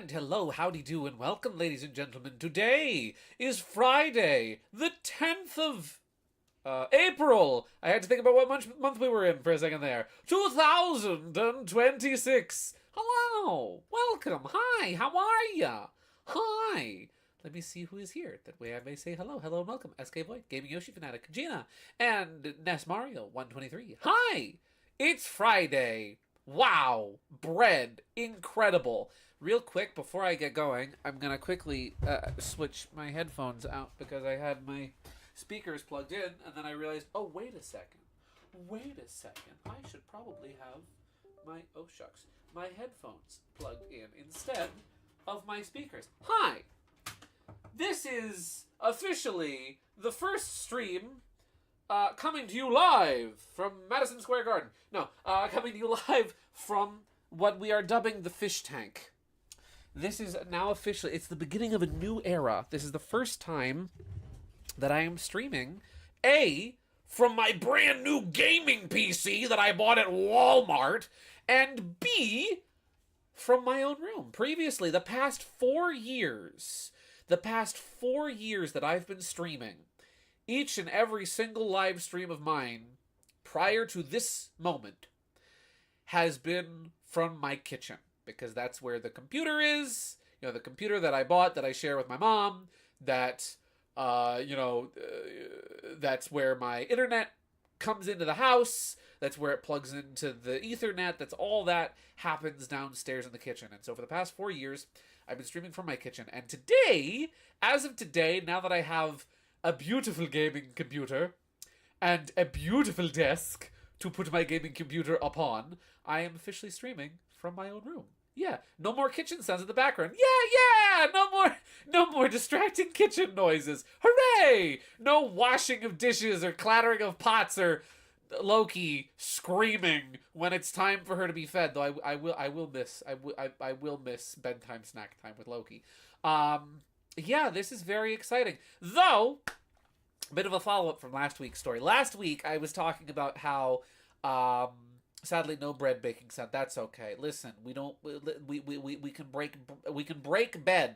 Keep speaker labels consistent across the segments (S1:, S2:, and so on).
S1: And hello, howdy do, and welcome, ladies and gentlemen. Today is Friday, the 10th of April. I had to think about what month we were in for a second there. 2026. Hello, welcome, hi, how are ya? Hi. Let me see who is here. That way I may say hello, hello, and welcome. SK Void, Gaming Yoshi Fanatic, Gina, and Ness Mario 123. Hi. It's Friday. Wow, bread, incredible. Real quick, before I get going, I'm going to quickly switch my headphones out because I had my speakers plugged in, and then I realized, oh, wait a second. I should probably have my headphones plugged in instead of my speakers. Hi! This is officially the first stream coming to you live from Madison Square Garden. No, coming to you live from what we are dubbing the fish tank. This is now officially, it's the beginning of a new era. This is the first time that I am streaming, A, from my brand new gaming PC that I bought at Walmart, and B, from my own room. Previously, the past 4 years that I've been streaming, each and every single live stream of mine prior to this moment has been from my kitchen, because that's where the computer is. You know, the computer that I bought that I share with my mom, that that's where my internet comes into the house, that's where it plugs into the Ethernet, that's all that happens downstairs in the kitchen. And so for the past 4 years I've been streaming from my kitchen, and today, as of today, now that I have a beautiful gaming computer and a beautiful desk to put my gaming computer upon, I am officially streaming from my own room. Yeah, no more kitchen sounds in the background. Yeah, no more distracting kitchen noises. Hooray! No washing of dishes or clattering of pots or Loki screaming when it's time for her to be fed. Though I will miss bedtime snack time with Loki. Yeah, this is very exciting. Though, a bit of a follow-up from last week's story. Last week, I was talking about how, sadly, no bread baking sound. That's okay. Listen, we can break bread.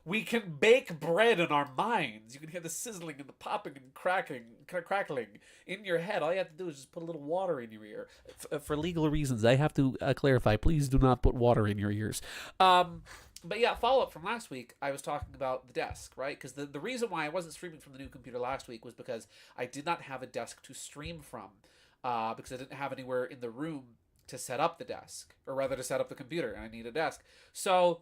S1: We can bake bread in our minds. You can hear the sizzling and the popping and crackling in your head. All you have to do is just put a little water in your ear. For legal reasons, I have to clarify. Please do not put water in your ears. But yeah, follow-up from last week, I was talking about the desk, right? Because the reason why I wasn't streaming from the new computer last week was because I did not have a desk to stream from, because I didn't have anywhere in the room to set up the desk, or rather to set up the computer, and I need a desk. So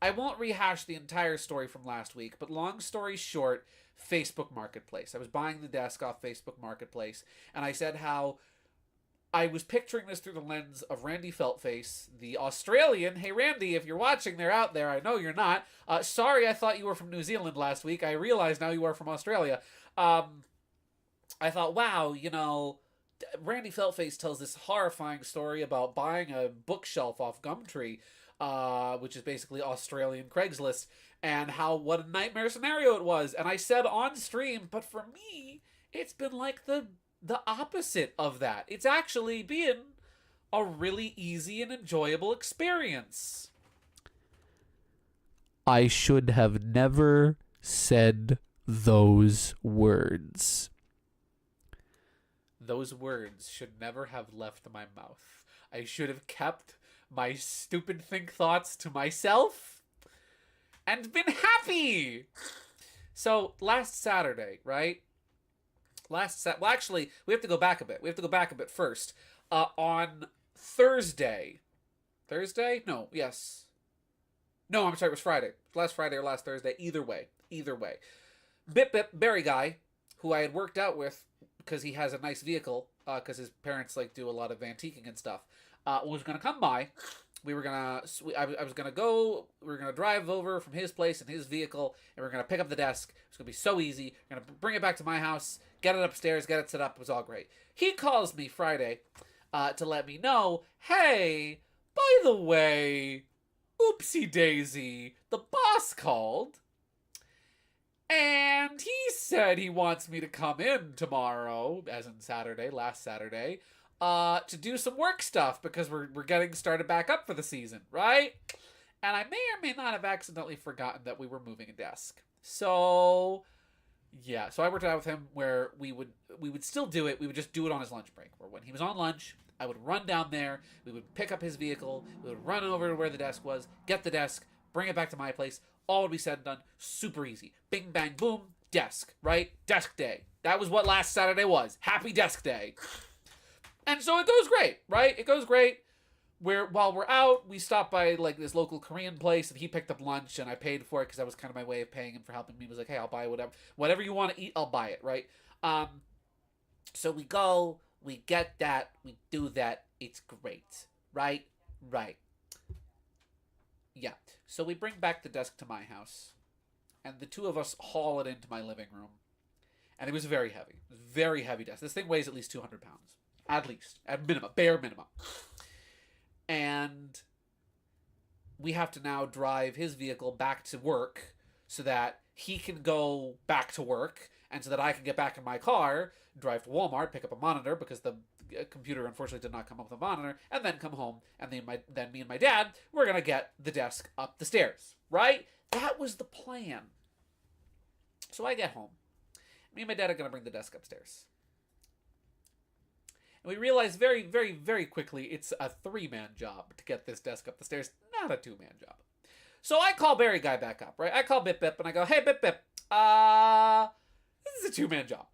S1: I won't rehash the entire story from last week, but long story short, Facebook Marketplace. I was buying the desk off Facebook Marketplace, and I said how I was picturing this through the lens of Randy Feltface, the Australian. Hey, Randy, if you're watching, they're out there. I know you're not. Sorry, I thought you were from New Zealand last week. I realize now you are from Australia. I thought, wow, Randy Feltface tells this horrifying story about buying a bookshelf off Gumtree, which is basically Australian Craigslist, and what a nightmare scenario it was. And I said on stream, but for me, it's been like the opposite of that. It's actually been a really easy and enjoyable experience. I should have never said those words. Those words should never have left my mouth. I should have kept my stupid think thoughts to myself and been happy. So last Saturday, right? Well, actually, we have to go back a bit. First. On Thursday. Thursday? No, yes. No, I'm sorry, it was Friday. Last Friday or last Thursday. Either way. Bip Barry guy, who I had worked out with because he has a nice vehicle, because his parents do a lot of antiquing and stuff, was going to come by. We were gonna drive over from his place in his vehicle, and we are gonna pick up the desk. It's gonna be so easy. We're gonna bring it back to my house, get it upstairs, get it set up. It was all great. He calls me Friday to let me know, hey, by the way, oopsie daisy, the boss called, and he said he wants me to come in tomorrow, as in Saturday, last Saturday, to do some work stuff because we're getting started back up for the season, right? And I may or may not have accidentally forgotten that we were moving a desk. So yeah, so I worked out with him where we would still do it. We would just do it on his lunch break. Where when he was on lunch, I would run down there. We would pick up his vehicle. We would run over to where the desk was, get the desk, bring it back to my place. All would be said and done. Super easy. Bing, bang, boom. Desk, right? Desk day. That was what last Saturday was. Happy desk day. And so it goes great, right? It goes great. While we're out, we stopped by like this local Korean place, and he picked up lunch, and I paid for it because that was kind of my way of paying him for helping me. He was like, "Hey, I'll buy whatever you want to eat, I'll buy it." Right? So we go, we get that, we do that. It's great, right? Right. Yeah. So we bring back the desk to my house, and the two of us haul it into my living room, and it was very heavy. It was a very heavy desk. This thing weighs at least 200 pounds, at least, at minimum, bare minimum. And we have to now drive his vehicle back to work so that he can go back to work and so that I can get back in my car, drive to Walmart, pick up a monitor because the computer unfortunately did not come up with a monitor, and then come home, and then me and my dad, we're going to get the desk up the stairs, right? That was the plan. So I get home. Me and my dad are going to bring the desk upstairs. And we realize very, very, very quickly it's a 3-man job to get this desk up the stairs, not a 2-man job. So I call Barry Guy back up, right? I call Bip Bip and I go, "Hey, Bip Bip, this is a 2-man job.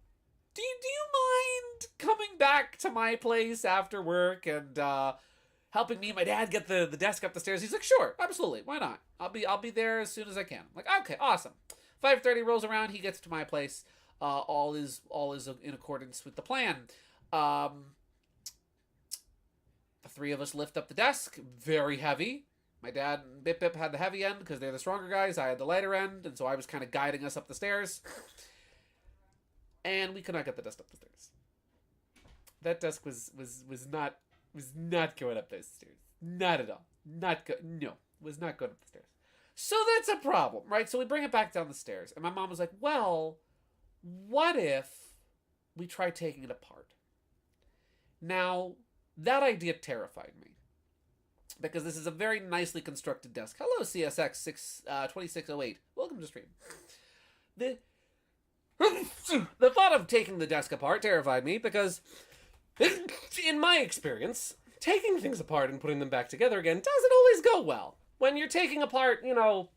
S1: Do you mind coming back to my place after work and helping me and my dad get the desk up the stairs?" He's like, "Sure, absolutely, why not? I'll be there as soon as I can." I'm like, "Okay, awesome." 5:30 rolls around, he gets to my place. All is in accordance with the plan. The three of us lift up the desk, very heavy. My dad and Bip Bip had the heavy end because they're the stronger guys. I had the lighter end, and so I was kind of guiding us up the stairs. And we could not get the desk up the stairs. That desk was not going up those stairs. Not at all. Was not going up the stairs. So that's a problem, right? So we bring it back down the stairs, and my mom was like, "Well, what if we try taking it apart?" Now, that idea terrified me. Because this is a very nicely constructed desk. Hello, CSX 2608. Welcome to stream. The thought of taking the desk apart terrified me because, in my experience, taking things apart and putting them back together again doesn't always go well. When you're taking apart, a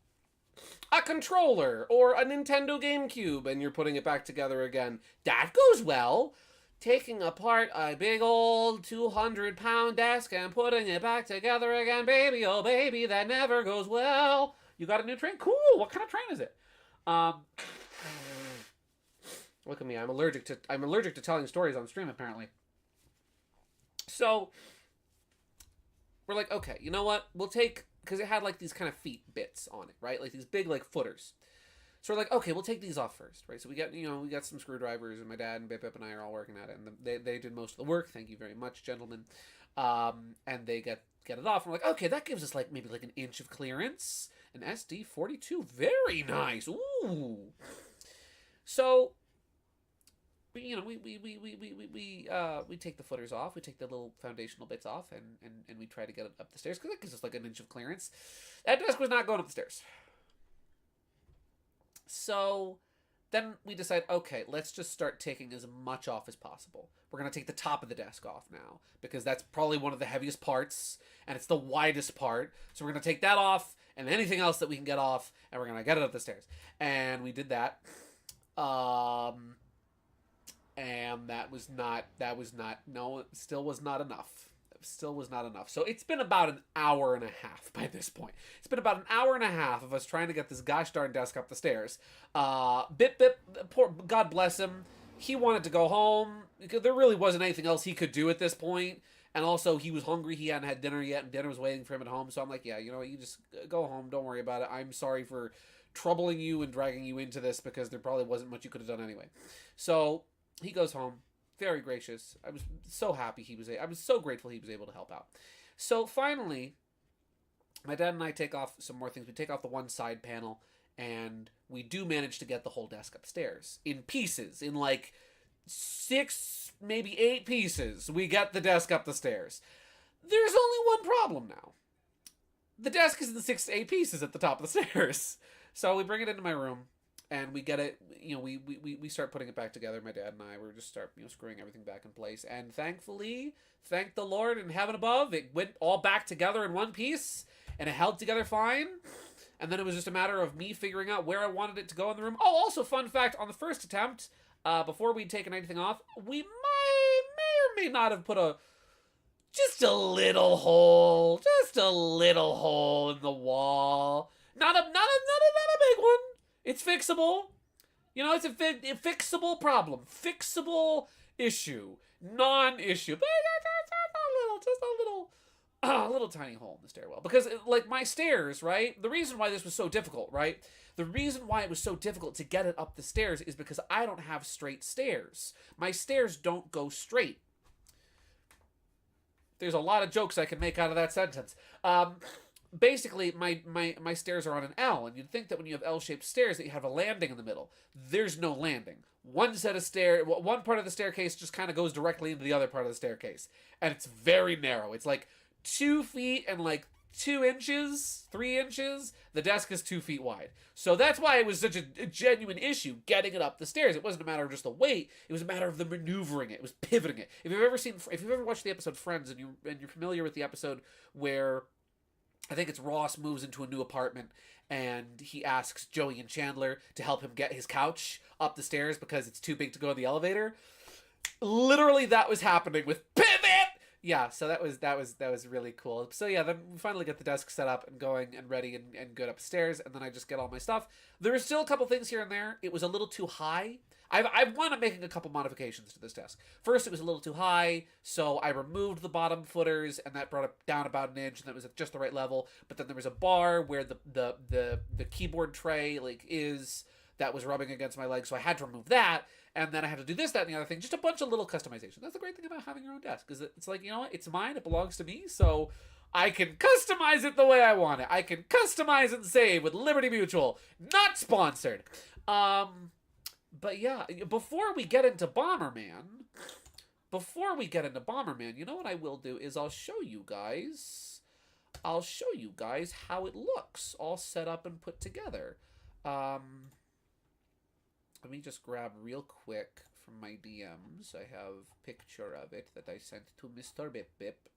S1: controller or a Nintendo GameCube and you're putting it back together again, that goes well. Taking apart a big old 200-pound desk and putting it back together again, baby, oh baby, that never goes well. You got a new train? Cool. What kind of train is it? Look at me. I'm allergic to telling stories on stream, apparently. So we're like, okay, you know what? We'll take, because it had like these kind of feet bits on it, right? Like these big like footers. So we're like, okay, we'll take these off first, right? So we got some screwdrivers, and my dad and Bip Bip and I are all working at it, and they did most of the work. Thank you very much, gentlemen. And they get it off. And we're like, okay, that gives us like maybe like an inch of clearance. An SD42, very nice. Ooh. So we take the footers off, we take the little foundational bits off, and we try to get it up the stairs because that gives us like an inch of clearance. That desk was not going up the stairs. So then we decide, okay, let's just start taking as much off as possible. We're going to take the top of the desk off now because that's probably one of the heaviest parts and it's the widest part. So we're going to take that off and anything else that we can get off, and we're going to get it up the stairs. And we did that. And still was not enough. Still was not enough. So it's been about an hour and a half by this point. It's been about an hour and a half of us trying to get this gosh darn desk up the stairs. Bip Bip, poor, God bless him, he wanted to go home because there really wasn't anything else he could do at this point. And also he was hungry. He hadn't had dinner yet, and dinner was waiting for him at home. So I'm like, yeah, you know what, you just go home. Don't worry about it. I'm sorry for troubling you and dragging you into this because there probably wasn't much you could have done anyway. So he goes home. Very gracious. I was so happy I was so grateful he was able to help out. So finally, my dad and I take off some more things. We take off the one side panel, and we do manage to get the whole desk upstairs in pieces, in like 6, maybe 8 pieces. We get the desk up the stairs. There's only one problem now. The desk is in 6 to 8 pieces at the top of the stairs. So we bring it into my room, and we get it, we start putting it back together. My dad and I were just start, screwing everything back in place. And thankfully, thank the Lord in heaven above, it went all back together in one piece, and it held together fine. And then it was just a matter of me figuring out where I wanted it to go in the room. Oh, also, fun fact, on the first attempt, before we'd taken anything off, we may or may not have put just a little hole in the wall. Not a big one. It's fixable. It's a fixable problem. Fixable issue. Non-issue. But just a little tiny hole in the stairwell. Because, like, my stairs, right? The reason why this was so difficult, right? The reason why it was so difficult to get it up the stairs is because I don't have straight stairs. My stairs don't go straight. There's a lot of jokes I can make out of that sentence. Basically, my stairs are on an L, and you'd think that when you have L-shaped stairs that you have a landing in the middle. There's no landing. One part of the staircase just kind of goes directly into the other part of the staircase, and it's very narrow. It's like 2 feet and like 2 inches, 3 inches. The desk is 2 feet wide. So that's why it was such a genuine issue getting it up the stairs. It wasn't a matter of just the weight. It was a matter of the maneuvering it. It was pivoting it. If you've ever watched the episode Friends and you're familiar with the episode where I think it's Ross moves into a new apartment and he asks Joey and Chandler to help him get his couch up the stairs because it's too big to go in the elevator. Literally that was happening with pivot. Yeah, so that was really cool. So yeah, then we finally get the desk set up and going and ready and good upstairs, and then I just get all my stuff. There were still a couple things here and there. It was a little too high. I've wound up making a couple modifications to this desk. First, it was a little too high, so I removed the bottom footers, and that brought it down about an inch, and that was at just the right level. But then there was a bar where the keyboard tray that was rubbing against my leg, so I had to remove that. And then I had to do this, that, and the other thing. Just a bunch of little customization. That's the great thing about having your own desk. Is it's like, what? It's mine. It belongs to me. So I can customize it the way I want it. I can customize and save with Liberty Mutual. Not sponsored. But yeah, before we get into Bomberman, you know what I will do is I'll show you guys how it looks all set up and put together. Let me just grab real quick from my DMs. I have a picture of it that I sent to Mr. Bip Bip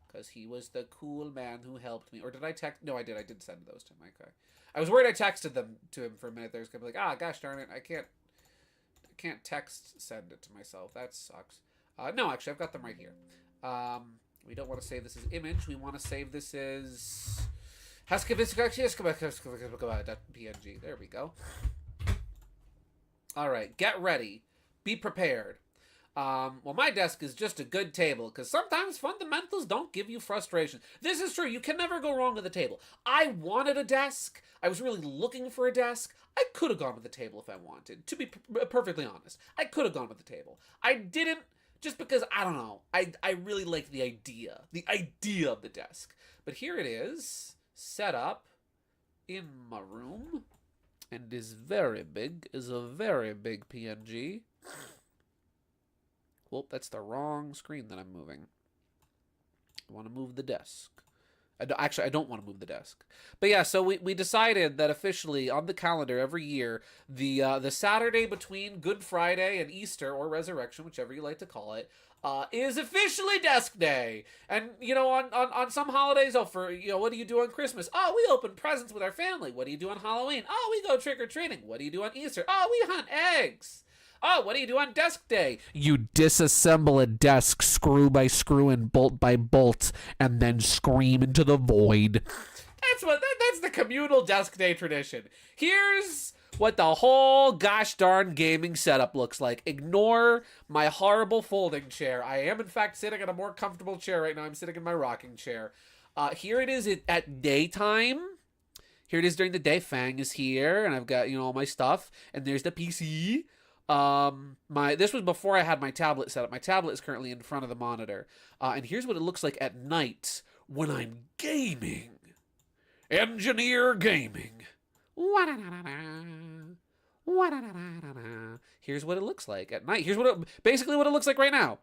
S1: because he was the cool man who helped me. Or did I text? No, I did. I did send those to him. Okay. I was worried I texted them to him for a minute. There was gonna be like, gosh darn it, I can't text send it to myself. That sucks. No, actually, I've got them right here. We don't want to save this as image. We want to save this as PNG. There we go. All right, get ready. Be prepared. Well, my desk is just a good table because sometimes fundamentals don't give you frustration. This is true. You can never go wrong with a table. I wanted a desk. I was really looking for a desk. I could have gone with the table if I wanted. To be perfectly honest, I could have gone with the table. I didn't just because, I don't know. I really like the idea of the desk. But here it is, set up in my room. And is very big, is a very big PNG. Well, that's the wrong screen that I'm moving. I want to move the desk. Actually, I don't want to move the desk. But yeah, so we decided that officially on the calendar every year, the Saturday between Good Friday and Easter, or Resurrection, whichever you like to call it, is officially Desk Day. And, on some holidays, what do you do on Christmas? Oh, we open presents with our family. What do you do on Halloween? Oh, we go trick-or-treating. What do you do on Easter? Oh, we hunt eggs. Oh, what do you do on Desk Day? You disassemble a desk screw by screw and bolt by bolt, and then scream into the void. That's the communal Desk Day tradition. Here's what the whole gosh darn gaming setup looks like. Ignore my horrible folding chair. I am in fact sitting in a more comfortable chair right now. I'm sitting in my rocking chair. Here it is at daytime. Here it is during the day. Fang is here, and I've got all my stuff. And there's the PC. This was before I had my tablet set up. My tablet is currently in front of the monitor. And here's what it looks like at night when I'm gaming. Engineer gaming. Wa-da-da-da-da. Here's what it looks like at night. Here's basically what it looks like right now.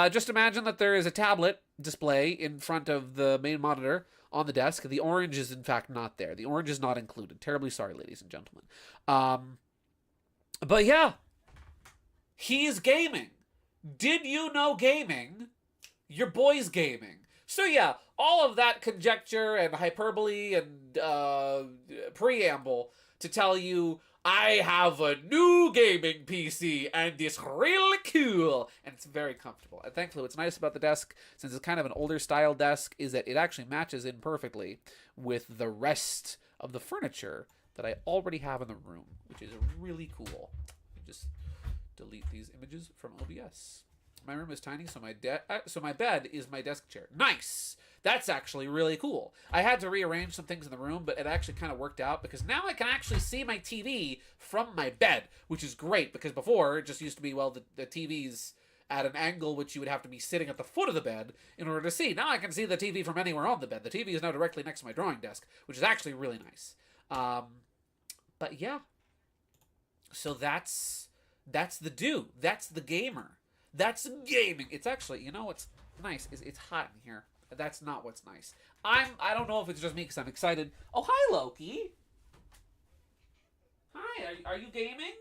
S1: Just imagine that there is a tablet display in front of the main monitor on the desk. The orange is in fact not there. The orange is not included. Terribly sorry, ladies and gentlemen. But yeah, he's gaming. Did you know gaming? Your boy's gaming. So yeah, all of that conjecture and hyperbole and preamble to tell you I have a new gaming PC and it's really cool and it's very comfortable. And thankfully what's nice about the desk, since it's kind of an older style desk, is that it actually matches in perfectly with the rest of the furniture that I already have in the room, which is really cool. Just delete these images from OBS. My room is tiny, so my bed is my desk chair. Nice! That's actually really cool. I had to rearrange some things in the room, but it actually kind of worked out because now I can actually see my TV from my bed, which is great because before it just used to be, well, the TV's at an angle which you would have to be sitting at the foot of the bed in order to see. Now I can see the TV from anywhere on the bed. The TV is now directly next to my drawing desk, which is actually really nice. But yeah. So that's the dude. That's the gamer. That's gaming. It's actually, you know what's nice is it's hot in here. That's not what's nice. I don't know if it's just me because I'm excited. Oh, hi, Loki. Hi, are you gaming?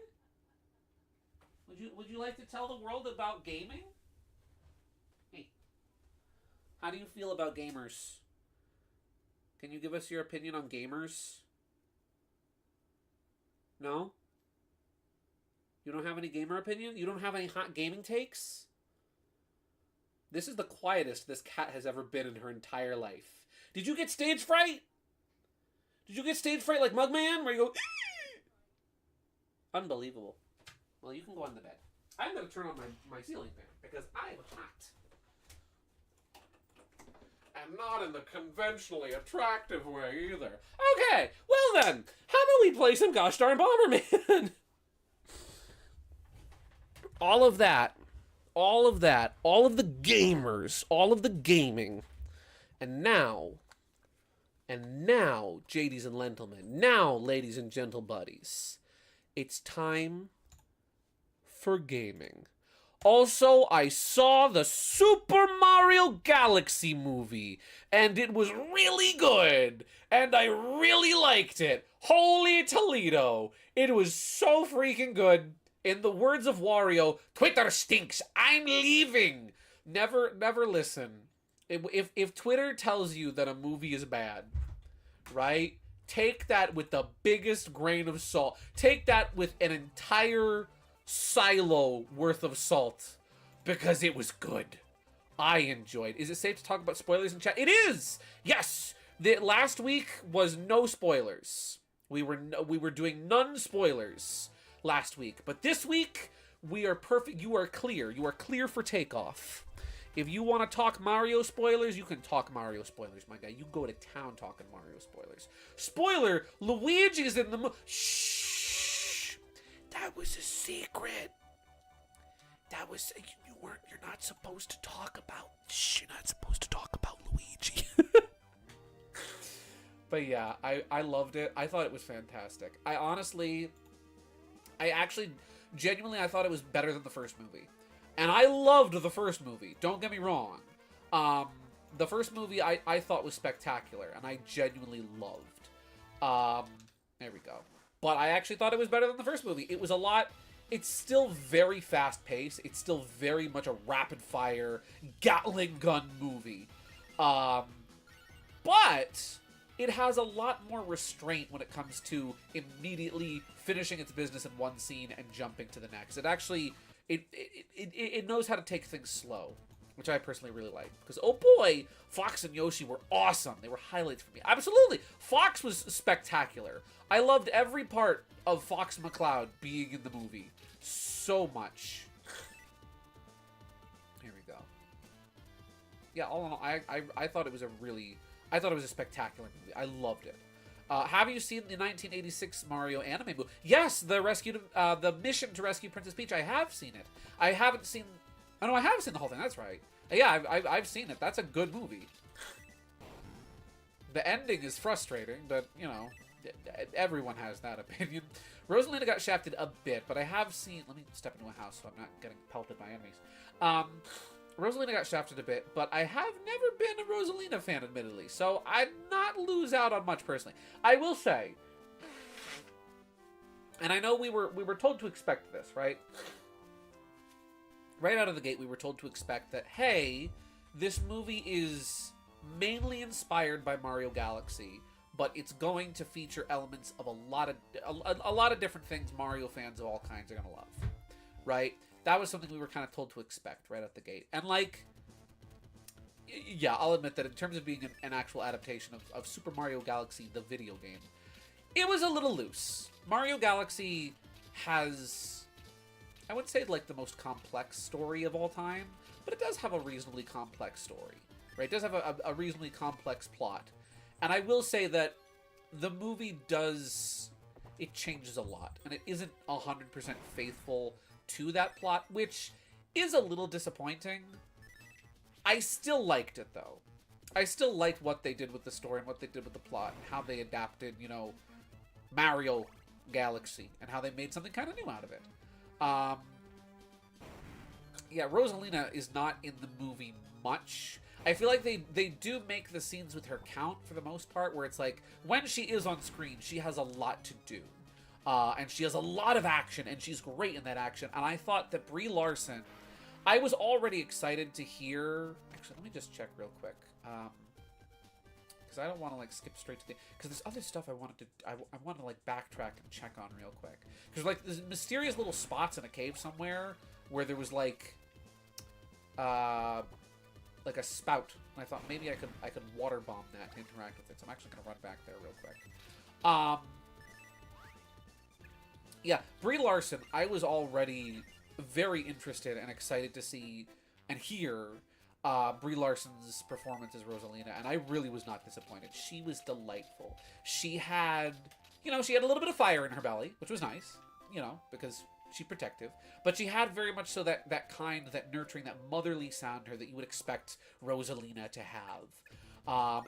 S1: Would you like to tell the world about gaming? Hey, how do you feel about gamers? Can you give us your opinion on gamers? No? You don't have any gamer opinion? You don't have any hot gaming takes? This is the quietest this cat has ever been in her entire life. Did you get stage fright? Did you get stage fright like Mugman, where you go... Unbelievable. Well, you can go on the bed. I'm going to turn on my ceiling fan, because I'm hot. And not in the conventionally attractive way, either. Okay, well then, how about we play some gosh darn Bomberman? all of the gamers, all of the gaming, and now, JDs and Lentilmen, now, ladies and gentle buddies, it's time for gaming. Also, I saw the Super Mario Galaxy movie, and it was really good, and I really liked it. Holy Toledo, it was so freaking good. In the words of Wario, Twitter stinks. I'm leaving. Never listen. If Twitter tells you that a movie is bad, right? Take that with the biggest grain of salt. Take that with an entire silo worth of salt, because it was good. I enjoyed. Is it safe to talk about spoilers in chat? It is. Yes. The last week was no spoilers. We were doing none spoilers last week, but this week we are perfect. You are clear. You are clear for takeoff. If you want to talk Mario spoilers, you can talk Mario spoilers, my guy. You go to town talking Mario spoilers. Spoiler: Luigi's in the Shh. That was a secret. That was you're not supposed to talk about. Shh, you're not supposed to talk about Luigi. But yeah, I loved it. I thought it was fantastic. I actually, genuinely, I thought it was better than the first movie. And I loved the first movie. Don't get me wrong. The first movie I thought was spectacular, and I genuinely loved. There we go. But I actually thought it was better than the first movie. It was a lot... It's still very fast-paced. It's still very much a rapid-fire, Gatling gun movie. But it has a lot more restraint when it comes to immediately finishing its business in one scene and jumping to the next. It actually... It knows how to take things slow, which I personally really like. Because, oh boy, Fox and Yoshi were awesome. They were highlights for me. Absolutely. Fox was spectacular. I loved every part of Fox McCloud being in the movie. So much. Here we go. Yeah, all in all, I thought it was I thought it was a spectacular movie. I loved it. Have you seen the 1986 Mario anime movie? Yes, the mission to rescue Princess Peach. I have seen it. I haven't seen... Oh, no, I have seen the whole thing. That's right. Yeah, I've seen it. That's a good movie. The ending is frustrating, but, you know, everyone has that opinion. Rosalina got shafted a bit, but I have seen... Let me step into a house so I'm not getting pelted by enemies. Rosalina got shafted a bit, but I have never been a Rosalina fan, admittedly, so I'd not lose out on much personally. I will say, and I know we were told to expect this, right? Right out of the gate, we were told to expect that, hey, this movie is mainly inspired by Mario Galaxy, but it's going to feature elements of a lot of different things Mario fans of all kinds are going to love, right? That was something we were kind of told to expect right out the gate. And, like, yeah, I'll admit that in terms of being an actual adaptation of Super Mario Galaxy, the video game, it was a little loose. Mario Galaxy has, I wouldn't say, like, the most complex story of all time, but it does have a reasonably complex story, right? It does have a reasonably complex plot. And I will say that the movie does, it changes a lot, and it isn't 100% faithful to that plot, which is a little disappointing. I still liked it, though. I still liked what they did with the story and what they did with the plot, and how they adapted, you know, Mario Galaxy, and how they made something kind of new out of it. Yeah, Rosalina is not in the movie much. I feel like they do make the scenes with her count for the most part, where it's like, when she is on screen, she has a lot to do. And she has a lot of action, and she's great in that action. And I thought that Brie Larson, I was already excited to hear... Actually, let me just check real quick. Because I don't want to, like, skip straight to the... Because there's other stuff I wanted to... I wanted to, like, backtrack and check on real quick. Because, like, there's mysterious little spots in a cave somewhere where there was, like a spout. And I thought maybe I could water bomb that to interact with it. So I'm actually going to run back there real quick. Yeah, Brie Larson, I was already very interested and excited to see and hear Brie Larson's performance as Rosalina, and I really was not disappointed. She was delightful. She had, you know, she had a little bit of fire in her belly, which was nice, you know, because she's protective. But she had very much so that kind, that nurturing, that motherly sound to her that you would expect Rosalina to have.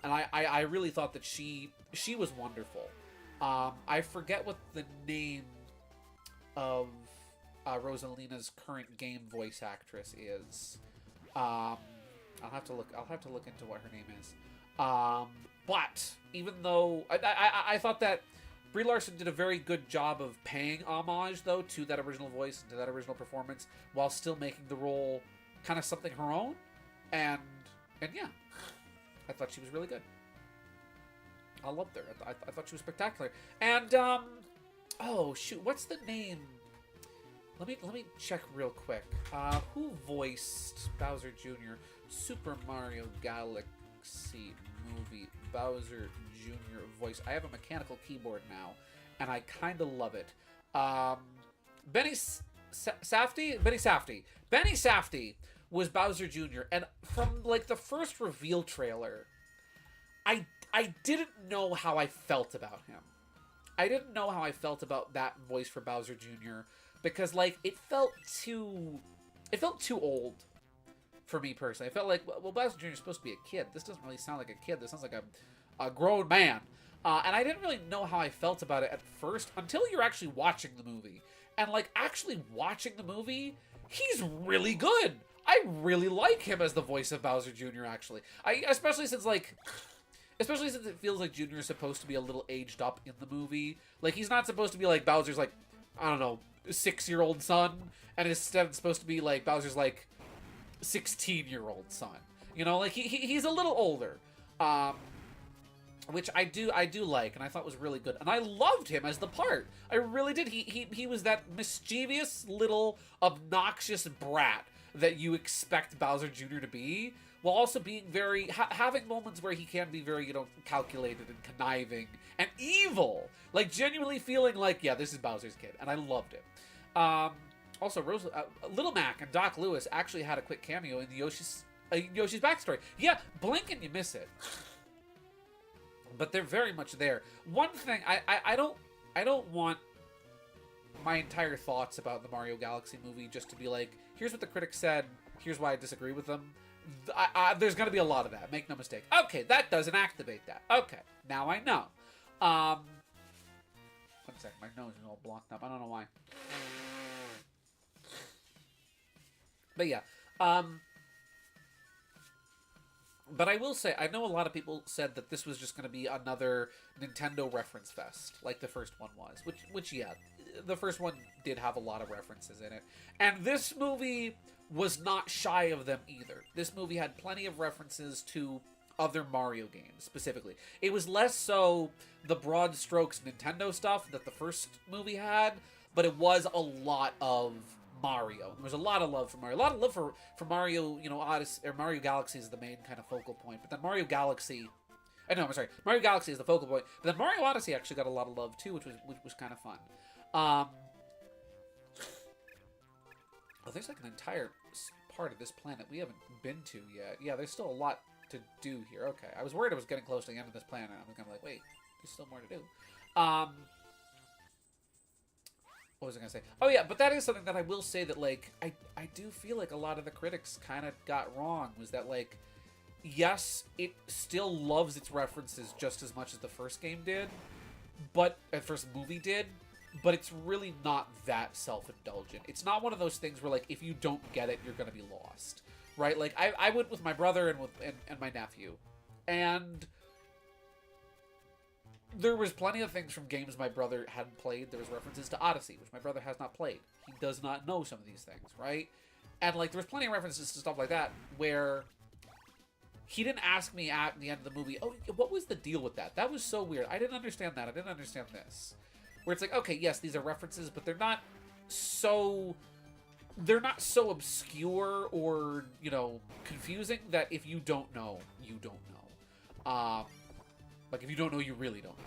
S1: And I really thought that she was wonderful. I forget what the name of Rosalina's current game voice actress is. I'll have to look into what her name is. But even though I thought that Brie Larson did a very good job of paying homage, though, to that original voice and to that original performance, while still making the role kind of something her own. And yeah, I thought she was really good. I loved her. I thought she was spectacular. And oh shoot, what's the name? Let me check real quick. Who voiced Bowser Jr. Super Mario Galaxy movie? Bowser Jr. voice. I have a mechanical keyboard now, and I kind of love it. Benny Safdie? Benny Safdie was Bowser Jr. And from like the first reveal trailer, I didn't know how I felt about him. I didn't know how I felt about that voice for Bowser Jr. because, like, it felt too old for me personally. I felt like, well, Bowser Jr. is supposed to be a kid. This doesn't really sound like a kid. This sounds like a grown man. And I didn't really know how I felt about it at first until you're actually watching the movie. And, like, actually watching the movie, he's really good. I really like him as the voice of Bowser Jr., actually. Especially since it feels like Junior is supposed to be a little aged up in the movie. Like, he's not supposed to be like Bowser's, like, I don't know, 6-year-old son. And instead it's supposed to be like Bowser's, like, 16-year-old son. You know, like, he's a little older. Which I do like, and I thought was really good. And I loved him as the part. I really did. He was that mischievous little obnoxious brat that you expect Bowser Jr. to be, while also being very, having moments where he can be very, you know, calculated and conniving and evil. Like, genuinely feeling like, yeah, this is Bowser's kid. And I loved it. Also, Little Mac and Doc Lewis actually had a quick cameo in the Yoshi's backstory. Yeah, blink and you miss it. But they're very much there. One thing, I don't want my entire thoughts about the Mario Galaxy movie just to be like, here's what the critics said, here's why I disagree with them. There's going to be a lot of that, make no mistake. Okay, that doesn't activate that. Okay, now I know. One second, my nose is all blocked up. I don't know why. But yeah, but I will say, I know a lot of people said that this was just going to be another Nintendo reference fest, like the first one was. Which, yeah, the first one did have a lot of references in it. And this movie was not shy of them either. This movie had plenty of references to other Mario games, specifically. It was less so the broad strokes Nintendo stuff that the first movie had, but it was a lot of Mario. There was a lot of love for Mario. A lot of love for Mario, you know, Odyssey, or Mario Galaxy is the main kind of focal point. But then Mario Galaxy... I'm sorry. Mario Galaxy is the focal point. But then Mario Odyssey actually got a lot of love, too, which was kind of fun. Oh, there's like an entire part of this planet we haven't been to yet. Yeah, there's still a lot to do here. Okay. I was worried I was getting close to the end of this planet. I was kind of like, wait, there's still more to do. What was I going to say? Oh, yeah, but that is something that I will say that, like, I do feel like a lot of the critics kind of got wrong, was that, like, yes, it still loves its references just as much as the first game did, but, first movie did, but it's really not that self-indulgent. It's not one of those things where, like, if you don't get it, you're going to be lost, right? Like, I went with my brother and my nephew, and... there was plenty of things from games my brother hadn't played. There was references to Odyssey, which my brother has not played. He does not know some of these things, right? And, like, there was plenty of references to stuff like that where he didn't ask me at the end of the movie, oh, what was the deal with that? That was so weird. I didn't understand that. I didn't understand this. Where it's like, okay, yes, these are references, but they're not so obscure or, you know, confusing that if you don't know, you don't know. Like, if you don't know, you really don't know.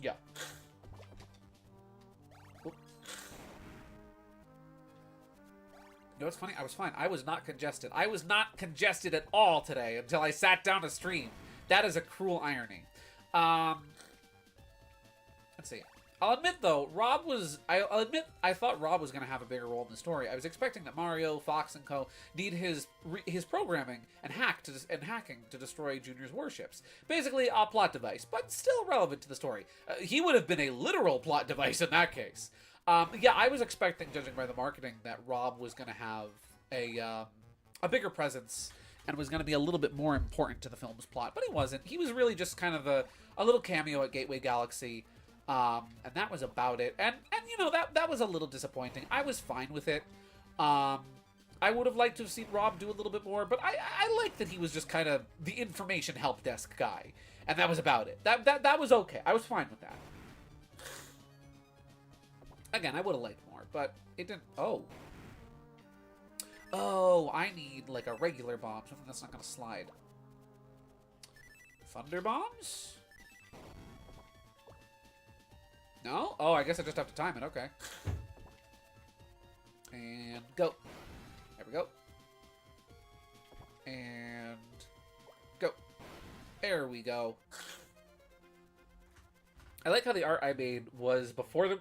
S1: Yeah. Oop. You know what's funny? I was fine. I was not congested. I was not congested at all today until I sat down to stream. That is a cruel irony. Let's see. I'll admit, though, I'll admit I thought Rob was going to have a bigger role in the story. I was expecting that Mario, Fox, and co. need his programming and hacking to destroy Junior's warships. Basically, a plot device, but still relevant to the story. He would have been a literal plot device in that case. Yeah, I was expecting, judging by the marketing, that Rob was going to have a bigger presence and was going to be a little bit more important to the film's plot, but he wasn't. He was really just kind of a little cameo at Gateway Galaxy. And that was about it. And you know, that was a little disappointing. I was fine with it. I would have liked to have seen Rob do a little bit more, but I liked that he was just kind of the information help desk guy. And that was about it. That was okay. I was fine with that. Again, I would have liked more, but it didn't... Oh, I need, like, a regular bomb. Something that's not going to slide. Thunder bombs? No? Oh, I guess I just have to time it. Okay. And go. There we go. And go. There we go. I like how the art I made was before the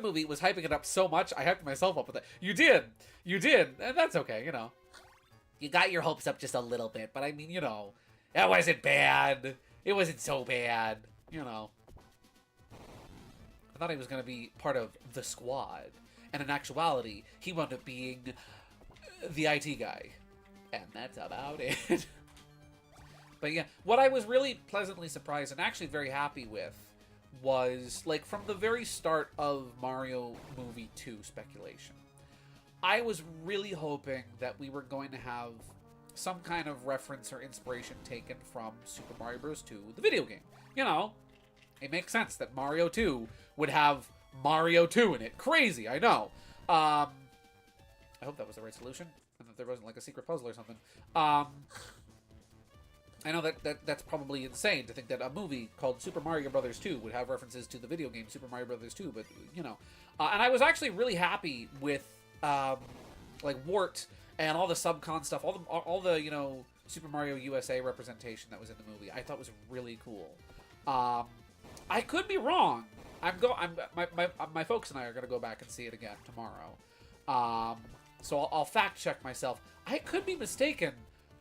S1: movie was hyping it up so much, I hyped myself up with it. You did, and that's okay, you know. You got your hopes up just a little bit, but I mean, you know, that wasn't bad. It wasn't so bad, you know. I thought he was going to be part of the squad, and in actuality, he wound up being the IT guy, and that's about it. But yeah, what I was really pleasantly surprised and actually very happy with was, like, from the very start of Mario Movie 2 speculation, I was really hoping that we were going to have some kind of reference or inspiration taken from Super Mario Bros. 2, the video game. You know, it makes sense that Mario 2 would have Mario 2 in it. Crazy, I know. I hope that was the right solution, and that there wasn't, like, a secret puzzle or something. I know that's probably insane to think that a movie called Super Mario Bros. 2 would have references to the video game Super Mario Bros. 2, but, you know. And I was actually really happy with, like, Wart and all the subcon stuff, all the, you know, Super Mario USA representation that was in the movie. I thought was really cool. I could be wrong. My folks and I are going to go back and see it again tomorrow. So I'll fact check myself. I could be mistaken,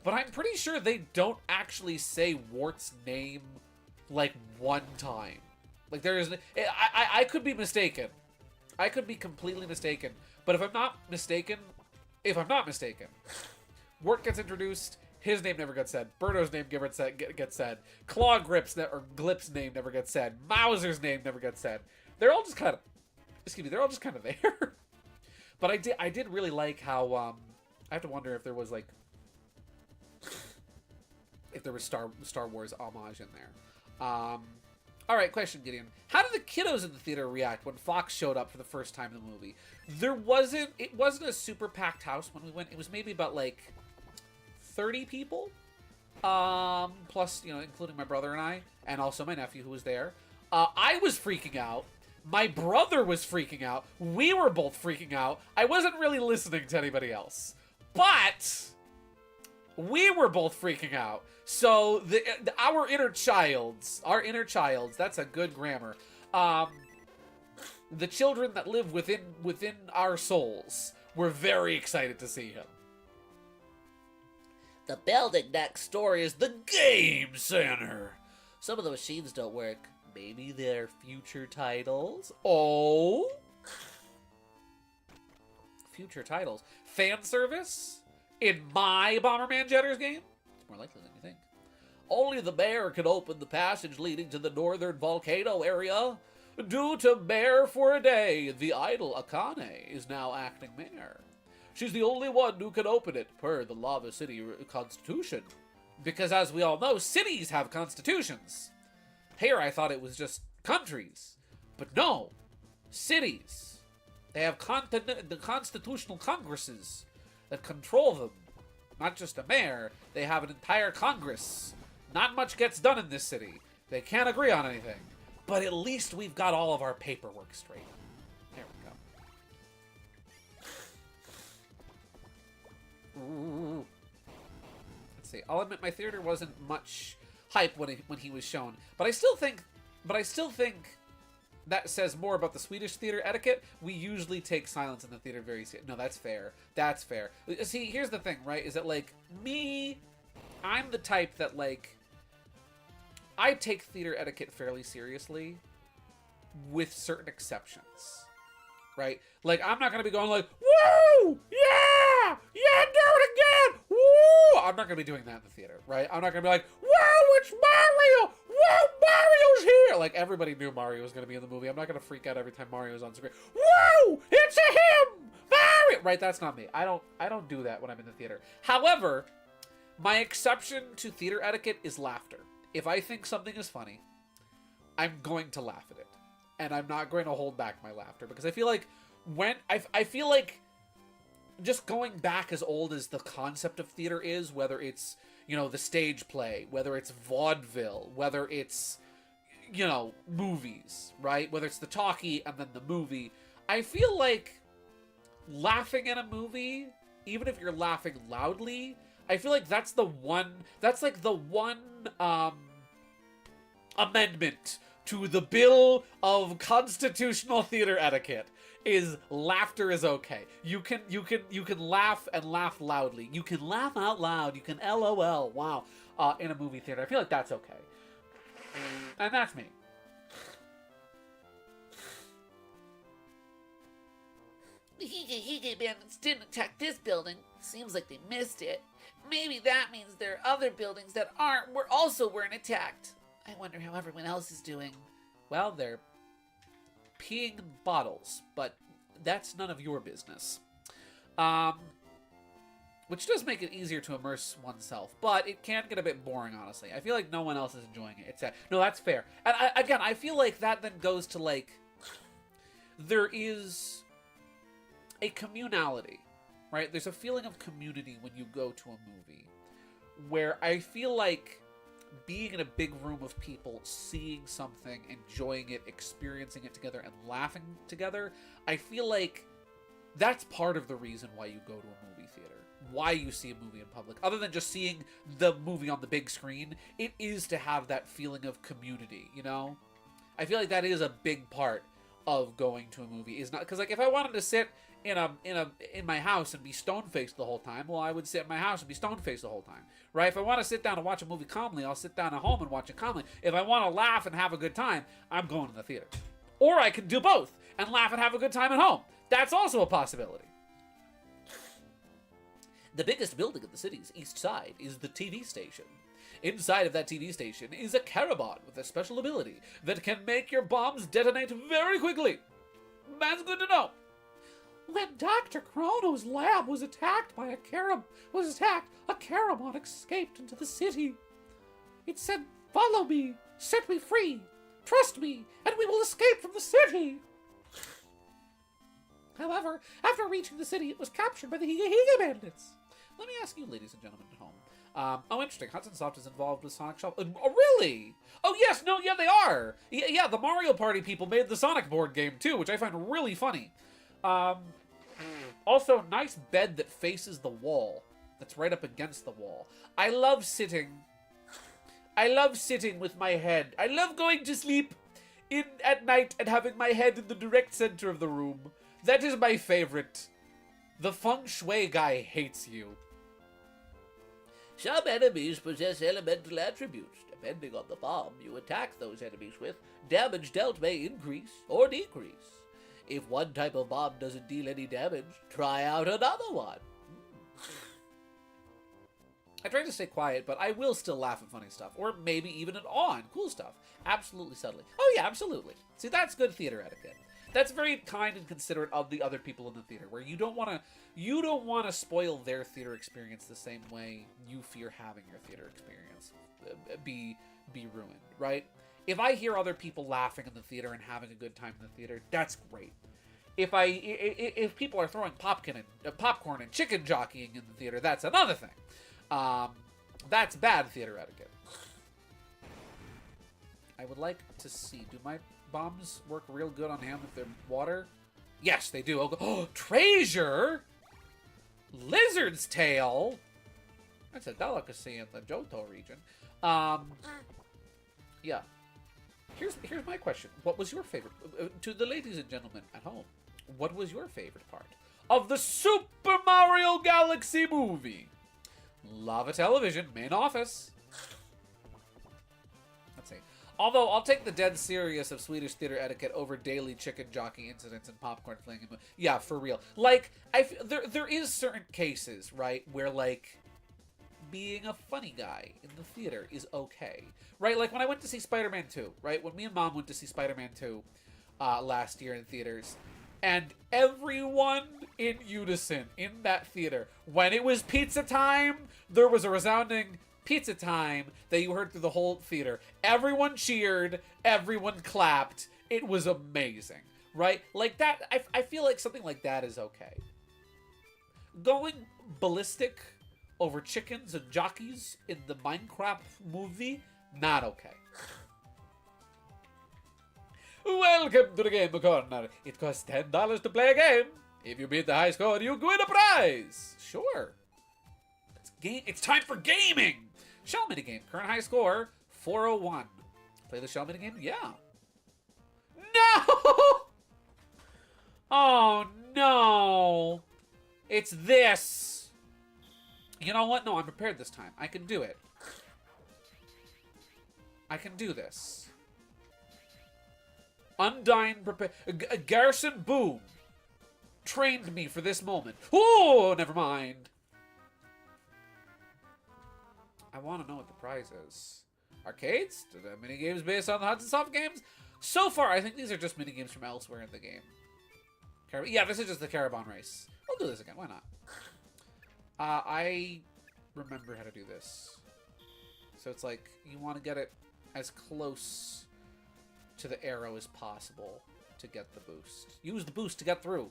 S1: but I'm pretty sure they don't actually say Wart's name, like, one time. Like there is, I could be mistaken. I could be completely mistaken. But if I'm not mistaken, Wart gets introduced. His name never gets said. Birdo's name gets said. Claw or Glip's name never gets said. Mauser's name never gets said. They're all just kind of, they're all just kind of there. But I did really like how, I have to wonder if there was like, if there was Star Wars homage in there. All right, question, Gideon. How did the kiddos in the theater react when Fox showed up for the first time in the movie? It wasn't a super packed house when we went. It was maybe about like 30 people, plus, including my brother and I, and also my nephew who was there. I was freaking out. My brother was freaking out. We were both freaking out. I wasn't really listening to anybody else, but we were both freaking out. So our inner childs, that's a good grammar. The children that live within our souls were very excited to see him.
S2: The building next door is the game center. Some of the machines don't work. Maybe they're future titles.
S1: Oh? Future titles. Fan service? In my Bomberman Jetters game? It's more likely than you think.
S2: Only the mayor can open the passage leading to the northern volcano area. Due to mayor for a day, the idol Akane is now acting mayor. She's the only one who can open it, per the Lava City Constitution.
S1: Because as we all know, cities have constitutions. Here I thought it was just countries. But no, cities. They have the constitutional congresses that control them. Not just a mayor, they have an entire congress. Not much gets done in this city. They can't agree on anything. But at least we've got all of our paperwork straight. There we go. Ooh. Let's see. I'll admit my theater wasn't much hype when he was shown, but I still think that says more about the Swedish theater etiquette. We usually take silence in the theater very seriously. No, that's fair. That's fair. See, here's the thing, right? Is that like me, I'm the type that like I take theater etiquette fairly seriously, with certain exceptions, right? Like I'm not gonna be going like, "Woo! Yeah! Yeah! Do it again! Woo!" I'm not gonna be doing that in the theater, right? I'm not gonna be like, "Whoa! It's Mario! Whoa! Mario's here!" Like everybody knew Mario was gonna be in the movie. I'm not gonna freak out every time Mario's on screen. Whoa! It's a him! Mario! Right? That's not me. I don't do that when I'm in the theater. However, my exception to theater etiquette is laughter. If I think something is funny, I'm going to laugh at it. And I'm not going to hold back my laughter. Because I feel like I feel like just going back as old as the concept of theater is, whether it's, the stage play, whether it's vaudeville, whether it's, movies, right? Whether it's the talkie and then the movie. I feel like laughing in a movie, even if you're laughing loudly, I feel like that's like the one amendment to the Bill of Constitutional Theater Etiquette is laughter is okay. You can laugh and laugh loudly. You can laugh out loud. You can LOL. Wow. In a movie theater. I feel like that's okay. And that's me.
S2: The Hige Hige Bandits didn't attack this building. Seems like they missed it. Maybe that means there are other buildings that weren't attacked. I wonder how everyone else is doing.
S1: Well, they're peeing in bottles, but that's none of your business. Which does make it easier to immerse oneself, but it can get a bit boring, honestly. I feel like no one else is enjoying it. No, that's fair. And I feel like that then goes to, like, there is a communality, right? There's a feeling of community when you go to a movie, where I feel like being in a big room of people, seeing something, enjoying it, experiencing it together, and laughing together, I feel like that's part of the reason why you go to a movie theater, why you see a movie in public. Other than just seeing the movie on the big screen, it is to have that feeling of community, I feel like that is a big part of going to a movie. Is not because, like, if I wanted to sit in my house and be stone-faced the whole time, well, I would sit in my house and be stone-faced the whole time, right? If I want to sit down and watch a movie calmly, I'll sit down at home and watch it calmly. If I want to laugh and have a good time, I'm going to the theater. Or I can do both and laugh and have a good time at home. That's also a possibility. The biggest building in the city's east side is the TV station. Inside of that TV station is a Carabon with a special ability that can make your bombs detonate very quickly. That's good to know. When Dr. Chrono's lab was attacked by a Carabon, escaped into the city. It said, "Follow me, set me free, trust me, and we will escape from the city." However, after reaching the city, it was captured by the Hige Hige Bandits. Let me ask you, ladies and gentlemen at home. Oh, interesting. Hudson Soft is involved with Sonic Shop. Oh, really? Oh, yes. No, yeah, they are. Yeah, the Mario Party people made the Sonic board game, too, which I find really funny. Also, nice bed that faces the wall. That's right up against the wall. I love sitting with my head. I love going to sleep at night and having my head in the direct center of the room. That is my favorite. The feng shui guy hates you. Some enemies possess elemental attributes. Depending on the bomb you attack those enemies with, damage dealt may increase or decrease. If one type of bomb doesn't deal any damage, try out another one. I try to stay quiet, but I will still laugh at funny stuff. Or maybe even at awe and cool stuff. Absolutely subtly. Oh yeah, absolutely. See, that's good theater etiquette. That's very kind and considerate of the other people in the theater, where you don't want to spoil their theater experience the same way you fear having your theater experience be ruined, right? If I hear other people laughing in the theater and having a good time in the theater, that's great. If people are throwing popcorn and chicken jockeying in the theater, that's another thing. That's bad theater etiquette. I would like to see, do my bombs work real good on him if they're water? Yes, they do. Oh, treasure! Lizard's tail! That's a delicacy in the Johto region. Yeah. Here's my question. What was your favorite? To the ladies and gentlemen at home, what was your favorite part of the Super Mario Galaxy movie? Lava Television, main office. Let's see. Although, I'll take the dead serious of Swedish theater etiquette over daily chicken jockey incidents and popcorn flinging. Yeah, for real. Like, there is certain cases, right, where, like, being a funny guy in the theater is okay. Right? Like, when I went to see Spider-Man 2, right? When me and Mom went to see Spider-Man 2 last year in theaters, and everyone in unison in that theater, when it was pizza time, there was a resounding pizza time that you heard through the whole theater. Everyone cheered, everyone clapped. It was amazing, right? Like that, I feel like something like that is okay. Going ballistic over chickens and jockeys in the Minecraft movie, not okay. Welcome to the Game Corner. It costs $10 to play a game. If you beat the high score, you win a prize. Sure. It's time for gaming. Shell minigame. Current high score, 401. Play the shell minigame? Yeah. No! Oh, no. It's this. You know what? No, I'm prepared this time. I can do it. I can do this. Undyne prepare. Garrison Boom trained me for this moment. Oh, never mind. I want to know what the prize is. Arcades? Do the minigames based on the Hudson Soft games? So far, I think these are just minigames from elsewhere in the game. Yeah, this is just the Carabon race. We'll do this again. Why not? I remember how to do this. So it's like, you want to get it as close to the arrow as possible to get the boost. Use the boost to get through.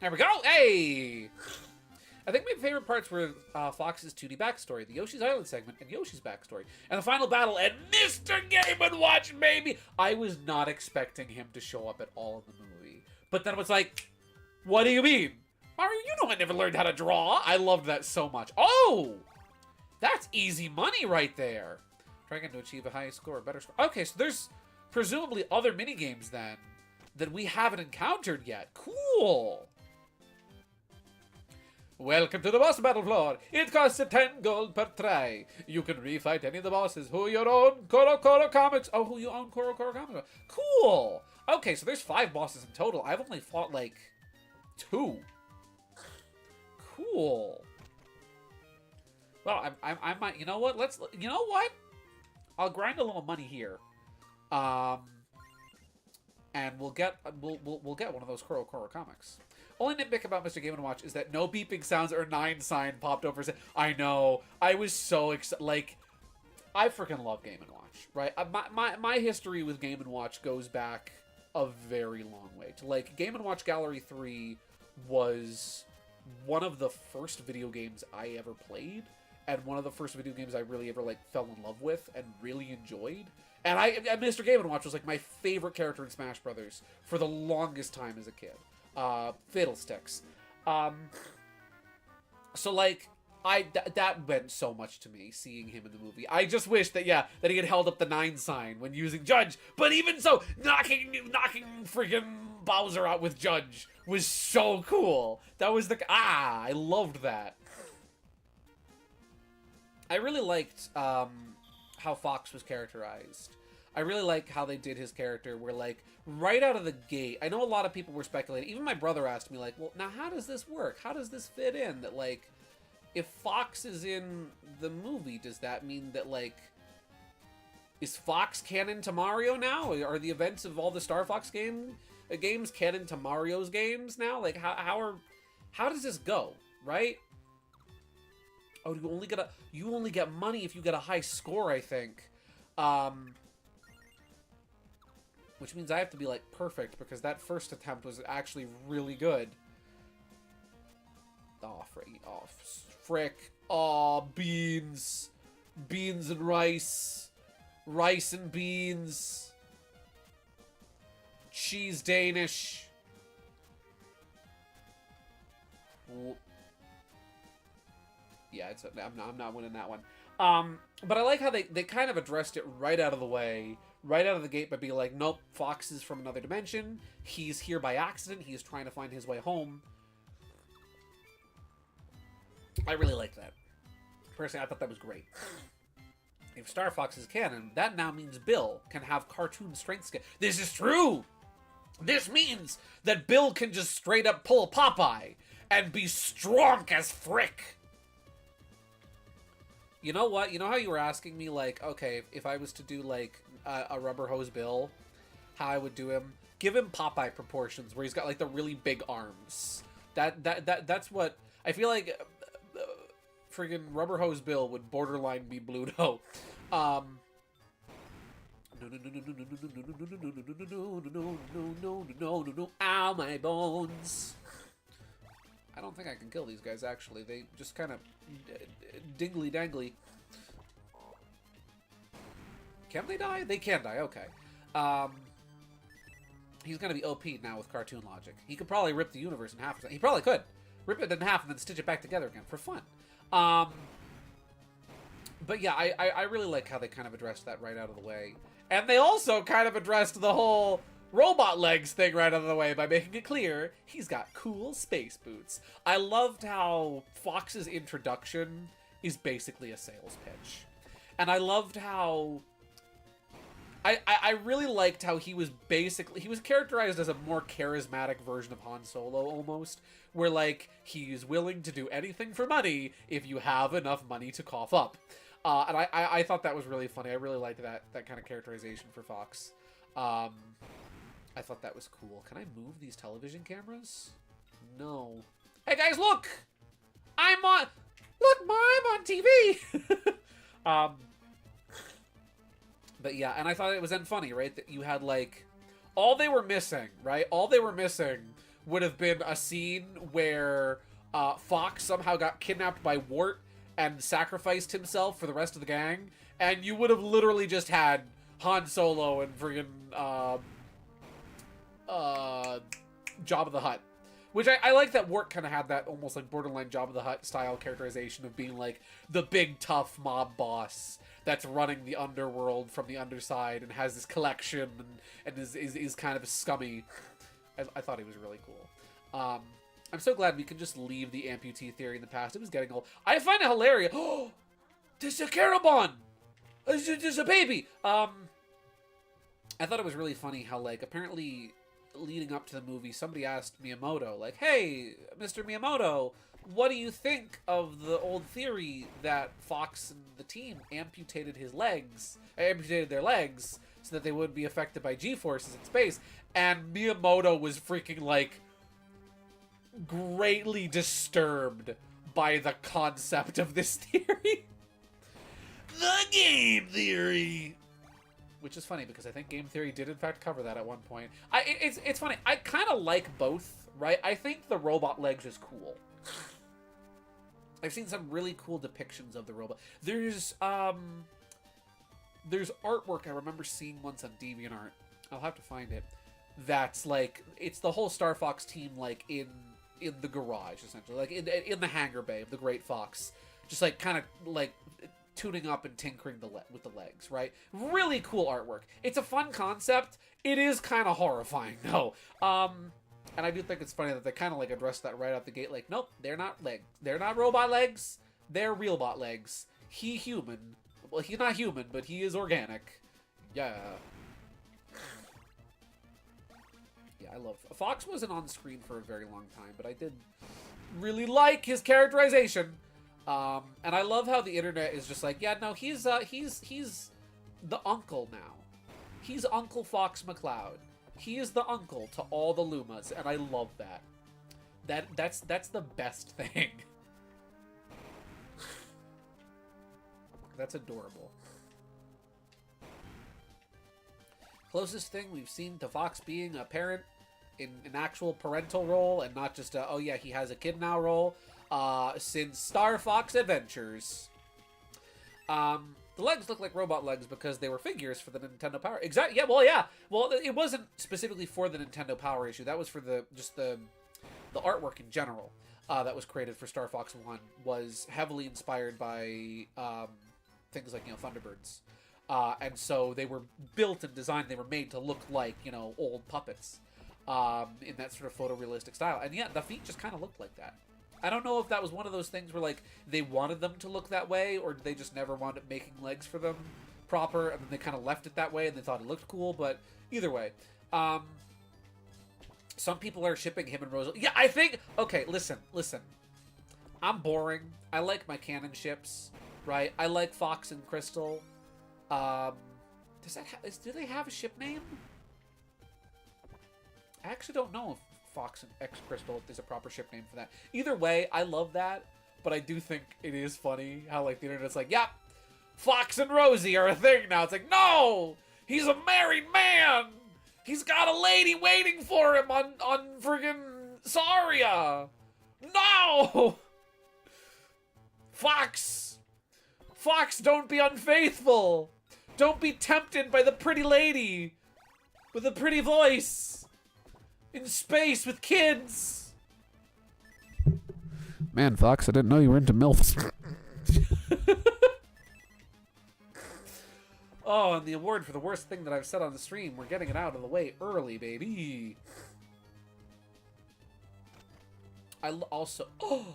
S1: There we go! Hey! I think my favorite parts were Fox's 2D backstory, the Yoshi's Island segment, and Yoshi's backstory, and the final battle, and Mr. Game & Watch, baby! I was not expecting him to show up at all in the movie. But then it was like, what do you mean? Mario, you know I never learned how to draw. I loved that so much. Oh! That's easy money right there. Trying to achieve a high score, better score. Okay, so there's presumably other minigames then that we haven't encountered yet. Cool. Welcome to the boss battle floor. It costs 10 gold per try. You can refight any of the bosses who you own Koro Koro comics. Oh, who you own Koro Koro comics. Cool. Okay, so there's 5 bosses in total. I've only fought like 2. Cool. Well, I might. You know what? You know what? I'll grind a little money here, and we'll get one of those Koro Koro comics. Only nitpick about Mr. Game & Watch is that no beeping sounds or 9 sign popped over. I know. I was so excited. Like, I freaking love Game & Watch, right? My history with Game & Watch goes back a very long way. To like, Game & Watch Gallery 3 was one of the first video games I ever played, and one of the first video games I really ever like fell in love with and really enjoyed. And Mr. Game & Watch was like my favorite character in Smash Brothers for the longest time as a kid. Fiddlesticks. So like, that meant so much to me, seeing him in the movie. I just wish that, yeah, that he had held up the 9 sign when using Judge, but even so, knocking freaking Bowser out with Judge was so cool. That was I loved that. I really liked, how Fox was characterized. I really like how they did his character, where, like, right out of the gate, I know a lot of people were speculating, even my brother asked me, like, well, now how does this work? How does this fit in? That, like, if Fox is in the movie, does that mean that, like, is Fox canon to Mario now? Are the events of all the Star Fox games canon to Mario's games now? Like, how does this go, right? Oh, you only get money if you get a high score, I think. Which means I have to be, like, perfect, because that first attempt was actually really good. Oh, frick. Oh, beans. Beans and rice. Rice and beans. Cheese Danish. Yeah, I'm not winning that one. But I like how they kind of addressed it right out of the way, right out of the gate, by being like, nope, Fox is from another dimension. He's here by accident. He's trying to find his way home. I really liked that. Personally, I thought that was great. If Star Fox is canon, that now means Bill can have cartoon strength scale. This is true! This means that Bill can just straight up pull Popeye and be strong as frick! You know what? You know how you were asking me, like, okay, if I was to do, like, a Rubber Hose Bill, how I would do him? Give him Popeye proportions, where he's got, like, the really big arms. That's what... I feel like friggin' Rubber Hose Bill would borderline be Bluto. Ow, my bones. I don't think I can kill these guys, actually. They just kind of dingly dangly. Can they die? They can die, okay. He's gonna be OP now with cartoon logic. He could probably rip the universe in half. He probably could. Rip it in half and then stitch it back together again for fun. But yeah, I really like how they kind of addressed that right out of the way. And they also kind of addressed the whole robot legs thing right out of the way by making it clear he's got cool space boots. I loved how Fox's introduction is basically a sales pitch. And I loved how... I really liked how he was characterized as a more charismatic version of Han Solo, almost. Where, like, he's willing to do anything for money if you have enough money to cough up. And I thought that was really funny. I really liked that kind of characterization for Fox. I thought that was cool. Can I move these television cameras? No. Hey guys, look! Look, Ma, I'm on TV! But yeah, and I thought it was then funny, right? That you had, like, all they were missing, right? All they were missing would have been a scene where Fox somehow got kidnapped by Wart and sacrificed himself for the rest of the gang, and you would have literally just had Han Solo and friggin' Jabba the Hutt Which I like that Wart kind of had that almost like borderline Job of the Hutt style characterization of being like the big tough mob boss that's running the underworld from the underside and has this collection and is kind of scummy. I thought he was really cool. I'm so glad we can just leave the amputee theory in the past. It was getting old. I find it hilarious. Oh, there's a Carabon! There's a baby! I thought it was really funny how, like, apparently leading up to the movie, somebody asked Miyamoto, like, hey, Mr. Miyamoto, what do you think of the old theory that Fox and the team amputated their legs so that they wouldn't be affected by G-forces in space? And Miyamoto was freaking, like, greatly disturbed by the concept of this theory. The game theory! Which is funny, because I think game theory did in fact cover that at one point. It's funny. I kind of like both, right? I think the robot legs is cool. I've seen some really cool depictions of the robot. There's artwork I remember seeing once on DeviantArt. I'll have to find it. That's like, it's the whole Star Fox team like in the garage, essentially, like in the hangar bay of the Great Fox, just like kind of like tuning up and tinkering with the legs, right? Really cool artwork. It's a fun concept. It is kind of horrifying though. And I do think it's funny that they kind of like addressed that right out the gate, like, nope, they're not legs. They're not robot legs. They're real bot legs. He human. Well, he's not human, but he is organic. Yeah. Yeah, I love... Fox wasn't on screen for a very long time, but I did really like his characterization. And I love how the internet is just like, yeah, no, he's the uncle now. He's Uncle Fox McCloud. He is the uncle to all the Lumas, and I love that. That's the best thing. That's adorable. Closest thing we've seen to Fox being a parent in an actual parental role, and not just a, oh yeah, he has a kid now role, since Star Fox Adventures. The legs look like robot legs because they were figures for the Nintendo Power. Exactly. Yeah. Well, yeah. Well, it wasn't specifically for the Nintendo Power issue. That was for the artwork in general. That was created for Star Fox 1 was heavily inspired by things like, Thunderbirds. And so they were built and designed. They were made to look like, old puppets in that sort of photorealistic style. And yeah, the feet just kind of looked like that. I don't know if that was one of those things where, like, they wanted them to look that way, or they just never wound up making legs for them proper, and then they kind of left it that way, and they thought it looked cool, but either way. Some people are shipping him and Rose. Yeah, I think... Okay, listen. I'm boring. I like my canon ships, right? I like Fox and Crystal. Do they have a ship name? I actually don't know if Fox and X Crystal, if there's a proper ship name for that. Either way, I love that, but I do think it is funny how, like, the internet's like, yeah, Fox and Rosie are a thing now. It's like, no! He's a married man! He's got a lady waiting for him on friggin' Saria! No! Fox! Fox, don't be unfaithful! Don't be tempted by the pretty lady with a pretty voice! In space with kids! Man, Fox, I didn't know you were into MILFs. Oh, and the award for the worst thing that I've said on the stream, we're getting it out of the way early, baby. Also... Oh!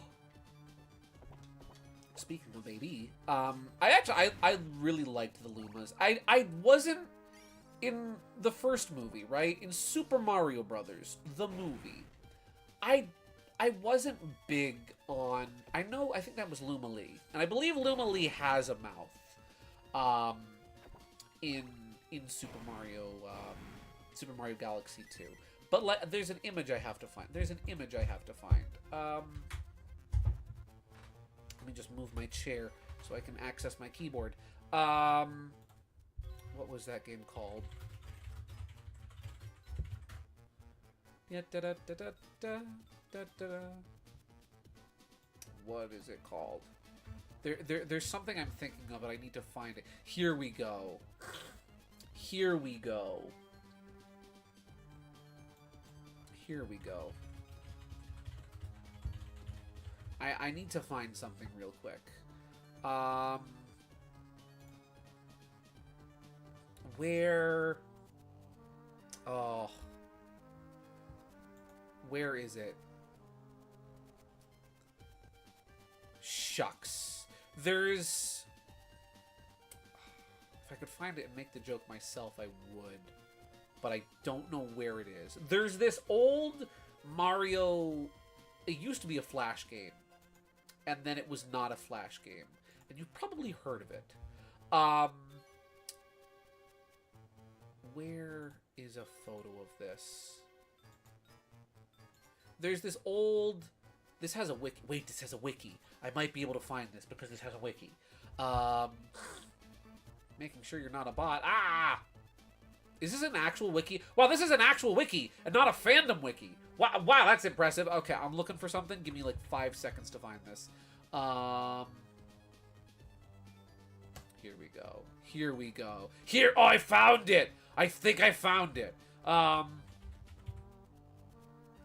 S1: Speaking of baby, I really liked the Lumas. I wasn't in the first movie, right? In Super Mario Brothers, the movie, I wasn't big on... I think that was Luma Lee. And I believe Luma Lee has a mouth. In Super Mario Galaxy 2. But there's an image I have to find. Let me just move my chair so I can access my keyboard. What was that game called? What is it called? There's something I'm thinking of, but I need to find it. Here we go. I need to find something real quick. Where... Oh. Where is it? Shucks. There's... If I could find it and make the joke myself, I would. But I don't know where it is. There's this old Mario... It used to be a Flash game. And then it was not a Flash game. And you've probably heard of it. Where is a photo of this? There's this old... This has a wiki. Wait, this has a wiki. I might be able to find this because this has a wiki. Making sure you're not a bot. Ah! Is this an actual wiki? Wow, this is an actual wiki and not a fandom wiki. Wow, that's impressive. Okay, I'm looking for something. Give me like 5 seconds to find this. Here we go. Here we go. Here, oh, I found it. I think I found it.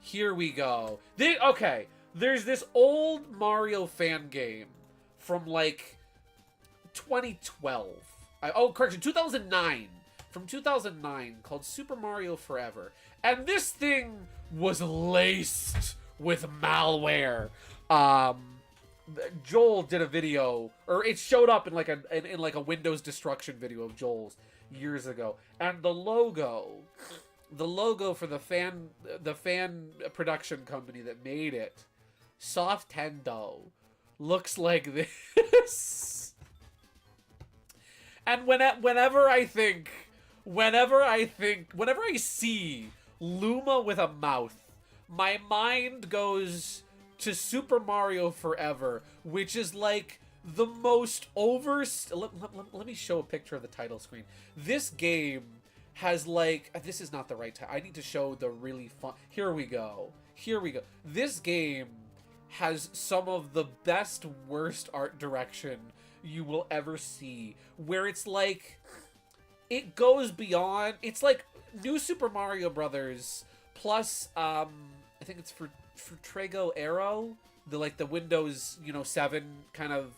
S1: Here we go. Okay, there's this old Mario fan game from like 2012. Correction, 2009. From 2009 called Super Mario Forever. And this thing was laced with malware. Joel did a video, or it showed up in like a Windows destruction video of Joel's years ago. And the logo for the fan production company that made it, Softendo, looks like this. And whenever I see Luma with a mouth, my mind goes to Super Mario Forever, which is like the most let me show a picture of the title screen. This game has like, this is not the right time. I need to show the really fun. Here we go. This game has some of the best, worst art direction you will ever see, where it's like, it goes beyond, it's like New Super Mario Brothers plus, I think it's for Trago Aero, the Windows, 7 kind of,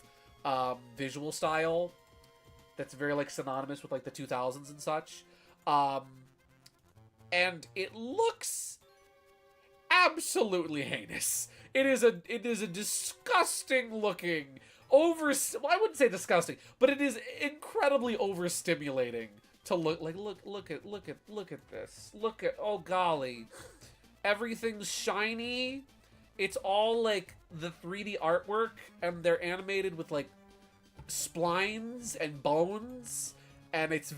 S1: visual style that's very, like, synonymous with, like, the 2000s and such. And it looks absolutely heinous. It is a disgusting looking, well, I wouldn't say disgusting, but it is incredibly overstimulating to look at this. Oh golly. Everything's shiny. It's all like the 3D artwork, and they're animated with like splines and bones, and it's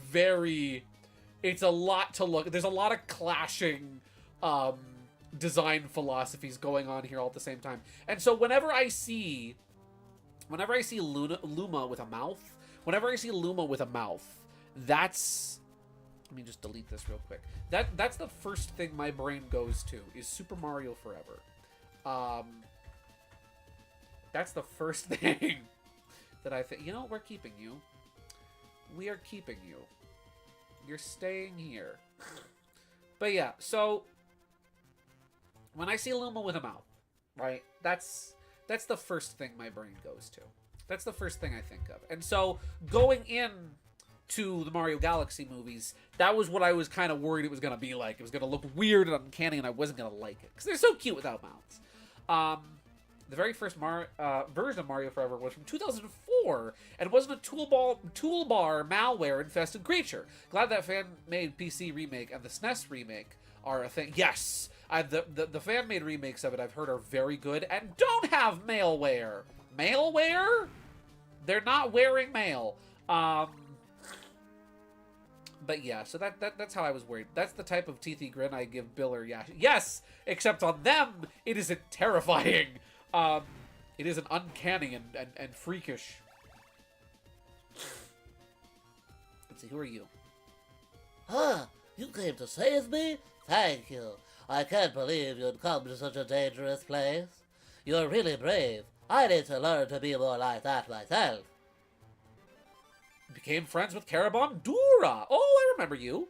S1: a lot to look. There's a lot of clashing design philosophies going on here all at the same time. And so whenever I see Luma with a mouth, that's, let me just delete this real quick. That's the first thing my brain goes to, is Super Mario Forever. That's the first thing that I think, we're keeping you. We are keeping you. You're staying here. But yeah, so when I see Luma with a mouth, right, that's the first thing my brain goes to. That's the first thing I think of. And so going in to the Mario Galaxy movies, that was what I was kind of worried it was going to be like. It was going to look weird and uncanny, and I wasn't going to like it, because they're so cute without mouths. The very first version of Mario Forever was from 2004, and wasn't a toolbar malware-infested creature. Glad that fan-made PC remake and the SNES remake are a thing. Yes, the fan-made remakes of it I've heard are very good and don't have malware. Malware? They're not wearing mail. But yeah, so that's how I was worried. That's the type of teethy grin I give Bill or Yash. Yes, except on them, it isn't terrifying. It isn't uncanny and freakish. Let's see, who are you?
S3: You came to save me? Thank you. I can't believe you'd come to such a dangerous place. You're really brave. I need to learn to be more like that myself.
S1: Became friends with Carabon Dura. Oh, I remember you.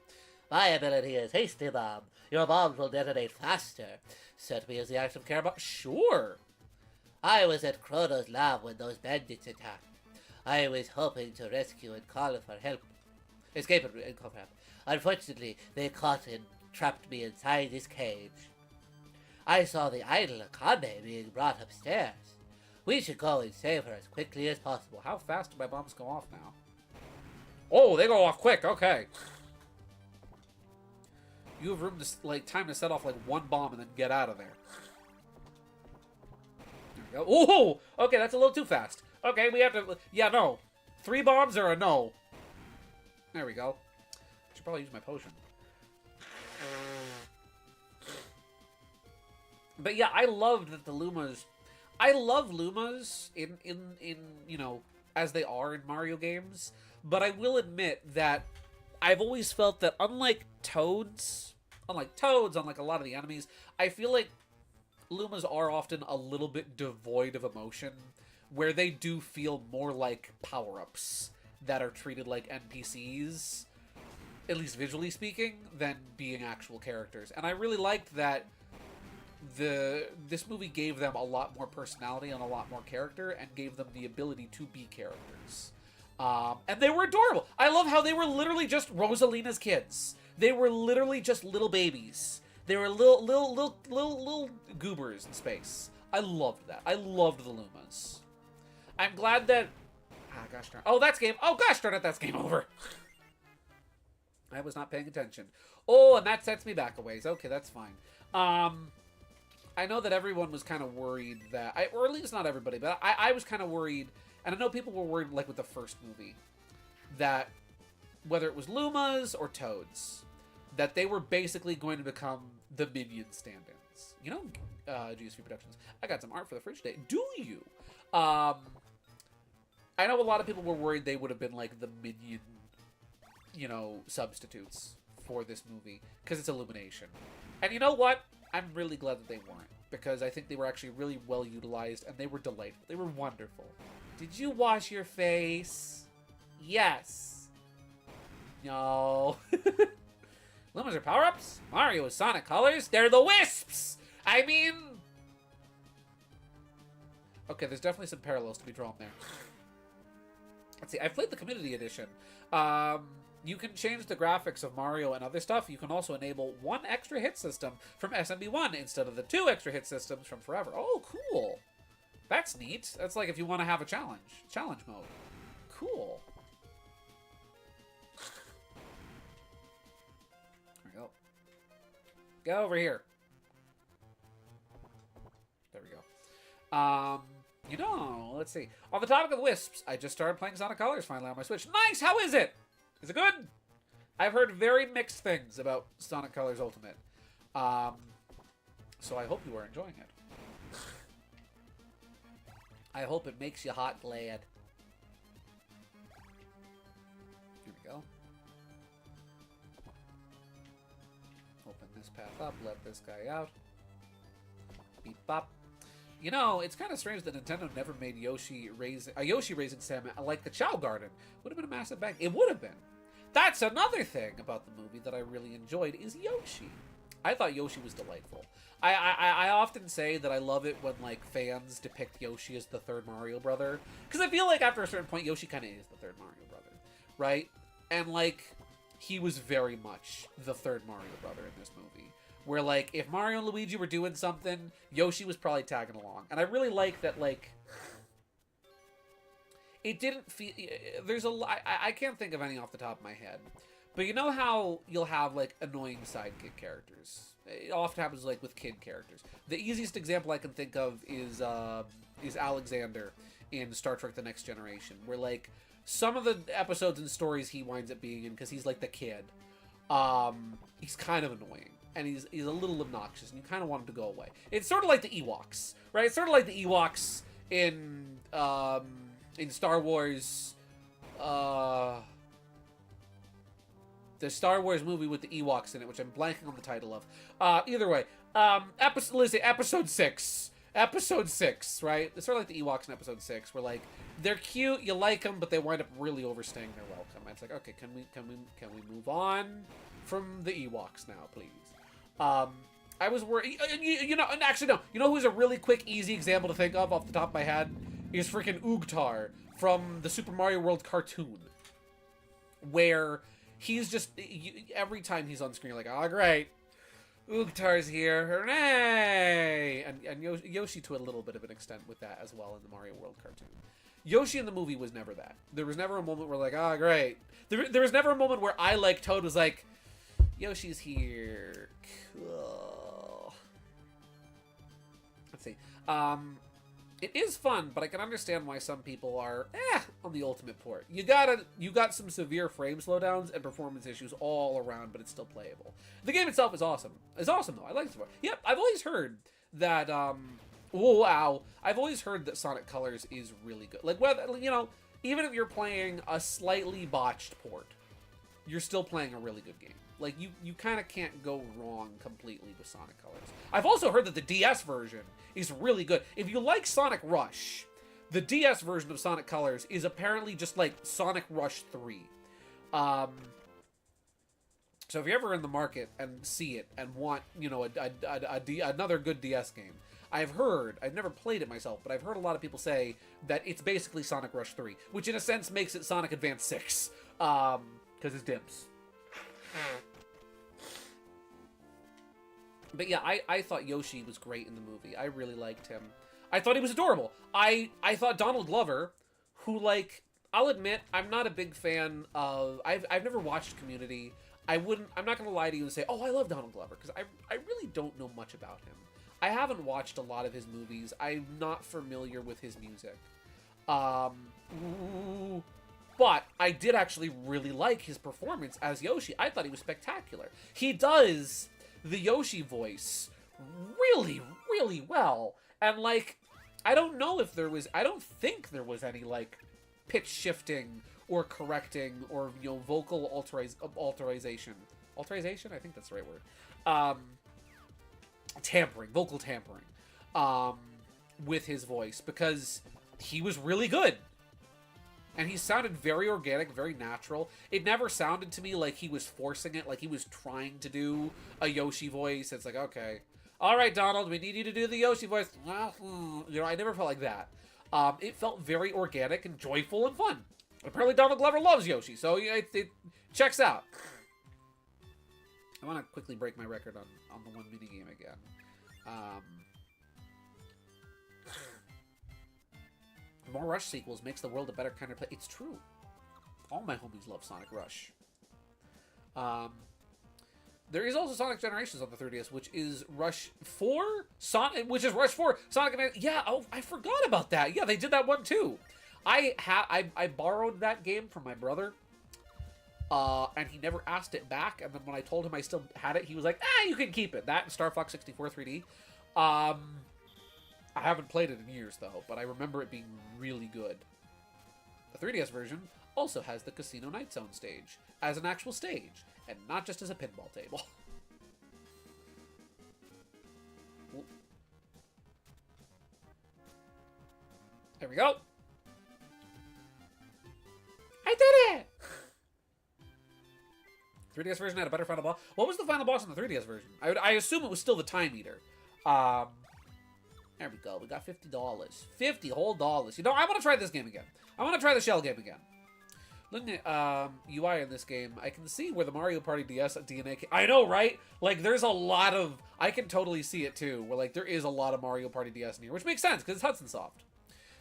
S3: My ability is Hasty Bomb. Your bombs will detonate faster.
S1: Set me as the active Carabon. Sure.
S3: I was at Chrono's lab when those bandits attacked. I was hoping to rescue and call for help. Escape and call for help. Unfortunately, they caught and trapped me inside this cage. I saw the idol Akane being brought upstairs. We should go and save her as quickly as possible.
S1: How fast do my bombs go off now? Oh, they go off quick. Okay. You have room to, like, time to set off, like, one bomb and then get out of there. There we go. Oh! Okay, that's a little too fast. Okay, we have to... Yeah, no. 3 bombs or a no? There we go. I should probably use my potion. But yeah, I loved that the Lumas... I love Lumas in you know, as they are in Mario games. But I will admit that I've always felt that unlike Toads, unlike a lot of the enemies, I feel like Lumas are often a little bit devoid of emotion, where they do feel more like power-ups that are treated like NPCs, at least visually speaking, than being actual characters. And I really liked that this movie gave them a lot more personality and a lot more character, and gave them the ability to be characters. And they were adorable. I love how they were literally just Rosalina's kids. They were literally just little babies. They were little goobers in space. I loved that. I loved the Lumas. I'm glad that... Ah, gosh darn. Oh, that's game... Oh, gosh darn it, that's game over. I was not paying attention. Oh, and that sets me back a ways. Okay, that's fine. I know that everyone was kind of worried that... or at least not everybody, but I was kind of worried... And I know people were worried, like, with the first movie, that whether it was Lumas or Toads, that they were basically going to become the minion stand-ins. You know, GSVProductions, I got some art for the fridge today. Do you? I know a lot of people were worried they would have been, like, the minion, you know, substitutes for this movie, because it's Illumination. And you know what? I'm really glad that they weren't, because I think they were actually really well utilized, and they were delightful. They were wonderful. Did you wash your face? Yes. No. Lumas are power-ups? Mario is Sonic colors? They're the Wisps! I mean... Okay, there's definitely some parallels to be drawn there. Let's see, I've played the Community Edition. You can change the graphics of Mario and other stuff. You can also enable 1 extra hit system from SMB1 instead of the 2 extra hit systems from Forever. Oh, cool. That's neat. That's like if you want to have a challenge mode. Cool. There we go. Go over here. There we go. You know, let's see. On the topic of the Wisps, I just started playing Sonic Colors finally on my Switch. Nice! How is it? Is it good? I've heard very mixed things about Sonic Colors Ultimate. So I hope you are enjoying it. I hope it makes you hot glad. Here we go. Open this path up, let this guy out. Beep bop. You know, it's kind of strange that Nintendo never made a Yoshi raising sim like the Chow Garden. Would have been a massive bang. It would have been. That's another thing about the movie that I really enjoyed is Yoshi. I thought Yoshi was delightful. I often say that I love it when, like, fans depict Yoshi as the third Mario brother. Because I feel like after a certain point, Yoshi kind of is the third Mario brother. Right? And, like, he was very much the third Mario brother in this movie. Where, like, if Mario and Luigi were doing something, Yoshi was probably tagging along. And I really like that, like... It didn't feel... There's a... I can't think of any off the top of my head. But you know how you'll have, like, annoying sidekick characters? It often happens, like, with kid characters. The easiest example I can think of is Alexander in Star Trek The Next Generation, where, like, some of the episodes and stories he winds up being in, because he's, like, the kid, he's kind of annoying. And he's a little obnoxious, and you kind of want him to go away. It's sort of like the Ewoks, right? It's sort of like the Ewoks in Star Wars... the Star Wars movie with the Ewoks in it, which I'm blanking on the title of. Either way, episode 6. Episode 6, right? It's sort of like the Ewoks in episode 6, where, like, they're cute, you like them, but they wind up really overstaying their welcome. It's like, okay, can we move on from the Ewoks now, please? I was worried. You know, and actually, no. You know who's a really quick, easy example to think of off the top of my head? Is freaking Oogtar from the Super Mario World cartoon. Where he's just, every time he's on screen, like, oh, great. Oogtar's here. Hooray! And Yoshi to a little bit of an extent with that as well in the Mario World cartoon. Yoshi in the movie was never that. There was never a moment where, like, oh, great. There was never a moment where I, like, Toad was like, Yoshi's here. Cool. Let's see. It is fun, but I can understand why some people are on the Ultimate port. You got some severe frame slowdowns and performance issues all around, but it's still playable. The game itself is awesome. It's awesome though. I like it. Yep, I've always heard that I've always heard that Sonic Colors is really good. Like, whether, you know, even if you're playing a slightly botched port, you're still playing a really good game. Like, you kind of can't go wrong completely with Sonic Colors. I've also heard that the DS version is really good. If you like Sonic Rush, the DS version of Sonic Colors is apparently just like Sonic Rush 3. So if you're ever in the market and see it and want, you know, another good DS game, I've never played it myself, but I've heard a lot of people say that it's basically Sonic Rush 3, which in a sense makes it Sonic Advance 6, because it's dims. But yeah, I thought Yoshi was great in the movie. I really liked him. I thought he was adorable. I thought Donald Glover, who, like, I'll admit, I'm not a big fan of... I've never watched Community. I'm not going to lie to you and say, oh, I love Donald Glover, because I really don't know much about him. I haven't watched a lot of his movies. I'm not familiar with his music. But I did actually really like his performance as Yoshi. I thought he was spectacular. He does the Yoshi voice really, really well. And, like, I don't think there was any, like, pitch shifting or correcting or, you know, vocal alteration. Alteration? I think that's the right word. Vocal tampering, with his voice, because he was really good. And he sounded very organic, very natural. It never sounded to me like he was forcing it, like he was trying to do a Yoshi voice. It's like, okay, all right, Donald, we need you to do the Yoshi voice. You know, I never felt like that. It felt very organic and joyful and fun. Apparently Donald Glover loves Yoshi, so yeah, it checks out. I want to quickly break my record on the one minigame again. More Rush sequels makes the world a better kind of place. It's true. All my homies love Sonic Rush. There is also Sonic Generations on the 3DS, which is Rush 4? Which is Rush 4. Sonic... Yeah, oh, I forgot about that. Yeah, they did that one too. I borrowed that game from my brother. And he never asked it back. And then when I told him I still had it, he was like, you can keep it. That and Star Fox 64 3D. I haven't played it in years, though, but I remember it being really good. The 3DS version also has the Casino Night Zone stage as an actual stage, and not just as a pinball table. There we go. I did it! 3DS version had a better final boss. What was the final boss in the 3DS version? I assume it was still the Time Eater. There we go. We got $50. 50 whole dollars. You know, I want to try this game again. I want to try the Shell game again. Looking at UI in this game, I can see where the Mario Party DS DNA I know, right? Like, there's a lot of... I can totally see it, too. Where, like, there is a lot of Mario Party DS in here. Which makes sense, because it's Hudson Soft.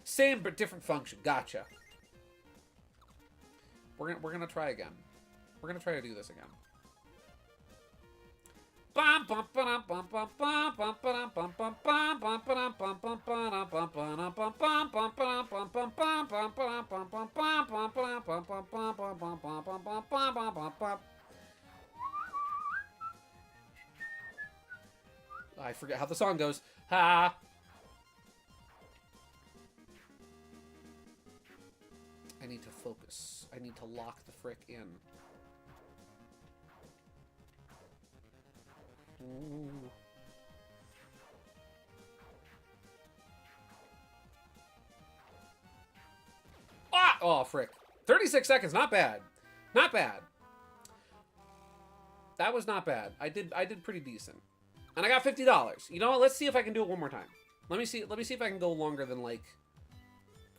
S1: Same, but different function. Gotcha. We're gonna try again. We're gonna try to do this again. I forget how the song goes. Ha! I need to focus. I need to lock the frick in. Ooh. Ah! Oh, frick. 36 seconds, not bad. Not bad. That was not bad. I did pretty decent. And I got $50. You know what? Let's see if I can do it one more time. Let me see if I can go longer than, like,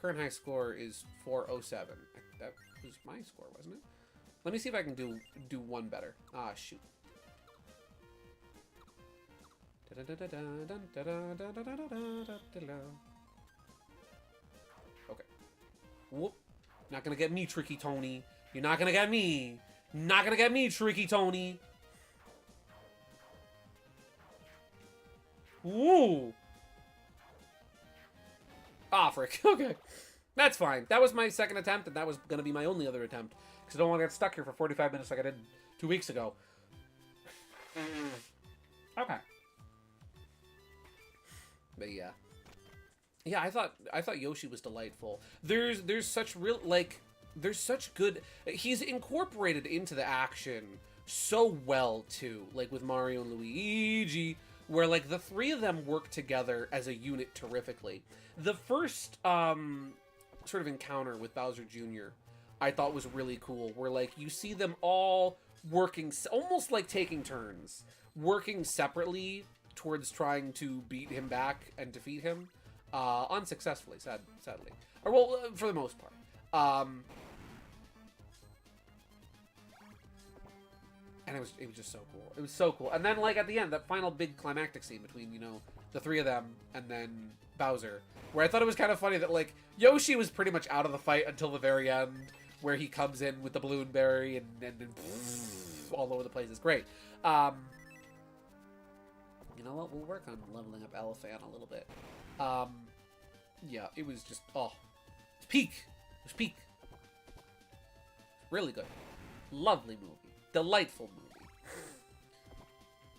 S1: current high score is 407. That was my score, wasn't it? Let me see if I can do one better. Ah, shoot. Okay. Whoop. Not gonna get me, Tricky Tony. You're not gonna get me. Not gonna get me, Tricky Tony. Woo. Ah, frick. Okay. That's fine. That was my second attempt, and that was gonna be my only other attempt. Because I don't want to get stuck here for 45 minutes like I did 2 weeks ago. Okay. But yeah. Yeah, I thought Yoshi was delightful. There's such real, like, there's such good, he's incorporated into the action so well too, like with Mario and Luigi, where like the three of them work together as a unit terrifically. The first sort of encounter with Bowser Jr. I thought was really cool, where like you see them all working almost like taking turns, working separately towards trying to beat him back and defeat him. Unsuccessfully, sadly. Or, well, for the most part. And it was just so cool. It was so cool. And then, like, at the end, that final big climactic scene between, you know, the three of them and then Bowser, where I thought it was kind of funny that, like, Yoshi was pretty much out of the fight until the very end, where he comes in with the balloon berry and all over the place. It's great. You know what? We'll work on leveling up Elephant a little bit. Yeah, it was just, oh, it's peak. It was peak. Really good. Lovely movie. Delightful movie.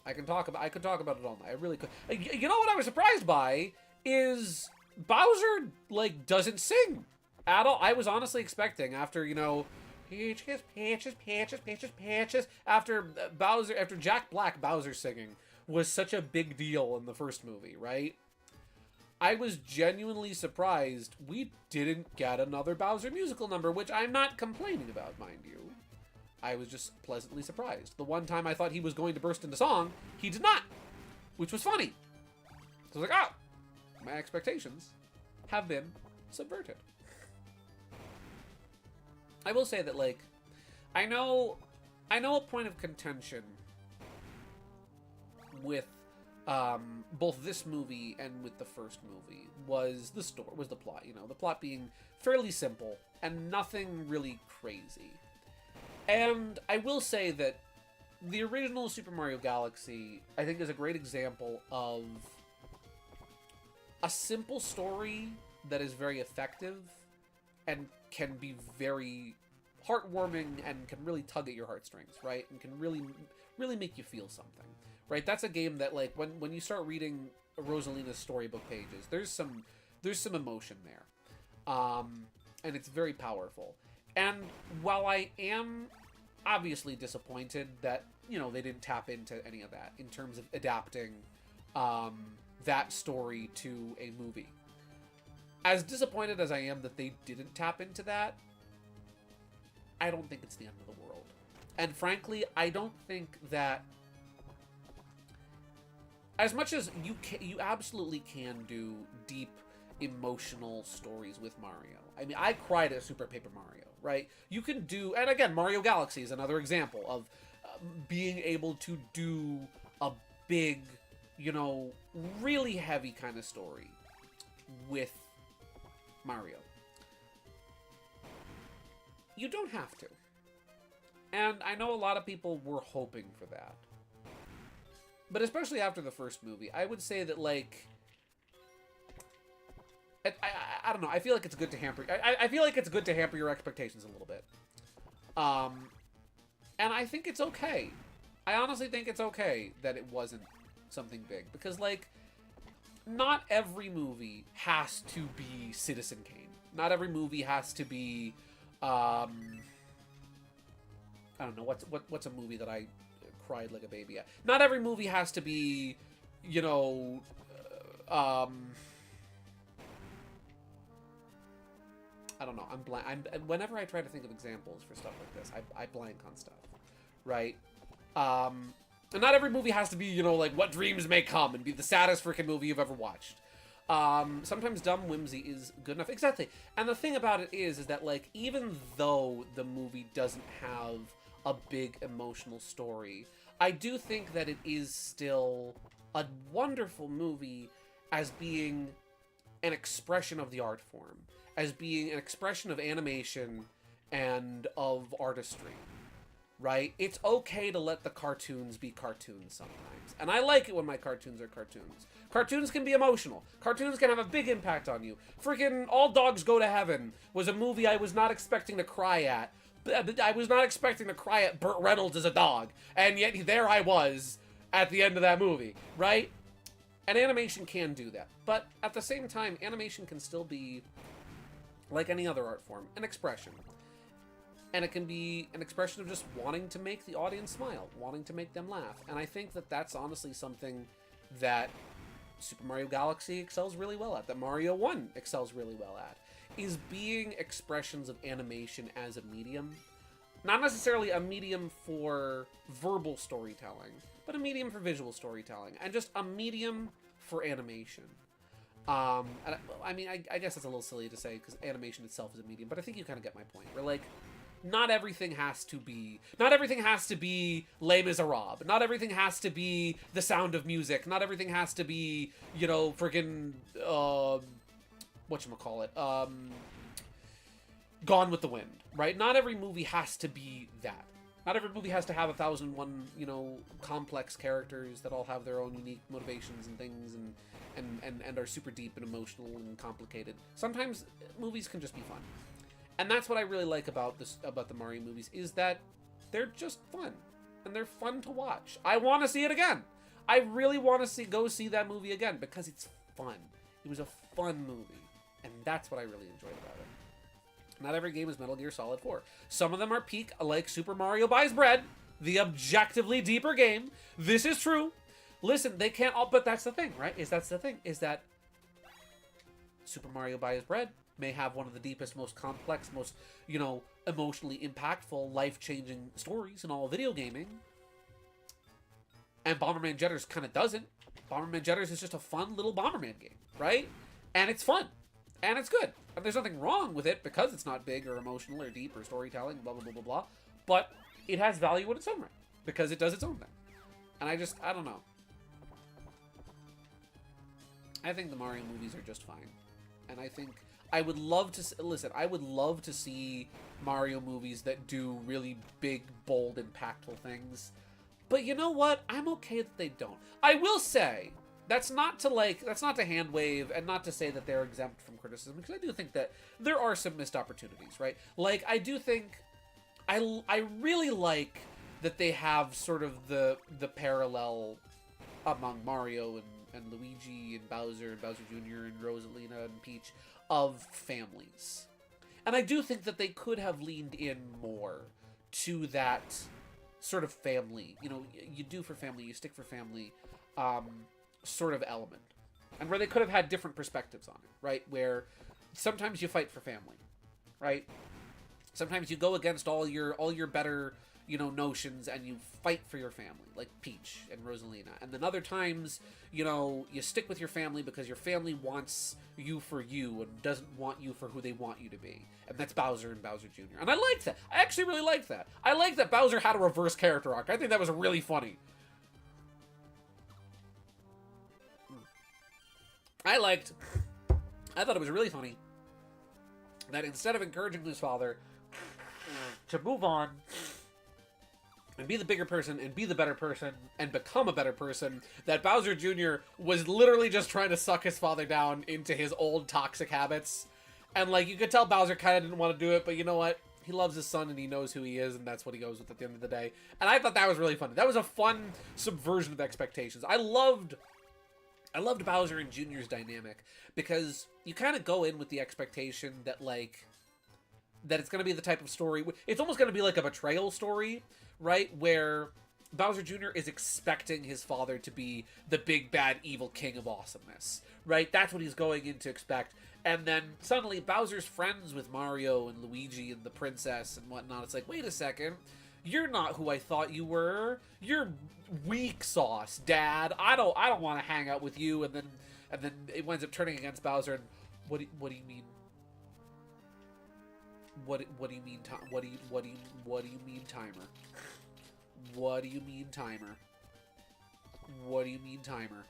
S1: I could talk about it all night. I really could. You know what I was surprised by is Bowser, like, doesn't sing at all. I was honestly expecting after, you know, patches, after Jack Black Bowser singing was such a big deal in the first movie, right? I was genuinely surprised we didn't get another Bowser musical number, which I'm not complaining about, mind you. I was just pleasantly surprised. The one time I thought he was going to burst into song, he did not, which was funny. So I was like, oh, my expectations have been subverted. I will say that, like, I know a point of contention with both this movie and with the first movie was the plot. You know, the plot being fairly simple and nothing really crazy. And I will say that the original Super Mario Galaxy, I think, is a great example of a simple story that is very effective and can be very heartwarming and can really tug at your heartstrings, right? And can really make you feel something, right? That's a game that, like, when you start reading Rosalina's storybook pages, there's some emotion there. And it's very powerful. And while I am obviously disappointed that, you know, they didn't tap into any of that in terms of adapting that story to a movie, as disappointed as I am that they didn't tap into that, I don't think it's the end of the world. And frankly, I don't think that, as much as you absolutely can do deep emotional stories with Mario. I mean, I cried at Super Paper Mario, right? You can do, and again, Mario Galaxy is another example of being able to do a big, you know, really heavy kind of story with Mario. You don't have to. And I know a lot of people were hoping for that. But especially after the first movie, I would say that, like, I don't know. I feel like it's good to hamper. I feel like it's good to hamper your expectations a little bit. And I think it's okay. I honestly think it's okay that it wasn't something big, because, like, not every movie has to be Citizen Kane. Not every movie has to be. I don't know what's a movie that I cried like a baby at. Not every movie has to be, you know, I don't know. I'm blank. Whenever I try to think of examples for stuff like this, I blank on stuff, right? And not every movie has to be, you know, like What Dreams May Come and be the saddest freaking movie you've ever watched. Sometimes dumb whimsy is good enough. Exactly. And the thing about it is that, like, even though the movie doesn't have a big emotional story, I do think that it is still a wonderful movie as being an expression of the art form, as being an expression of animation and of artistry, right? It's okay to let the cartoons be cartoons sometimes. And I like it when my cartoons are cartoons. Cartoons can be emotional. Cartoons can have a big impact on you. Freaking All Dogs Go to Heaven was a movie I was not expecting to cry at. I was not expecting to cry at Burt Reynolds as a dog. And yet there I was at the end of that movie, right? And animation can do that. But at the same time, animation can still be, like any other art form, an expression. And it can be an expression of just wanting to make the audience smile, wanting to make them laugh. And I think that that's honestly something that Super Mario Galaxy excels really well at, that Mario 1 excels really well at, is being expressions of animation as a medium. Not necessarily a medium for verbal storytelling, but a medium for visual storytelling, and just a medium for animation. I mean, I guess it's a little silly to say, because animation itself is a medium, but I think you kind of get my point. Where, like, not everything has to be Les Miserables. Not everything has to be The Sound of Music. Not everything has to be, you know, friggin', whatchamacallit, Gone with the Wind, right? Not every movie has to be that. Not every movie has to have 1,001, you know, complex characters that all have their own unique motivations and things and are super deep and emotional and complicated. Sometimes movies can just be fun. And that's what I really like about the Mario movies, is that they're just fun. And they're fun to watch. I want to see it again. I really want to go see that movie again because it's fun. It was a fun movie. And that's what I really enjoyed about it. Not every game is Metal Gear Solid 4. Some of them are peak, like Super Mario Buys Bread, the objectively deeper game. This is true. Listen, they can't all, but that's the thing, right? Is that Super Mario Buys Bread may have one of the deepest, most complex, most, you know, emotionally impactful, life-changing stories in all of video gaming. And Bomberman Jetters kind of doesn't. Bomberman Jetters is just a fun little Bomberman game, right? And it's fun. And it's good. And there's nothing wrong with it because it's not big or emotional or deep or storytelling, blah, blah, blah, blah, blah. But it has value in its own right because it does its own thing. And I don't know. I think the Mario movies are just fine. And I think I would love to see Mario movies that do really big, bold, impactful things. But you know what? I'm okay that they don't. I will say, that's not to hand wave and not to say that they're exempt from criticism, because I do think that there are some missed opportunities, right? Like, I do think, I really like that they have sort of the parallel among Mario and Luigi and Bowser Jr. and Rosalina and Peach of families. And I do think that they could have leaned in more to that sort of family, you know, you do for family, you stick for family, sort of element. And where they could have had different perspectives on it, right? Where sometimes you fight for family, right? Sometimes you go against all your better, you know, notions and you fight for your family, like Peach and Rosalina. And then other times, you know, you stick with your family because your family wants you for you and doesn't want you for who they want you to be. And that's Bowser and Bowser Jr. And I liked that. I actually really liked that. I liked that Bowser had a reverse character arc. I think that was really funny. I thought it was really funny that instead of encouraging his father to move on and be the bigger person and be the better person and become a better person, that Bowser Jr. was literally just trying to suck his father down into his old toxic habits. And, like, you could tell Bowser kind of didn't want to do it, but you know what? He loves his son and he knows who he is, and that's what he goes with at the end of the day. And I thought that was really funny. That was a fun subversion of expectations. I loved Bowser and Jr.'s dynamic because you kind of go in with the expectation that, like, that it's going to be the type of story, it's almost going to be like a betrayal story, right? Where Bowser Jr. is expecting his father to be the big, bad, evil king of awesomeness, right? That's what he's going in to expect. And then suddenly Bowser's friends with Mario and Luigi and the princess and whatnot. It's like, wait a second. You're not who I thought you were. You're weak sauce, Dad. I don't want to hang out with you. And then it winds up turning against Bowser. And what do you mean? What do you mean? What do you mean timer? What do you mean timer? What do you mean timer?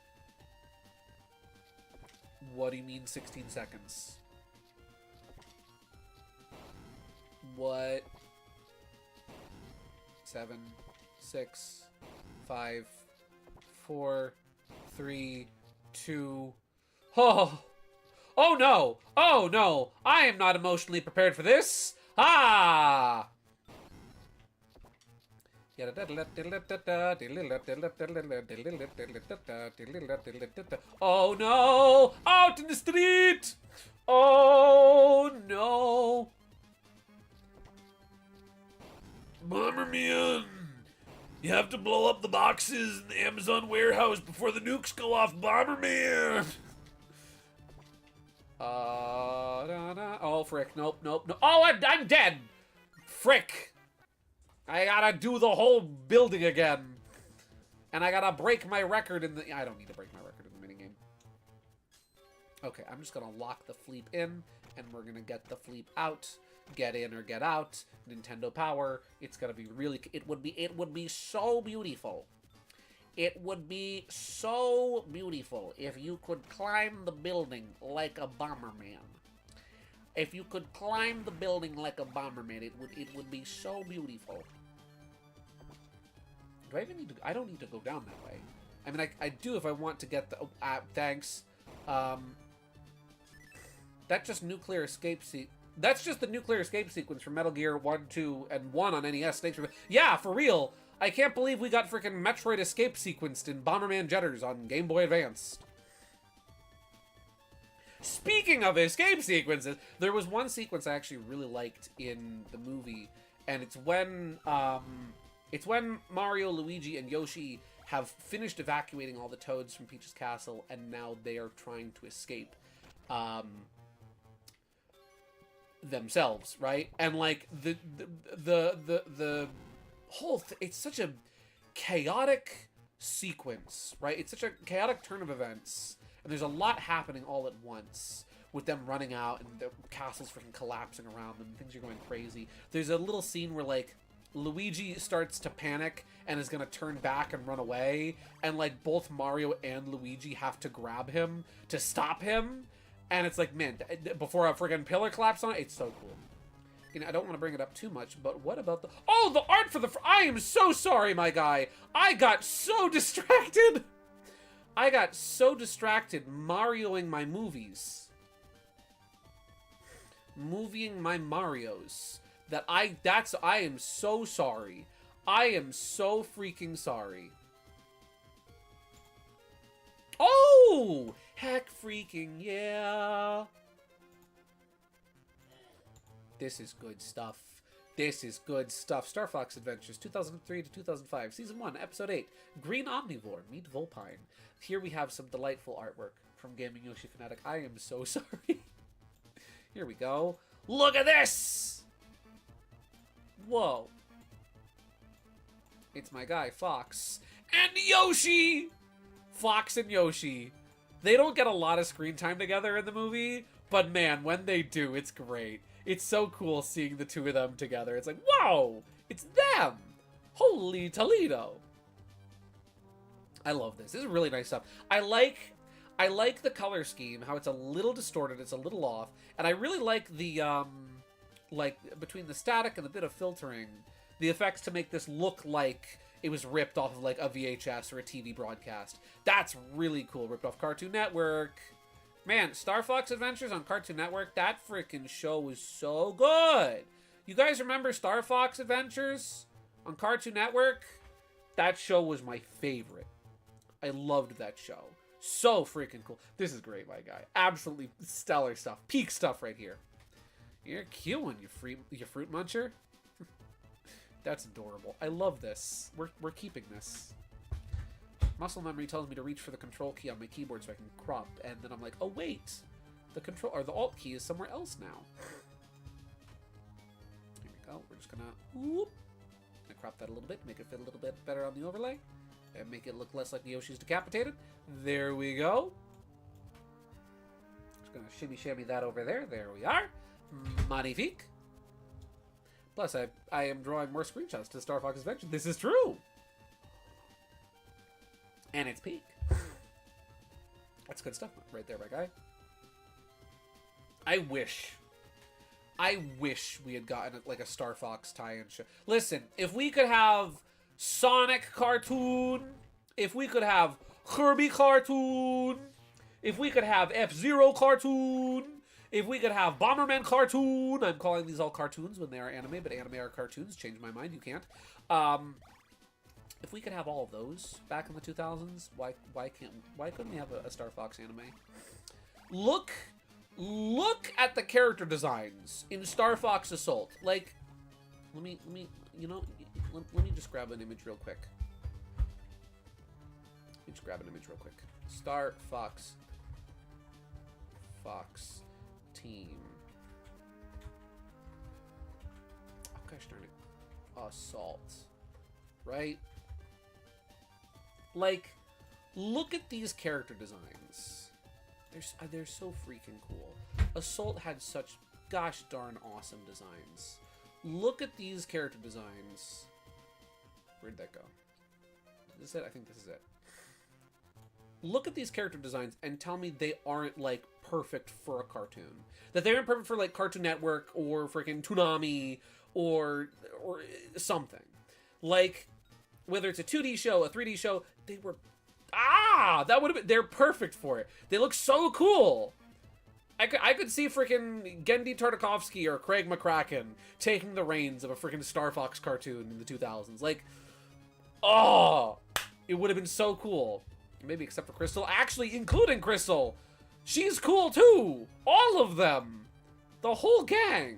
S1: What do you mean 16 seconds? What? 7, 6, 5, 4, 3, 2. Oh! Oh no! Oh no! I am not emotionally prepared for this! Ah! Oh no! Out in the street! Oh no! Bomberman! You have to blow up the boxes in the Amazon warehouse before the nukes go off, Bomberman! Oh, frick. Nope. Oh, I'm dead! Frick! I gotta do the whole building again. And I gotta break my record in the... I don't need to break my record in the minigame. Okay, I'm just gonna lock the Fleep in, and we're gonna get the Fleep out. Get in or get out. Nintendo Power. It's gonna be really... It would be so beautiful. It would be so beautiful if you could climb the building like a Bomberman. If you could climb the building like a Bomberman, it would be so beautiful. Do I even need to... I don't need to go down that way. I mean, I do if I want to get the... Oh, thanks. That's just nuclear escape That's just the nuclear escape sequence from Metal Gear 1, 2, and 1 on NES. Thanks for... Yeah, for real. I can't believe we got freaking Metroid escape sequenced in Bomberman Jetters on Game Boy Advance. Speaking of escape sequences, there was one sequence I actually really liked in the movie, and it's when Mario, Luigi, and Yoshi have finished evacuating all the Toads from Peach's castle, and now they are trying to escape themselves, right? And like the whole it's such a chaotic sequence, right? It's such a chaotic turn of events. And there's a lot happening all at once with them running out and the castle's freaking collapsing around them. Things are going crazy. There's a little scene where, like, Luigi starts to panic and is going to turn back and run away. And, like, both Mario and Luigi have to grab him to stop him. And it's like, man, before a friggin' pillar collapses on it, it's so cool. You know, I don't want to bring it up too much, but what about the... Oh, the art for the... I am so sorry, my guy. I got so distracted. I got so distracted Marioing my movies. Movieing my Marios. That I am so sorry. I am so freaking sorry. Oh! Heck freaking yeah. This is good stuff. This is good stuff. Star Fox Adventures, 2003 to 2005. Season 1, Episode 8. Green Omnivore, meet Vulpine. Here we have some delightful artwork from Gaming Yoshi Fanatic. I am so sorry. Here we go. Look at this! Whoa. It's my guy, Fox. And Yoshi! Fox and Yoshi. They don't get a lot of screen time together in the movie, but man, when they do, it's great. It's so cool seeing the two of them together. It's like, wow, it's them. Holy Toledo. I love this. This is really nice stuff. I like the color scheme, how it's a little distorted, it's a little off, and I really like the like between the static and the bit of filtering, the effects to make this look like it was ripped off of like a VHS or a TV broadcast. That's really cool. Ripped off Cartoon Network. Man, Star Fox Adventures on Cartoon Network, that freaking show was so good. You guys remember Star Fox Adventures on Cartoon Network? That show was my favorite. I loved that show. So freaking cool. This is great, my guy. Absolutely stellar stuff. Peak stuff right here. You're cute one, you fruit muncher. That's adorable. I love this. We're keeping this. Muscle memory tells me to reach for the control key on my keyboard so I can crop, and then I'm like, oh wait, the control or the alt key is somewhere else now. Here we go. We're just gonna whoop, I crop that a little bit, make it fit a little bit better on the overlay, and make it look less like Yoshi's decapitated. There we go. Just gonna shimmy shammy that over there. There we are. Magnifique. Plus, I am drawing more screenshots to Star Fox Adventure. This is true. And it's peak. That's good stuff right there, my guy. I wish we had gotten like a Star Fox tie-in show. Listen, if we could have Sonic cartoon, if we could have Kirby cartoon, if we could have F-Zero cartoon, if we could have Bomberman cartoon, I'm calling these all cartoons when they are anime, but anime are cartoons. Change my mind, you can't. If we could have all of those back in the 2000s, why couldn't we have a Star Fox anime? Look at the character designs in Star Fox Assault. Like, let me just grab an image real quick. Star Fox team. Oh gosh darn it. Assault. Right? Like, look at these character designs. They're so freaking cool. Assault had such gosh darn awesome designs. Look at these character designs. Where'd that go? Is this it? I think this is it. Look at these character designs and tell me they aren't, like, perfect for a cartoon. That they aren't perfect for, like, Cartoon Network or freaking Toonami or something. Like, whether it's a 2D show, a 3D show, they were... that would have been... They're perfect for it. They look so cool. I could see freaking Gendy Tartakovsky or Craig McCracken taking the reins of a freaking Star Fox cartoon in the 2000s. Like, it would have been so cool. Maybe except for Crystal. Actually, including Crystal. She's cool too. All of them. The whole gang.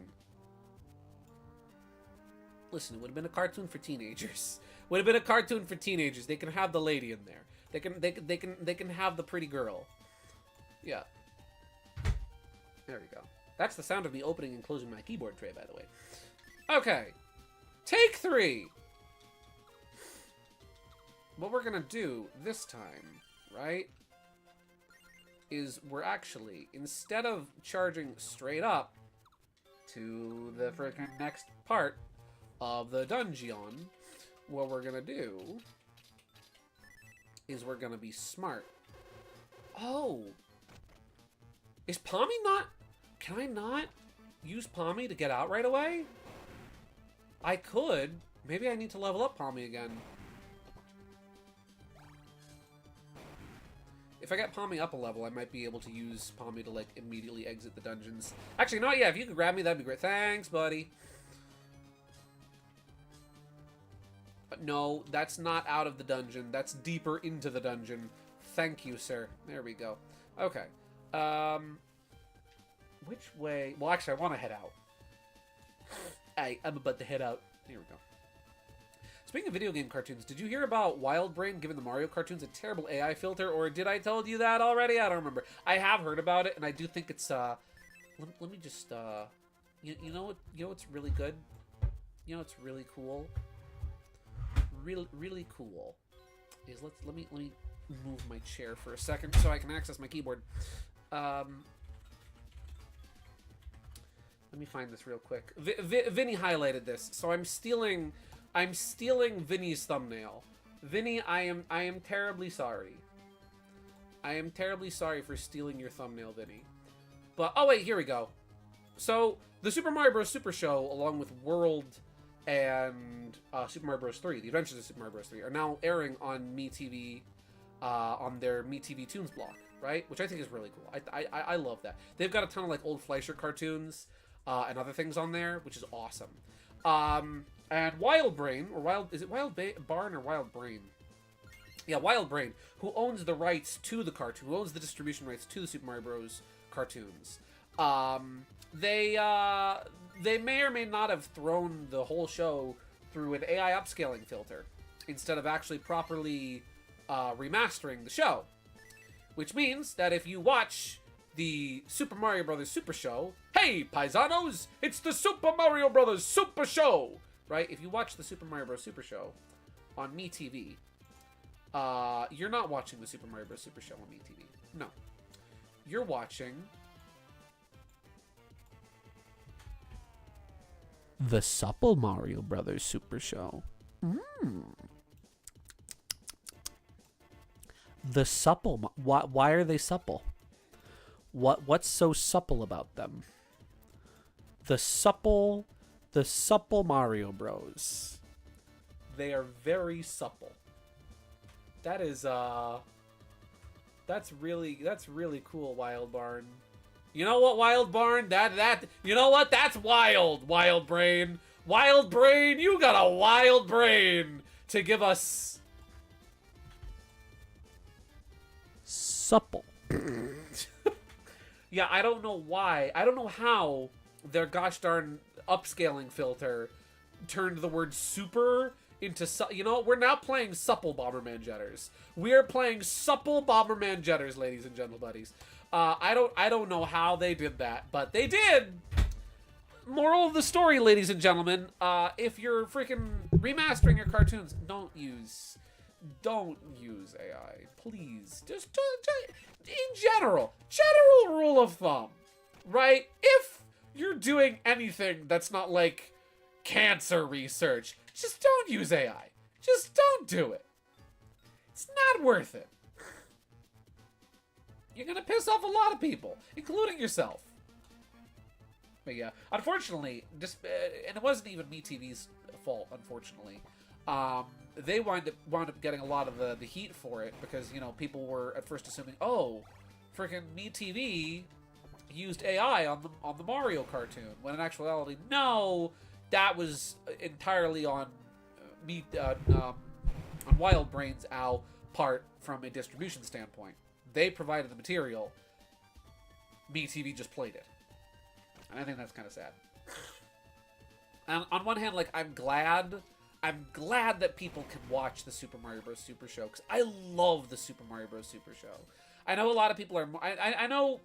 S1: Listen, it would have been a cartoon for teenagers. Would have been a cartoon for teenagers. They can have the lady in there. They can have the pretty girl. Yeah. There we go. That's the sound of me opening and closing my keyboard tray, by the way. Okay. Take 3. What we're gonna do this time, right, is we're actually, instead of charging straight up to the freaking next part of the dungeon, what we're gonna do is we're gonna be smart. Oh! Is Pommy not... Can I not use Pommy to get out right away? I could. Maybe I need to level up Pommy again. If I get Pommy up a level, I might be able to use Pommy to, like, immediately exit the dungeons. Actually, no, yeah, if you could grab me, that'd be great. Thanks, buddy. But no, that's not out of the dungeon. That's deeper into the dungeon. Thank you, sir. There we go. Okay. Which way? Well, actually, I want to head out. I'm about to head out. Here we go. Speaking of video game cartoons, did you hear about Wild Brain giving the Mario cartoons a terrible AI filter, or did I tell you that already? I don't remember. I have heard about it, and I do think it's, let me just, you know what's really good? You know what's really cool? Really cool is, let me move my chair for a second so I can access my keyboard. Let me find this real quick. Vinny highlighted this, so I'm stealing Vinny's thumbnail. Vinny, I am terribly sorry. I am terribly sorry for stealing your thumbnail, Vinny. But, oh wait, here we go. So, the Super Mario Bros. Super Show, along with World and Super Mario Bros. 3, The Adventures of Super Mario Bros. 3, are now airing on MeTV, on their MeTV Tunes block, right? Which I think is really cool. I love that. They've got a ton of, like, old Fleischer cartoons and other things on there, which is awesome. And Wild Brain, or is it Wild Barn or Wild Brain? Yeah, Wild Brain, who owns the rights to the cartoon, who owns the distribution rights to the Super Mario Bros. Cartoons. They may or may not have thrown the whole show through an AI upscaling filter, instead of actually properly remastering the show. Which means that if you watch the Super Mario Bros. Super Show, hey, paisanos, it's the Super Mario Bros. Super Show! right? If you watch the Super Mario Bros. Super Show on MeTV, you're not watching the Super Mario Bros. Super Show on MeTV. No. You're watching the Supple Mario Brothers Super Show. The supple. Why are they supple? What's so supple about them? The supple Mario Bros. They are very supple. That is that's really cool, Wild Barn. You know what, Wild Barn? You know what? That's wild, Wild Brain. Wild Brain, you got a wild brain to give us supple. Yeah, I don't know why. I don't know how their gosh darn upscaling filter turned the word super into you know, we're now playing supple Bomberman jetters. We are playing supple Bomberman jetters, ladies and gentle buddies. I don't know how they did that, but they did. Moral of the story, ladies and gentlemen, if you're freaking remastering your cartoons, don't use AI, please. Just in general rule of thumb, right? If you're doing anything that's not like cancer research, just don't use AI. Just don't do it. It's not worth it. You're gonna piss off a lot of people, including yourself. But yeah, unfortunately, and it wasn't even MeTV's fault, unfortunately. They wound up getting a lot of the heat for it because, you know, people were at first assuming, oh, freaking MeTV used AI on the Mario cartoon, when in actuality, no, that was entirely on on Wild Brain's part from a distribution standpoint. They provided the material. MeTV just played it. And I think that's kind of sad. And on one hand, like, I'm glad that people can watch the Super Mario Bros. Super Show, because I love the Super Mario Bros. Super Show. I know a lot of people are... I know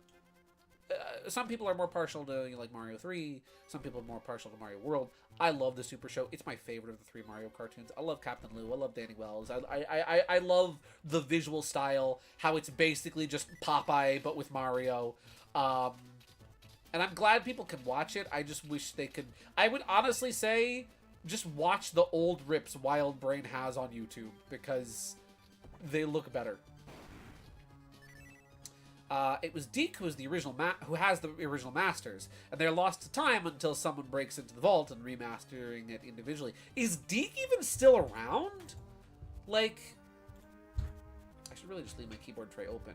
S1: some people are more partial to, you know, like Mario 3. Some people are more partial to Mario World. I love the Super Show. It's my favorite of the 3 Mario cartoons. I love Captain Lou. I love Danny Wells. I love the visual style, how it's basically just Popeye, but with Mario. And I'm glad people can watch it. I just wish they could... I would honestly say, just watch the old rips Wild Brain has on YouTube, because they look better. It was Deke who has the original masters, and they're lost to time until someone breaks into the vault and remastering it individually. Is Deke even still around? Like, I should really just leave my keyboard tray open.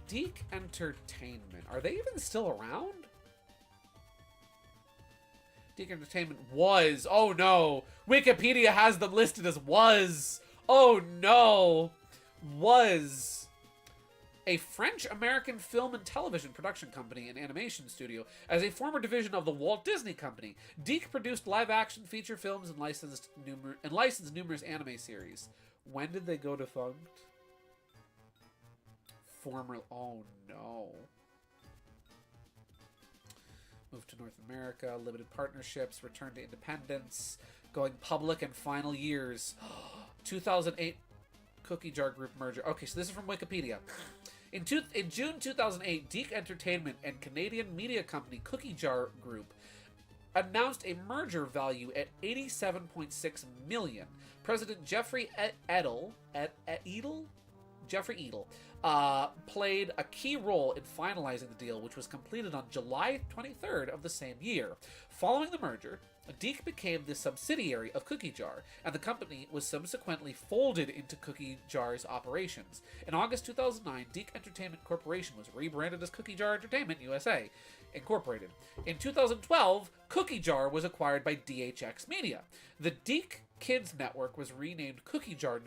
S1: Deke Entertainment, are they even still around? Deke Entertainment was. Oh no, Wikipedia has them listed as was. Oh no, was a French-American film and television production company and animation studio. As a former division of the Walt Disney Company, Deke produced live-action feature films and licensed numerous anime series. When did they go defunct? Oh no. Moved to North America, limited partnerships, returned to independence, going public in final years. 2008 Cookie Jar Group merger. Okay, so this is from Wikipedia. In June 2008, Deke Entertainment and Canadian media company Cookie Jar Group announced a merger value at $87.6 million. President Jeffrey Edel played a key role in finalizing the deal, which was completed on July 23rd of the same year. Following the merger, Deke became the subsidiary of Cookie Jar, and the company was subsequently folded into Cookie Jar's operations. In August 2009, Deke Entertainment Corporation was rebranded as Cookie Jar Entertainment USA Incorporated. In 2012, Cookie Jar was acquired by DHX Media. The Deke Kids Network was renamed Cookie Jar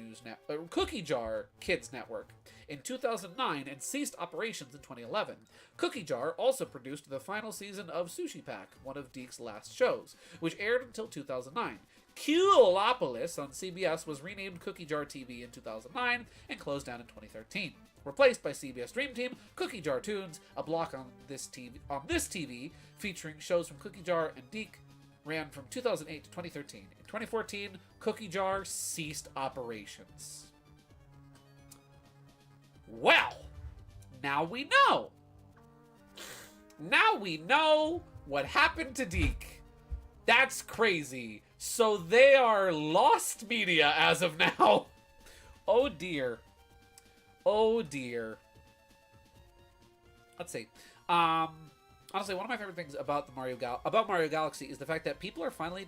S1: Kids Network in 2009 and ceased operations in 2011. Cookie Jar also produced the final season of Sushi Pack, one of Deke's last shows, which aired until 2009. Coolopolis on CBS was renamed Cookie Jar TV in 2009 and closed down in 2013. Replaced by CBS Dream Team, Cookie Jar Tunes, a block on this TV featuring shows from Cookie Jar and Deke ran from 2008 to 2013. In 2014, Cookie Jar ceased operations. Well, now we know. Now we know what happened to Deke. That's crazy. So they are lost media as of now. Oh dear. Oh dear. Let's see. Honestly, one of my favorite things about Mario Galaxy is the fact that people are finally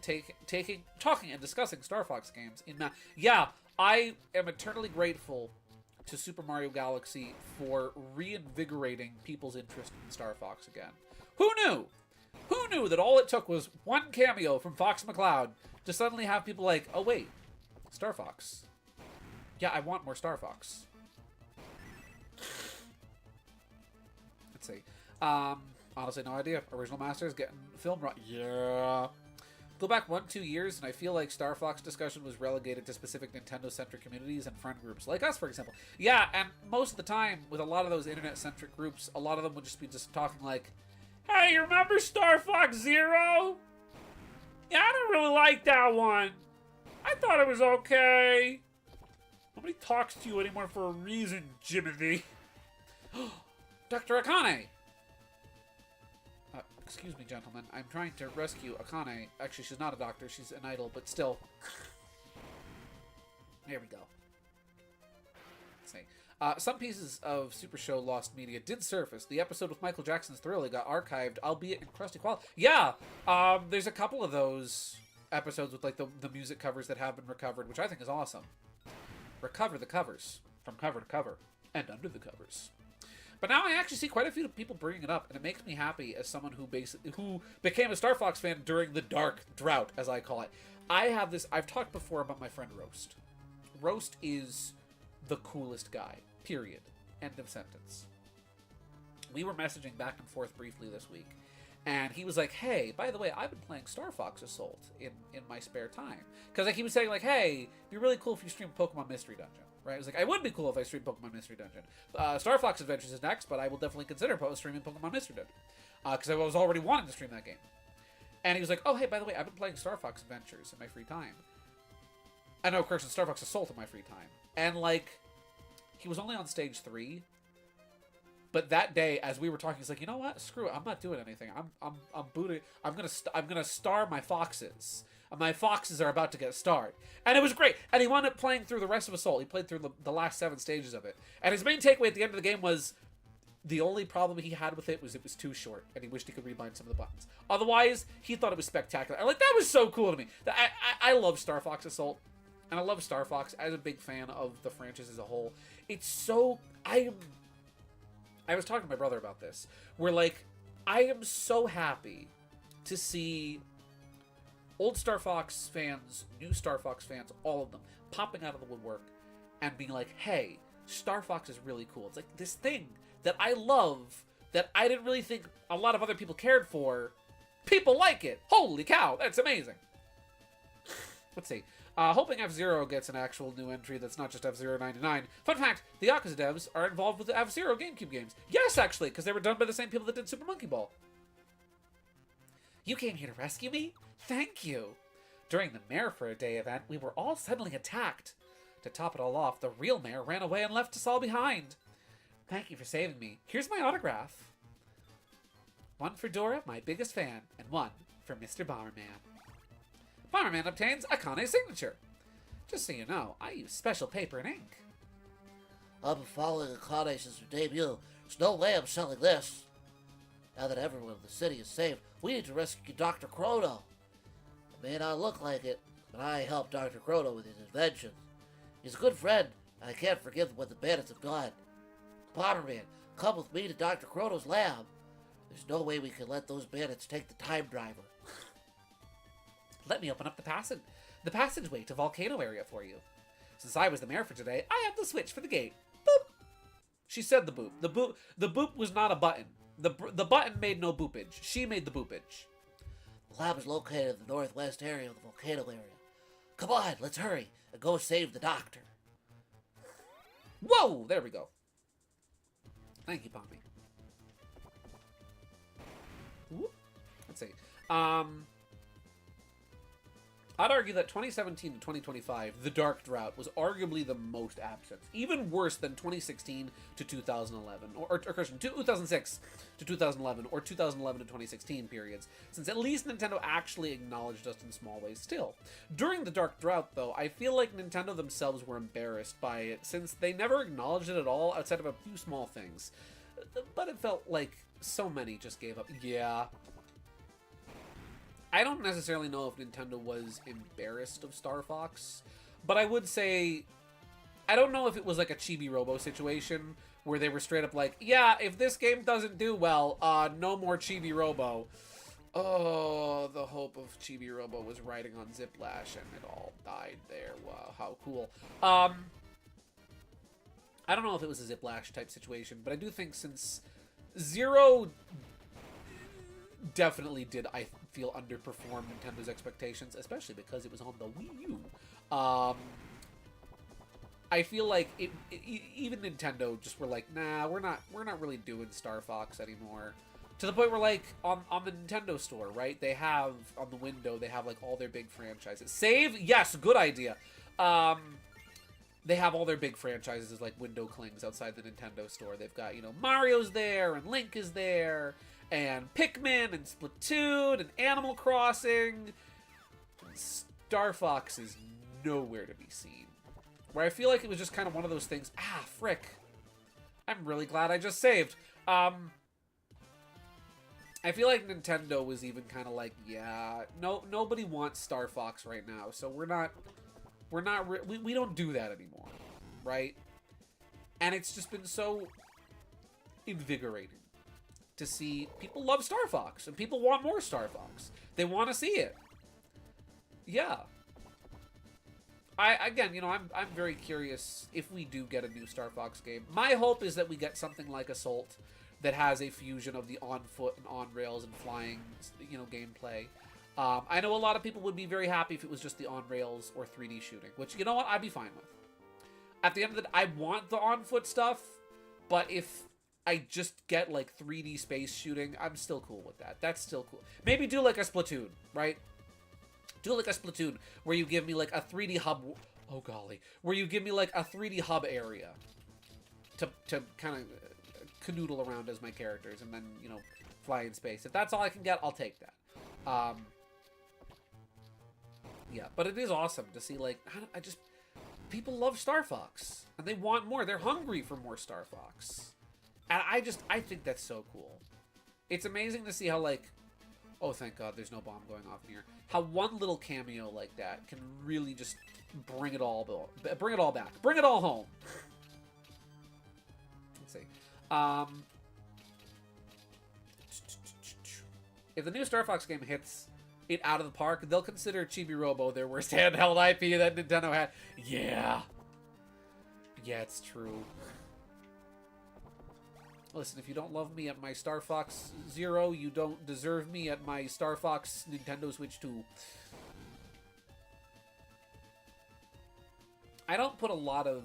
S1: talking and discussing Star Fox games. Yeah, I am eternally grateful to Super Mario Galaxy for reinvigorating people's interest in Star Fox again. Who knew? Who knew that all it took was one cameo from Fox McCloud to suddenly have people like, oh wait, Star Fox. Yeah, I want more Star Fox. Let's see. Honestly, no idea. Original Masters getting filmed right. Yeah. Go back 1-2 years, and I feel like Star Fox discussion was relegated to specific Nintendo-centric communities and friend groups, like us, for example. Yeah, and most of the time, with a lot of those internet-centric groups, a lot of them would just be talking like, hey, you remember Star Fox Zero? Yeah, I don't really like that one. I thought it was okay. Nobody talks to you anymore for a reason, Jimothy. Dr. Akane! Excuse me, gentlemen. I'm trying to rescue Akane. Actually, she's not a doctor. She's an idol, but still. There we go. Let's see. Some pieces of Super Show Lost Media did surface. The episode with Michael Jackson's Thriller got archived, albeit in crusty quality. Yeah! There's a couple of those episodes with, like, the music covers that have been recovered, which I think is awesome. Recover the covers. From cover to cover. And under the covers. But now I actually see quite a few people bringing it up, and it makes me happy as someone who became a Star Fox fan during the dark drought, as I call it. I've talked before about my friend Roast. Roast is the coolest guy, period. End of sentence. We were messaging back and forth briefly this week, and he was like, hey, by the way, I've been playing Star Fox Assault in my spare time. Because like, he was saying, like, hey, it'd be really cool if you stream Pokemon Mystery Dungeon. Right? It was like, I would be cool if I streamed Pokemon Mystery Dungeon. Star Fox Adventures is next, but I will definitely consider streaming Pokemon Mystery Dungeon. Because I was already wanting to stream that game. And he was like, oh, hey, by the way, I've been playing Star Fox Adventures in my free time. I know, of course, Star Fox Assault in my free time. And, like, he was only on stage 3. But that day, as we were talking, he's like, you know what? Screw it. I'm not doing anything. I'm booting. I'm gonna star my foxes. My foxes are about to get starred. And it was great. And he wound up playing through the rest of Assault. He played through the last 7 stages of it. And his main takeaway at the end of the game was the only problem he had with it was too short. And he wished he could rebind some of the buttons. Otherwise, he thought it was spectacular. Like, that was so cool to me. I love Star Fox Assault. And I love Star Fox as a big fan of the franchise as a whole. It's so... I was talking to my brother about this. Where, like, I am so happy to see old Star Fox fans, new Star Fox fans, all of them, popping out of the woodwork and being like, hey, Star Fox is really cool. It's like this thing that I love that I didn't really think a lot of other people cared for. People like it. Holy cow, that's amazing. Let's see. Hoping F-Zero gets an actual new entry that's not just F-Zero 99. Fun fact, the Yakuza devs are involved with the F-Zero GameCube games. Yes, actually, because they were done by the same people that did Super Monkey Ball. You came here to rescue me? Thank you. During the Mayor for a Day event, we were all suddenly attacked. To top it all off, the real mayor ran away and left us all behind. Thank you for saving me. Here's my autograph. One for Dora, my biggest fan, and one for Mr. Bomberman. Bomberman obtains Akane's signature. Just so you know, I use special paper and ink.
S3: I've been following Akane since her debut. There's no way I'm selling this. Now that everyone in the city is saved, we need to rescue Dr. Chrono. It may not look like it, but I helped Dr. Chrono with his inventions. He's a good friend, and I can't forgive what the bandits have done. Bomberman, come with me to Dr. Chrono's lab. There's no way we can let those bandits take the time driver.
S1: Let me open up the passageway to Volcano area for you. Since I was the mayor for today, I have the switch for the gate. Boop. She said the boop. The boop was not a button. The button made no boopage. She made the boopage.
S3: The lab is located in the northwest area of the volcano area. Come on, let's hurry and go save the doctor.
S1: Whoa! There we go. Thank you, Pompey. Let's see. I'd argue that 2017 to 2025, the Dark Drought, was arguably the most absent. Even worse than 2016 to 2011, or Christian, 2006 to 2011, or 2011 to 2016 periods, since at least Nintendo actually acknowledged us in small ways still. During the Dark Drought, though, I feel like Nintendo themselves were embarrassed by it, since they never acknowledged it at all outside of a few small things. But it felt like so many just gave up. Yeah. I don't necessarily know if Nintendo was embarrassed of Star Fox, but I would say, I don't know if it was like a Chibi Robo situation where they were straight up like, yeah, if this game doesn't do well, no more Chibi Robo. Oh, the hope of Chibi Robo was riding on Ziplash and it all died there. Wow, how cool. I don't know if it was a Ziplash type situation, but I do think since Zero definitely did, I feel, underperform Nintendo's expectations, especially because it was on the Wii U. I feel like even Nintendo just were like, nah, we're not really doing Star Fox anymore. To the point where, like, on the Nintendo store, right, they have, on the window, they have, like, all their big franchises. Save? Yes, good idea. They have all their big franchises as, like, window clings outside the Nintendo store. They've got, you know, Mario's there, and Link is there, and Pikmin, and Splatoon, and Animal Crossing. Star Fox is nowhere to be seen. Where I feel like it was just kind of one of those things, frick. I'm really glad I just saved. I feel like Nintendo was even kind of like, yeah, nobody wants Star Fox right now, so we don't do that anymore, right? And it's just been so invigorating to see people love Star Fox, and people want more Star Fox. They want to see it. Yeah. Again, you know, I'm very curious if we do get a new Star Fox game. My hope is that we get something like Assault that has a fusion of the on-foot and on-rails and flying, you know, gameplay. I know a lot of people would be very happy if it was just the on-rails or 3D shooting, which, you know what, I'd be fine with. At the end of the day, I want the on-foot stuff, but if I just get, like, 3D space shooting, I'm still cool with that. That's still cool. Maybe do, like, a Splatoon, right? Do, like, a Splatoon where you give me, like, a 3D hub... Oh, golly. Where you give me, like, a 3D hub area to kind of canoodle around as my characters and then, you know, fly in space. If that's all I can get, I'll take that. Yeah, but it is awesome to see, like, people love Star Fox, and they want more. They're hungry for more Star Fox. And I think that's so cool. It's amazing to see how, like, oh, thank God there's no bomb going off in here. How one little cameo like that can really just bring it all back. Bring it all home. Let's see. If the new Star Fox game hits it out of the park, they'll consider Chibi Robo their worst handheld IP that Nintendo had. Yeah. Yeah, it's true. Listen, if you don't love me at my Star Fox Zero, you don't deserve me at my Star Fox Nintendo Switch 2. I don't put a lot of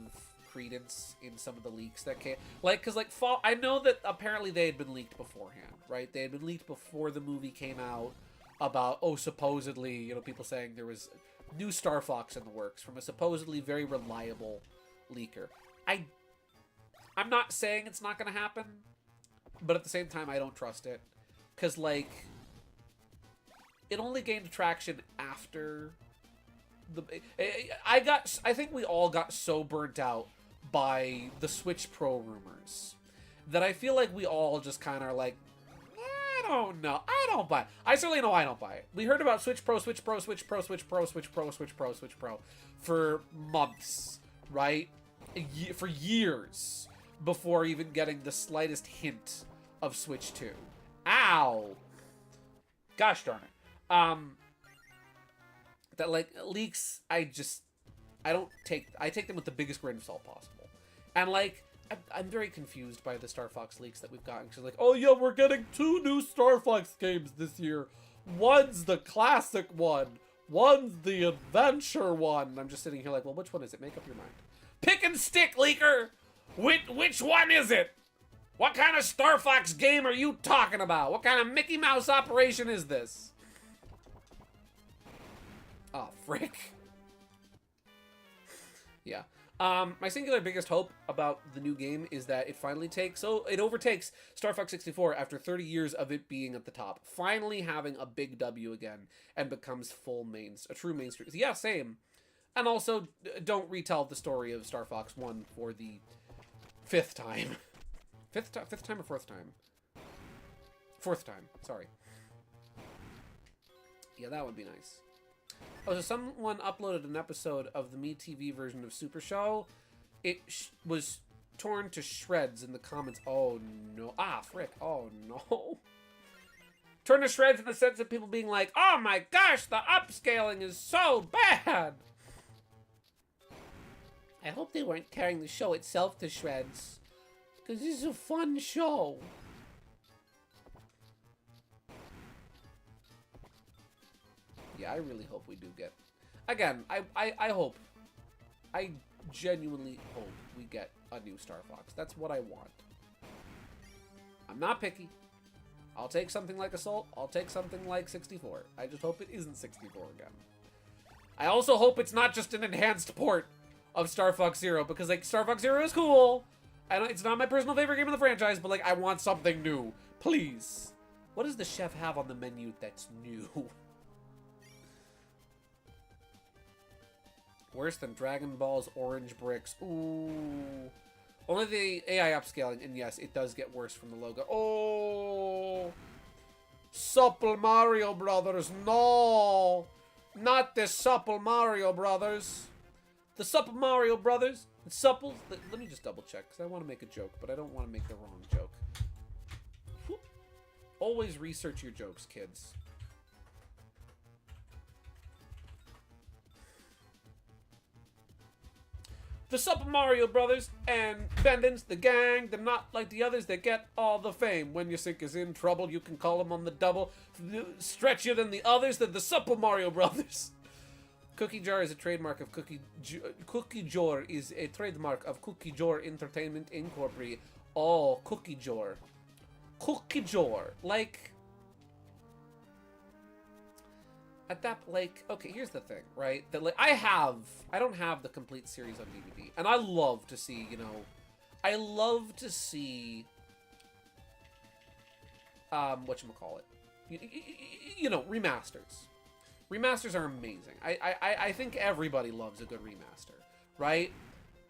S1: credence in some of the leaks that came. Like, because, like, I know that apparently they had been leaked beforehand, right? They had been leaked before the movie came out about, oh, supposedly, you know, people saying there was new Star Fox in the works from a supposedly very reliable leaker. I'm not saying it's not going to happen, but at the same time, I don't trust it. Because, like, it only gained traction after the... I think we all got so burnt out by the Switch Pro rumors that I feel like we all just kind of are like, I don't know. I don't buy it. I certainly know I don't buy it. We heard about Switch Pro, Switch Pro, Switch Pro, Switch Pro, Switch Pro, Switch Pro, Switch Pro for months, right? For years before even getting the slightest hint of Switch 2. Ow! Gosh darn it. That, like, leaks, I take them with the biggest grain of salt possible. And, like, I'm very confused by the Star Fox leaks that we've gotten. Because, like, oh yeah, we're getting 2 new Star Fox games this year. One's the classic one. One's the adventure one. And I'm just sitting here like, well, which one is it? Make up your mind. Pick and stick, leaker! Which one is it? What kind of Star Fox game are you talking about? What kind of Mickey Mouse operation is this?
S2: Oh, frick. Yeah. My singular biggest hope about the new game is that it finally it overtakes Star Fox 64 after 30 years of it being at the top. Finally having a big W again and becomes a true mainstream. Yeah, same. And also, don't retell the story of Star Fox 1 for the 5th time. Fifth time or 4th time? 4th time, sorry. Yeah, that would be nice. Oh, so someone uploaded an episode of the MeTV version of Super Show. It was torn to shreds in the comments. Oh, no. Ah, frick. Oh, no. Torn to shreds in the sense of people being like, oh my gosh, the upscaling is so bad. I hope they weren't carrying the show itself to shreds. Because this is a fun show. Yeah, I really hope we do get... Again, I hope. I genuinely hope we get a new Star Fox. That's what I want. I'm not picky. I'll take something like Assault. I'll take something like 64. I just hope it isn't 64 again. I also hope it's not just an enhanced port of Star Fox Zero, because, like, Star Fox Zero is cool. It's not my personal favorite game in the franchise, but, like, I want something new. Please. What does the chef have on the menu that's new? Worse than Dragon Ball's orange bricks. Ooh. Only the AI upscaling, and yes, it does get worse from the logo. Oh. Supple Mario Brothers, no. Not the Supple Mario Brothers. The Supple Mario Brothers. It's supple. Let me just double check, because I want to make a joke, but I don't want to make the wrong joke. Whew. Always research your jokes, kids. The Super Mario Brothers and Bandits, the gang, they're not like the others, they get all the fame. When your sink is in trouble, you can call them on the double. Stretchier than the others, they're the Super Mario Brothers. Cookie Jar is a trademark of Cookie Jar is a trademark of Cookie Jar Entertainment Incorporated. Oh, Cookie Jar. Cookie Jar. Like... At that, like, okay, here's the thing, right? That, like, I don't have the complete series on DVD, and I love to see, you know, whatchamacallit, you know, remasters. Remasters are amazing. I think everybody loves a good remaster, right?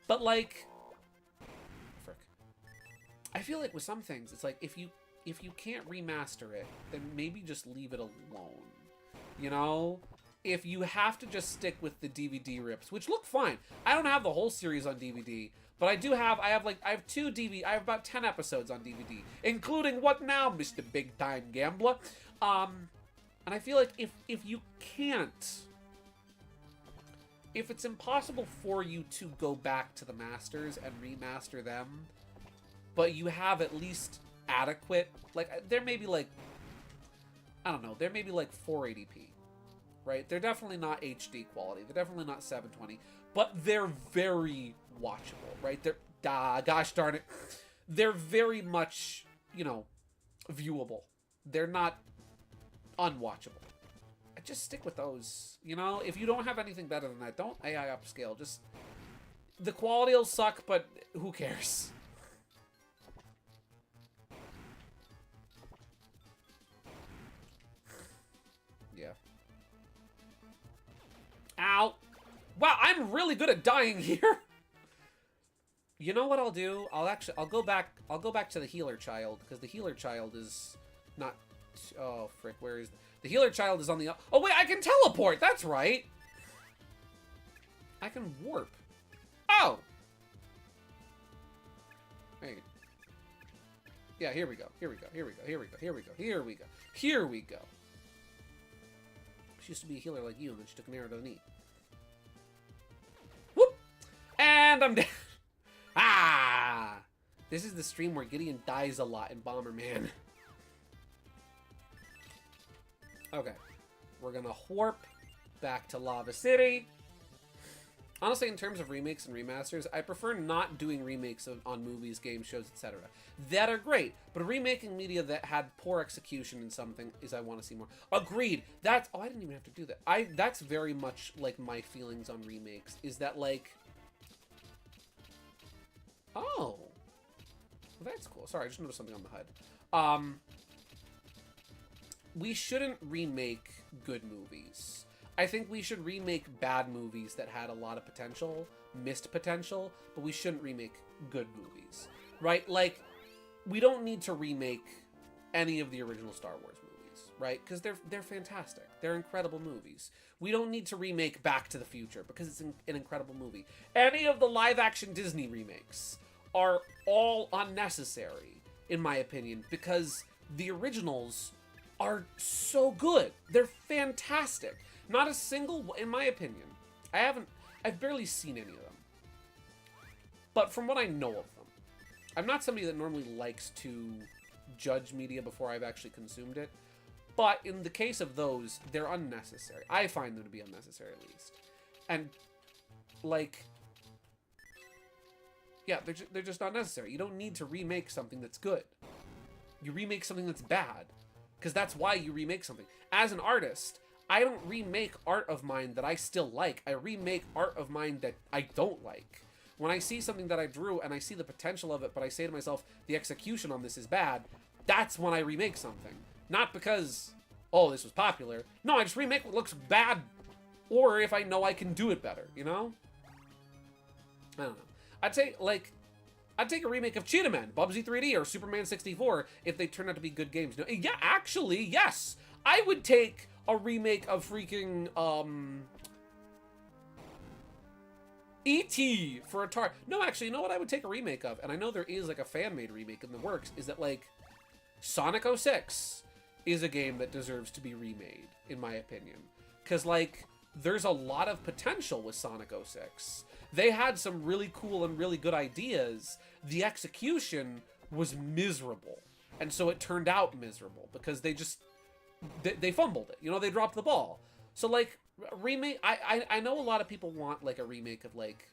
S2: But, like, frick. I feel like with some things, it's like, if you can't remaster it, then maybe just leave it alone. You know, if you have to just stick with the DVD rips, which look fine. I don't have the whole series on DVD, but I have about 10 episodes on DVD, including What Now, Mr. Big Time Gambler. And I feel like if you can't, if it's impossible for you to go back to the masters and remaster them, but you have at least adequate, like, there may be like, I don't know, there may be like 480p, right? They're definitely not HD quality. They're definitely not 720, but they're very watchable, right? Gosh darn it. They're very much, you know, viewable. They're not unwatchable. Just stick with those, you know? If you don't have anything better than that, don't AI upscale. Just, the quality will suck, but who cares? Yeah. Ow. Wow, I'm really good at dying here. You know what I'll do? I'll go back to the healer child, because the healer child is not, oh frick, where is the healer child is on the, oh wait, I can teleport. That's right. I can warp. Oh. Hey. Yeah, here we go. Here we go. Here we go. Here we go. Here we go. Here we go. Here we go. She used to be a healer like you, and then she took an arrow to the knee. Whoop! And I'm dead. Ah! This is the stream where Gideon dies a lot in Bomberman. Okay. We're gonna warp back to Lava City. Honestly, in terms of remakes and remasters, I prefer not doing remakes on movies, games, shows, etc. That are great, but remaking media that had poor execution in something is I want to see more. Agreed. That's I didn't even have to do that. That's very much like my feelings on remakes. Is that like, oh, well, that's cool. Sorry, I just noticed something on the HUD. We shouldn't remake good movies. I think we should remake bad movies that had a lot of potential, missed potential, but we shouldn't remake good movies, right? Like, we don't need to remake any of the original Star Wars movies, right? Because they're fantastic. They're incredible movies. We don't need to remake Back to the Future because it's an incredible movie. Any of the live-action Disney remakes are all unnecessary, in my opinion, because the originals are so good. They're fantastic. Not a single, in my opinion, I've barely seen any of them. But from what I know of them, I'm not somebody that normally likes to judge media before I've actually consumed it. But in the case of those, they're unnecessary. I find them to be unnecessary, at least. And, like, yeah, they're just not necessary. You don't need to remake something that's good. You remake something that's bad. Because that's why you remake something. As an artist, I don't remake art of mine that I still like. I remake art of mine that I don't like. When I see something that I drew and I see the potential of it, but I say to myself, the execution on this is bad, that's when I remake something. Not because, oh, this was popular. No, I just remake what looks bad, or if I know I can do it better, you know? I don't know. I'd take a remake of Cheetah Man, Bubsy 3D, or Superman 64 if they turn out to be good games. No, yeah, actually, yes. I would take a remake of freaking, E.T. for Atari. No, actually, you know what I would take a remake of? And I know there is, like, a fan-made remake in the works, is that, like, Sonic 06 is a game that deserves to be remade, in my opinion. Because, like, there's a lot of potential with Sonic 06. They had some really cool and really good ideas. The execution was miserable. And so it turned out miserable, because they just... They fumbled it. You know, they dropped the ball. So, like, remake... I know a lot of people want, like, a remake of, like...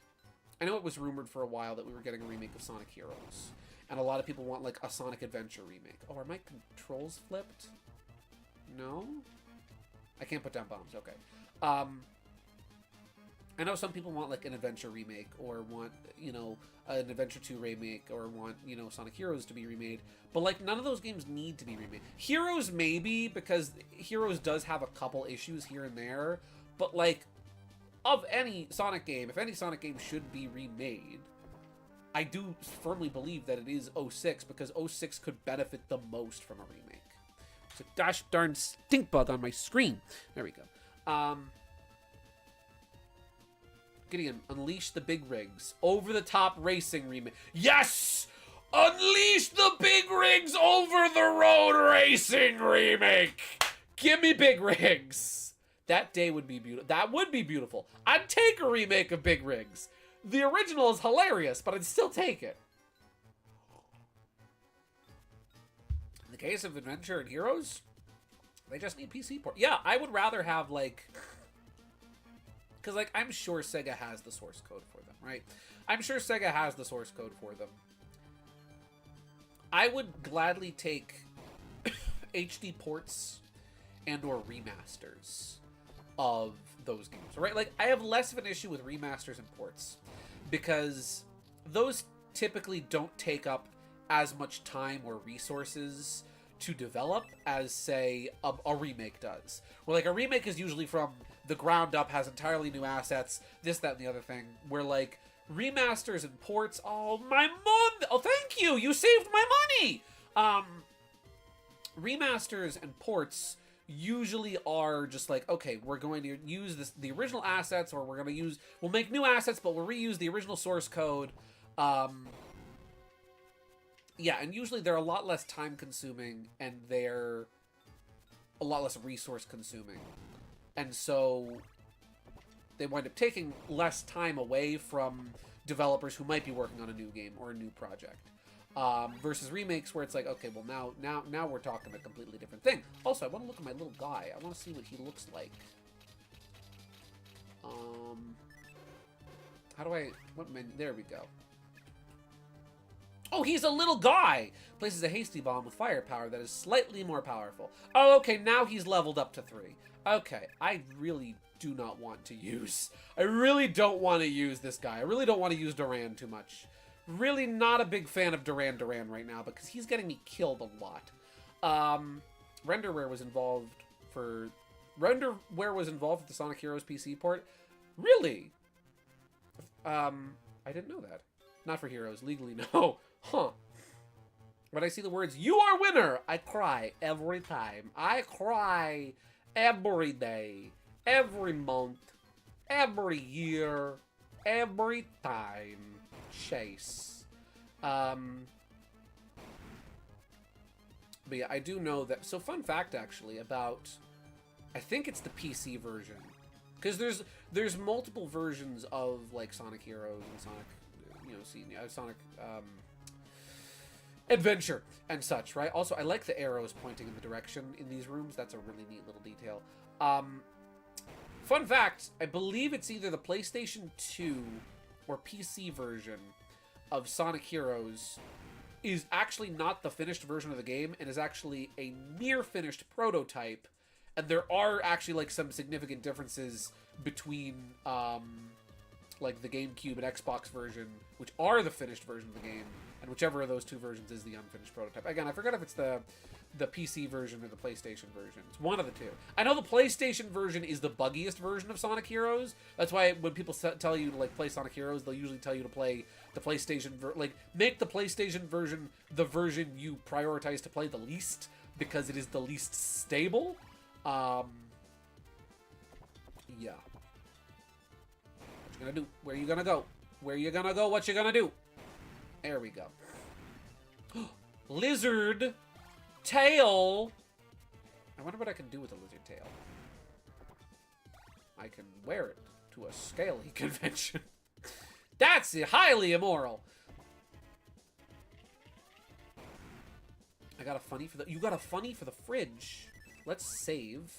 S2: I know it was rumored for a while that we were getting a remake of Sonic Heroes. And a lot of people want, like, a Sonic Adventure remake. Oh, are my controls flipped? No? I can't put down bombs. Okay. I know some people want, like, an Adventure remake, or want, you know, an Adventure 2 remake, or want, you know, Sonic Heroes to be remade. But, like, none of those games need to be remade. Heroes, maybe, because Heroes does have a couple issues here and there. But, like, of any Sonic game, if any Sonic game should be remade, I do firmly believe that it is 06, because 06 could benefit the most from a remake. It's a gosh darn stink bug on my screen. There we go. Gideon, Unleash the Big Rigs. Over-the-top racing remake. Yes! Unleash the Big Rigs over-the-road racing remake! Give me Big Rigs! That day would be beautiful. That would be beautiful. I'd take a remake of Big Rigs. The original is hilarious, but I'd still take it. In the case of Adventure and Heroes, they just need PC port. Yeah, I would rather have, like... Because, like, I'm sure Sega has the source code for them, right? I'm sure Sega has the source code for them. I would gladly take HD ports and or remasters of those games, right? Like, I have less of an issue with remasters and ports because those typically don't take up as much time or resources to develop as, say, a remake does. Where, like, a remake is usually from the ground up, has entirely new assets, this, that, and the other thing. Where, like, remasters and ports, oh, my mom! Oh, thank you! You saved my money! Remasters and ports usually are just like, okay, we're going to use the original assets, or we'll make new assets, but we'll reuse the original source code. Yeah, and usually they're a lot less time consuming, and they're a lot less resource consuming. And so they wind up taking less time away from developers who might be working on a new game or a new project. Versus remakes where it's like, okay, well now we're talking a completely different thing. Also, I want to look at my little guy. I want to see what he looks like.
S1: How do I... What menu? There we go. Oh, he's a little guy! Places a hasty bomb with firepower that is slightly more powerful. Oh, okay, now he's leveled up to 3. Okay, I really do not want to use... I really don't want to use this guy. I really don't want to use Duran too much. Really not a big fan of Duran right now because he's getting me killed a lot. Renderware was involved for... Renderware was involved with the Sonic Heroes PC port? Really? I didn't know that. Not for Heroes. Legally, no. Huh. When I see the words, "You are winner," I cry every time. I cry every day, every month, every year, every time. Chase. But yeah, I do know that... So fun fact, actually, about... I think it's the PC version. Because there's multiple versions of, like, Sonic Heroes and Sonic... Sonic Adventure and such, right? Also, I like the arrows pointing in the direction in these rooms. That's a really neat little detail. Fun fact, I believe it's either the PlayStation 2 or PC version of Sonic Heroes is actually not the finished version of the game and is actually a near finished prototype. And there are actually, like, some significant differences between, like, the GameCube and Xbox version, which are the finished version of the game, and whichever of those two versions is the unfinished prototype. Again, I forgot if it's the PC version or the PlayStation version. It's one of the two. I know the PlayStation version is the buggiest version of Sonic Heroes. That's why when people tell you to, like, play Sonic Heroes, they'll usually tell you to play the PlayStation make the PlayStation version the version you prioritize to play the least, because it is the least stable. Yeah. What you gonna do? Where you gonna go? Where you gonna go? What you gonna do? There we go. Lizard tail. I wonder what I can do with a lizard tail. I can wear it to a scaly convention. That's highly immoral. I got a funny for the... You got a funny for the fridge. Let's save.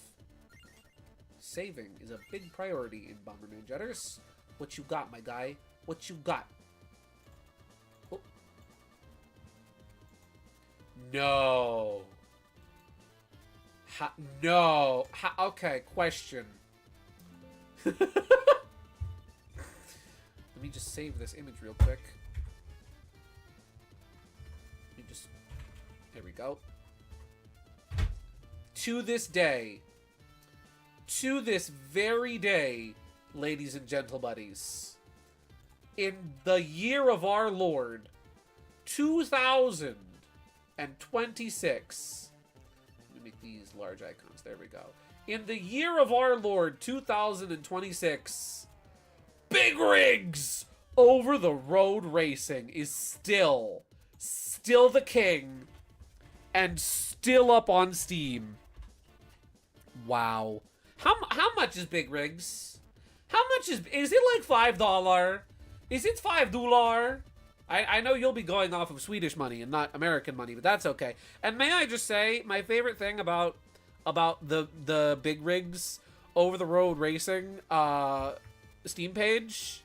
S1: Saving is a big priority in Bomberman Jetters. What you got, my guy? What you got? Oh. No. No. Okay, question. Let me just save this image real quick. Let me just... There we go. To this day, to this very day, ladies and gentlebuddies, in the year of our Lord, 2026, let me make these large icons, there we go. In the year of our Lord, 2026, Big Rigs Over the Road Racing is still the king, and still up on Steam. Wow. How much is Big Rigs? How much is it like $5? Is it $5? I know you'll be going off of Swedish money and not American money, but that's okay. And may I just say, my favorite thing about the Big Rigs Over the Road Racing Steam page.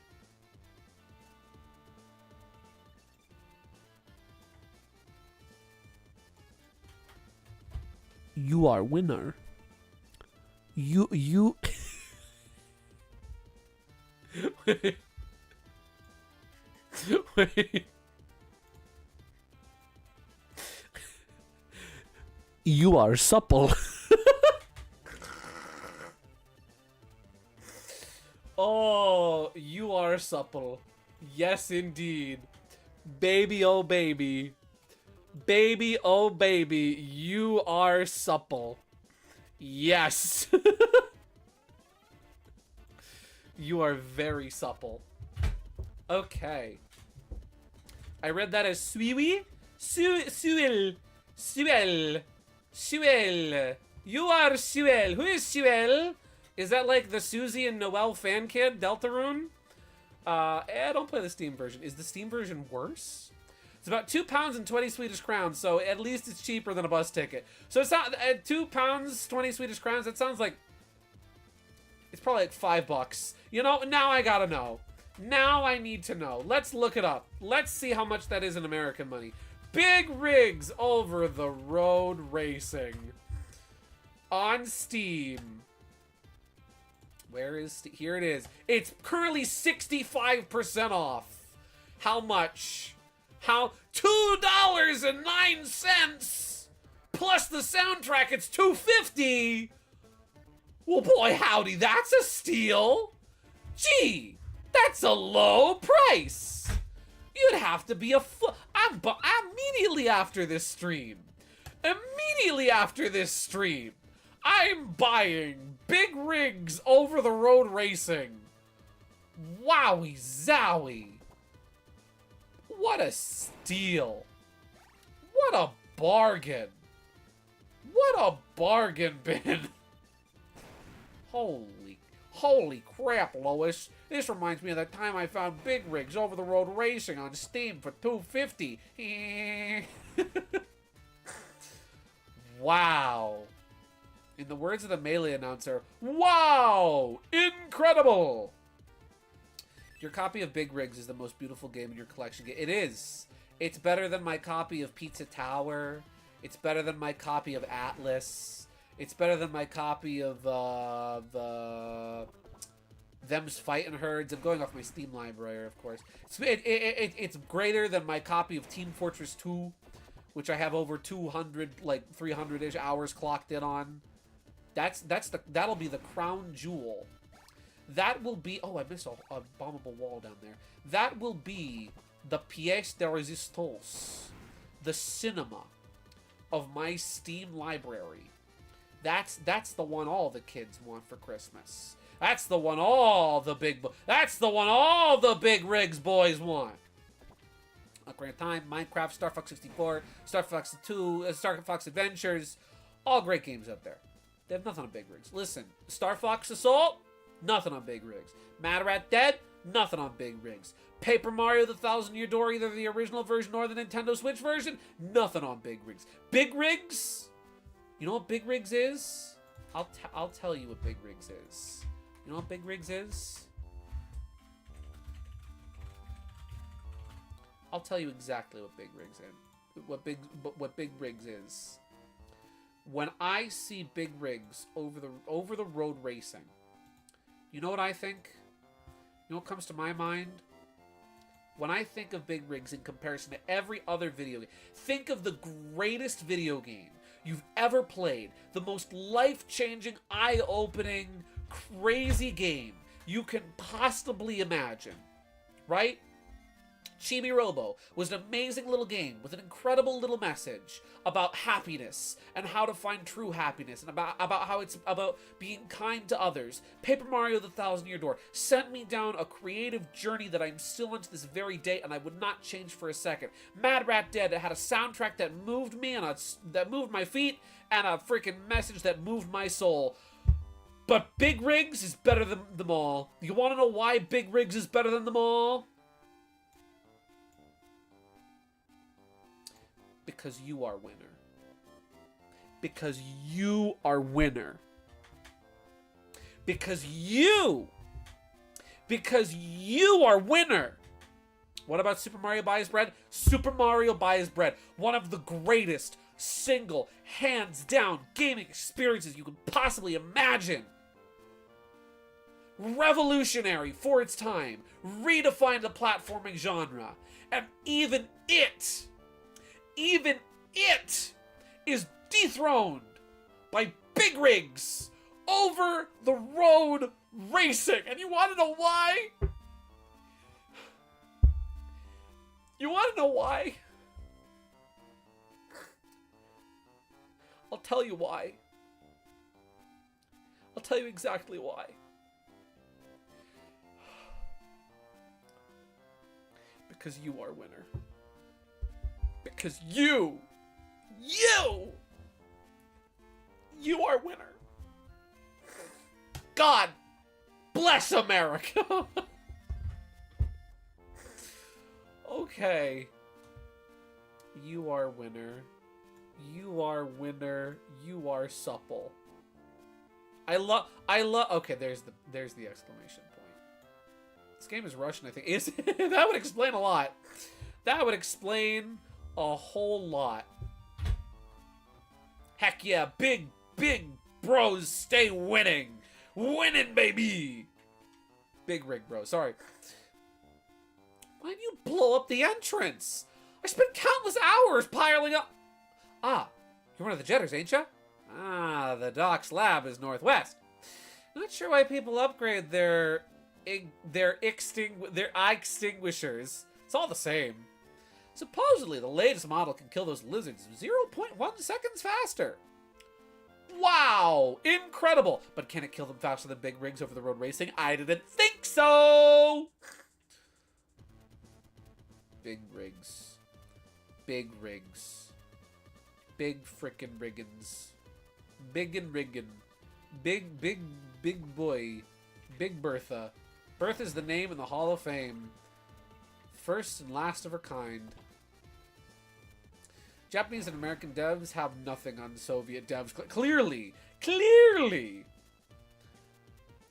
S1: You are winner. You wait. Wait. You are supple. Oh, you are supple. Yes, indeed. Baby, oh baby. Baby, oh baby, you are supple. Yes. You are very supple. Okay. I read that as Swiwi? Suel. You are Suel. Who is Suel? Is that like the Susie and Noel fan kid, Deltarune? I don't play the Steam version. Is the Steam version worse? It's about £2 and 20 Swedish crowns, so at least it's cheaper than a bus ticket. So it's not £2, 20 Swedish crowns. That sounds like it's probably like $5. You know, now I gotta know. Now I need to know. Let's look it up. Let's see how much that is in American money. Big Rigs Over the Road Racing. On Steam. Where is Steam? Here it is. It's currently 65% off. How much? How? $2.09! Plus the soundtrack, it's $2.50! Well, boy, howdy, that's a steal! Gee, that's a low price! You'd have to be a immediately after this stream. Immediately after this stream, I'm buying Big Rigs Over the Road Racing. Wowie zowie. What a steal. What a bargain. What a bargain bin. Holy crap, Lois. This reminds me of the time I found Big Rigs Over the Road Racing on Steam for $2.50. Wow. In the words of the Melee announcer, wow! Incredible! Your copy of Big Rigs is the most beautiful game in your collection. It is. It's better than my copy of Pizza Tower. It's better than my copy of Atlas. It's better than my copy of Them's Fightin' Herds. I'm going off my Steam library, of course. It's greater than my copy of Team Fortress 2, which I have over 200, like 300-ish hours clocked in on. That'll be the crown jewel. That will be... Oh, I missed a bombable wall down there. That will be the pièce de résistance. The cinema of my Steam library. That's the one all the kids want for Christmas. That's the one all the big rigs boys want. Ocarina of Time, Minecraft, Star Fox 64, Star Fox 2, Star Fox Adventures. All great games out there. They have nothing on Big Rigs. Listen, Star Fox Assault, nothing on Big Rigs. Mad Rat Dead, nothing on Big Rigs. Paper Mario the Thousand Year Door, either the original version or the Nintendo Switch version, nothing on Big Rigs. Big Rigs? You know what Big Rigs is? I'll tell you what Big Rigs is. You know what Big Rigs is? I'll tell you exactly what Big Rigs is. What Big Rigs is. When I see Big Rigs over the road racing, you know what I think? You know what comes to my mind? When I think of Big Rigs in comparison to every other video game, think of the greatest video game you've ever played, the most life-changing, eye-opening, crazy game you can possibly imagine, right? Chibi Robo was an amazing little game with an incredible little message about happiness and how to find true happiness and about how it's about being kind to others. Paper Mario the Thousand Year Door sent me down a creative journey that I'm still on to this very day and I would not change for a second. Mad Rat Dead had a soundtrack that moved me and that moved my feet and a freaking message that moved my soul. But Big Rigs is better than them all. You want to know why Big Rigs is better than them all? Because you are winner. Because you are winner. Because you are winner. What about Super Mario Buys Bread? Super Mario Buys Bread, one of the greatest single, hands down gaming experiences you could possibly imagine. Revolutionary for its time, redefined the platforming genre, and even it is dethroned by Big Rigs Over the Road Racing. And you want to know why? You want to know why? I'll tell you why. I'll tell you exactly why. Because you are winner. Because you are winner. God bless America. Okay. You are winner. You are winner. You are supple. I love okay, there's the exclamation point. game is Russian, I think. That would explain a lot. That would explain a whole lot. Heck yeah, big bros stay winning. Winning, baby. Big rig, bro. Sorry. Why didn't you blow up the entrance? I spent countless hours piling up. Ah, you're one of the jetters, ain't ya? Ah, the Doc's lab is northwest. Not sure why people upgrade their eye extinguishers. It's all the same. Supposedly, the latest model can kill those lizards 0.1 seconds faster. Wow! Incredible! But can it kill them faster than big rigs over the road racing? I didn't think so! Big rigs. Big rigs. Big frickin' riggins. Big and riggin'. Big boy. Big Bertha. Bertha's the name in the Hall of Fame. First and last of her kind. Japanese and American devs have nothing on Soviet devs. Clearly! Clearly!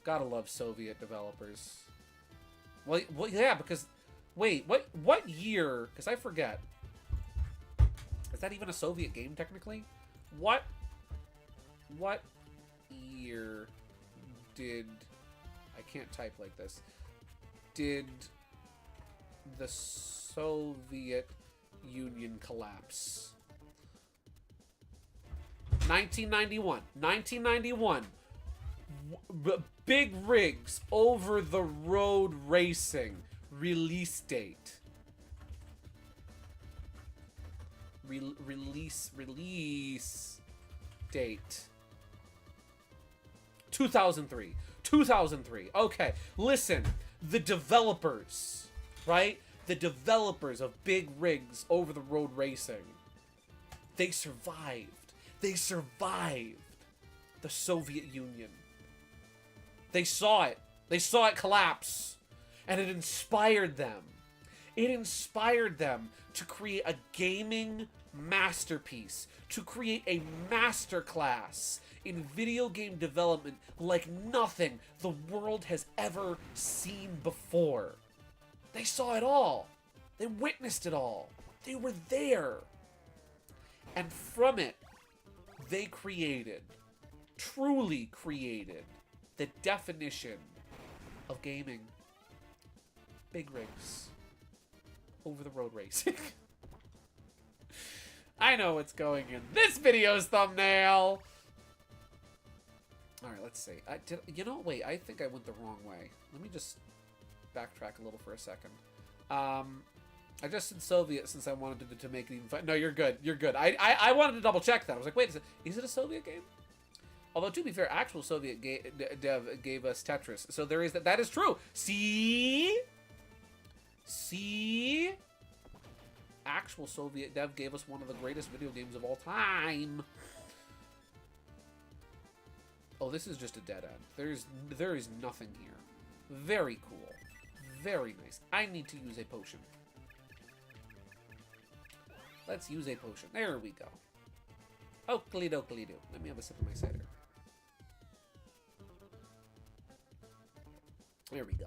S1: Gotta love Soviet developers. Well, yeah, because... Wait, what year? Because I forget. Is that even a Soviet game, technically? What year did... I can't type like this. Did the Soviet Union collapse? 1991. 1991. Big rigs over the road racing. Release date. Release date. 2003. 2003. Okay, listen. The developers, right? The developers of big rigs over the road racing. They survived. They survived the Soviet Union. They saw it. They saw it collapse. And it inspired them. It inspired them to create a gaming masterpiece. To create a masterclass in video game development like nothing the world has ever seen before. They saw it all. They witnessed it all. They were there. And from it, they created, truly created, the definition of gaming. Big rigs. Over the road racing. I know what's going in this video's thumbnail. Alright, let's see. You know, wait, I think I went the wrong way. Let me just backtrack a little for a second. I just said Soviet since I wanted to make it even fun. No, you're good. You're good. I wanted to double check that. I was like, wait, is it a Soviet game? Although, to be fair, actual Soviet dev gave us Tetris. So there is that. That is true. See? See? Actual Soviet dev gave us one of the greatest video games of all time. Oh, this is just a dead end. There is nothing here. Very cool. Very nice. I need to use a potion. Let's use a potion. There we go. Oakley dokley do. Let me have a sip of my cider. There we go.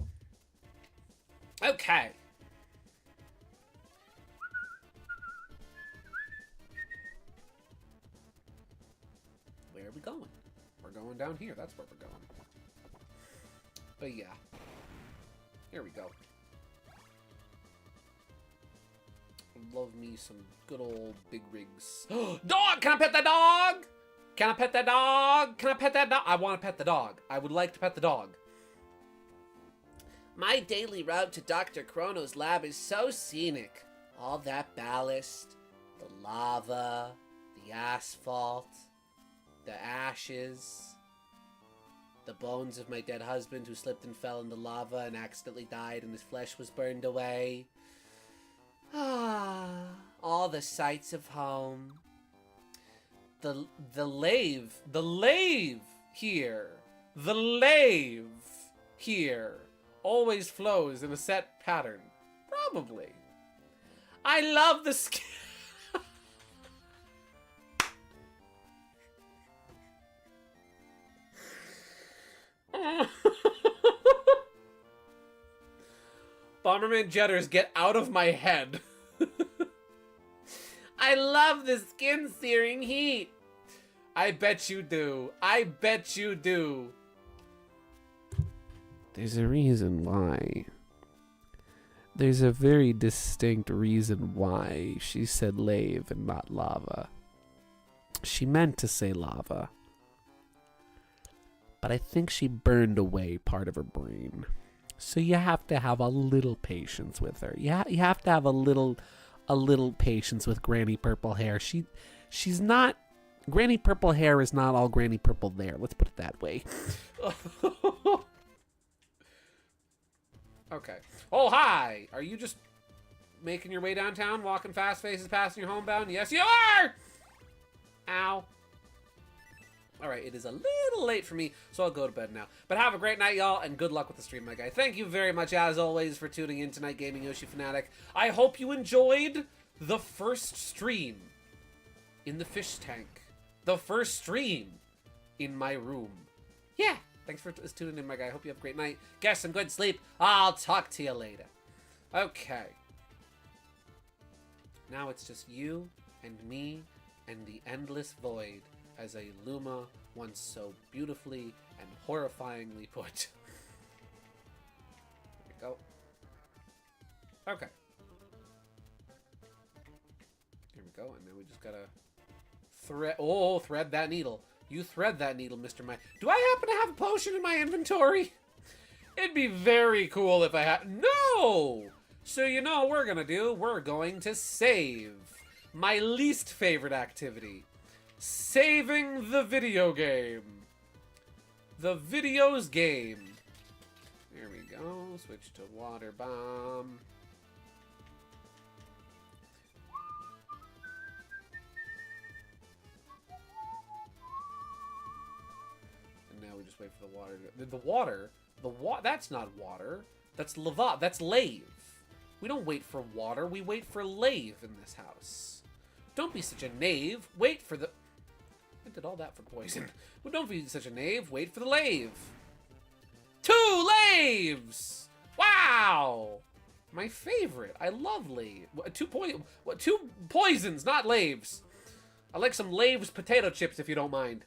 S1: Okay. Where are we going? We're going down here. That's where we're going. But yeah. Here we go. Love me some good old big rigs. Dog! Can I pet that dog? Can I pet that dog? Can I pet that dog? I want to pet the dog. I would like to pet the dog.
S2: My daily route to Dr. Chrono's lab is so scenic. All that ballast, the lava, the asphalt, the ashes, the bones of my dead husband who slipped and fell in the lava and accidentally died and his flesh was burned away. Ah, all the sights of home. The lathe here always flows in a set pattern. Probably. I love the skin. Bomberman jetters, get out of my head. I love the skin-searing heat. I bet you do. I bet you do.
S1: There's a reason why. There's a very distinct reason why she said lave and not lava. She meant to say lava. But I think she burned away part of her brain. So you have to have a little patience with her. You have to have a little patience with Granny Purple Hair. She's not... Granny Purple Hair is not all Granny Purple there. Let's put it that way.
S2: Okay. Oh, hi! Are you just making your way downtown, walking fast faces, passing your homebound? Yes, you are! Ow. Alright, it is a little late for me, so I'll go to bed now. But have a great night, y'all, and good luck with the stream, my guy. Thank you very much, as always, for tuning in tonight, Gaming Yoshi Fanatic. I hope you enjoyed the first stream in the fish tank. The first stream in my room. Yeah, thanks for tuning in, my guy. I hope you have a great night. Get some good sleep. I'll talk to you later. Okay. Now it's just you and me and the endless void, as a Luma once so beautifully and horrifyingly put. There we go. Okay. Here we go, and now we just gotta thread that needle. You thread that needle, Mr. Mike. Do I happen to have a potion in my inventory? It'd be very cool if I had... No! So you know what we're gonna do? We're going to save. My least favorite activity. Saving the video game. The video's game. There we go. Switch to water bomb. And now we just wait for the water to... That's not water. That's lava. That's lave. We don't wait for water. We wait for lave in this house. Don't be such a knave. Wait for the... I did all that for poison. Well, don't be such a knave. Wait for the lave. 2 laves! Wow! My favorite. I love lave. 2 poisons, not laves. I like some laves potato chips, if you don't mind.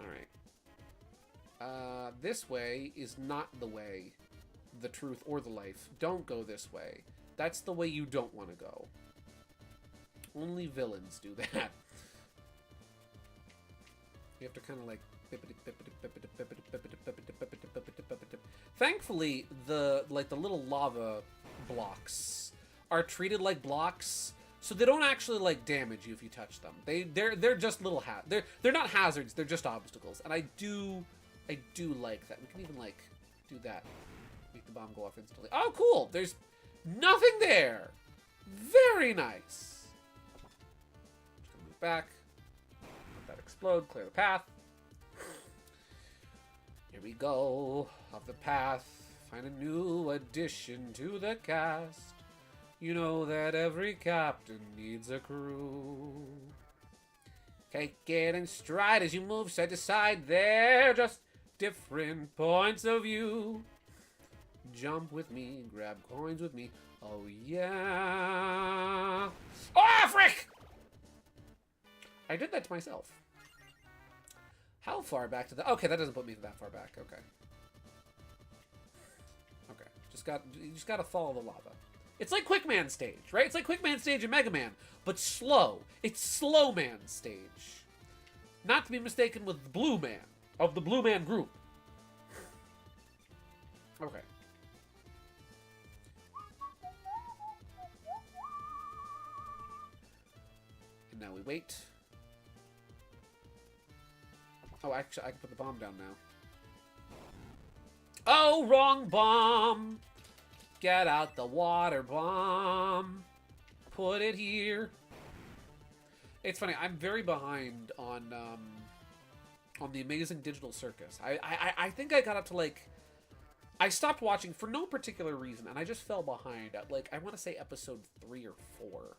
S2: Alright. This way is not the way. The truth or the life. Don't go this way. That's the way you don't want to go. Only villains do that. You have to kind of like... Thankfully, the little lava blocks are treated like blocks, so they don't actually like damage you if you touch them. They're just little they're not hazards. They're just obstacles, and I do like that. We can even like do that. Make the bomb go off instantly. Oh, cool! There's nothing there. Very nice. Just gonna move back. Let that explode. Clear the path. Here we go. Off the path. Find a new addition to the cast. You know that every captain needs a crew. Take it in stride as you move side to side. They're just different points of view. Jump with me, grab coins with me. Oh yeah. Oh, frick! I did that to myself. How far back to the... Okay, that doesn't put me that far back. Okay. Okay. You just gotta follow the lava. It's like Quickman stage, right? It's like Quickman stage in Mega Man, but slow. It's Slow Man stage. Not to be mistaken with Blue Man, of the Blue Man group. Okay. And now we wait. Oh, actually, I can put the bomb down now. Oh, wrong bomb! Get out the water bomb. Put it here. It's funny, I'm very behind on the Amazing Digital Circus. I think I got up to, like... I stopped watching for no particular reason, and I just fell behind at, like, I want to say episode 3 or 4.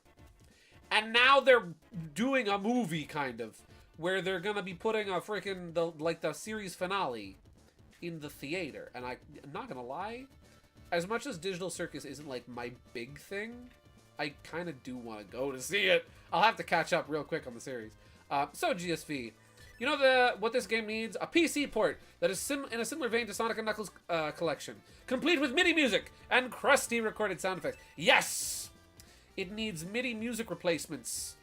S2: And now they're doing a movie, kind of, where they're gonna be putting a freaking the series finale in the theater. And I'm not gonna lie,
S1: as much as Digital Circus isn't like my big thing, I kind of do want to go to see it. I'll have to catch up real quick on the series. So GSV, you know what this game needs? A PC port that is in a similar vein to Sonic and Knuckles collection, complete with MIDI music and crusty recorded sound effects. Yes, it needs MIDI music replacements,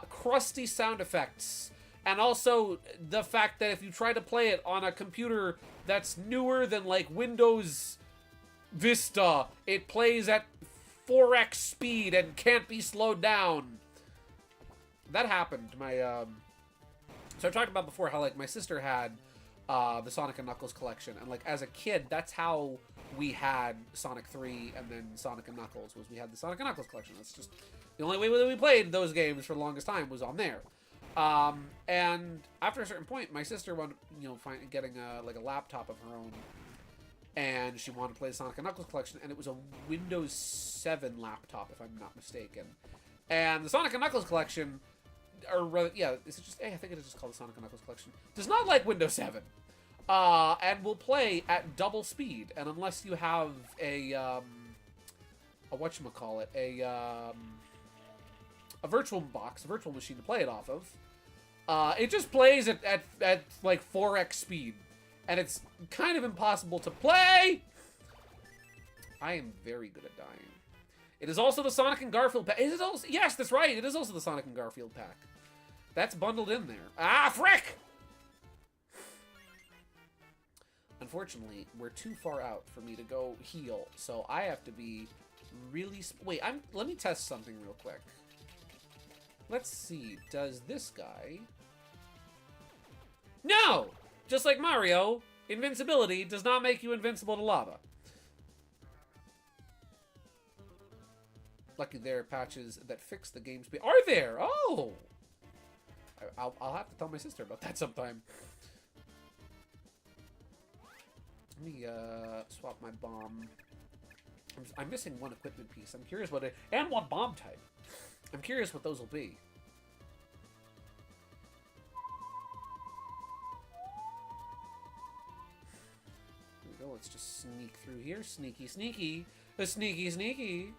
S1: crusty sound effects, and also the fact that if you try to play it on a computer that's newer than like Windows Vista, it plays at 4x speed and can't be slowed down. That happened. So I talked about before how like my sister had the Sonic and Knuckles collection, and like as a kid, that's how we had Sonic 3 and then Sonic and Knuckles, was we had the Sonic and Knuckles collection. That's just the only way that we played those games for the longest time, was on there. And after a certain point, my sister wanted, getting a laptop of her own, and she wanted to play the Sonic and Knuckles collection, and it was a Windows 7 laptop, if I'm not mistaken. And the Sonic and Knuckles collection, or rather, yeah, is it just? I think it is just called the Sonic and Knuckles collection. Does not like Windows 7, and will play at double speed. And unless you have a whatchamacallit, a virtual box, a virtual machine to play it off of, it just plays at like 4x speed, and it's kind of impossible to play. I am very good at dying. It is also the Sonic and Garfield pack. Is it also? Yes, that's right. It is also the Sonic and Garfield pack. That's bundled in there. Ah, frick! Unfortunately, we're too far out for me to go heal, so I have to be really... Wait, let me test something real quick. Let's see. Does this guy... No! Just like Mario, invincibility does not make you invincible to lava. Lucky there are patches that fix the game speed. Are there? Oh! I'll have to tell my sister about that sometime. Let me swap my bomb. I'm missing one equipment piece. I'm curious what it... And one bomb type. I'm curious what those will be. Here we go. Let's just sneak through here. Sneaky, sneaky. Sneaky, sneaky.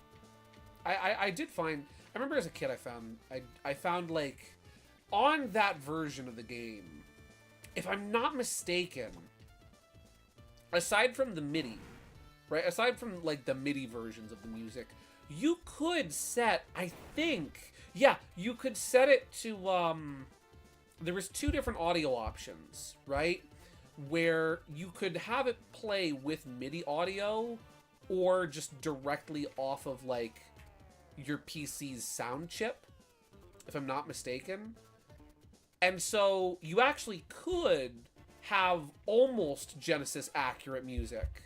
S1: I did find... I remember as a kid I found like... On that version of the game, if I'm not mistaken, aside from the MIDI, right? Aside from like the MIDI versions of the music, you could set, I think, yeah, you could set it to, there was 2 different audio options, right? Where you could have it play with MIDI audio or just directly off of like your PC's sound chip, if I'm not mistaken. And so you actually could have almost Genesis accurate music.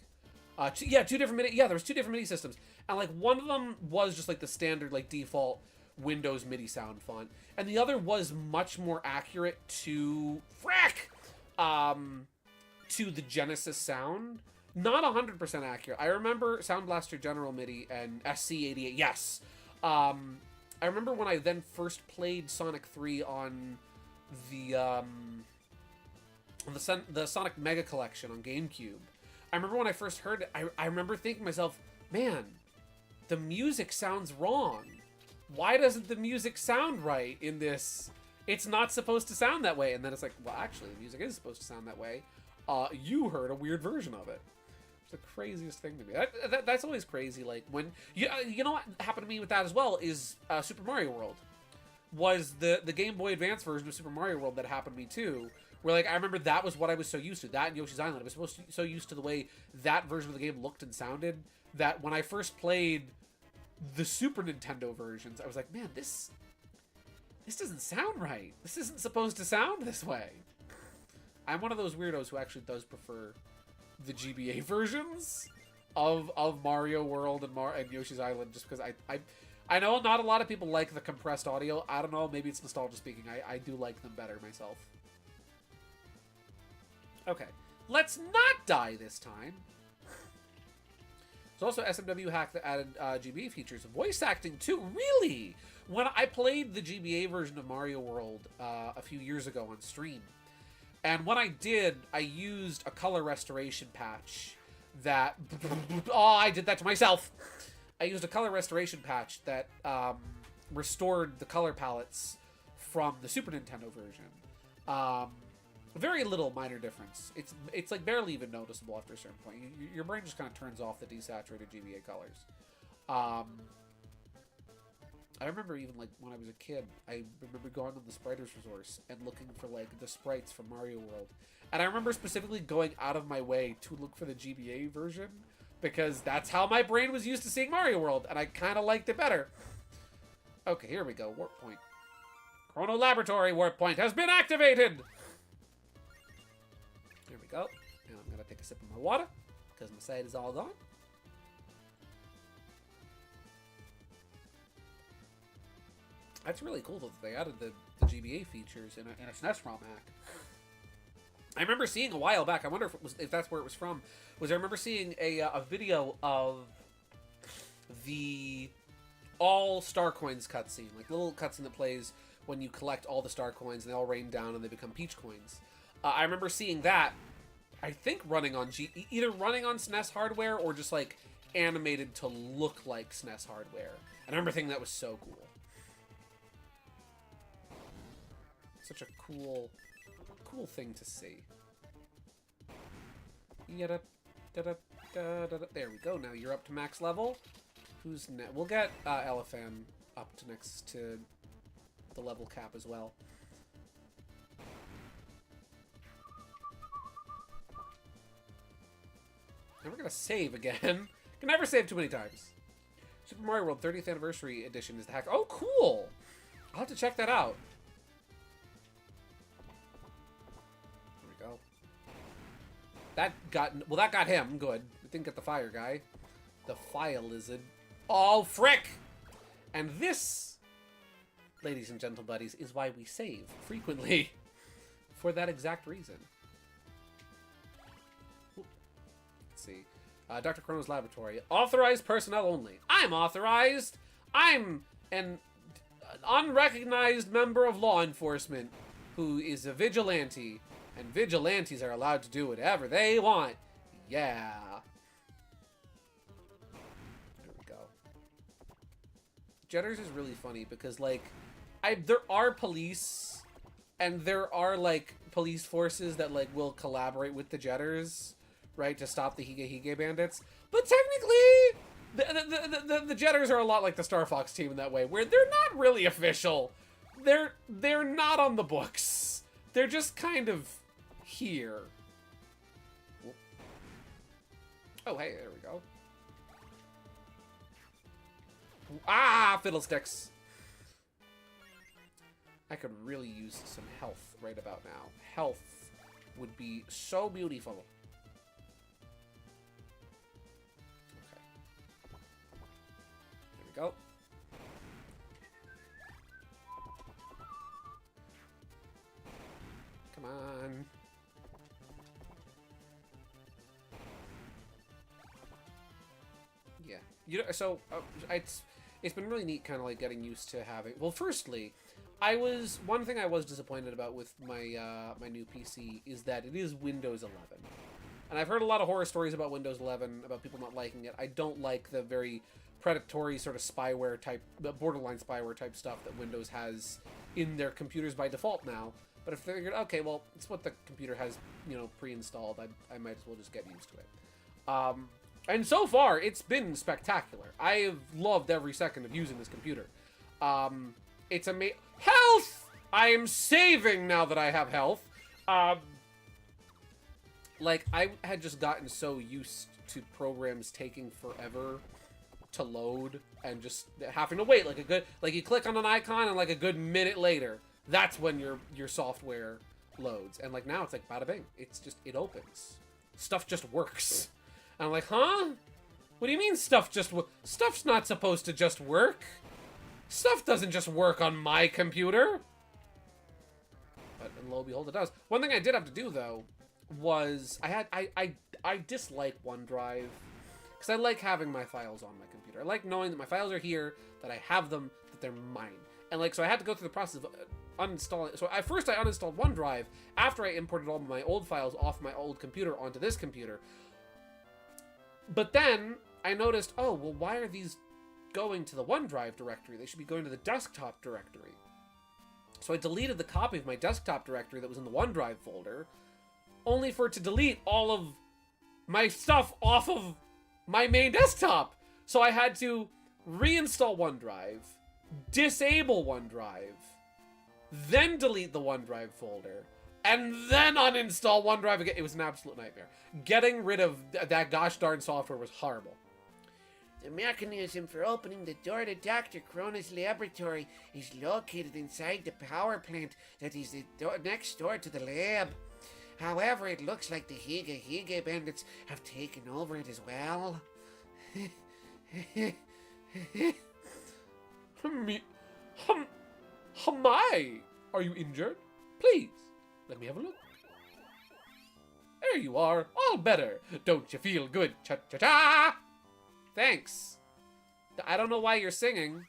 S1: 2 different MIDI. Yeah, there was 2 different MIDI systems, and like one of them was just like the standard like default Windows MIDI sound font, and the other was much more accurate to to the Genesis sound. Not 100% accurate. I remember Sound Blaster General MIDI and SC88. Yes. I remember when I then first played Sonic 3 on the Sonic Mega Collection on GameCube. I remember when I first heard it, I remember thinking to myself, man, the music sounds wrong. Why doesn't the music sound right in this? It's not supposed to sound that way. And then it's like, well, actually, the music is supposed to sound that way. You heard a weird version of it. It's the craziest thing to me. That's always crazy. Like when you know what happened to me with that as well is Super Mario World. Was the Game Boy Advance version of Super Mario World that happened to me too, where like I remember that was what I was so used to, that and Yoshi's Island. I was so used to the way that version of the game looked and sounded, that when I first played the Super Nintendo versions, I was like, man, this doesn't sound right. This isn't supposed to sound this way. I'm one of those weirdos who actually does prefer the GBA versions of Mario World and Yoshi's Island, just because I know not a lot of people like the compressed audio. I don't know, maybe it's nostalgia speaking. I do like them better myself. Okay, let's not die this time. There's also SMW hack that added GBA features of voice acting too. Really? When I played the GBA version of Mario World a few years ago on stream, and when I did, I used a color restoration patch that... Oh, I did that to myself! I used a color restoration patch that restored the color palettes from the Super Nintendo version. Very little minor difference. It's like barely even noticeable after a certain point. Your brain just kind of turns off the desaturated GBA colors. I remember even like when I was a kid, I remember going on the Spiders Resource and looking for like the sprites from Mario World. And I remember specifically going out of my way to look for the GBA version because that's how my brain was used to seeing Mario World, and I kind of liked it better. Okay, here we go. Warp Point. Chrono Laboratory Warp Point has been activated! Here we go. And I'm going to take a sip of my water because my side is all gone. That's really cool that they added the GBA features in a SNES ROM hack. I remember seeing a while back, I wonder if that's where it was from, I remember seeing a video of the all Star Coins cutscene, like little cutscene that plays when you collect all the Star Coins and they all rain down and they become Peach Coins. I remember seeing that, I think running on either running on SNES hardware or just like animated to look like SNES hardware. And I remember thinking that was so cool. Such a cool thing to see. There we go. Now you're up to max level. Who's next? We'll get Elefan up to next to the level cap as well. And we're gonna save again. Can never save too many times. Super Mario World 30th Anniversary Edition is the hack. Oh, cool! I'll have to check that out. That got him. Good. It didn't get the fire guy. The fire lizard. Oh, frick! And this, ladies and gentle buddies, is why we save frequently. For that exact reason. Let's see. Dr. Chrono's laboratory. Authorized personnel only. I'm authorized! I'm an unrecognized member of law enforcement who is a vigilante. And vigilantes are allowed to do whatever they want. Yeah. There we go. Jetters is really funny because, like, there are police, and there are, like, police forces that, like, will collaborate with the Jetters, right, to stop the Hige Hige Bandits. But technically, the Jetters are a lot like the Star Fox team in that way, where they're not really official. They're not on the books. They're just kind of here. Oh, hey, there we go. Ah, fiddlesticks. I could really use some health right about now. Health would be so beautiful. Okay. There we go. Come on. Yeah. You know, so it's been really neat kind of like getting used to having... Well, firstly, one thing I was disappointed about with my my new PC is that it is Windows 11. And I've heard a lot of horror stories about Windows 11, about people not liking it. I don't like the very predatory sort of spyware type, borderline spyware type stuff that Windows has in their computers by default now. But if they figured, okay, well, it's what the computer has, you know, pre-installed, I might as well just get used to it. And so far, it's been spectacular. I have loved every second of using this computer. It's amazing. Health! I am saving now that I have health. Like, I had just gotten so used to programs taking forever to load and just having to wait like you click on an icon and like a good minute later, that's when your software loads. And like now it's like bada bing. It's just, it opens. Stuff just works. And I'm like, huh? What do you mean stuff's not supposed to just work? Stuff doesn't just work on my computer. But lo and behold, it does. One thing I did have to do though was I dislike OneDrive because I like having my files on my computer. I like knowing that my files are here, that I have them, that they're mine. And like, so I had to go through the process of uninstalling. So first I uninstalled OneDrive after I imported all my old files off my old computer onto this computer. But then I noticed, oh, well, why are these going to the OneDrive directory? They should be going to the desktop directory. So I deleted the copy of my desktop directory that was in the OneDrive folder, only for it to delete all of my stuff off of my main desktop. So I had to reinstall OneDrive, disable OneDrive, then delete the OneDrive folder, and then uninstall OneDrive again. It was an absolute nightmare. Getting rid of that gosh darn software was horrible.
S4: The mechanism for opening the door to Dr. Krona's laboratory is located inside the power plant that is next door to the lab. However, it looks like the Hige Hige Bandits have taken over it as well.
S1: My, are you injured? Please, let me have a look. There you are, all better. Don't you feel good? Cha-cha-cha! Thanks. I don't know why you're singing,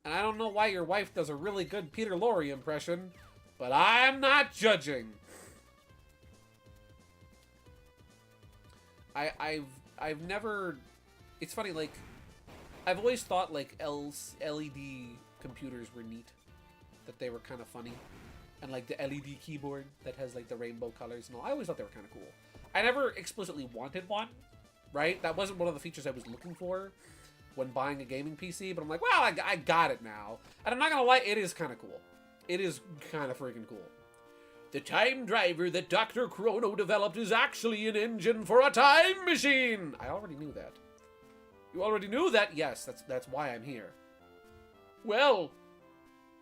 S1: and I don't know why your wife does a really good Peter Lorre impression, but I'm not judging. I've never... It's funny, like, I've always thought, like, LED computers were neat. That they were kind of funny. And, like, the LED keyboard that has, like, the rainbow colors and all. I always thought they were kind of cool. I never explicitly wanted one, right? That wasn't one of the features I was looking for when buying a gaming PC. But I'm like, well, I got it now. And I'm not going to lie, it is kind of cool. It is kind of freaking cool.
S2: The time driver that Dr. Chrono developed is actually an engine for a time machine.
S1: I already knew that. You already knew that? Yes, that's why I'm here.
S2: Well,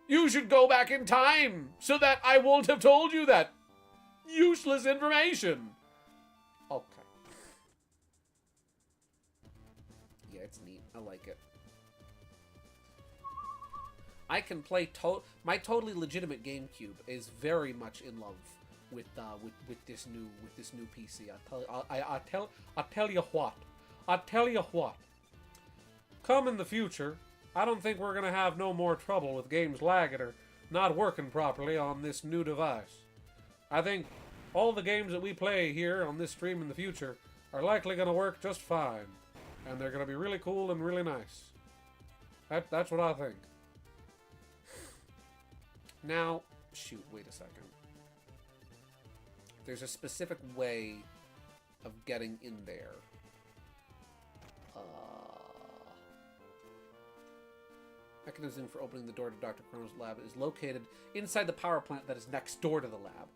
S2: you should go back in time so that I won't have told you that useless information.
S1: Okay. Yeah, it's neat. I like it. I can play my totally legitimate GameCube is very much in love with this new PC. I'll tell you what. Come in the future, I don't think we're gonna have no more trouble with games lagging or not working properly on this new device. I think all the games that we play here on this stream in the future are likely gonna work just fine, and they're gonna be really cool and really nice. That's what I think. Now, shoot, wait a second. There's a specific way of getting in there. Mechanism for opening the door to Dr. Chrono's lab is located inside the power plant that is next door to the lab.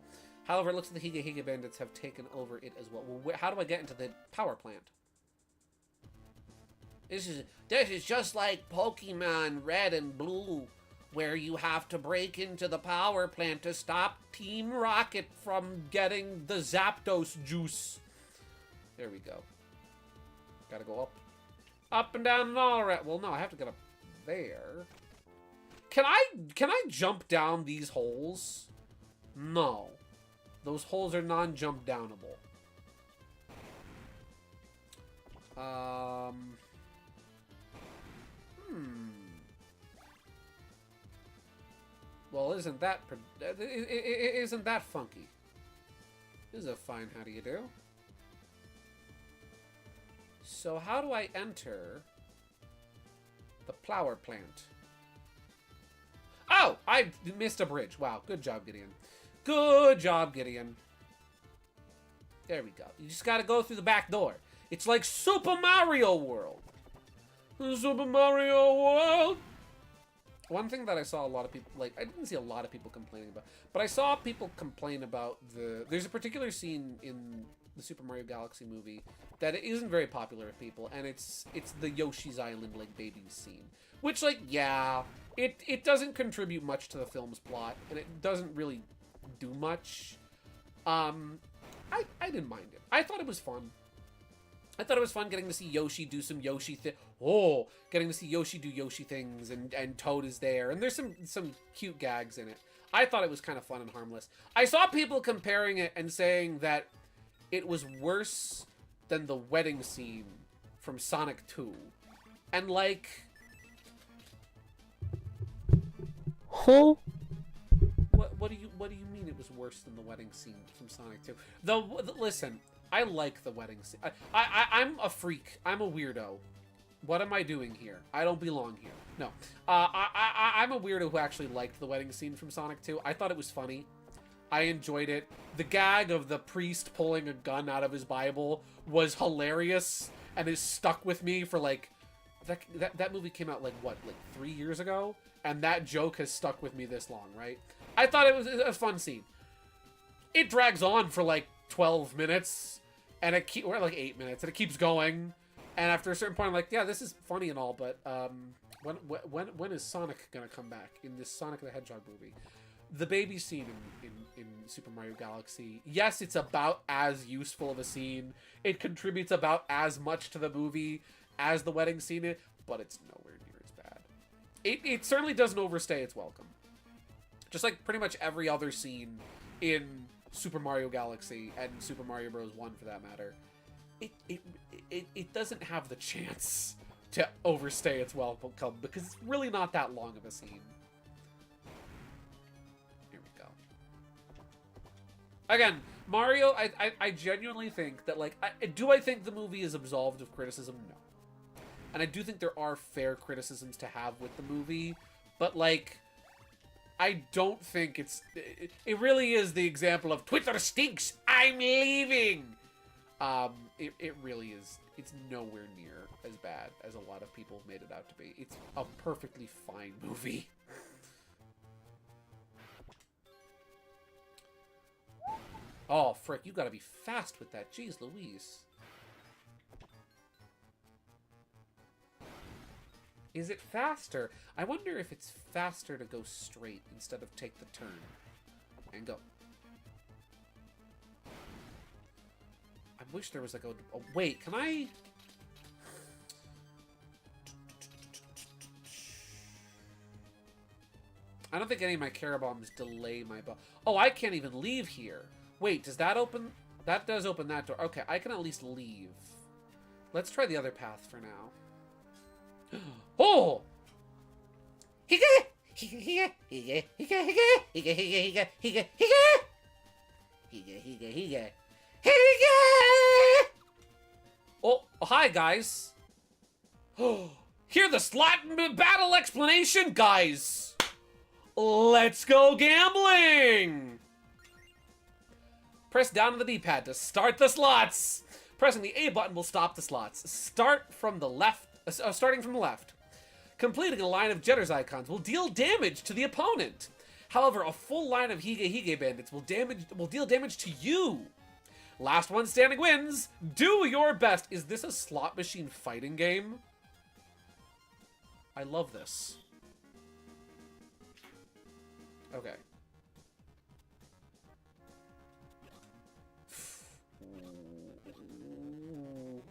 S1: However, it looks like the Hige Hige Bandits have taken over it as well. Well, how do I get into the power plant?
S4: This is just like Pokemon Red and Blue, where you have to break into the power plant to stop Team Rocket from getting the Zapdos juice.
S1: There we go. Gotta go up. Up and down and all around. Well, no, I have to get up there. Can I jump down these holes? No. Those holes are non-jump downable. Well, isn't that funky? This is a fine how do you do. So how do I enter the power plant? Oh, I missed a bridge. Wow, good job, Gideon. Good job, Gideon. There we go. You just gotta go through the back door. It's like Super Mario World. Super Mario World. One thing that I saw a lot of people, like, I didn't see a lot of people complaining about, but I saw people complain about there's a particular scene in the Super Mario Galaxy movie that it isn't very popular with people, and it's the Yoshi's Island, like, babies scene. Which, like, yeah, it doesn't contribute much to the film's plot, and it doesn't really do much. I didn't mind it. I thought it was fun. I thought it was fun getting to see Yoshi do some Yoshi getting to see Yoshi do Yoshi things, and Toad is there, and there's some cute gags in it. I thought it was kind of fun and harmless. I saw people comparing it and saying that it was worse than the wedding scene from Sonic 2. And like...
S3: Huh?
S1: What do you mean it was worse than the wedding scene from Sonic 2? Listen, I like the wedding scene. I'm a freak. I'm a weirdo. What am I doing here? I don't belong here. No. I'm a weirdo who actually liked the wedding scene from Sonic 2. I thought it was funny. I enjoyed it. The gag of the priest pulling a gun out of his Bible was hilarious and is stuck with me for like... That movie came out like, what, like 3 years ago? And that joke has stuck with me this long, right? I thought it was a fun scene. It drags on for like 12 minutes, and or like 8 minutes, and it keeps going. And after a certain point, I'm like, yeah, this is funny and all, but when is Sonic gonna come back in this Sonic the Hedgehog movie? The baby scene in Super Mario Galaxy, yes, it's about as useful of a scene. It contributes about as much to the movie as the wedding scene, but it's nowhere near as bad. It certainly doesn't overstay its welcome. Just like pretty much every other scene in Super Mario Galaxy and Super Mario Bros. 1 for that matter, it doesn't have the chance to overstay its welcome because it's really not that long of a scene. Here we go. Again, Mario, I genuinely think that, like, do I think the movie is absolved of criticism? No. And I do think there are fair criticisms to have with the movie, but, like, I don't think it really is the example of Twitter stinks, I'm leaving. It really is. It's nowhere near as bad as a lot of people have made it out to be. It's a perfectly fine movie. Oh, frick, you gotta be fast with that. Jeez Louise. Is it faster? I wonder if it's faster to go straight instead of take the turn. And go. I wish there was like a wait, can I... I don't think any of my Carabombs delay my bomb. Oh, I can't even leave here. Wait, does that open... That does open that door. Okay, I can at least leave. Let's try the other path for now. Oh! Hige! Hige! Hige! Hige! Hige! Hige! Hige! Hige! Hige! Hige! Hige! Hige! Oh, hi, guys. Hear the slot battle explanation, guys. Let's go gambling. Press down on the D-pad to start the slots. Pressing the A button will stop the slots. Starting from the left. Completing a line of Jetters icons will deal damage to the opponent. However, a full line of Hige Hige Bandits will deal damage to you. Last one standing wins. Do your best. Is this a slot machine fighting game? I love this. Okay.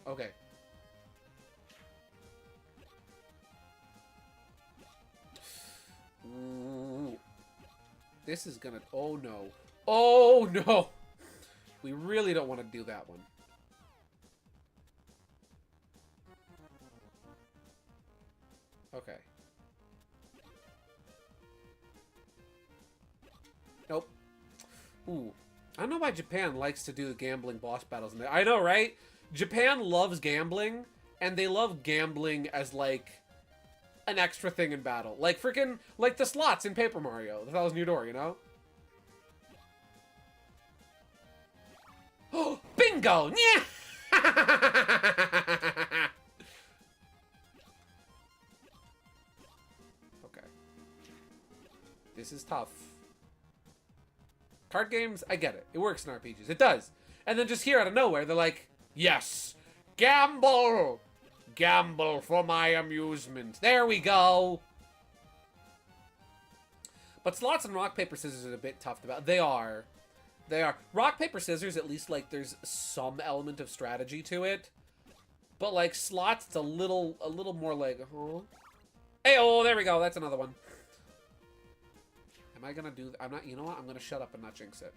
S1: Okay. Ooh. This is gonna... Oh, no. Oh, no! We really don't want to do that one. Okay. Nope. Ooh. I don't know why Japan likes to do the gambling boss battles in there. I know, right? Japan loves gambling, and they love gambling as, like, an extra thing in battle. Like, freaking, like the slots in Paper Mario, the Thousand Year Door, you know? Oh, bingo! Yeah! Okay. This is tough. Card games, I get it. It works in RPGs. It does. And then just here out of nowhere, they're like, yes, gamble! Gamble for my amusement. There we go. But slots and rock, paper, scissors are a bit tough to battle. They are. They are. Rock, paper, scissors, at least, like, there's some element of strategy to it. But, like, slots, it's a little more like, huh? Hey, oh, there we go. That's another one. Am I gonna do... I'm not... You know what? I'm gonna shut up and not jinx it.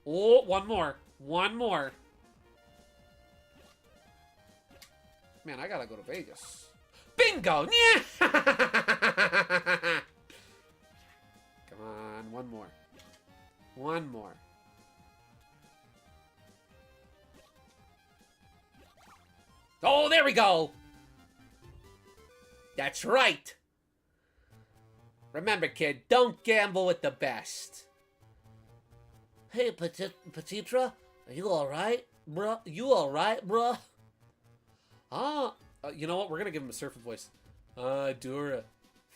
S1: Oh, one more. One more. Man, I gotta go to Vegas. Bingo! Yeah! Come on, one more. One more. Oh, there we go! That's right! Remember, kid, don't gamble with the best.
S3: Hey, Petitra, are you alright, bruh? You alright, bruh?
S1: You know what? We're gonna give him a surfer voice. Dora.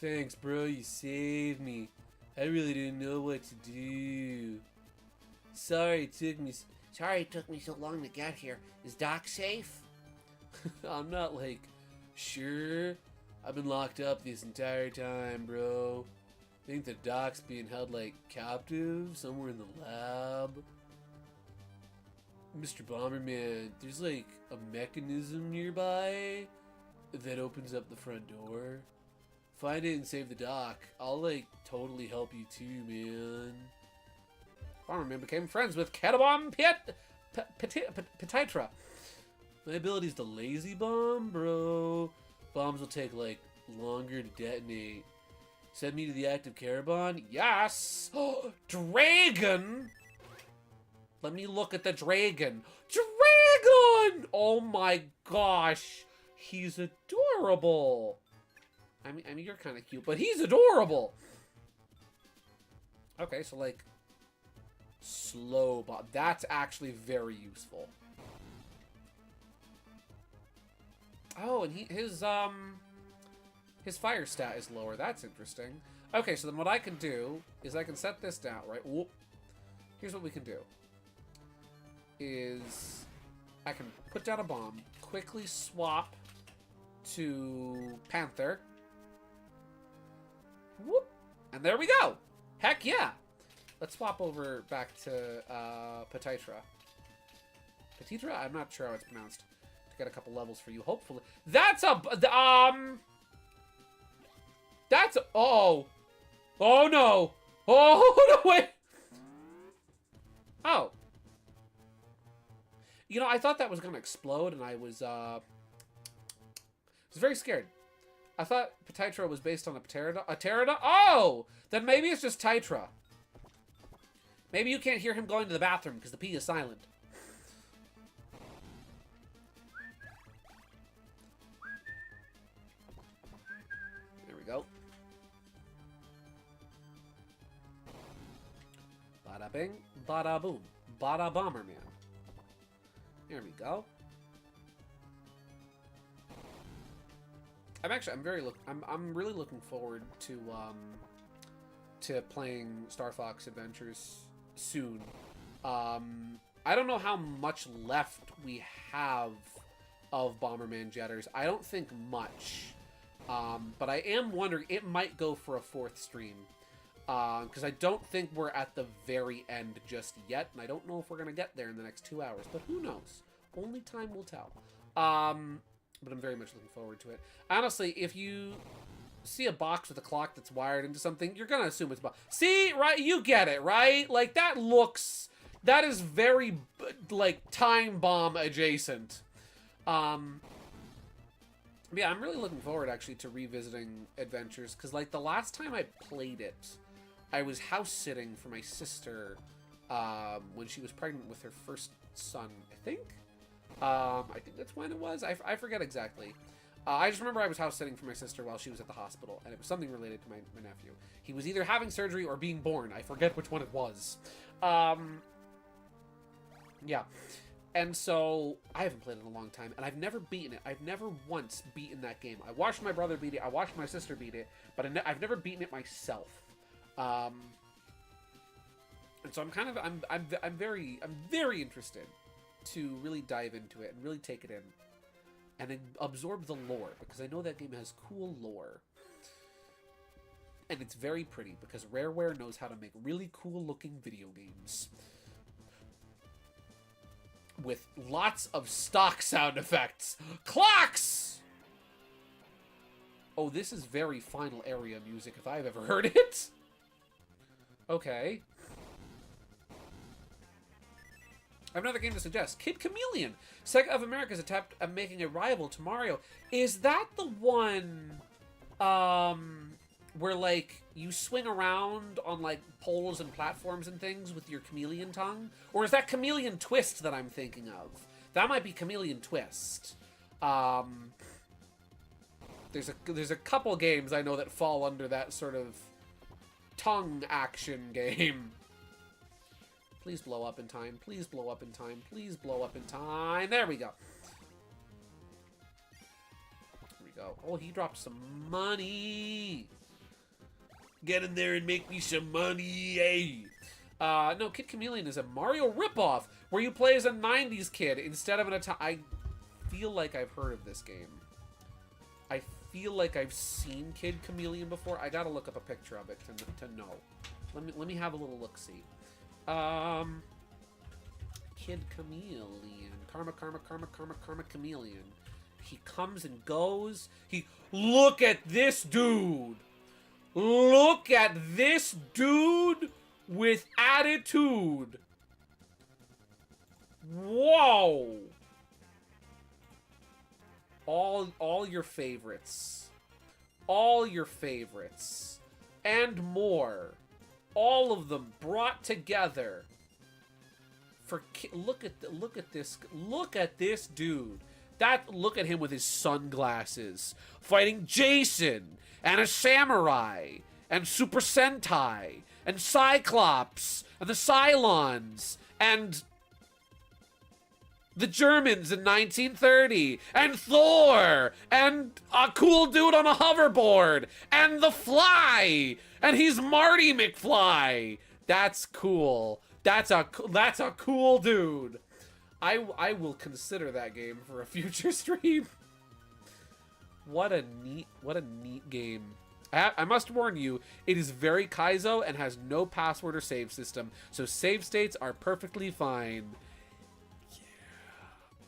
S1: Thanks, bro. You saved me. I really didn't know what to do. Sorry it took me...
S4: Sorry it took me so long to get here. Is Doc safe?
S1: I'm not, like, sure. I've been locked up this entire time, bro. I think the Doc's being held, like, captive somewhere in the lab. Mr. Bomberman, there's, like, a mechanism nearby that opens up the front door. Find it and save the Doc. I'll, like, totally help you too, man. Bomberman became friends with Catabomb Petitra. My ability's the lazy bomb, bro. Bombs will take, like, longer to detonate. Send me to the active Carabon? Yes! Dragon! Let me look at the dragon. Dragon! Oh my gosh. He's adorable. I mean, you're kind of cute, but he's adorable. Okay, so, like, slow bomb. That's actually very useful. Oh, and his fire stat is lower. That's interesting. Okay, so then what I can do is I can set this down, right? Whoop. Here's what we can do. Is I can put down a bomb, quickly swap to Panther. Whoop. And there we go. Heck yeah. Let's swap over back to Petitra. Petitra? I'm not sure how it's pronounced. To get a couple levels for you, hopefully. That's a that's a, oh no. Oh no, wait. Oh. You know, I thought that was gonna explode, and I was very scared. I thought Petitra was based on a pterodon. Oh! Then maybe it's just Titra. Maybe you can't hear him going to the bathroom because the P is silent. There we go. Bada bing, bada boom, bada Bomberman. There we go. I'm really looking forward to playing Star Fox Adventures soon. I don't know how much left we have of Bomberman Jetters. I don't think much. But I am wondering, it might go for a 4th stream. Because I don't think we're at the very end just yet, and I don't know if we're going to get there in the next 2 hours, but who knows? Only time will tell. But I'm very much looking forward to it. Honestly, if you see a box with a clock that's wired into something, you're going to assume it's a box. See, right? You get it, right? Like, that is very, like, time bomb adjacent. Yeah, I'm really looking forward, actually, to revisiting Adventures, because, like, the last time I played it, I was house-sitting for my sister when she was pregnant with her first son, I think? I think that's when it was. I forget exactly. I just remember I was house-sitting for my sister while she was at the hospital, and it was something related to my nephew. He was either having surgery or being born. I forget which one it was. Yeah. And so, I haven't played it in a long time, and I've never beaten it. I've never once beaten that game. I watched my brother beat it, I watched my sister beat it, but I've never beaten it myself. And so I'm very interested to really dive into it and really take it in and absorb the lore, because I know that game has cool lore. And it's very pretty, because Rareware knows how to make really cool looking video games. With lots of stock sound effects. Clocks! Oh, this is very Final Area music if I've ever heard it. Okay. I have another game to suggest. Kid Chameleon. Sega of America's attempt at making a rival to Mario. Is that the one where, like, you swing around on, like, poles and platforms and things with your chameleon tongue? Or is that Chameleon Twist that I'm thinking of? That might be Chameleon Twist. There's a couple games I know that fall under that sort of tongue action game. Please blow up in time. Please blow up in time. Please blow up in time. There we go. There we go. Oh, he dropped some money. Get in there and make me some money, hey. No, Kid Chameleon is a Mario ripoff where you play as a 90s kid instead of I feel like I've heard of this game. I feel like I've seen Kid Chameleon before. I gotta look up a picture of it to know. Let me have a little look-see. Kid Chameleon. Karma Chameleon. He comes and goes. Look at this dude! Look at this dude with attitude! Whoa! All your favorites. All your favorites. And more. All of them brought together. Look at this dude. Look at him with his sunglasses fighting Jason and a samurai and Super Sentai and Cyclops and the Cylons and the Germans in 1930 and Thor and a cool dude on a hoverboard and the Fly and he's Marty McFly. That's cool. That's a cool dude. I will consider that game for a future stream. What a neat game. I must warn you, it is very Kaizo and has no password or save system, so save states are perfectly fine.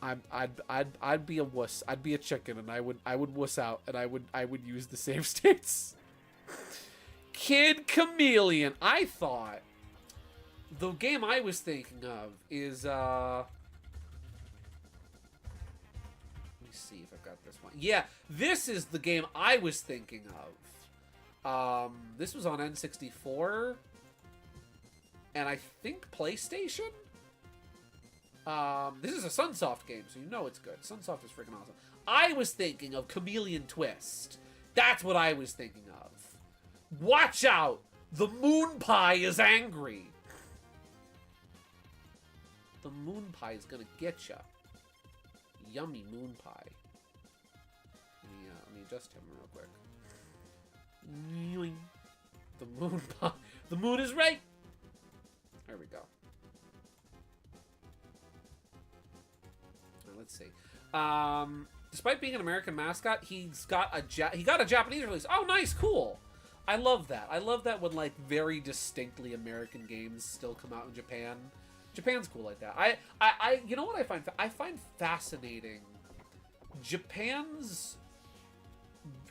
S1: I'd be a wuss. I'd be a chicken, and I would wuss out, and I would use the save states. Kid Chameleon. I thought the game I was thinking of is let me see if I've got this one. Yeah, this is the game I was thinking of. This was on N64, and I think PlayStation. This is a Sunsoft game, so you know it's good. Sunsoft is freaking awesome. I was thinking of Chameleon Twist. That's what I was thinking of. Watch out! The moon pie is angry. The moon pie is gonna get ya. Yummy moon pie. Let me adjust him real quick. The moon pie. The moon is right. There we go. Let's see. Despite being an American mascot, he got a Japanese release. Oh, nice, cool. I love that. I love that when like very distinctly American games still come out in Japan. Japan's cool like that. I you know what I find fascinating? Japan's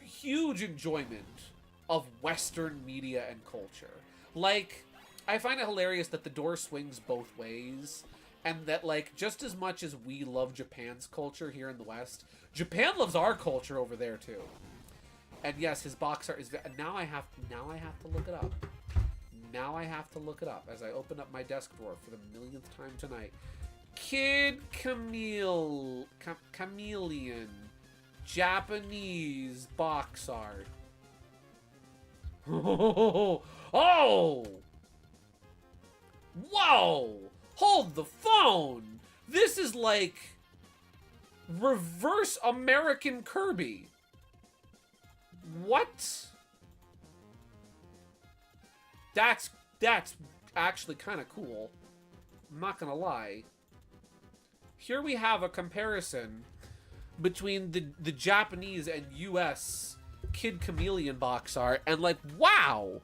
S1: huge enjoyment of Western media and culture. Like, I find it hilarious that the door swings both ways. And that, like, just as much as we love Japan's culture here in the West, Japan loves our culture over there too. And yes, his box art is. Now I have to look it up. Now I have to look it up as I open up my desk drawer for the millionth time tonight. Kid Chameleon, Japanese box art. Oh! Whoa! Hold the phone! This is like reverse American Kirby. What? That's actually kind of cool. I'm not gonna lie. Here we have a comparison between the Japanese and US Kid Chameleon box art, and like, wow!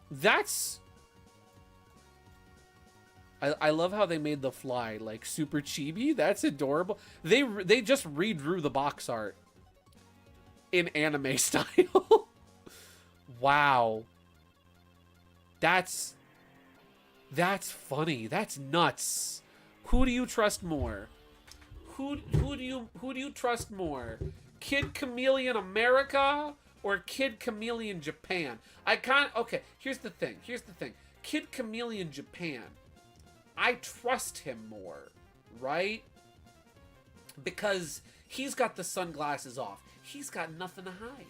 S1: That's... I love how they made the Fly like super chibi. That's adorable. They just redrew the box art in anime style. Wow. That's funny. That's nuts. Who do you trust more? Who do you trust more? Kid Chameleon America or Kid Chameleon Japan? Okay, here's the thing. Kid Chameleon Japan. I trust him more, right? Because He's got the sunglasses off. He's got nothing to hide.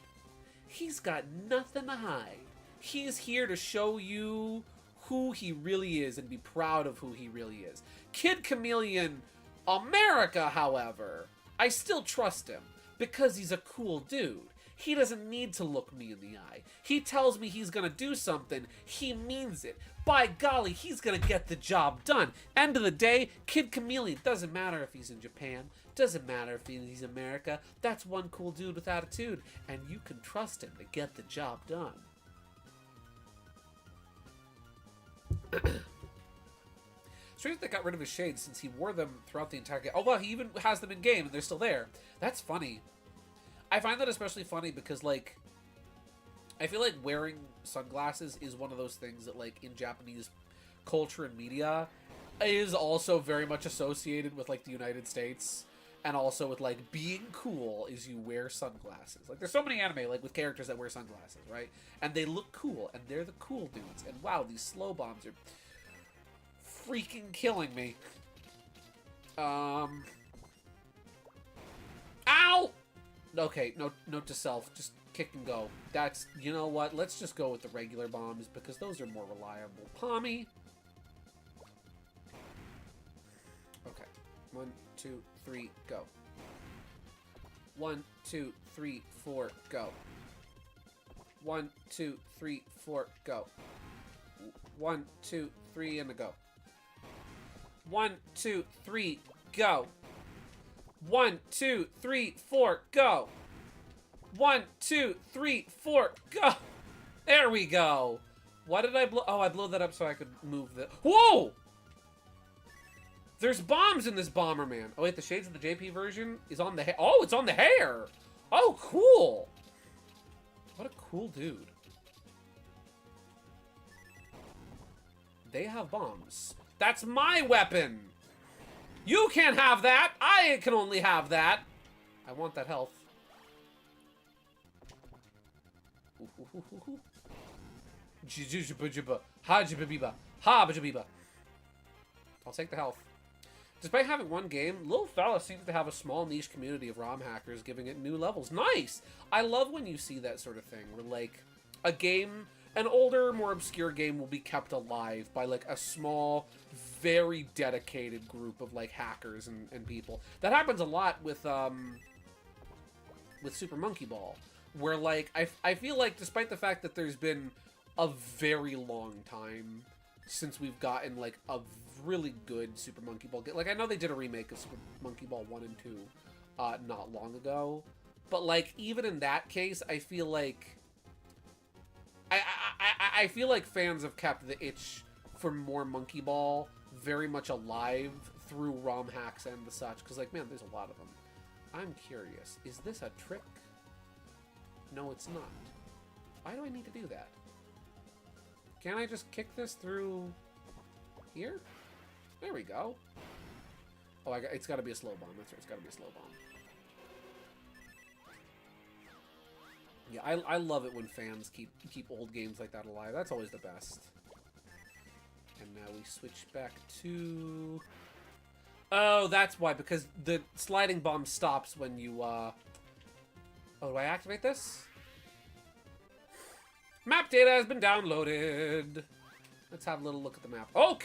S1: He's got nothing to hide. He's here to show you who he really is and be proud of who he really is. Kid Chameleon America, however, I still trust him because he's a cool dude. He doesn't need to look me in the eye. He tells me he's gonna do something, he means it. By golly, he's gonna get the job done. End of the day, Kid Chameleon, doesn't matter if he's in Japan, doesn't matter if he's America, that's one cool dude with attitude, and you can trust him to get the job done. Strange that they got rid of his shades since he wore them throughout the entire game. Oh, well, he even has them in game and they're still there. That's funny. I find that especially funny because, like, I feel like wearing sunglasses is one of those things that, like, in Japanese culture and media is also very much associated with, like, the United States. And also with, like, being cool is you wear sunglasses. Like, there's so many anime, like, with characters that wear sunglasses, right? And they look cool, and they're the cool dudes. And wow, these slow bombs are freaking killing me. Ow! Okay, note to self, just kick and go. That's, you know what, let's just go with the regular bombs, because those are more reliable. Pommy! Okay, 1, 2, 3, go. 1, 2, 3, 4, go. 1, 2, 3, 4, go. 1, 2, 3, and a go. 1, 2, 3, go. 1, 2, 3, 4, go. 1, 2, 3, 4, go. There we go. What did I blow? Oh, I blew that up so I could move the. Whoa! There's bombs in this Bomberman. Oh wait, the shades of the JP version is on the hair. Oh, it's on the hair. Oh, cool. What a cool dude. They have bombs. That's my weapon. You can't have that. I can only have that. I want that health. I'll take the health. Despite having one game, Little Fella seems to have a small niche community of ROM hackers giving it new levels. Nice! I love when you see that sort of thing, where, like, a game, an older, more obscure game will be kept alive by, like, a small, very dedicated group of, like, hackers and people. That happens a lot with Super Monkey Ball, where, like, I feel like despite the fact that there's been a very long time since we've gotten, like, a really good Super Monkey Ball game. Like, I know they did a remake of Super Monkey Ball 1 and 2 not long ago, but, like, even in that case, I feel like I feel like fans have kept the itch for more Monkey Ball very much alive through ROM hacks and the such, because, like, man, there's a lot of them. I'm curious, is this a trick? No, it's not. Why do I need to do that? Can't I just kick this through here? There we go. Oh, it's got to be a slow bomb. That's right. It's got to be a slow bomb. Yeah, I love it when fans keep old games like that alive. That's always the best. And now we switch back to... Oh, that's why. Because the sliding bomb stops when you... Oh, do I activate this? Map data has been downloaded. Let's have a little look at the map. Oh,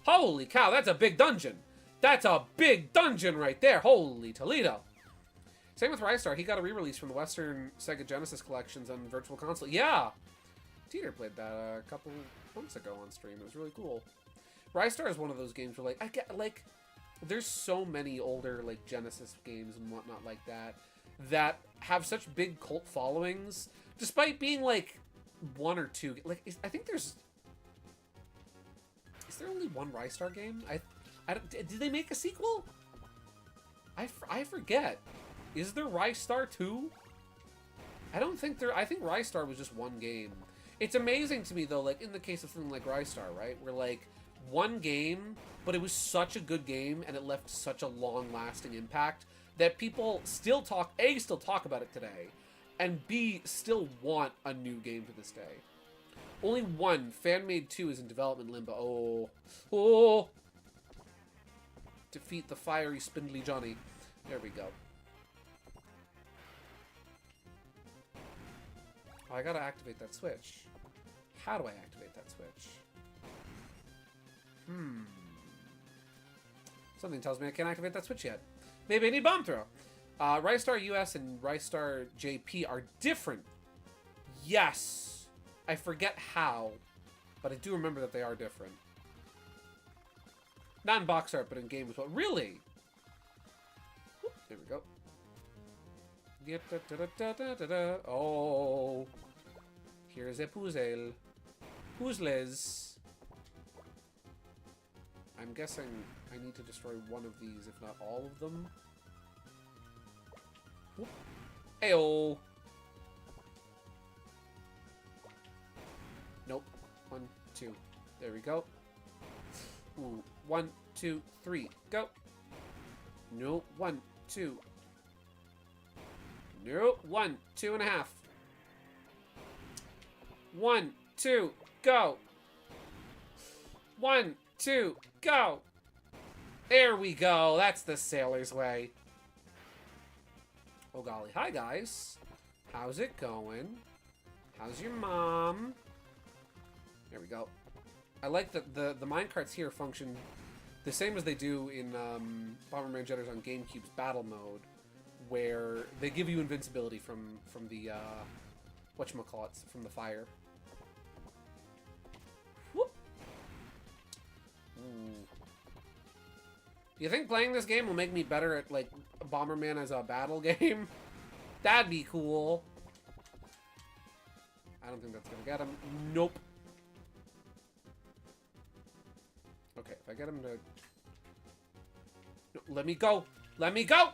S1: holy cow, that's a big dungeon. That's a big dungeon right there. Holy Toledo. Same with Rystar. He got a re-release from the Western Sega Genesis collections on Virtual Console. Yeah. Teeter played that a couple months ago on stream. It was really cool. Rystar is one of those games where, like, I get, like, there's so many older, like, Genesis games and whatnot like that that have such big cult followings, despite being, like, one or two. Like, I think there's... Is there only one Rystar game? Did they make a sequel? I forget. Is there Rystar 2? I don't think there... I think Rystar was just one game. It's amazing to me, though, like, in the case of something like Rystar, right? Where, like, one game, but it was such a good game, and it left such a long-lasting impact that people still talk about it today, and B, still want a new game to this day. Only one, Fan-Made 2, is in development limbo. Oh. Defeat the fiery, spindly Johnny. There we go. Oh, I gotta activate that switch. How do I activate that switch? Something tells me I can't activate that switch yet. Maybe I need Bomb Throw. Ristar US and Ristar JP are different. Yes. I forget how, but I do remember that they are different. Not in box art, but in game as well. Really? Whoop, there we go. Oh. Here's a puzzle. Puzzles. I'm guessing I need to destroy one of these, if not all of them. Whoop. Ayo. Nope. 1, 2. There we go. Ooh. 1, 2, 3. Go. No. 1, 2. No. 1, 2.5. 1, 2. Go. 1, 2. Go. There we go. That's the sailor's way. Oh golly. Hi guys. How's it going? How's your mom? There we go. I like that the minecarts here function the same as they do in Bomberman Jetters on GameCube's battle mode, where they give you invincibility from the whatchamacallit, from the fire. Whoop. Do you think playing this game will make me better at, like, Bomberman as a battle game? That'd be cool. I don't think that's gonna get him. Nope. Okay, if I get him to... No, let me go! Let me go!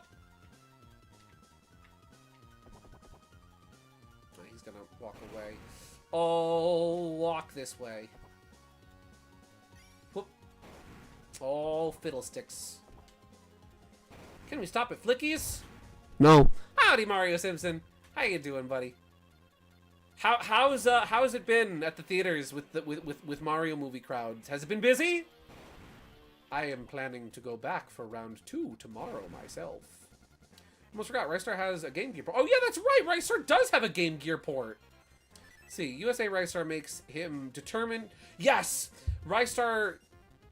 S1: Oh, he's gonna walk away. Oh, walk this way. Whoop. Oh, fiddlesticks. Can we stop at Flickies?
S2: No.
S1: Howdy, Mario Simpson. How you doing, buddy? How's it been at the theaters with Mario movie crowds? Has it been busy? I am planning to go back for round 2 tomorrow myself. Almost forgot, Ristar has a Game Gear port. Oh yeah, that's right, Ristar does have a Game Gear port. Let's see, USA Ristar makes him determined. Yes, Ristar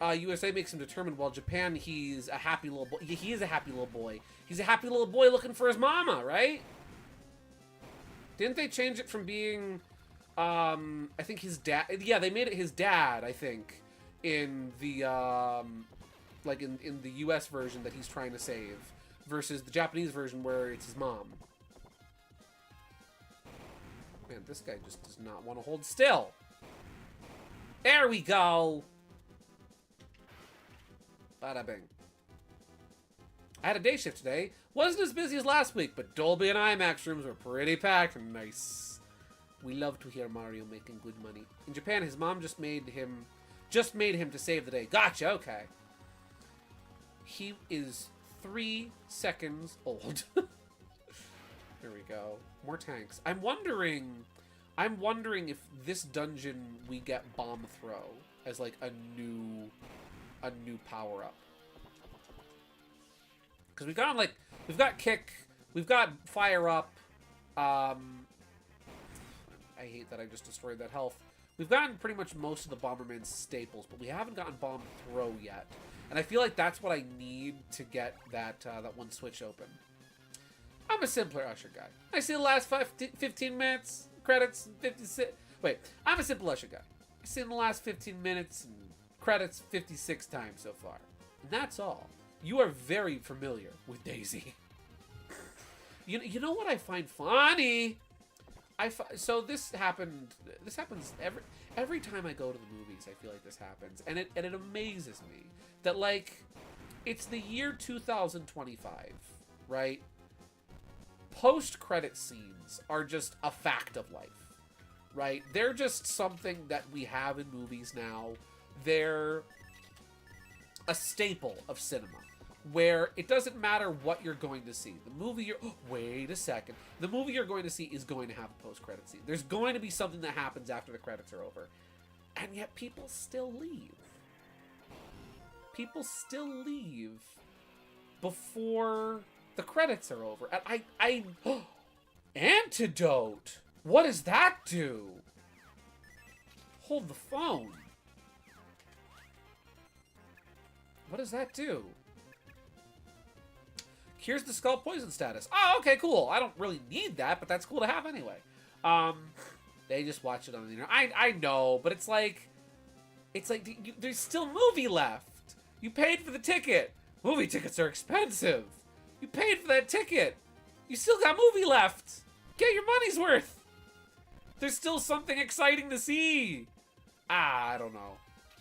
S1: USA makes him determined, while Japan, he's a happy little boy. He is a happy little boy. He's a happy little boy looking for his mama, right? Didn't they change it from being, I think his dad, yeah, they made it his dad, I think, in the, like in the US version that he's trying to save, versus the Japanese version where it's his mom. Man, this guy just does not want to hold still. There we go. Bada bing. I had a day shift today. Wasn't as busy as last week, but Dolby and IMAX rooms were pretty packed and nice. We love to hear Mario making good money. In Japan, his mom just made him to save the day. Gotcha, okay. He is 3 seconds old. There we go. More tanks. I'm wondering if this dungeon we get Bomb Throw as like a new power up. Because we've got Kick, we've got Fire Up. I hate that I just destroyed that health. We've gotten pretty much most of the Bomberman staples, but we haven't gotten Bomb Throw yet. And I feel like that's what I need to get that one switch open. I'm a simpler Usher guy. I see the last 15 minutes, credits, 56... Wait, I'm a simple Usher guy. I've seen the last 15 minutes and credits 56 times so far. And that's all. You are very familiar with Daisy. You know what I find funny? So this happens every time I go to the movies. I feel like this happens, and it amazes me that, like, it's the year 2025, right? Post-credit scenes are just a fact of life, right? They're just something that we have in movies now. They're a staple of cinema, where it doesn't matter what you're going to see. The movie you're... Oh, wait a second. The movie you're going to see is going to have a post-credit scene. There's going to be something that happens after the credits are over. And yet people still leave. People still leave before The credits are over. And I antidote. What does that do? Hold the phone. What does that do? Cures the skull poison status. Oh, okay, cool. I don't really need that, but that's cool to have anyway. They just watch it on the internet. I know, but it's like there's still movie left. You paid for the ticket. Movie tickets are expensive. You paid for that ticket. You still got movie left. Get your money's worth. There's still something exciting to see. I don't know.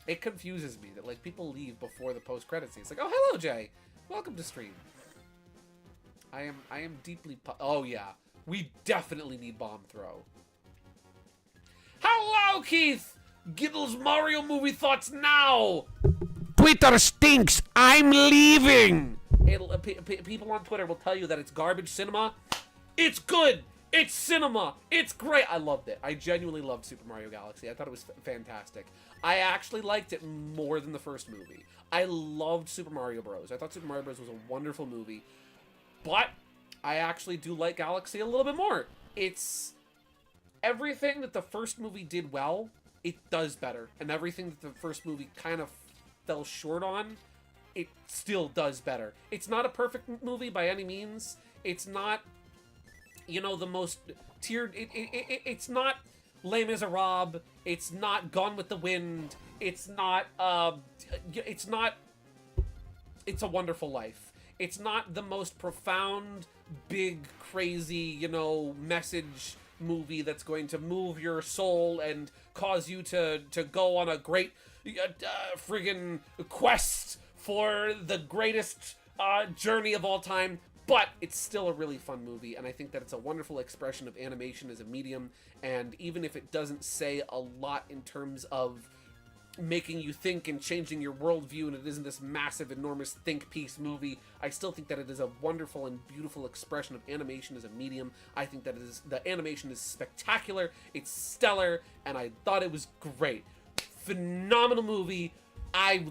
S1: It confuses me that like people leave before the post-credit scene. It's like, oh, hello, Jay. Welcome to stream. I am deeply. Oh yeah, we definitely need bomb throw. Hello, Keith. Giddle's Mario movie thoughts now.
S4: Twitter stinks. I'm leaving.
S1: People on Twitter will tell you that it's garbage cinema. It's good. It's cinema. It's great. I loved it. I genuinely loved Super Mario Galaxy. I thought it was fantastic. I actually liked it more than the first movie. I loved Super Mario Bros. I thought Super Mario Bros. Was a wonderful movie. But I actually do like Galaxy a little bit more. It's everything that the first movie did well, it does better. And everything that the first movie kind of fell short on, it still does better. It's not a perfect movie by any means. It's not, you know, the most tiered. It's not Les Miserables. It's not Gone with the Wind. It's not. It's not. It's a Wonderful Life. It's not the most profound, big, crazy, you know, message movie that's going to move your soul and cause you to go on a great friggin' quest for the greatest journey of all time. But it's still a really fun movie, and I think that it's a wonderful expression of animation as a medium, and even if it doesn't say a lot in terms of making you think and changing your worldview, and it isn't this massive, enormous think piece movie, I still think that it is a wonderful and beautiful expression of animation as a medium. I think that the animation is spectacular, it's stellar, and I thought it was great. Phenomenal movie. I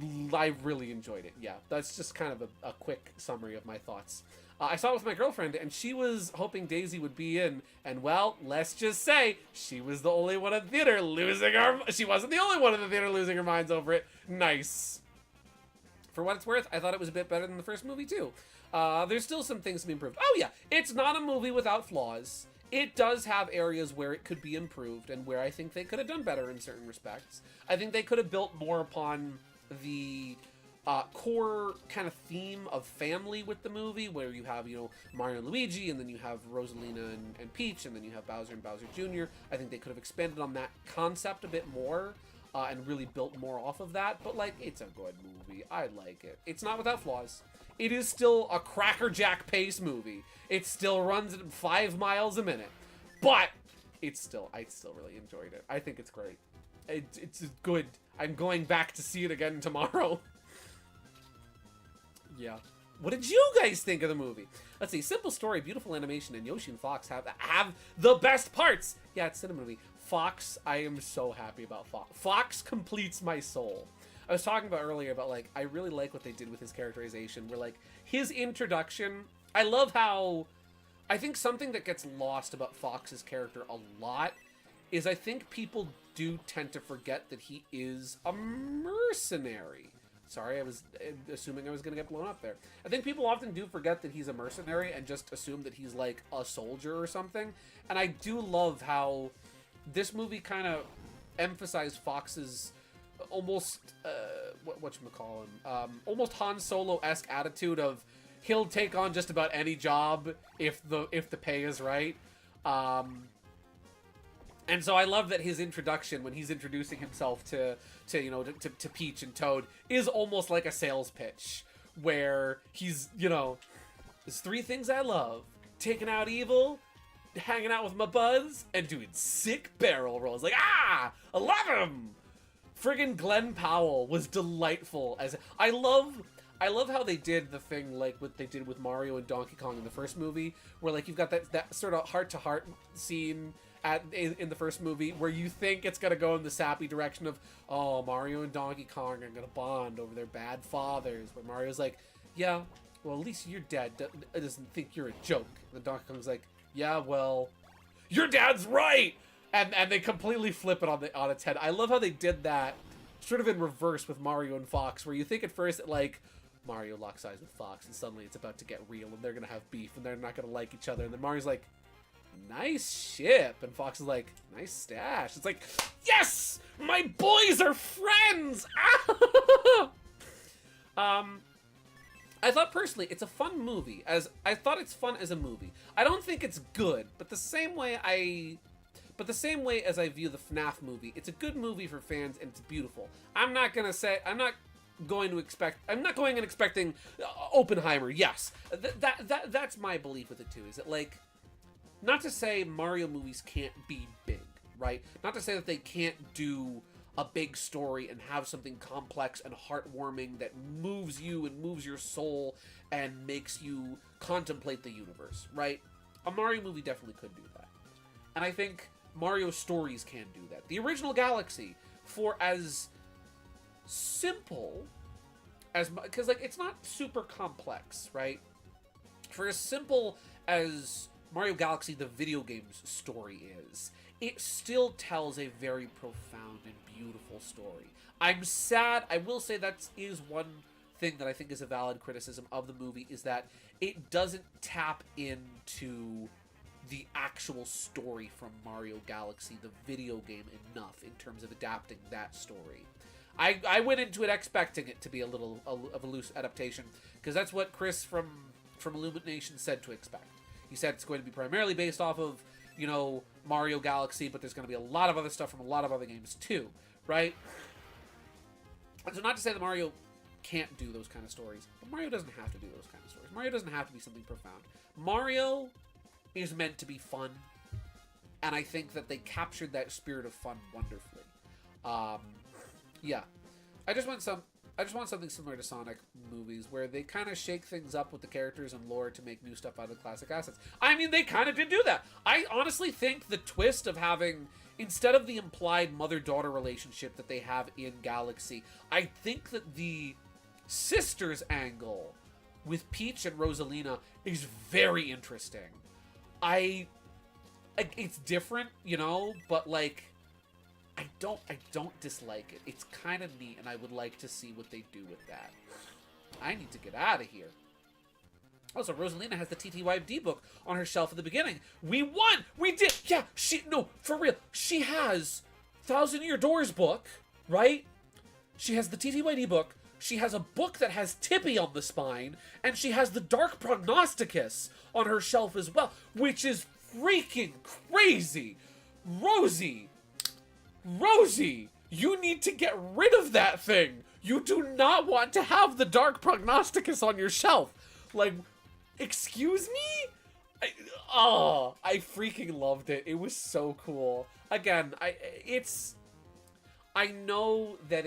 S1: really enjoyed it. Yeah, that's just kind of a quick summary of my thoughts. I saw it with my girlfriend, and she was hoping Daisy would be in, and well, let's just say, she was the only one in the theater losing her... She wasn't the only one in the theater losing her minds over it. Nice. For what it's worth, I thought it was a bit better than the first movie, too. There's still some things to be improved. Oh, yeah, it's not a movie without flaws. It does have areas where it could be improved, and where I think they could have done better in certain respects. I think they could have built more upon the... core kind of theme of family with the movie, where you have, you know, Mario and Luigi, and then you have Rosalina and Peach, and then you have Bowser and Bowser Jr. I think they could have expanded on that concept a bit more, and really built more off of that, but, like, it's a good movie. I like it. It's not without flaws. It is still a crackerjack pace movie. It still runs at 5 miles a minute, but I still really enjoyed it. I think it's great. It's good. I'm going back to see it again tomorrow. Yeah. What did you guys think of the movie? Let's see. Simple story, beautiful animation, and Yoshi and Fox have the best parts. Yeah, it's a movie. Fox, I am so happy about Fox. Fox completes my soul. I was talking about earlier about, like, I really like what they did with his characterization, where, like, his introduction, I love how, I think something that gets lost about Fox's character a lot is I think people do tend to forget that he is a mercenary. Sorry, I was assuming I was going to get blown up there. I think people often do forget that he's a mercenary and just assume that he's like a soldier or something. And I do love how this movie kind of emphasized Fox's almost, whatchamacallin', almost Han Solo-esque attitude of he'll take on just about any job if the pay is right. And so I love that his introduction, when he's introducing himself to Peach and Toad, is almost like a sales pitch, where he's, you know, there's 3 things I love: taking out evil, hanging out with my buds, and doing sick barrel rolls. Like, I love him! Friggin' Glenn Powell was delightful as I love how they did the thing like what they did with Mario and Donkey Kong in the first movie, where like you've got that sort of heart-to-heart scene in the first movie where you think it's gonna go in the sappy direction of, oh, Mario and Donkey Kong are gonna bond over their bad fathers, where Mario's like, yeah, well, at least your dad doesn't think you're a joke. And then Donkey Kong's like, yeah, well, your dad's right! And they completely flip it on its head. I love how they did that sort of in reverse with Mario and Fox, where you think at first that, like, Mario locks eyes with Fox, and suddenly it's about to get real, and they're gonna have beef, and they're not gonna like each other, and then Mario's like, nice ship, and Fox is like, nice stash. It's like, yes! My boys are friends! I thought personally it's a fun movie. I thought it's fun as a movie. I don't think it's good, but the same way as I view the FNAF movie, it's a good movie for fans and it's beautiful. I'm not going and expecting Oppenheimer. Yes, that's my belief with it too. Is that, like, not to say Mario movies can't be big, right? Not to say that they can't do a big story and have something complex and heartwarming that moves you and moves your soul and makes you contemplate the universe, right? A Mario movie definitely could do that. And I think Mario stories can do that. The original Galaxy, for as simple as, because, like, it's not super complex, right? For as simple as Mario Galaxy, the video game's story is, it still tells a very profound and beautiful story. I'm sad. I will say that is one thing that I think is a valid criticism of the movie, is that it doesn't tap into the actual story from Mario Galaxy, the video game, enough in terms of adapting that story. I went into it expecting it to be a little of a loose adaptation, because that's what Chris from Illumination said to expect. He said it's going to be primarily based off of, you know, Mario Galaxy, but there's going to be a lot of other stuff from a lot of other games too, right? And so not to say that Mario can't do those kind of stories, but Mario doesn't have to do those kind of stories. Mario doesn't have to be something profound. Mario is meant to be fun, and I think that they captured that spirit of fun wonderfully. Yeah, I just want something similar to Sonic movies, where they kind of shake things up with the characters and lore to make new stuff out of classic assets. I mean, they kind of did do that. I honestly think the twist of having, instead of the implied mother-daughter relationship that they have in Galaxy, I think that the sisters angle with Peach and Rosalina is very interesting. It's different, you know, but, like, I don't dislike it. It's kind of neat, and I would like to see what they do with that. I need to get out of here. Also, Rosalina has the TTYD book on her shelf at the beginning. We won! We did! Yeah, no, for real. She has Thousand Year Doors book, right? She has the TTYD book. She has a book that has Tippy on the spine, and she has the Dark Prognosticus on her shelf as well, which is freaking crazy. Rosie, you need to get rid of that thing. You do not want to have the Dark Prognosticus on your shelf. Like, excuse me? I freaking loved it. It was so cool. Again, I know that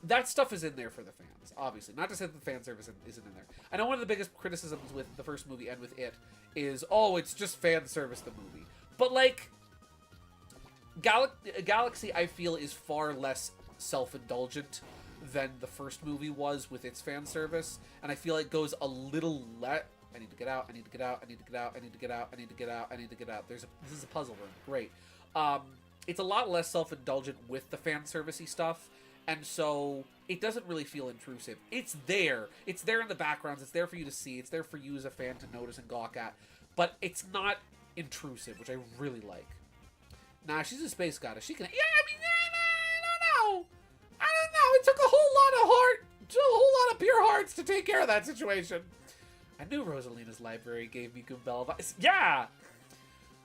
S1: that stuff is in there for the fans, obviously. Not to say that the fan service isn't in there. I know one of the biggest criticisms with the first movie and with it is, oh, it's just fan service, the movie. But, like, Galaxy, I feel, is far less self-indulgent than the first movie was with its fan service, and I feel it goes a little I need to get out, I need to get out, I need to get out, I need to get out, I need to get out, I need to get out. This is a puzzle room. Great. It's a lot less self-indulgent with the fan servicey stuff, and so it doesn't really feel intrusive. It's there. It's there in the backgrounds. It's there for you to see. It's there for you as a fan to notice and gawk at, but it's not intrusive, which I really like. Nah, she's a space goddess. She can... Yeah, I mean, I don't know. It took a whole lot of pure hearts to take care of that situation. I knew Rosalina's library gave me Goombella vibes. Yeah!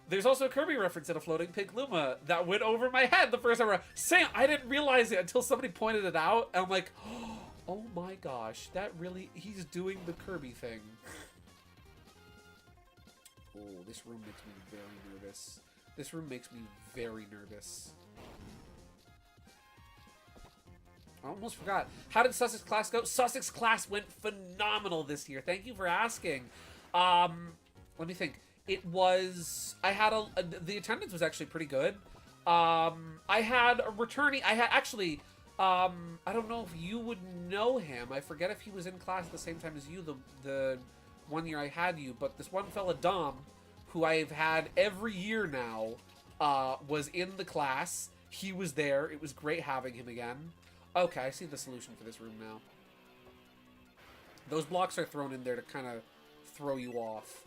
S1: There's also a Kirby reference in a floating pink Luma that went over my head the first time around. Sam, I didn't realize it until somebody pointed it out, and I'm like, oh my gosh, that really... He's doing the Kirby thing. Oh, this room makes me very nervous. This room makes me very nervous. I almost forgot. How did Sussex class go? Sussex class went phenomenal this year. Thank you for asking. Let me think. It was... the attendance was actually pretty good. I had a returning... I don't know if you would know him. I forget if he was in class at the same time as you, the 1 year I had you, but this one fella, Dom, who I've had every year now, was in the class. He was there. It was great having him again. Okay, I see the solution for this room now. Those blocks are thrown in there to kind of throw you off.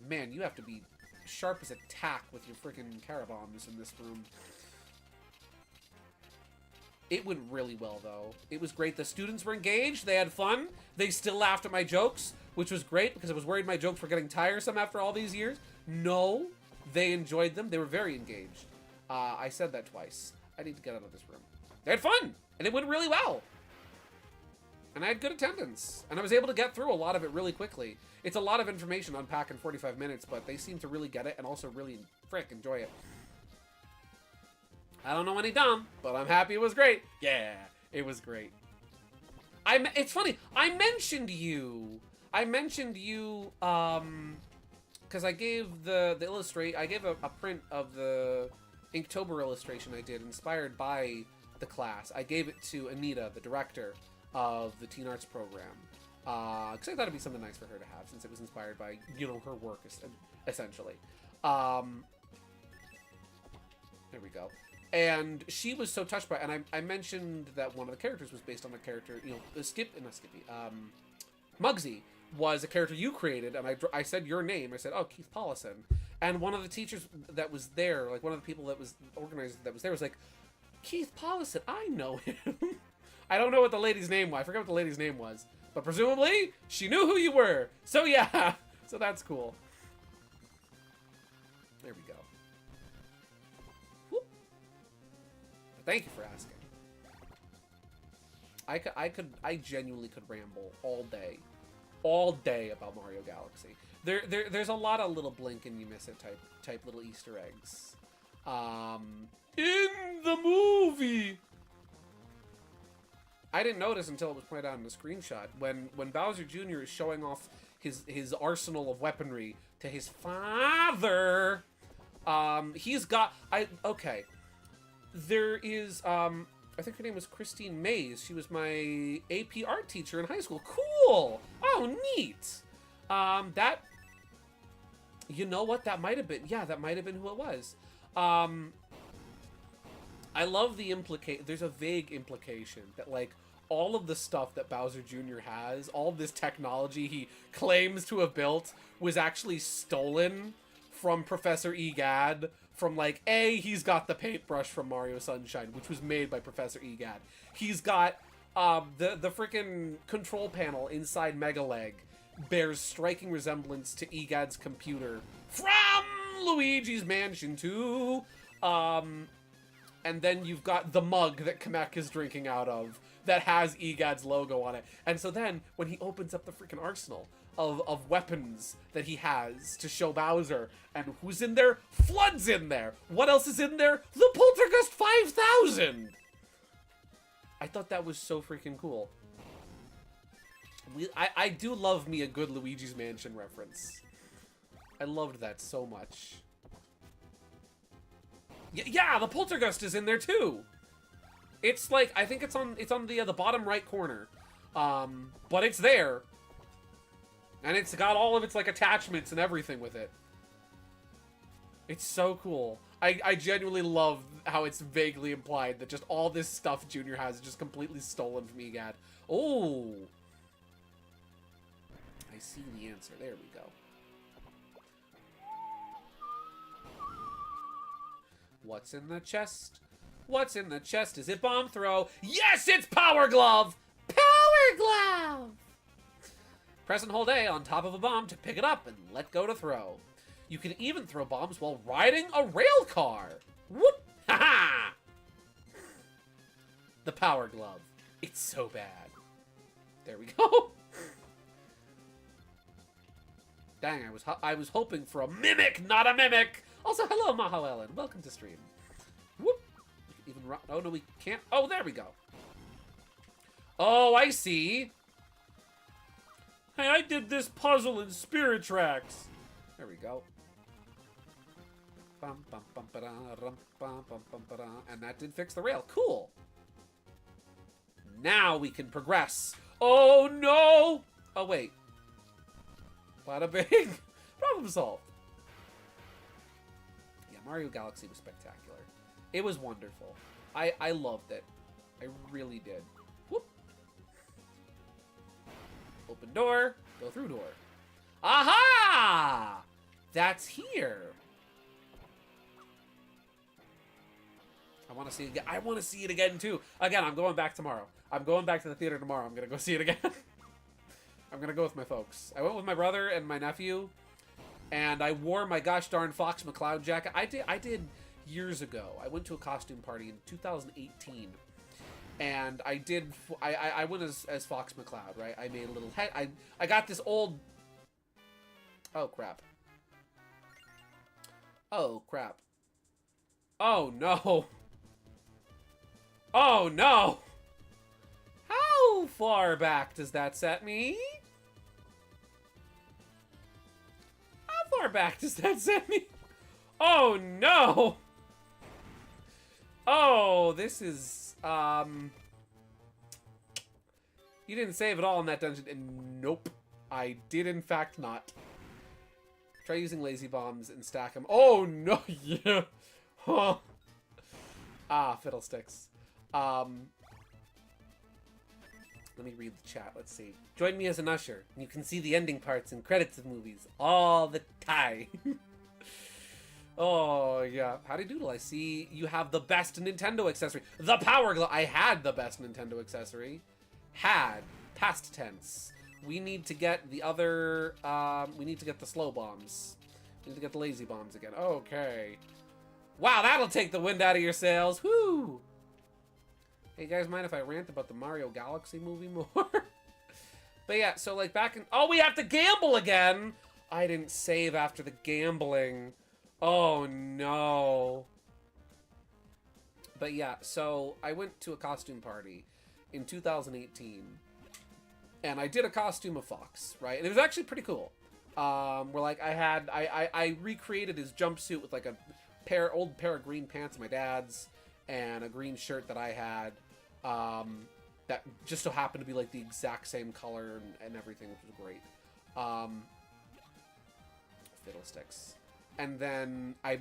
S1: Man, you have to be sharp as a tack with your freaking carabombs in this room. It went really well, though. It was great. The students were engaged. They had fun. They still laughed at my jokes, which was great because I was worried my jokes were getting tiresome after all these years. No, they enjoyed them. They were very engaged. I said that twice. I need to get out of this room. They had fun, and it went really well. And I had good attendance, and I was able to get through a lot of it really quickly. It's a lot of information to unpack in 45 minutes, but they seem to really get it and also really, enjoy it. I don't know any Dom, but I'm happy it was great. Yeah, it was great. It's funny, I mentioned you, because I gave I gave a print of the Inktober illustration I did, inspired by the class. I gave it to Anita, the director of the Teen Arts program, because I thought it'd be something nice for her to have, since it was inspired by, her work, essentially. There we go. And she was so touched by it, and I mentioned that one of the characters was based on a character, Muggsy was a character you created, and I said your name. I said, oh, Keith Paulison. And one of the teachers that was there, like one of the people that was organized that was there, was like, Keith Paulison, I know him. I don't know what the lady's name was. I forget what the lady's name was. But presumably, she knew who you were. So yeah, so that's cool. There we go. Whoop. Thank you for asking. I genuinely could ramble all day about Mario Galaxy. There's a lot of little blink and you miss it type little Easter eggs. In the movie. I didn't notice until it was pointed out in the screenshot when Bowser Jr. is showing off his arsenal of weaponry to his father. He's got there is I think her name was Christine Mays. She was my AP art teacher in high school. Cool. Oh, neat. You know what? That might have been. Yeah, that might have been who it was. I love the there's a vague implication that, like, all of the stuff that Bowser Jr. has, all of this technology he claims to have built, was actually stolen from Professor Egad. From, like, he's got the paintbrush from Mario Sunshine, which was made by Professor Egad. He's got the freaking control panel inside Mega Leg bears striking resemblance to Egad's computer from Luigi's Mansion 2. And then you've got the mug that Kamek is drinking out of that has Egad's logo on it. And so then, when he opens up the freaking arsenal of weapons that he has to show Bowser, and who's in there? Flood's in there! What else is in there? The Poltergust 5000! I thought that was so freaking cool. I do love me a good Luigi's Mansion reference. I loved that so much. Yeah, the Poltergust is in there too. It's like, I think it's on the bottom right corner, but it's there, and it's got all of its like attachments and everything with it. It's so cool. I genuinely love how it's vaguely implied that just all this stuff Junior has is just completely stolen from Egad. Oh, I see the answer. There we go. What's in the chest? What's in the chest? Is it bomb throw? Yes, it's power glove! Power glove! Press and hold A on top of a bomb to pick it up and let go to throw. You can even throw bombs while riding a rail car. Whoop! Ha ha! The power glove. It's so bad. There we go. Dang, I was hoping for a mimic, not a mimic. Also, hello, Maho Ellen. Welcome to stream. Whoop. Even oh, no, we can't. Oh, there we go. Oh, I see. Hey, I did this puzzle in Spirit Tracks. There we go. And that did fix the rail. Cool. Now we can progress. Oh, no! Oh, wait. Bada bing. Problem solved. Yeah, Mario Galaxy was spectacular. It was wonderful. I loved it. I really did. Whoop. Open door. Go through door. Aha! That's here. I want to see it again. I want to see it again, too. Again, I'm going back tomorrow. I'm going back to the theater tomorrow. I'm going to go see it again. I'm going to go with my folks. I went with my brother and my nephew, and I wore my gosh darn Fox McCloud jacket. I did years ago. I went to a costume party in 2018, and I went as Fox McCloud, right? I made a little head. I got this old... Oh, crap. Oh, crap. Oh, no. Oh, no. How far back does that set me? How far back does that set me? Oh, no. Oh, this is, you didn't save it all in that dungeon. And nope, I did in fact not. Try using lazy bombs and stack them. Oh, no, yeah. Huh. Ah, fiddlesticks. Let me read the chat. Let's see. Join me as an usher. You can see the ending parts and credits of movies all the time. Oh, yeah. Howdy doodle. I see you have the best Nintendo accessory. The Power Glove. I had the best Nintendo accessory. Had. Past tense. We need to get the other... we need to get the slow bombs. We need to get the lazy bombs again. Okay. Wow, that'll take the wind out of your sails. Whoo! Hey, you guys mind if I rant about the Mario Galaxy movie more? But yeah, so like back in... Oh, we have to gamble again! I didn't save after the gambling. Oh, no. But yeah, so I went to a costume party in 2018. And I did a costume of Fox, right? And it was actually pretty cool. Where like I recreated his jumpsuit with like a old pair of green pants, my dad's, and a green shirt that I had, that just so happened to be like the exact same color and everything, which was great. Fiddlesticks. And then I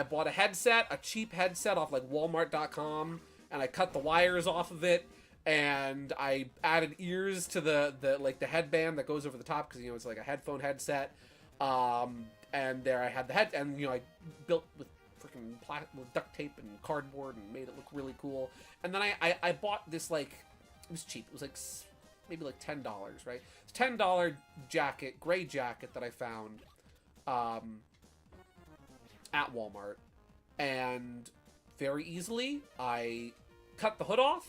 S1: bought a headset, a cheap headset off like Walmart.com, and I cut the wires off of it, and I added ears to the like the headband that goes over the top, because you know it's like a headphone headset. And there I had the head, and you know I built with freaking with duct tape and cardboard and made it look really cool. And then I bought this, like, it was cheap. It was like maybe like $10, right? It's $10 jacket, gray jacket that I found at Walmart. And very easily I cut the hood off.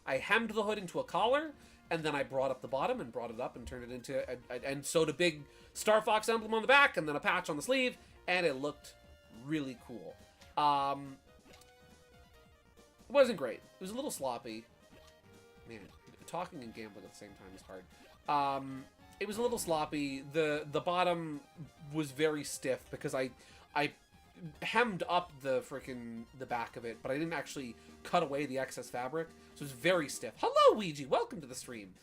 S1: I hemmed the hood into a collar, and then I brought up the bottom and brought it up and turned it into and sewed a big Star Fox emblem on the back and then a patch on the sleeve, and it looked really cool. It wasn't great. It was a little sloppy. Man, talking and gambling at the same time is hard. It was a little sloppy. The bottom was very stiff because I hemmed up the back of it, but I didn't actually cut away the excess fabric, so it was very stiff. Hello, Ouija. Welcome to the stream.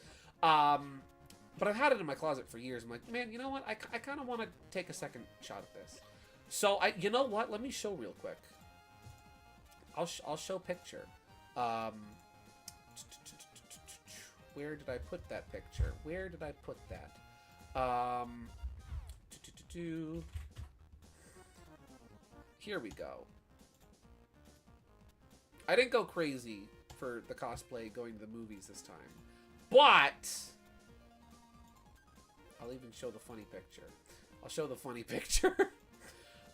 S1: But I've had it in my closet for years. I'm like, man, you know what? I kind of want to take a second shot at this. So you know what? Let me show real quick. I'll show picture. Where did I put that picture? Where did I put that? Here we go. I didn't go crazy for the cosplay going to the movies this time, but I'll even show the funny picture. I'll show the funny picture.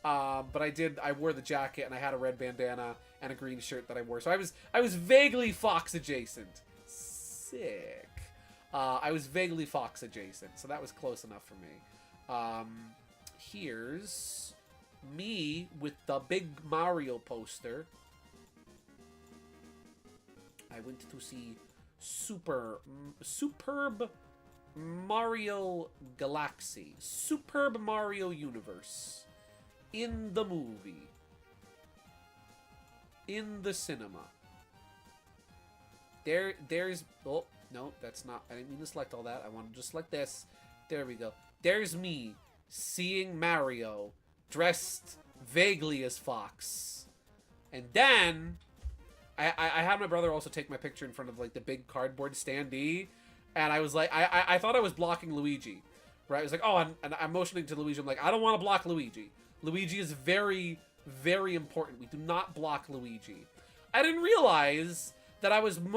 S1: But I wore the jacket, and I had a red bandana and a green shirt that I wore. So I was vaguely Fox adjacent. Sick. I was vaguely Fox adjacent, so that was close enough for me. Here's me with the big Mario poster. I went to see Superb Mario Galaxy. Superb Mario Universe. In the movie. in the cinema. There's... Oh, no, that's not... I didn't mean to select all that. I wanted to just select this. There we go. There's me seeing Mario dressed vaguely as Fox. And then... I had my brother also take my picture in front of, like, the big cardboard standee. And I was like... I thought I was blocking Luigi. Right? I was like, oh, and I'm motioning to Luigi. I'm like, I don't want to block Luigi. Luigi is very, very important. We do not block Luigi. I didn't realize that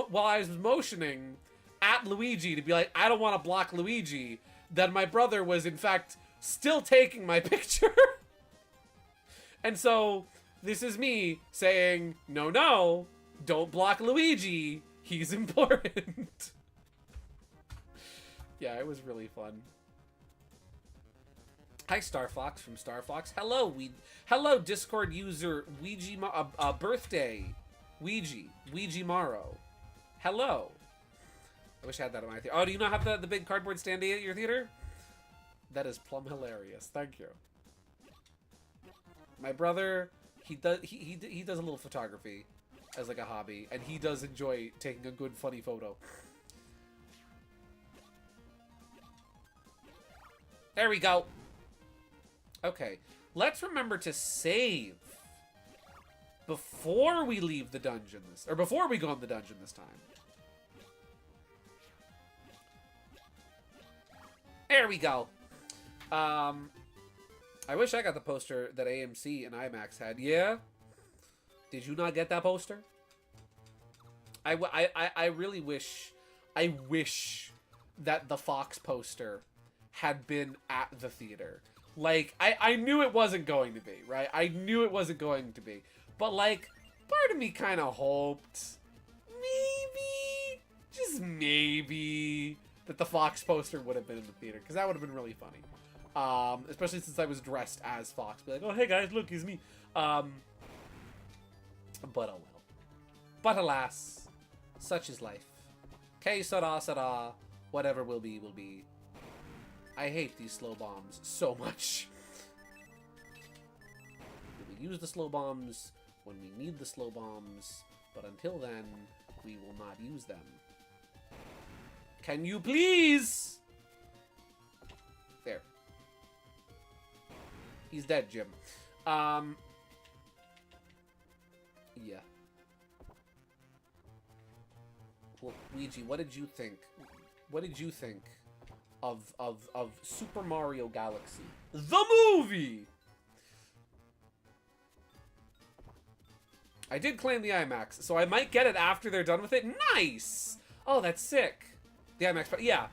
S1: while I was motioning at Luigi to be like, I don't want to block Luigi, that my brother was, in fact, still taking my picture. And so, this is me saying, no, don't block Luigi. He's important. Yeah, it was really fun. Hi, Star Fox from Star Fox. Hello, Discord user Ouija birthday. Ouija Morrow. Hello. I wish I had that at my theater. Oh, do you not have the big cardboard standee at your theater? That is plumb hilarious. Thank you. My brother, he does a little photography as like a hobby, and he does enjoy taking a good funny photo. There we go. Okay, let's remember to save before we leave the dungeon or before we go in the dungeon this time. There we go. I wish I got the poster that AMC and IMAX had. Yeah? Did you not get that poster? I really wish... I wish that the Fox poster had been at the theater. Like, I knew it wasn't going to be, right? I knew it wasn't going to be. But, like, part of me kind of hoped, maybe, just maybe, that the Fox poster would have been in the theater. Because that would have been really funny. Especially since I was dressed as Fox. Be like, oh, hey guys, look, he's me. But oh well. But alas, such is life. Que sera, sera. Whatever will be, will be. I hate these slow bombs so much. We use the slow bombs when we need the slow bombs, but until then, we will not use them. Can you please? There. He's dead, Jim. Yeah. Well, Luigi, what did you think? What did you think of Super Mario Galaxy, the movie? I did claim the IMAX, so I might get it after they're done with it. Nice! Oh, that's sick. The IMAX, but yeah.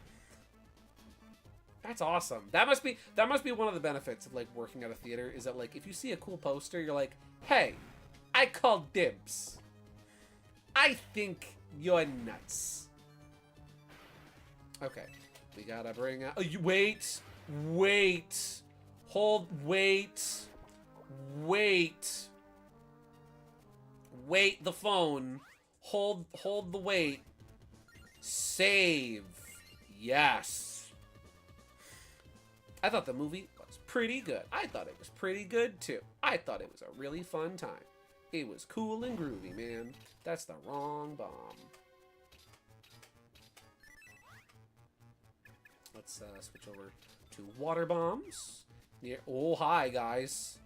S1: That's awesome. That must be one of the benefits of like working at a theater, is that like if you see a cool poster, you're like, hey, I called dibs. I think you're nuts. Okay. We gotta bring out... Oh, you wait! Hold, wait the phone. Hold the wait. Save. Yes. I thought the movie was pretty good. I thought it was pretty good, too. I thought it was a really fun time. It was cool and groovy, man. That's the wrong bomb. Let's switch over to water bombs. Yeah. Oh, hi, guys.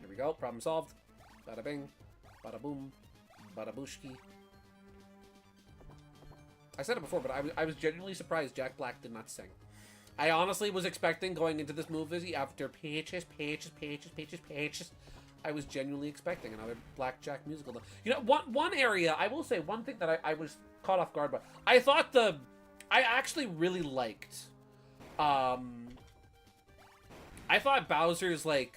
S1: Here we go. Problem solved. Bada bing. Bada boom. Bada booshki. I said it before, but I was genuinely surprised Jack Black did not sing. I honestly was expecting going into this movie after pages. I was genuinely expecting another Black Jack musical. You know, one area, I will say, one thing that I was caught off guard by. I actually really liked, I thought Bowser's, like,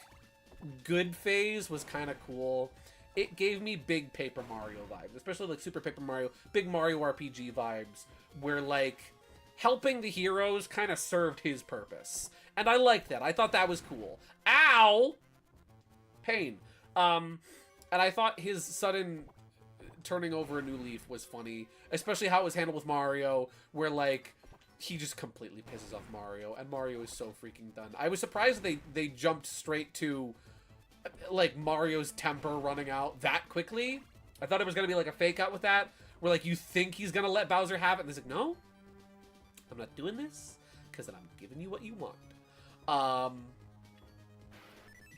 S1: good phase was kind of cool. It gave me big Paper Mario vibes, especially, like, Super Paper Mario, big Mario RPG vibes, where, like, helping the heroes kind of served his purpose. And I liked that. I thought that was cool. Ow! Pain. And I thought his sudden turning over a new leaf was funny, especially how it was handled with Mario, where, like, he just completely pisses off Mario, and Mario is so freaking done. I was surprised they jumped straight to like Mario's temper running out that quickly. I thought it was gonna be like a fake out with that, where like you think he's gonna let Bowser have it, and he's like, no, I'm not doing this because I'm giving you what you want.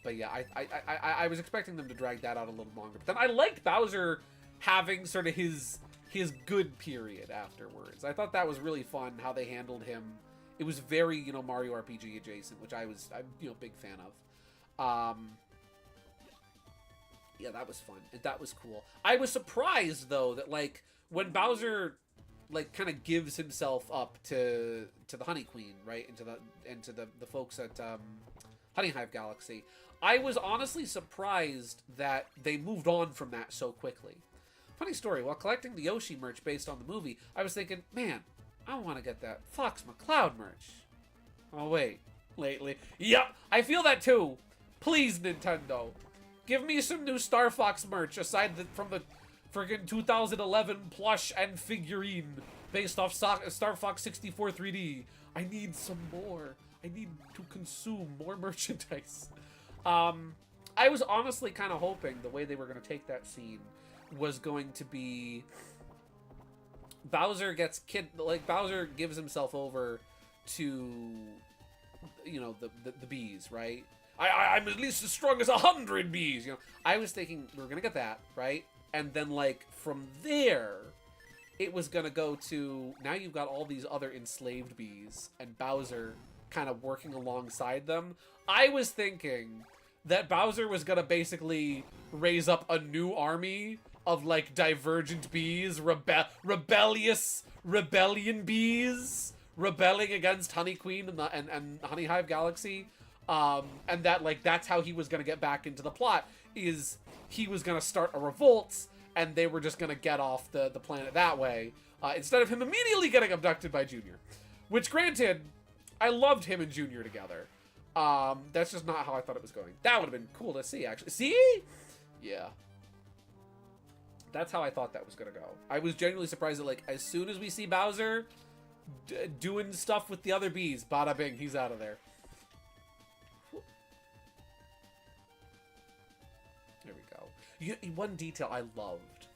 S1: But yeah, I was expecting them to drag that out a little longer. But then I liked Bowser having sort of his good period afterwards. I thought that was really fun how they handled him. It was very, you know, Mario RPG adjacent, which I'm you know, big fan of. Yeah, that was fun. And that was cool. I was surprised though that like when Bowser like kind of gives himself up to the Honey Queen, right? Into the folks at Honey Hive Galaxy. I was honestly surprised that they moved on from that so quickly. Funny story, while collecting the Yoshi merch based on the movie, I was thinking, man, I want to get that Fox McCloud merch. Oh wait, lately. Yep, I feel that too. Please, Nintendo. Give me some new Star Fox merch aside from the friggin' 2011 plush and figurine based off Star Fox 64 3D. I need some more. I need to consume more merchandise. I was honestly kind of hoping the way they were going to take that scene was going to be Bowser Bowser gives himself over to, you know, the bees, right? I'm at least as strong as 100 bees, you know. I was thinking we were gonna get that, right? And then like from there, it was gonna go to now you've got all these other enslaved bees and Bowser kind of working alongside them. I was thinking that Bowser was gonna basically raise up a new army of like divergent bees, rebellion bees, rebelling against Honey Queen and Honey Hive Galaxy. And that like that's how he was gonna get back into the plot, is he was gonna start a revolt and they were just gonna get off the planet that way, instead of him immediately getting abducted by Junior. Which granted, I loved him and Junior together. That's just not how I thought it was going. That would have been cool to see, actually. See? Yeah. That's how I thought that was gonna go. I was genuinely surprised that like as soon as we see Bowser doing stuff with the other bees, bada bing, he's out of there. There we go. One detail I loved.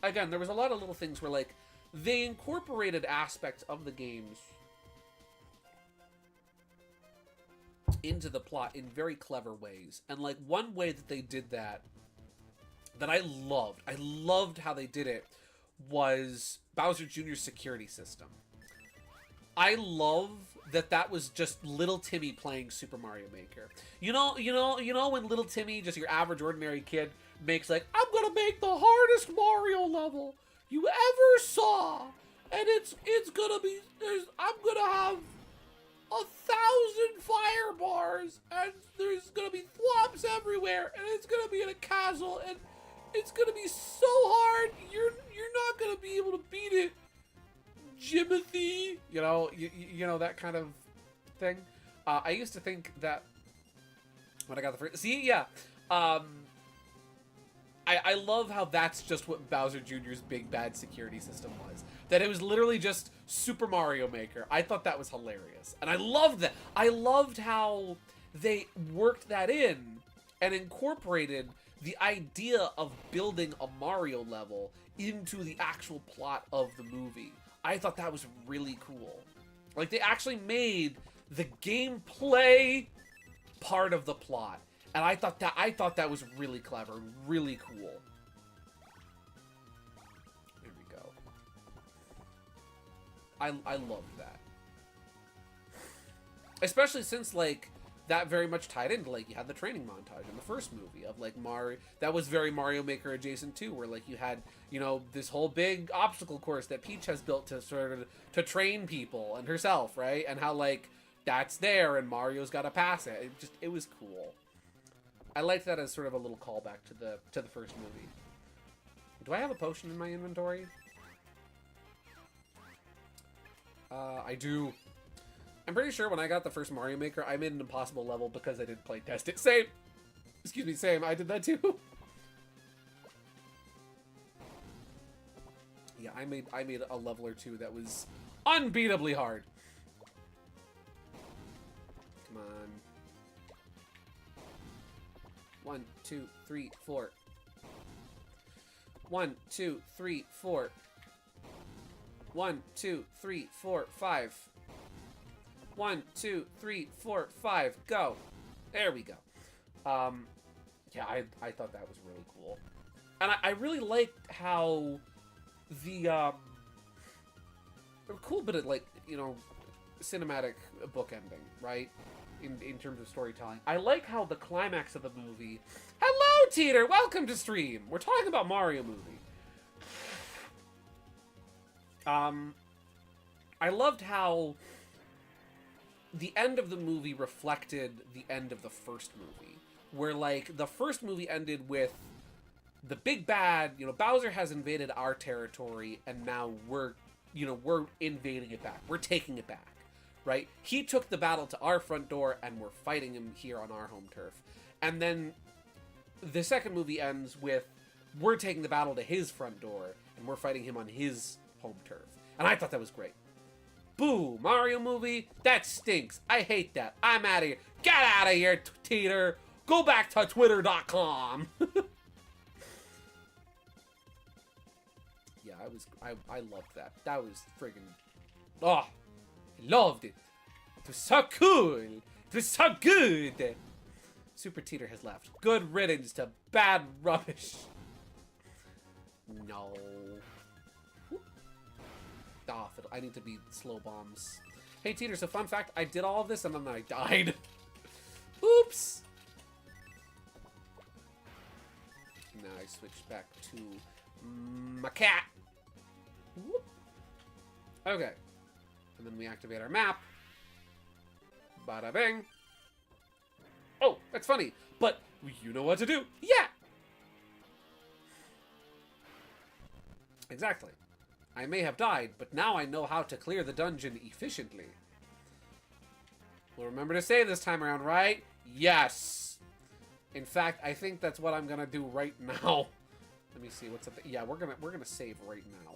S1: Again, there was a lot of little things where, like, they incorporated aspects of the games into the plot in very clever ways. And, like, one way that they did that I loved how they did it, was Bowser Jr.'s security system. I love that was just little Timmy playing Super Mario Maker. You know when little Timmy, just your average ordinary kid, makes like, I'm gonna make the hardest Mario level you ever saw, and it's gonna be, I'm gonna have 1,000 fire bars, and there's gonna be thwomps everywhere, and it's gonna be in a castle, and it's gonna be so hard, you're not gonna be able to beat it, Jimothy. You know that kind of thing. I used to think that when I got the first... See, yeah. I love how that's just what Bowser Jr.'s big bad security system was. That it was literally just Super Mario Maker. I thought that was hilarious. And I loved that. I loved how they worked that in and incorporated the idea of building a Mario level into the actual plot of the movie. I thought that was really cool. Like, they actually made the gameplay part of the plot. And I thought that was really clever, really cool. There we go. I loved that. Especially since, like, that very much tied into, like, you had the training montage in the first movie of, like, Mario. That was very Mario Maker adjacent too, where, like, you had, you know, this whole big obstacle course that Peach has built to sort of to train people and herself, right? And how, like, that's there and Mario's got to pass it. It was cool. I liked that as sort of a little callback to the first movie. Do I have a potion in my inventory? I do. I'm pretty sure when I got the first Mario Maker, I made an impossible level because I didn't play test it. Same. Excuse me, same. I did that too. Yeah, I made a level or two that was unbeatably hard. Come on.
S2: 1, 2, 3, 4. 1, 2, 3, 4. 1, 2, 3, 4, 5. 1, 2, 3, 4, 5. Go. There we go. Yeah, I thought that was really cool. And I really liked how the, cool bit of, like, you know, cinematic bookending, right? In terms of storytelling. I like how the climax of the movie... Hello, Teeter! Welcome to stream! We're talking about Mario movie. I loved how the end of the movie reflected the end of the first movie. Where, like, the first movie ended with the big bad, you know, Bowser has invaded our territory, and now we're invading it back. We're taking it back, right? He took the battle to our front door, and we're fighting him here on our home turf. And then the second movie ends with we're taking the battle to his front door, and we're fighting him on his home turf. And I thought that was great. Boo! Mario movie? That stinks. I hate that. I'm out of here. Get out of here, Teeter! Go back to Twitter.com! Yeah, I loved that. That was friggin'... Oh! I loved it. It was so cool. It was so good. Super Teeter has left. Good riddance to bad rubbish. No. Off. I need to be slow bombs. Hey Teeter, so fun fact, I did all of this and then I died. Oops. Now I switch back to my cat. Whoop. Okay. And then we activate our map. Bada bing. Oh, that's funny. But you know what to do. Yeah. Exactly. I may have died, but now I know how to clear the dungeon efficiently. We'll remember to save this time around, right? Yes. In fact, I think that's what I'm gonna do right now. Let me see what's up. Yeah, we're gonna save right now.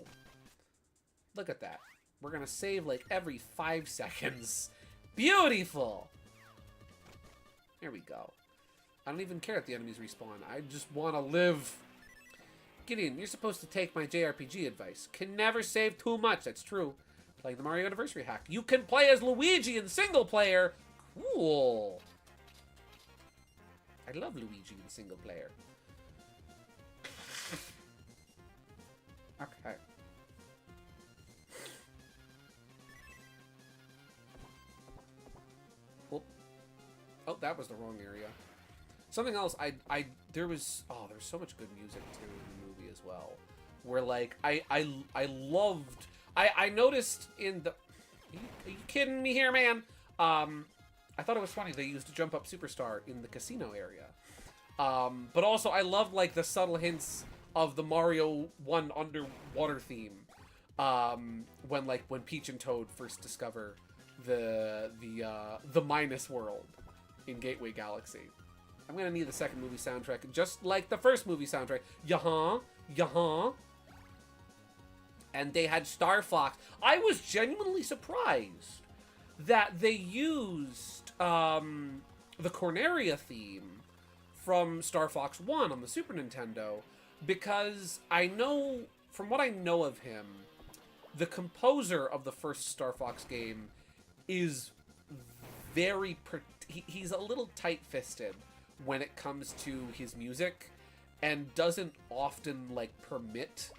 S2: Look at that. We're gonna save like every 5 seconds. Beautiful. There we go. I don't even care if the enemies respawn. I just want to live. Gideon, you're supposed to take my JRPG advice. Can never save too much. That's true. Playing the Mario Anniversary hack. You can play as Luigi in single player. Cool. I love Luigi in single player. Okay. Oh, that was the wrong area. Something else, there was so much good music too in the movie as well. Where like I loved, I noticed in the, are you kidding me here, man? I thought it was funny they used Jump Up Superstar in the casino area. But also I loved like the subtle hints of the Mario 1 underwater theme. When Peach and Toad first discover the minus world in Gateway Galaxy. I'm gonna need the second movie soundtrack, just like the first movie soundtrack. Yaha. And they had Star Fox. I was genuinely surprised that they used the Corneria theme from Star Fox 1 on the Super Nintendo, because I know, from what I know of him, the composer of the first Star Fox game is very... He's a little tight-fisted when it comes to his music, and doesn't often, like, permit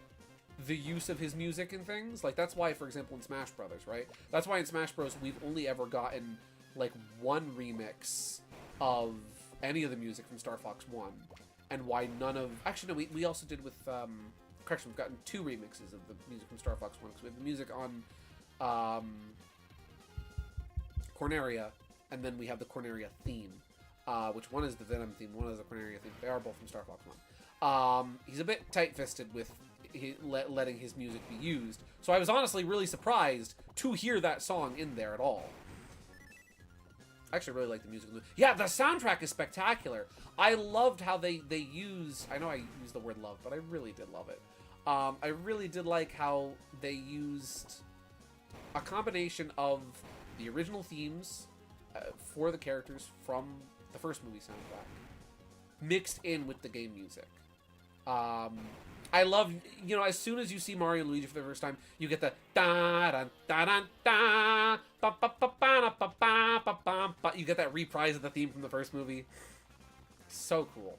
S2: the use of his music in things. Like, that's why, for example, in Smash Brothers, right? That's why in Smash Bros. We've only ever gotten, like, one remix of any of the music from Star Fox 1. And why none of... Actually, no, we also did with... Correction, we've gotten 2 remixes of the music from Star Fox 1, because we have the music on Corneria, and then we have the Corneria theme. Which one is the Venom theme, one is the Corneria theme. They are both from Star Fox 1. He's a bit tight-fisted with letting his music be used. So I was honestly really surprised to hear that song in there at all. I actually really like the music. Yeah, the soundtrack is spectacular. I loved how they use... I know I used the word love, but I really did love it. I really did like how they used a combination of the original themes for the characters from the first movie soundtrack,
S1: mixed in with the game music. I love, you know, as soon as you see Mario and Luigi for the first time, you get the da da da da da ba ba ba ba ba ba ba ba ba. You get that reprise of the theme from the first movie. So cool.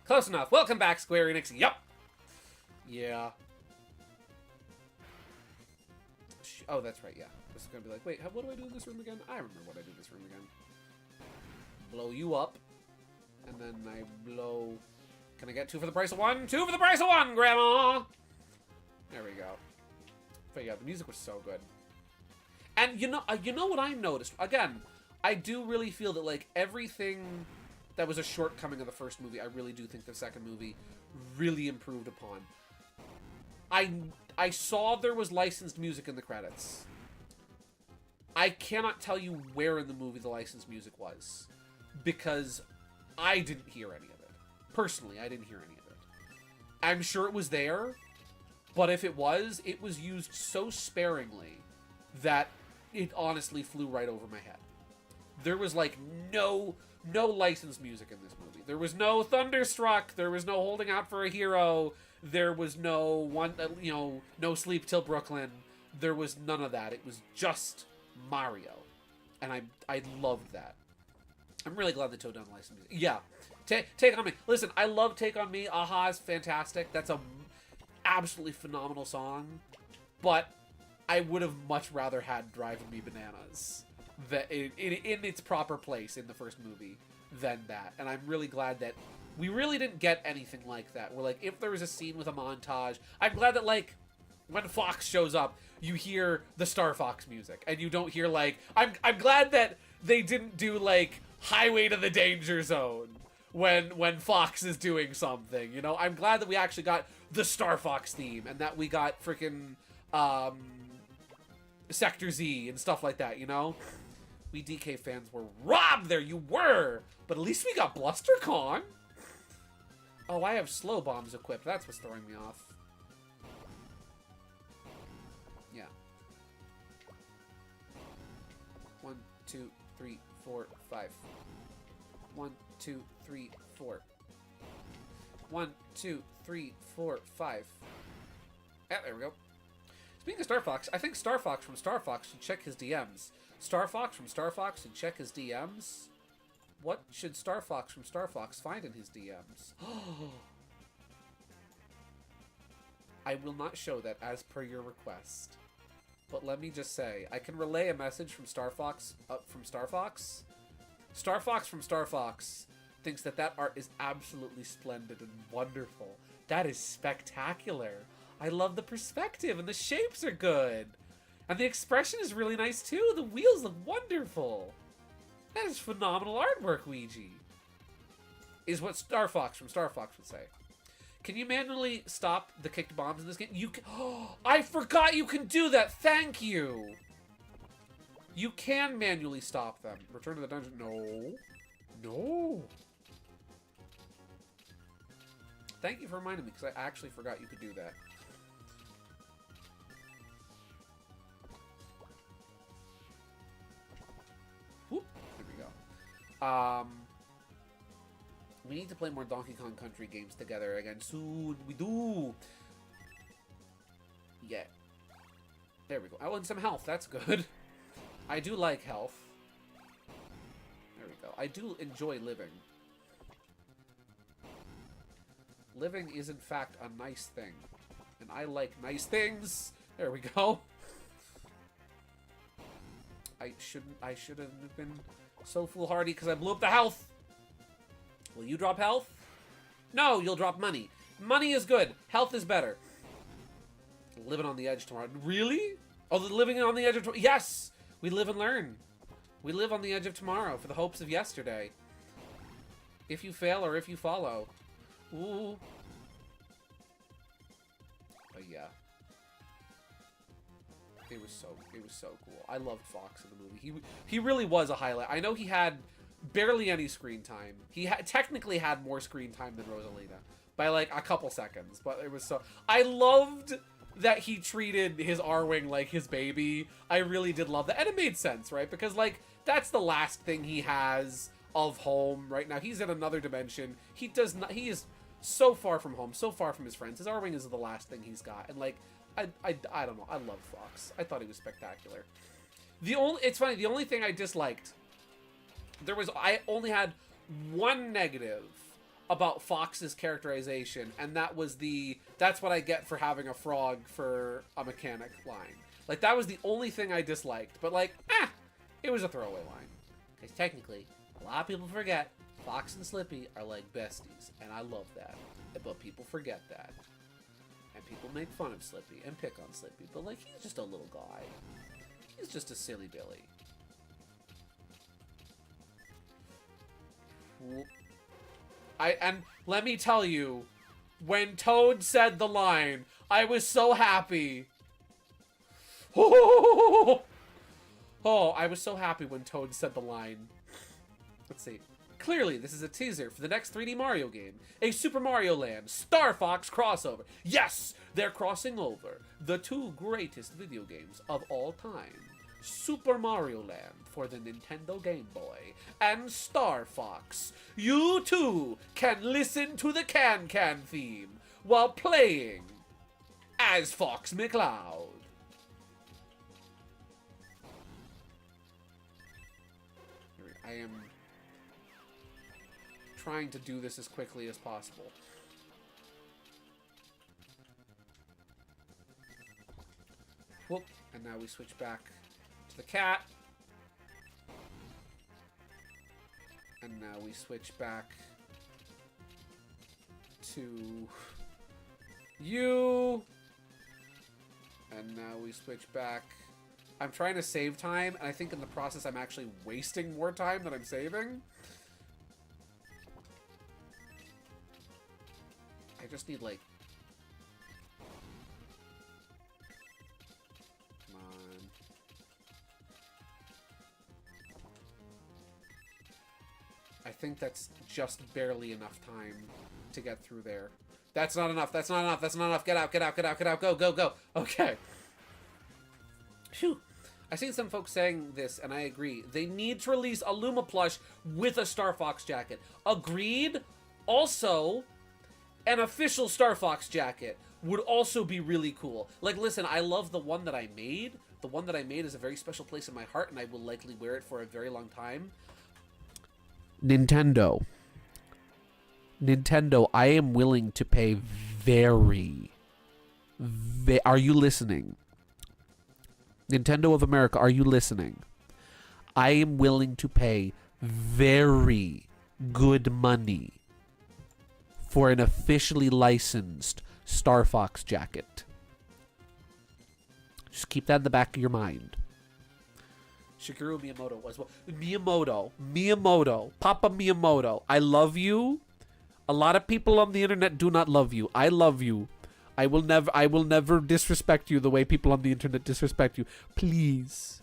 S1: Close enough. Welcome back, Square Enix. Yup. Yeah. Oh, that's right. Yeah. This is gonna be like, wait, what do I do in this room again? I remember what I do in this room again. Blow you up, and then I blow. Can I get 2 for the price of 1? 2 for the price of 1, Grandma! There we go. But yeah, the music was so good. And you know what I noticed? Again, I do really feel that, like, everything that was a shortcoming of the first movie, I really do think the second movie really improved upon. I saw there was licensed music in the credits. I cannot tell you where in the movie the licensed music was, because I didn't hear any of it. Personally, I didn't hear any of it. I'm sure it was there, but if it was used so sparingly that it honestly flew right over my head. There was, like, no licensed music in this movie. There was no Thunderstruck. There was no Holding Out for a Hero. There was no No Sleep Till Brooklyn. There was none of that. It was just Mario, and I loved that. I'm really glad they towed down the licensed music. Yeah. Take On Me. Listen, I love Take On Me. Aha is fantastic. That's a absolutely phenomenal song. But I would have much rather had Driving Me Bananas in its proper place in the first movie than that. And I'm really glad that we really didn't get anything like that. Where, like, if there was a scene with a montage, I'm glad that, like, when Fox shows up, you hear the Star Fox music. And you don't hear, like... I'm glad that they didn't do, like, Highway to the Danger Zone when Fox is doing something, you know? I'm glad that we actually got the Star Fox theme and that we got freaking Sector Z and stuff like that, you know? We DK fans were robbed there, you were! But at least we got BlusterCon! Oh, I have slow bombs equipped. That's what's throwing me off. Yeah. 1, 2, 3, 4, 5. 1, 2, 3, 4. 1, 2, 3, 4, 5. Yeah, there we go. Speaking of Star Fox, I think Star Fox from Star Fox should check his DMs. Star Fox from Star Fox should check his DMs? What should Star Fox from Star Fox find in his DMs? I will not show that as per your request. But let me just say, I can relay a message from Star Fox from Star Fox. Star Fox from Star Fox thinks that art is absolutely splendid and wonderful. That is spectacular. I love the perspective and the shapes are good. And the expression is really nice too. The wheels look wonderful. That is phenomenal artwork, Ouija. Is what Star Fox from Star Fox would say. Can you manually stop the kicked bombs in this game? You can. Oh, I forgot you can do that. Thank you. You can manually stop them. Return to the dungeon. No. No. Thank you for reminding me, because I actually forgot you could do that. Whoop. There we go. We need to play more Donkey Kong Country games together again soon. We do. Yeah. There we go. Oh, and some health. That's good. I do like health. There we go. I do enjoy living. Living is, in fact, a nice thing. And I like nice things. There we go. I shouldn't have been so foolhardy because I blew up the health. Will you drop health? No, you'll drop money. Money is good. Health is better. Living on the edge tomorrow. Really? Oh, living on the edge of tomorrow. Yes! We live and learn. We live on the edge of tomorrow for the hopes of yesterday. If you fail or if you follow. Ooh. But yeah. It was so cool. I loved Fox in the movie. He really was a highlight. I know he had barely any screen time. He technically had more screen time than Rosalina by like a couple seconds, but it was so. I loved that he treated his Arwing like his baby. I really did love that, and it made sense, right? Because like that's the last thing he has
S5: of home right now. He's in another dimension. He does not. He is so far from home, so far from his friends. His Arwing is the last thing he's got, and like, I don't know. I love Fox. I thought he was spectacular. It's funny. The only thing I disliked, I only had one negative about Fox's characterization, and that's what I get for having a frog for a mechanic line. Like, that was the only thing I disliked, but like, it was a throwaway line.
S2: Because technically, a lot of people forget Fox and Slippy are like besties, and I love that. But people forget that. And people make fun of Slippy and pick on Slippy, but like, he's just a little guy. He's just a silly Billy. And let me tell you, when Toad said the line, I was so happy. Oh, I was so happy when Toad said the line. Let's see. Clearly, this is a teaser for the next 3D Mario game. A Super Mario Land Star Fox crossover. Yes, they're crossing over the two greatest video games of all time. Super Mario Land for the Nintendo Game Boy and Star Fox. You too can listen to the Can-Can theme while playing as Fox McCloud. I am trying to do this as quickly as possible. Whoop, and now we switch back to the cat. And now we switch back to you. And now we switch back. I'm trying to save time, and I think in the process I'm actually wasting more time than I'm saving. I just need, like... Come on. I think that's just barely enough time to get through there. That's not enough. That's not enough. That's not enough. Get out, get out, get out, get out. Go, go, go. Okay. Phew. I've seen some folks saying this, and I agree. They need to release a Luma plush with a Star Fox jacket. Agreed. Also, an official Star Fox jacket would also be really cool. Like, listen, I love the one that I made. The one that I made is a very special place in my heart, and I will likely wear it for a very long time. Nintendo, I am willing to pay are you listening? Nintendo of America, are you listening? I am willing to pay very good money for an officially licensed Star Fox jacket. Just keep that in the back of your mind. Shigeru Miyamoto was well. Miyamoto, Papa Miyamoto. I love you. A lot of people on the internet do not love you. I love you. I will never disrespect you the way people on the internet disrespect you. Please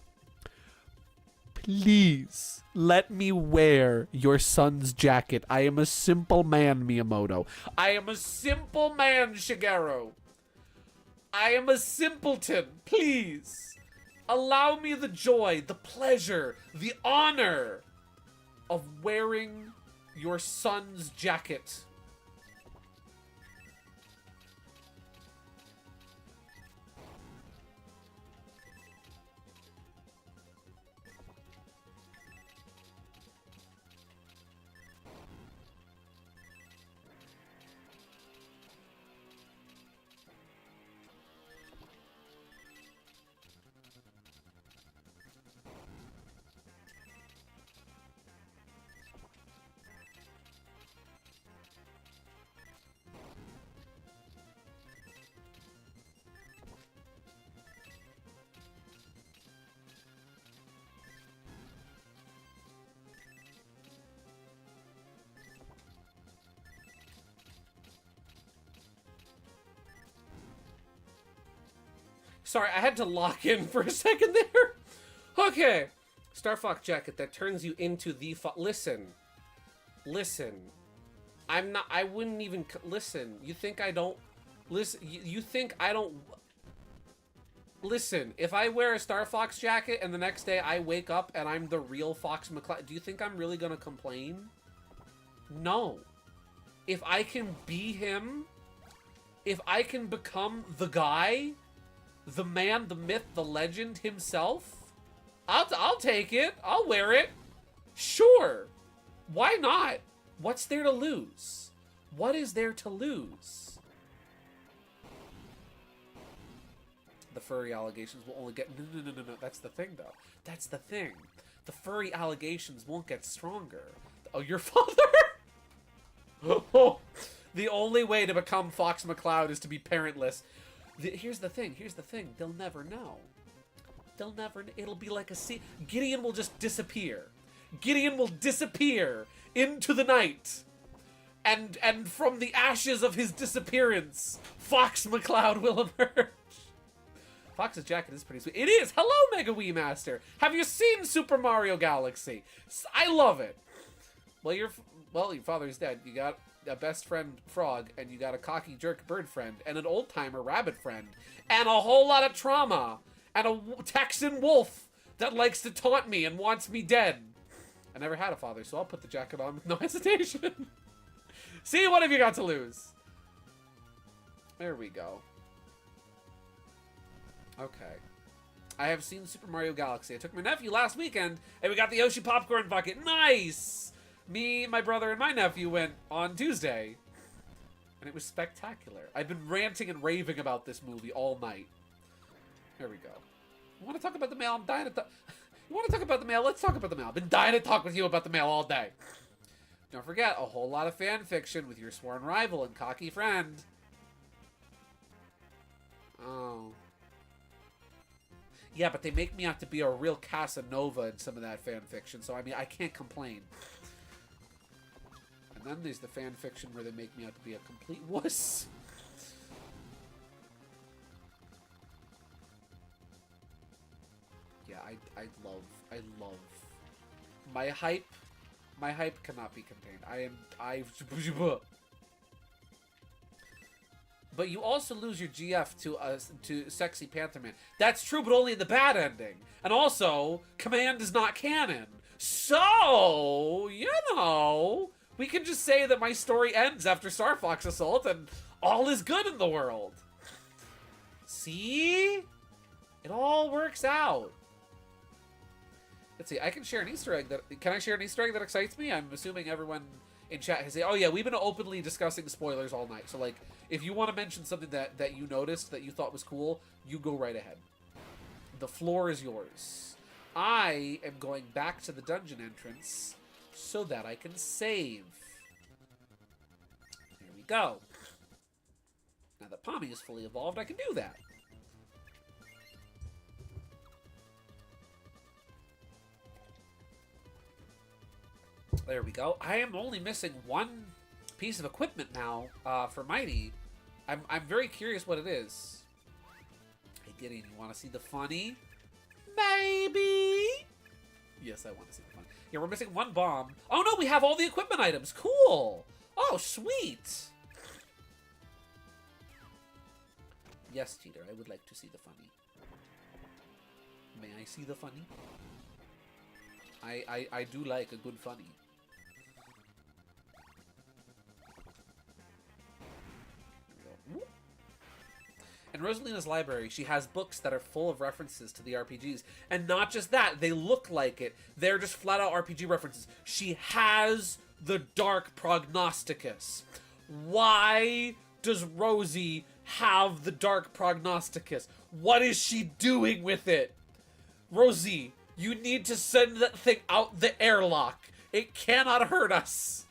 S2: let me wear your son's jacket. I am a simple man, Miyamoto. I am a simple man, Shigeru. I am a simpleton. Please allow me the joy, the pleasure, the honor of wearing your son's jacket. Sorry, I had to lock in for a second there. Okay. Star Fox jacket that turns you into the Listen. I wouldn't even... Listen. You think I don't... Listen. You think I don't...
S5: Listen, if I wear a Star Fox jacket and the next day I wake up and I'm the real Fox McCloud, do you think I'm really gonna complain? No. If I can be him, if I can become the guy, the man, the myth, the legend himself, I'll take it. I'll wear it. Sure. Why not? What's there to lose? What is there to lose? The furry allegations will only get... No. That's the thing, though. That's the thing. The furry allegations won't get stronger. Oh, your father? Oh, the only way to become Fox McCloud is to be parentless. Here's the thing. They'll never know. They'll never... It'll be like a sea... Gideon will just disappear. Gideon will disappear into the night. And from the ashes of his disappearance, Fox McCloud will emerge. Fox's jacket is pretty sweet. It is! Hello, Mega Wii Master! Have you seen Super Mario Galaxy? I love it. Well, your father's dead. You got a best friend frog, and you got a cocky jerk bird friend, and an old-timer rabbit friend, and a whole lot of trauma, and a Texan wolf that likes to taunt me and wants me dead. I never had a father, so I'll put the jacket on with no hesitation. See, what have you got to lose? There we go. Okay. I have seen Super Mario Galaxy. I took my nephew last weekend, and we got the Yoshi popcorn bucket. Nice! Me, my brother, and my nephew went on Tuesday. And it was spectacular. I've been ranting and raving about this movie all night. There we go. You want to talk about the mail? I'm dying to talk. You want to talk about the mail? Let's talk about the mail. I've been dying to talk with you about the mail all day. Don't forget, a whole lot of fan fiction with your sworn rival and cocky friend. Oh. Yeah, but they make me out to be a real Casanova in some of that fan fiction, so I mean, I can't complain. And then there's the fan fiction where they make me out to be a complete wuss. Yeah, I love. My hype cannot be contained. But you also lose your GF to Sexy Panther Man. That's true, but only in the bad ending. And also, Command is not canon. So, you know, we can just say that my story ends after Star Fox Assault and all is good in the world. See? It all works out. Let's see, I can share an Easter egg that... Can I share an Easter egg that excites me? I'm assuming everyone in chat has said, oh yeah, we've been openly discussing spoilers all night. So, like, if you want to mention something that you noticed, that you thought was cool, you go right ahead. The floor is yours. I am going back to the dungeon entrance so that I can save. There we go. Now that Pommy is fully evolved, I can do that. There we go. I am only missing one piece of equipment now for Mighty. I'm very curious what it is. Hey, Gideon, you want to see the funny? Maybe. Yes, I want to see the funny. Yeah, we're missing one bomb. Oh, no, we have all the equipment items. Cool. Oh, sweet. Yes, Cheater, I would like to see the funny. May I see the funny? I do like a good funny. In Rosalina's library, she has books that are full of references to the RPGs. And not just that, they look like it. They're just flat-out RPG references. She has the Dark Prognosticus. Why does Rosie have the Dark Prognosticus? What is she doing with it? Rosie, you need to send that thing out the airlock. It cannot hurt us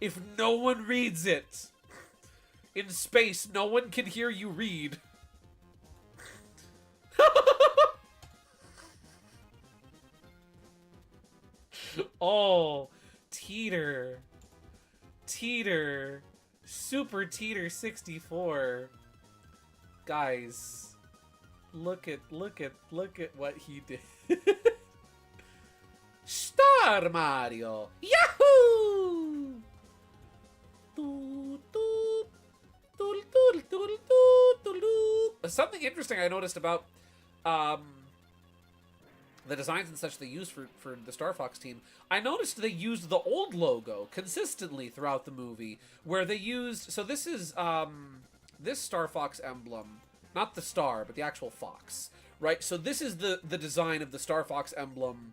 S5: if no one reads it. In space, no one can hear you read. Oh, Teeter. Teeter. Super Teeter 64. Guys, look at what he did. Star Mario. Yahoo! Something interesting I noticed about
S1: the designs and such they use for the Star Fox team, I noticed they used the old logo consistently throughout the movie, where they used, so this is, this Star Fox emblem, not the star, but the actual fox, right? So this is the design of the Star Fox emblem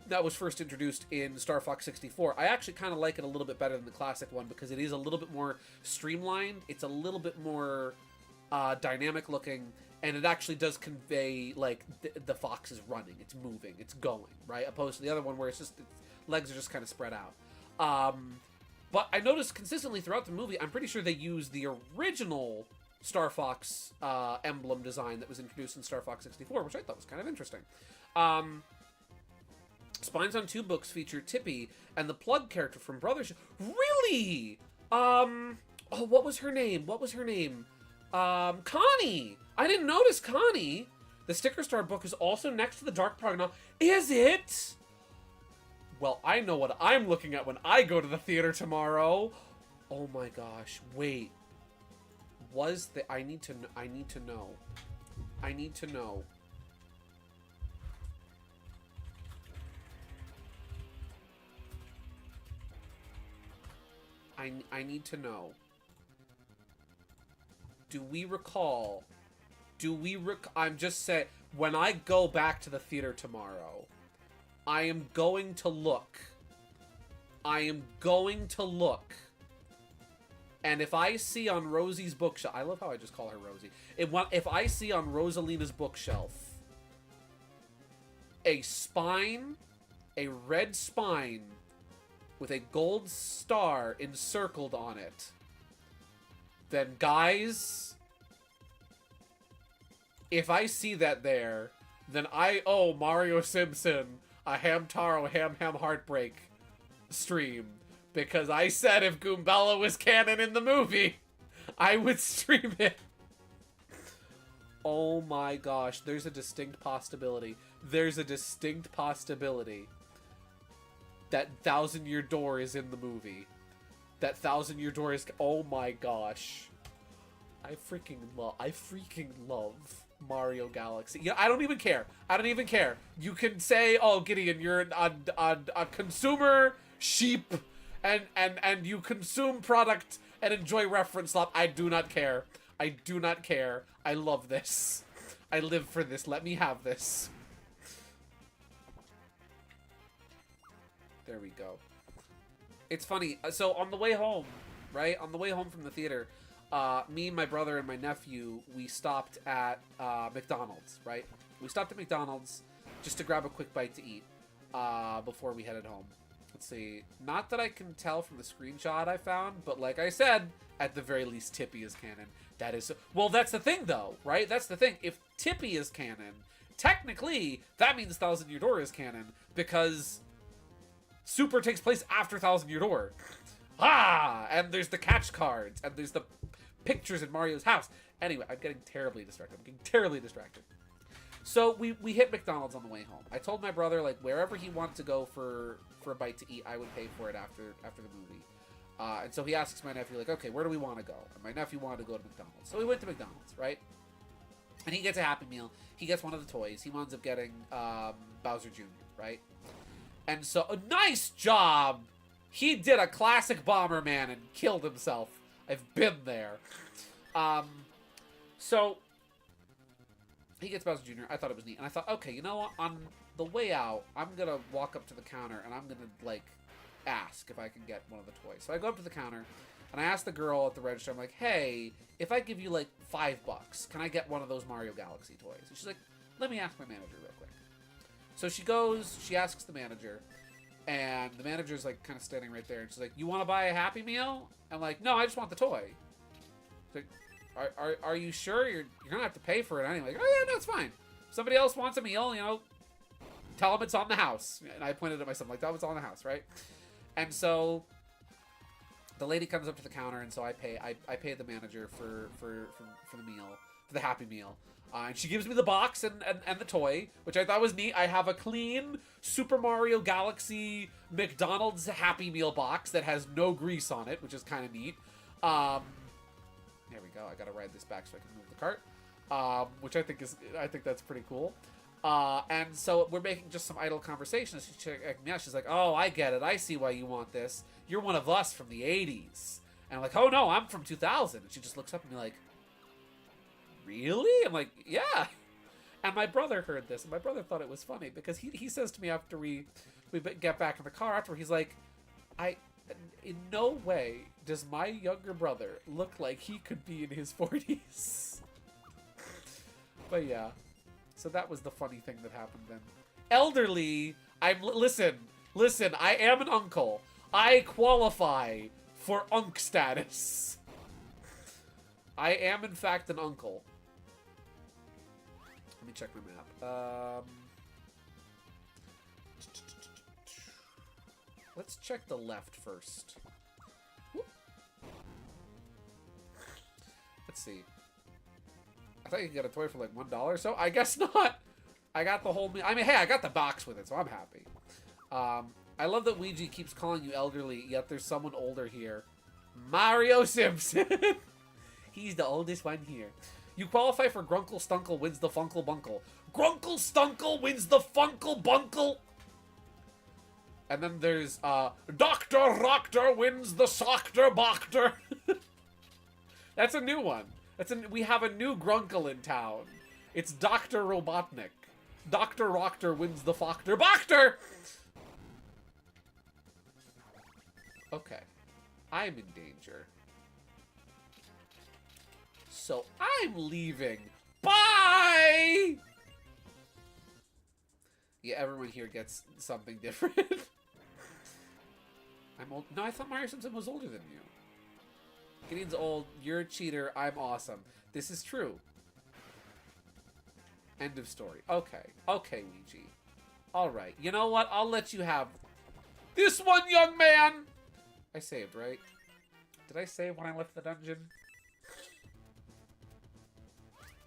S1: that was first introduced in Star Fox 64. I actually kind of like it a little bit better than the classic one because it is a little bit more streamlined. It's a little bit more dynamic looking, and it actually does convey, like, the fox is running, it's moving, it's going, right? Opposed to the other one where its legs are just kind of spread out. But I noticed consistently throughout the movie, I'm pretty sure they used the original Star Fox emblem design that was introduced in Star Fox 64, which I thought was kind of interesting. Spines on 2 books feature Tippy and the Plug character from Brothers. Really? Oh, what was her name? Connie! I didn't notice Connie! The Sticker Star book is also next to the Dark Prognon. Is it? Well, I know what I'm looking at when I go to the theater tomorrow. Oh my gosh, wait. I need to know. I need to know. I need to know. Do we recall? I'm just saying, when I go back to the theater tomorrow, I am going to look. And if I see on Rosie's bookshelf, I love how I just call her Rosie. If I see on Rosalina's bookshelf a red spine with a gold star encircled on it, then guys, if I see that there, then I owe Mario Simpson a Hamtaro Ham Heartbreak stream. Because I said if Goombella was canon in the movie, I would stream it. Oh my gosh, there's a distinct possibility. That Thousand Year Door is in the movie. That Thousand Year Door is... Oh my gosh. I freaking love Mario Galaxy. Yeah, I don't even care. You can say, oh, Gideon, you're a consumer sheep, and you consume product and enjoy reference slop. I do not care. I love this. I live for this. Let me have this. There we go. It's funny. So on the way home, right? On the way home from the theater, me, my brother, and my nephew, we stopped at McDonald's, right? We stopped at McDonald's just to grab a quick bite to eat before we headed home. Let's see. Not that I can tell from the screenshot I found, but like I said, at the very least, Tippy is canon. That is... Well, that's the thing, though, right? That's the thing. If Tippy is canon, technically, that means Thousand Year Door is canon, because Super takes place after Thousand Year Door. Ah! And there's the catch cards, and there's the pictures in Mario's house. Anyway, I'm getting terribly distracted. So we hit McDonald's on the way home. I told my brother, like, wherever he wanted to go for a bite to eat, I would pay for it after the movie. And so he asks my nephew, like, okay, where do we want to go? And my nephew wanted to go to McDonald's. So we went to McDonald's, right? And he gets a Happy Meal. He gets one of the toys. He winds up getting Bowser Jr., right? And so, nice job! He did a classic Bomberman and killed himself. I've been there. So he gets Bowser Jr. I thought it was neat. And I thought, okay, you know what? On the way out, I'm going to walk up to the counter and I'm going to, like, ask if I can get one of the toys. So I go up to the counter and I ask the girl at the register, I'm like, hey, if I give you, like, $5, can I get one of those Mario Galaxy toys? And she's like, let me ask my manager real quick. So she goes, she asks the manager, and the manager's, like, kind of standing right there. And she's like, you want to buy a Happy Meal? I'm like, no, I just want the toy. She's like, are you sure? You're going to have to pay for it anyway. Like, oh, yeah, no, it's fine. If somebody else wants a meal, you know, tell them it's on the house. And I pointed at myself, like, that was on the house, right? And so the lady comes up to the counter, and so I pay the manager for the meal, for the Happy Meal. And she gives me the box and the toy, which I thought was neat. I have a clean Super Mario Galaxy McDonald's Happy Meal box that has no grease on it, which is kind of neat. There we go. I gotta ride this back so I can move the cart. which I think that's pretty cool. And so we're making just some idle conversations. She's like, "Oh, I get it. I see why you want this. You're one of us from the '80s." And I'm like, "Oh no, I'm from 2000." And she just looks up at me like, "Really?" I'm like, "Yeah." And my brother heard this, and my brother thought it was funny because he says to me after we get back in the car after, he's like, in no way does my younger brother look like he could be in his 40s. But yeah, so that was the funny thing that happened then. Elderly, listen, I am an uncle. I qualify for unk status. I am in fact an uncle. Let me check my map. Let's check the left first. Whoop. Let's see. I thought you could get a toy for like $1, so I guess not. I got the whole... I mean, hey, I got the box with it, so I'm happy. I love that Ouija keeps calling you elderly, yet there's someone older here. Mario Simpson! He's the oldest one here. You qualify for Grunkle Stunkle wins the Funkle Bunkle. Grunkle Stunkle wins the Funkle Bunkle! And then there's, Dr. Rockter wins the Sockter Bockter. That's a new one. We have a new Grunkle in town. It's Dr. Robotnik. Dr. Rockter wins the Fockter Bockter! Okay. I'm in danger. So I'm leaving. Bye! Yeah, everyone here gets something different. I'm old. No, I thought Mario Simpson was older than you. Gideon's old. You're a cheater. I'm awesome. This is true. End of story. Okay. Okay, Ouija. Alright. You know what? I'll let you have this one, young man! I saved, right? Did I save when I left the dungeon?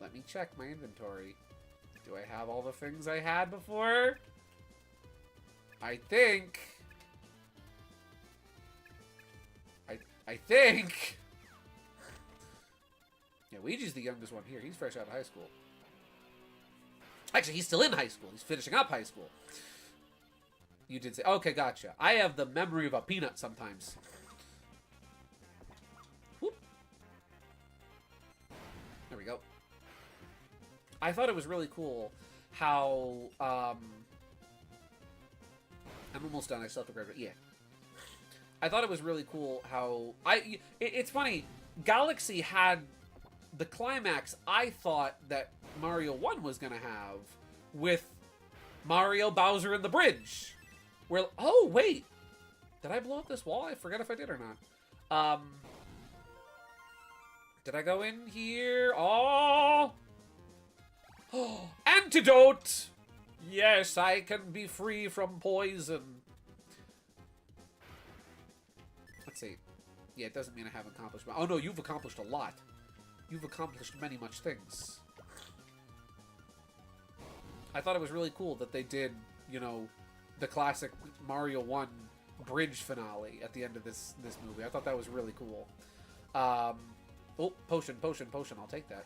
S1: Let me check my inventory. Do I have all the things I had before? I think. I think. Yeah, Ouija's the youngest one here. He's fresh out of high school. Actually, he's still in high school. He's finishing up high school. You did say... Okay, gotcha. I have the memory of a peanut sometimes. Whoop. There we go. I thought it was really cool how... I'm almost done. I still have to grab it. Yeah. I thought it was really cool how... It's funny. Galaxy had the climax I thought that Mario 1 was going to have with Mario, Bowser, and the bridge. Where... Oh, wait. Did I blow up this wall? I forget if I did or not. Did I go in here? Oh! Oh, antidote! Yes, I can be free from poison. Let's see. Yeah, it doesn't mean I haven't accomplished... Oh, no, you've accomplished a lot. You've accomplished many, much things. I thought it was really cool that they did, you know, the classic Mario 1 bridge finale at the end of this movie. I thought that was really cool. Oh, potion. I'll take that.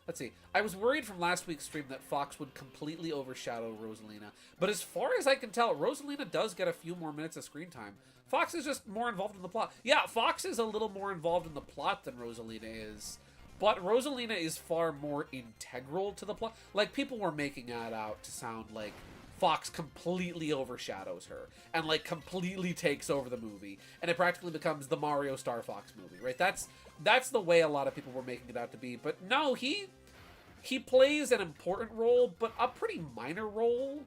S1: Let's see. I was worried from last week's stream that Fox would completely overshadow Rosalina. But as far as I can tell, Rosalina does get a few more minutes of screen time. Fox is just more involved in the plot. Yeah, Fox is a little more involved in the plot than Rosalina is. But Rosalina is far more integral to the plot. Like, people were making that out to sound like Fox completely overshadows her. And, like, completely takes over the movie. And it practically becomes the Mario Star Fox movie, right? That's the way a lot of people were making it out to be. But no, he plays an important role, but a pretty minor role.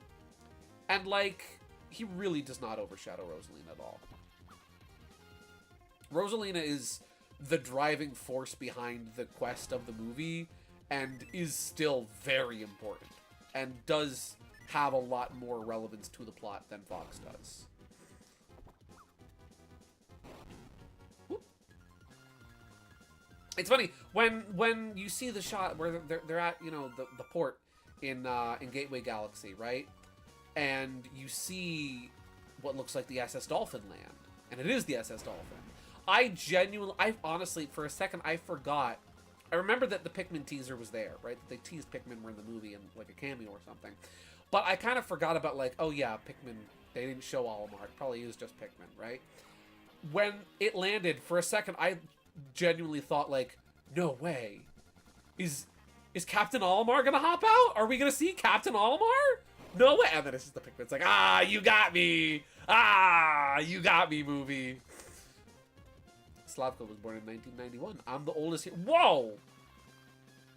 S1: And, like, he really does not overshadow Rosalina at all. Rosalina is the driving force behind the quest of the movie and is still very important and does have a lot more relevance to the plot than Fox does. Whoop. It's funny when you see the shot where they're at, you know, the port in Gateway Galaxy, right? And you see what looks like the SS Dolphin land, and it is the SS Dolphin. I honestly, for a second, I forgot
S5: I remember that the Pikmin teaser was there, right? That they teased Pikmin were in the movie in like a cameo or something. But I kind of forgot about like, oh yeah, Pikmin, they didn't show Olimar. It probably is just Pikmin, right? When it landed, for a second, I genuinely thought like, no way. Is Captain Olimar gonna hop out? Are we gonna see Captain Olimar? No way. And then it's just the Pikmin. It's like, ah, you got me. Ah, you got me, movie. Slavko was born in 1991. I'm the oldest here. Whoa!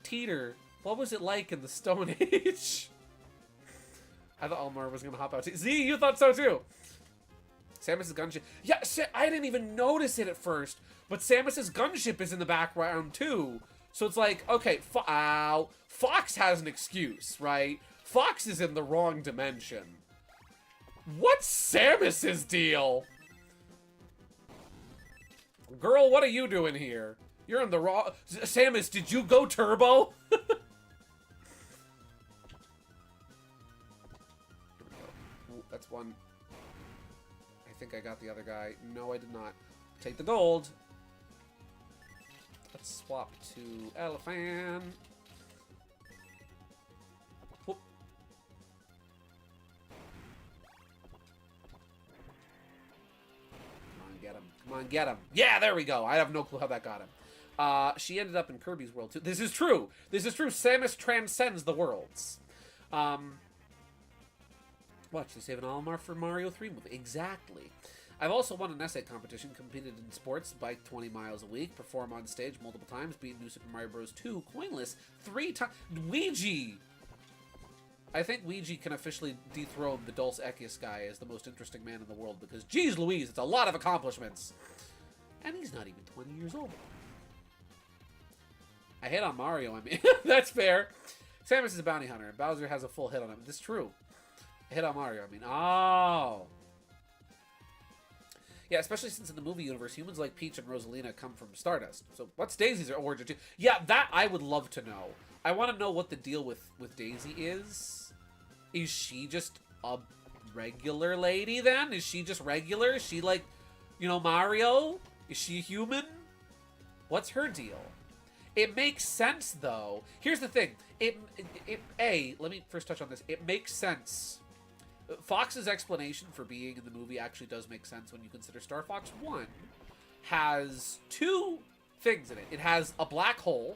S5: Teeter, what was it like in the Stone Age? I thought Olimar was gonna hop out. See, you thought so too. Samus's gunship. Yeah, I didn't even notice it at first. But Samus's gunship is in the background too. So it's like, okay, Fox has an excuse, right? Fox is in the wrong dimension. What's Samus's deal? Girl, what are you doing here? You're in the wrong... Samus, did you go turbo? Ooh, that's one. I think I got the other guy. No, I did not. Take the gold. Let's swap to Elephant. Whoop. Come on, get him. Come on, get him. Yeah, there we go. I have no clue how that got him. She ended up in Kirby's world, too. This is true. This is true. Samus transcends the worlds. Watch, they save an Olimar for Mario 3 movie. Exactly. I've also won an essay competition, competed in sports, biked 20 miles a week, perform on stage multiple times, beat New Super Mario Bros. 2 coinless 3 times. Ouija! I think Ouija can officially dethrone the Dulce Ekius guy as the most interesting man in the world, because, geez Louise, it's a lot of accomplishments. And he's not even 20 years old. I hit on Mario, I mean. That's fair. Samus is a bounty hunter, and Bowser has a full hit on him. This is true. I hit on Mario, I mean. Oh! Yeah, especially since in the movie universe, humans like Peach and Rosalina come from Stardust. So what's Daisy's origin too? Yeah, that I would love to know. I want to know what the deal with Daisy is. Is she just a regular lady then? Is she just regular? Is she like, you know, Mario? Is she a human? What's her deal? It makes sense though. Here's the thing. Let me first touch on this. It makes sense. Fox's explanation for being in the movie actually does make sense when you consider Star Fox 1 has two things in it. It has a black hole,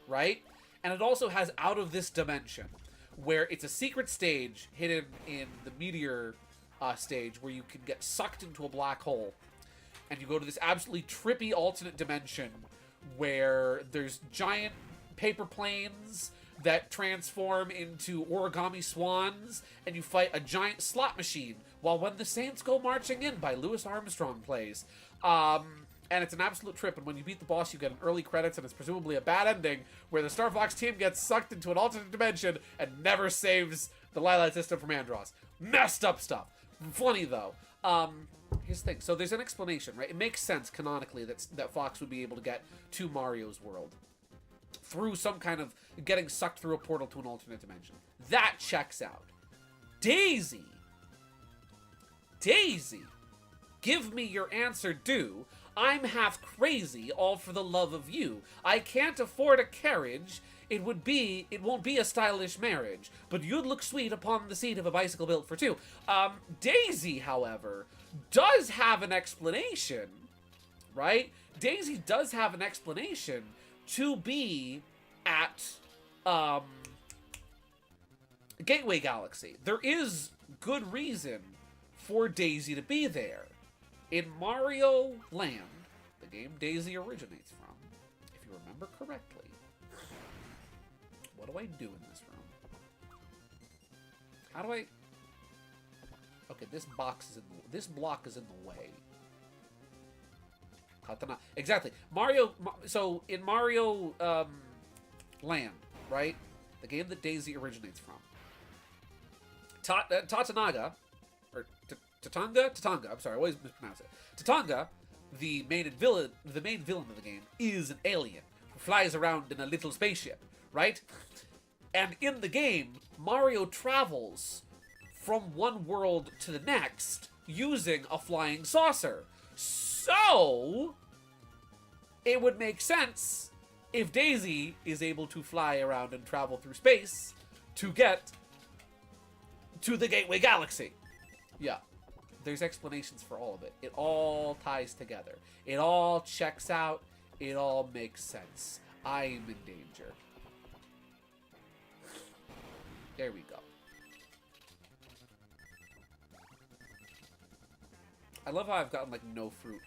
S5: right? And it also has Out of This Dimension, where it's a secret stage hidden in the meteor stage where you can get sucked into a black hole. And you go to this absolutely trippy alternate dimension where there's giant paper planes that transform into origami swans, and you fight a giant slot machine while When the Saints Go Marching In by Louis Armstrong plays. And it's an absolute trip, and when you beat the boss, you get an early credits, and it's presumably a bad ending, where the Star Fox team gets sucked into an alternate dimension and never saves the Lilat system from Andross. Messed up stuff. Funny, though. Here's the thing. So there's an explanation, right? It makes sense, canonically, that Fox would be able to get to Mario's world through some kind of getting sucked through a portal to an alternate dimension. That checks out. Daisy! Give me your answer due. I'm half crazy, all for the love of you. I can't afford a carriage. It won't be a stylish marriage, but you'd look sweet upon the seat of a bicycle built for two. Daisy, however, does have an explanation, right? Daisy does have an explanation to be at Gateway Galaxy. There is good reason for Daisy to be there. In Mario Land, the game Daisy originates from, if you remember correctly. What do I do in this room? How do I... Okay, this block is in the way. Katana. Exactly. So in Mario Land, right? The game that Daisy originates from. Tatanaga, or Tatanga. I'm sorry, I always mispronounce it. Tatanga, the main villain of the game, is an alien who flies around in a little spaceship, right? And in the game, Mario travels from one world to the next using a flying saucer. So, it would make sense
S1: if Daisy is able to fly around and travel through space to get to the Gateway Galaxy. Yeah. There's explanations for all of it. It all ties together. It all checks out. It all makes sense. I'm in danger. There we go. I love how I've gotten, like, no fruit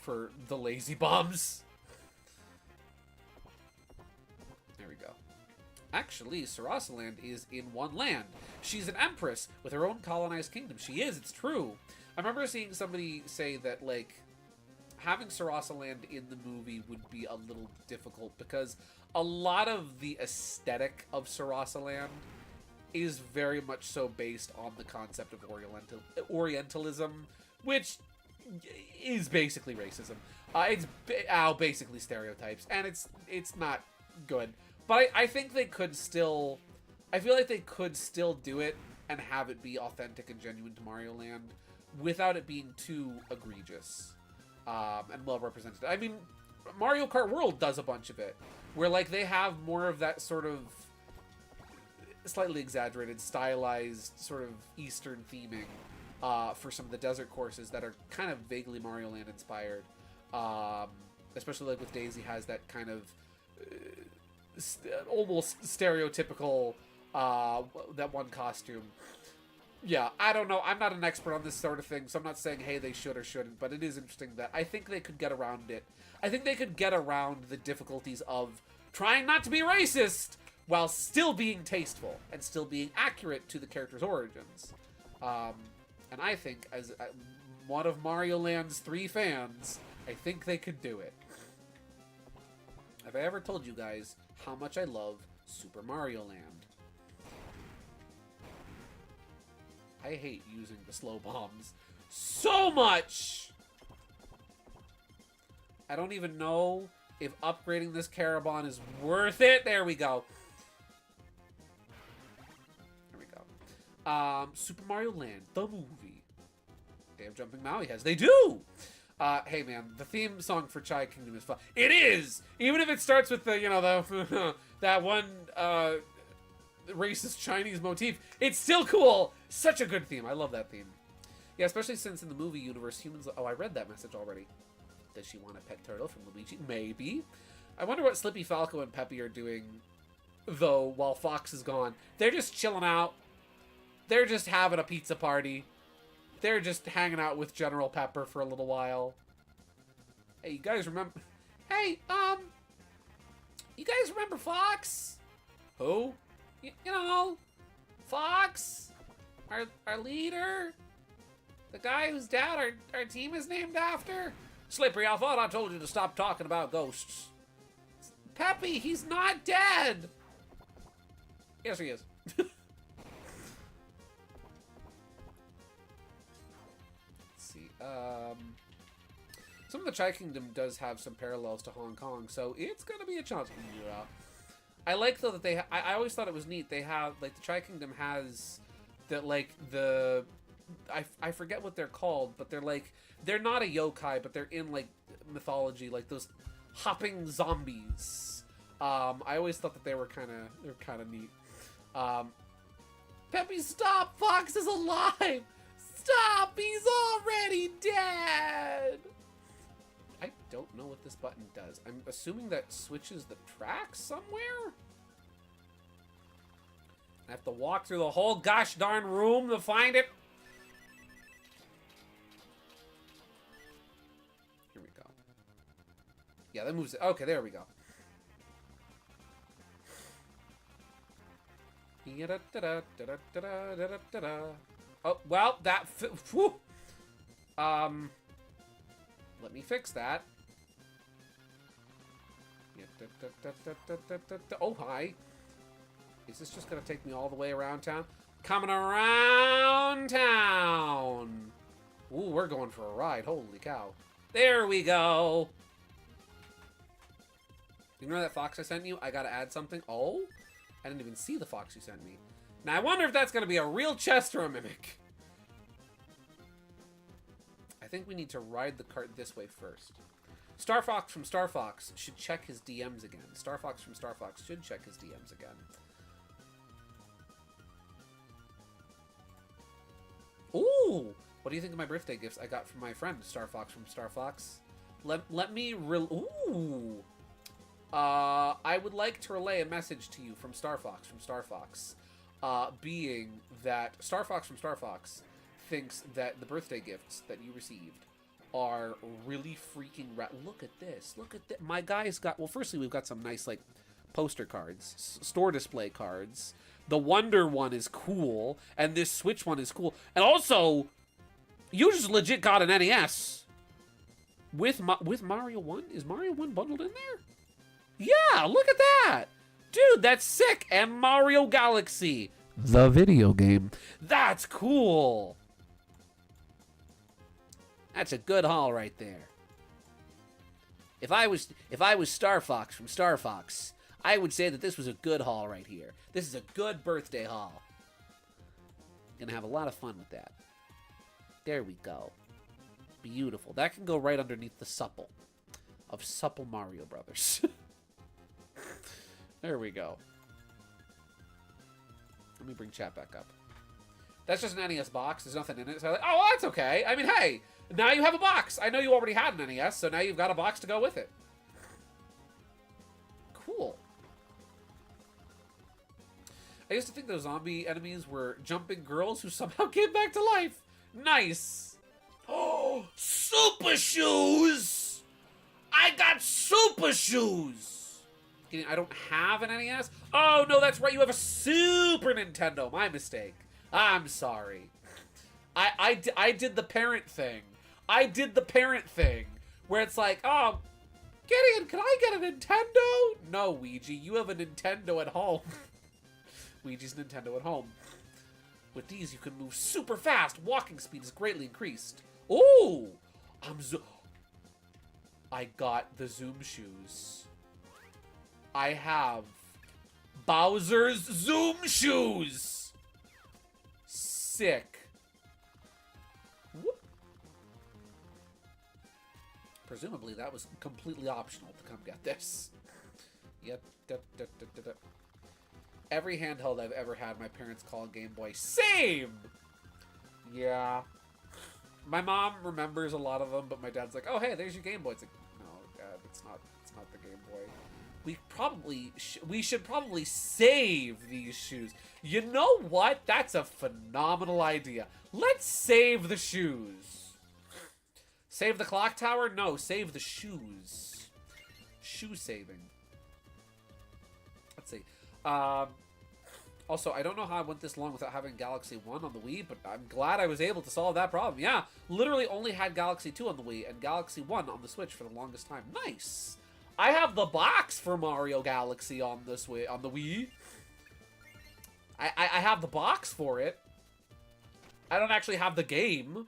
S1: for the lazy bombs. There we go. Actually, Sarasaland is in one land. She's an empress with her own colonized kingdom. She is, it's true. I remember seeing somebody say that, like, having Sarasaland in the movie would be a little difficult because a lot of the aesthetic of Sarasaland is very much so based on the concept of Orientalism, which is basically racism. It's basically stereotypes, and it's not good. But I think they could still... I feel like they could still do it and have it be authentic and genuine to Mario Land without it being too egregious and well represented. I mean, Mario Kart World does a bunch of it, where like they have more of that sort of slightly exaggerated, stylized sort of Eastern theming for some of the desert courses that are kind of vaguely Mario Land inspired. Especially like with Daisy has that kind of almost stereotypical that one costume. Yeah, I don't know. I'm not an expert on this sort of thing, so I'm not saying, hey, they should or shouldn't, but it is interesting that I think they could get around it. I think they could get around the difficulties of trying not to be racist while still being tasteful and still being accurate to the character's origins. And I think, as one of Mario Land's 3 fans, I think they could do it. Have I ever told you guys how much I love Super Mario Land? I hate using the slow bombs so much! I don't even know if upgrading this Carabon is worth it. There we go. There we go. Super Mario Land, the movie. They have Jumping Maui heads. They do! Hey man, the theme song for Chai Kingdom is fun. It is! Even if it starts with the, you know, the that one, racist Chinese motif, it's still cool. Such a good theme. I love that theme. Yeah, especially since in the movie universe, humans... Oh, I read that message already. Does she want a pet turtle from Luigi? Maybe. I wonder what Slippy Falco and Peppy are doing, though, while Fox is gone. They're just chilling out. They're just having a pizza party. They're just hanging out with General Pepper for a little while. Hey, you guys remember... Hey, you guys remember Fox? Who? You know, Fox? Our leader? The guy whose dad our team is named after? Slippery, I thought I told you to stop talking about ghosts. Peppy, he's not dead! Yes, he is. Let's see, some of the Chai Kingdom does have some parallels to Hong Kong, so it's gonna be a chance. Yeah. I like, though, that they... I always thought it was neat. They have, like, the Chai Kingdom has... that, like, the... I forget what they're called, but they're, like... They're not a yokai, but they're in, like, mythology. Like, those hopping zombies. I always thought that they were kind of neat. Peppy, stop! Fox is alive! Stop! He's already dead! I don't know what this button does. I'm assuming that switches the track somewhere? I have to walk through the whole gosh darn room to find it? Here we go. Yeah, that moves it. Okay, there we go. Oh, well, that... Whew. Let me fix that. Oh, hi. Is this just gonna take me all the way around town? Coming around town! Ooh, we're going for a ride. Holy cow. There we go! You know that fox I sent you? I gotta add something. Oh? I didn't even see the fox you sent me. Now, I wonder if that's gonna be a real chest or a mimic. I think we need to ride the cart this way first.
S5: Star Fox from Star Fox should check his DMs again. Star Fox from Star Fox should check his DMs again. Ooh! What do you think of my birthday gifts I got from my friend, Star Fox from Star Fox? Let me ooh! I would like to relay a message to you from Star Fox from Star Fox. Being that Star Fox from Star Fox thinks that the birthday gifts that you received are really freaking look at this. Look at that. My guy's got... Well, firstly, we've got some nice, like, poster cards. Store display cards. The Wonder one is cool. And this Switch one is cool. And also, you just legit got an NES. With Mario 1? Is Mario 1 bundled in there? Yeah, look at that. Dude, that's sick. And Mario Galaxy. The video game. That's cool. That's a good haul right there. If I was Star Fox from Star Fox, I would say that this was a good haul right here. This is a good birthday haul. Gonna have a lot of fun with that. There we go. Beautiful. That can go right underneath the supple of Supple Mario Brothers. There we go. Let me bring chat back up. That's just an NES box. There's nothing in it. So I'm like, oh, well, that's okay. I mean, hey, now you have a box. I know you already had an NES, so now you've got a box to go with it. Cool. I used to think those zombie enemies were jumping girls who somehow came back to life. Nice. Oh, super shoes! I got super shoes! I don't have an NES? Oh, no, that's right. You have a Super Nintendo. My mistake. I'm sorry. I did the parent thing. I did the parent thing. Where it's like, oh, Gideon, can I get a Nintendo? No, Ouija, you have a Nintendo at home. Ouija's Nintendo at home. With these, you can move super fast. Walking speed is greatly increased. Ooh! I got the Zoom shoes. I have Bowser's Zoom shoes. Sick. Whoop. Presumably that was completely optional to come get this. Yep. Every handheld I've ever had, my parents call Game Boy. Same! Yeah. My mom remembers a lot of them, but my dad's like, oh, hey, there's your Game Boy. It's like, no, Dad, it's not the Game Boy. We should probably save these shoes. You know what? That's a phenomenal idea. Let's save the shoes. Save the clock tower? No, save the shoes. Shoe saving. Let's see. Also, I don't know how I went this long without having Galaxy 1 on the Wii, but I'm glad I was able to solve that problem. Yeah, literally only had Galaxy 2 on the Wii and Galaxy 1 on the Switch for the longest time. Nice! I have the box for Mario Galaxy on the Wii. I have the box for it. I don't actually have the game,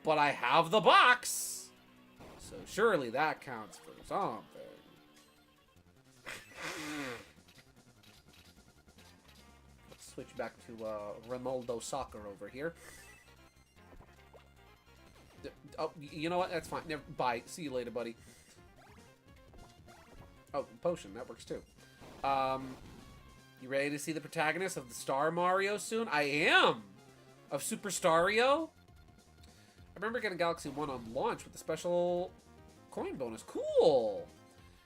S5: but I have the box. So surely that counts for something. Let's switch back to Ronaldo Soccer over here. Oh, you know what? That's fine. Never, bye. See you later, buddy. Oh, potion. That works too. You ready to see the protagonist of the Star Mario soon? I am! Of Super Stario? I remember getting Galaxy 1 on launch with the special coin bonus. Cool!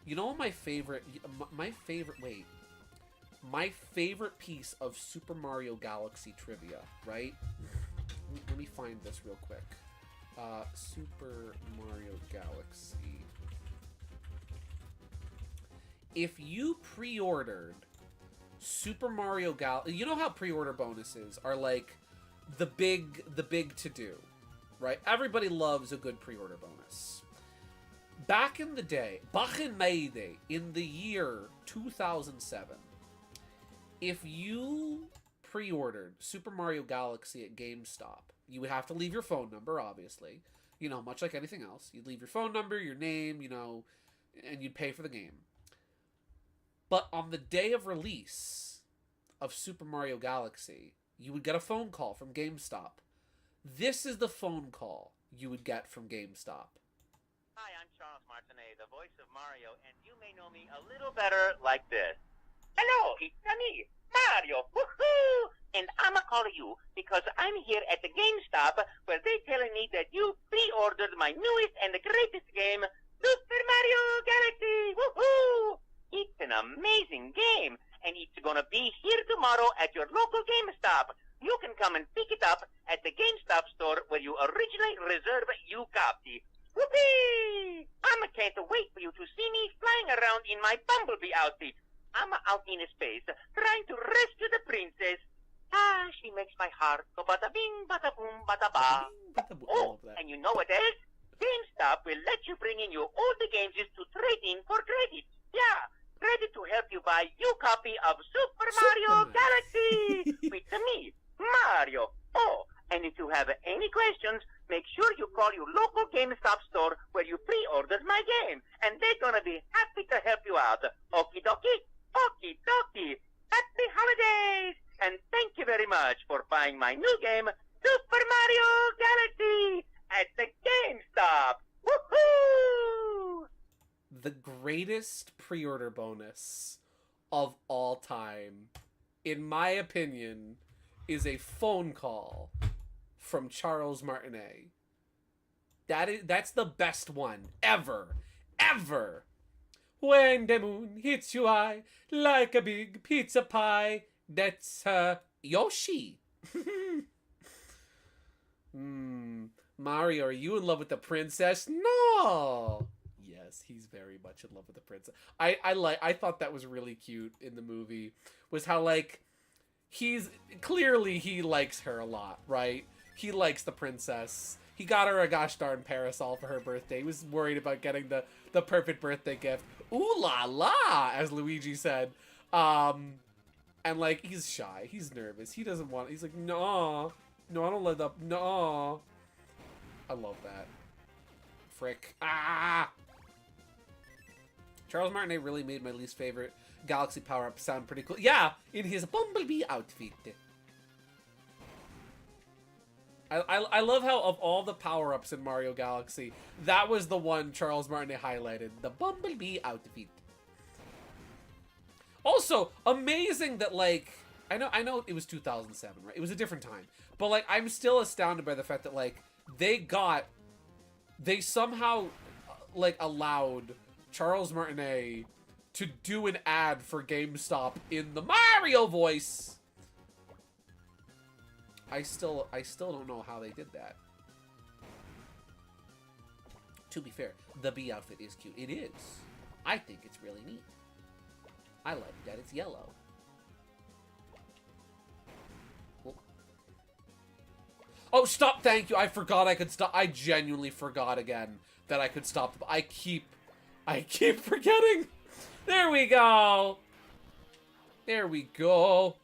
S5: You know my favorite piece of Super Mario Galaxy trivia, right? Let me find this real quick. Super Mario Galaxy. If you pre-ordered Super Mario Galaxy, you know how pre-order bonuses are like the big to-do, right? Everybody loves a good pre-order bonus. Back in the day, in the year 2007, if you pre-ordered Super Mario Galaxy at GameStop, you would have to leave your phone number, obviously. You know, much like anything else. You'd leave your phone number, your name, you know, and you'd pay for the game. But on the day of release of Super Mario Galaxy, you would get a phone call from GameStop. This is the phone call you would get from GameStop.
S6: Hi, I'm Charles Martinet, the voice of Mario, and you may know me a little better like this. Hello, it's me, Mario. Woohoo! And I'ma call you because I'm here at the GameStop where they telling me that you pre-ordered my newest and the greatest game, Super Mario Galaxy. Woohoo! It's an amazing game, and it's gonna be here tomorrow at your local GameStop. You can come and pick it up at the GameStop store where you originally reserved your copy. Whoopee! I can't wait for you to see me flying around in my Bumblebee outfit. I'm out in space trying to rescue the princess. Ah, she makes my heart go bada bing, bada boom, bada ba. Oh, and you know what else? GameStop will let you bring in your old games to trade in for credit. Yeah, credit to help you buy your copy of Super Mario Galaxy with me, Mario. Oh, and if you have any questions, make sure you call your local GameStop store where you pre-ordered my game, and they're gonna be happy to help you out. Okie dokie, okie dokie. Happy holidays, and thank you very much for buying my new game, Super Mario Galaxy, at the GameStop. Woohoo!
S5: The greatest pre-order bonus of all time, in my opinion, is a phone call from Charles Martinet. That's the best one ever. When the moon hits you high like a big pizza pie, that's Yoshi. Mario, are you in love with the princess? No. Yes, he's very much in love with the princess. I thought that was really cute in the movie. Was how like he likes her a lot, right? He likes the princess. He got her a gosh darn parasol for her birthday. He was worried about getting the perfect birthday gift. Ooh la la, as Luigi said. And like he's shy. He's nervous. He doesn't want. He's like, no, I don't let up. No. I love that. Frick. Ah. Charles Martinet really made my least favorite Galaxy power-up sound pretty cool. Yeah, in his Bumblebee outfit. I love how of all the power-ups in Mario Galaxy, that was the one Charles Martinet highlighted. The Bumblebee outfit. Also, amazing that, like, I know it was 2007, right? It was a different time. But, like, I'm still astounded by the fact that, like, they somehow, like, allowed Charles Martinet to do an ad for GameStop in the Mario voice. I still don't know how they did that. To be fair, the bee outfit is cute. It is. I think it's really neat. I like that it's yellow. Oh, stop! Thank you. I forgot I could stop. I genuinely forgot again that I could stop. I keep forgetting. There we go. There we go.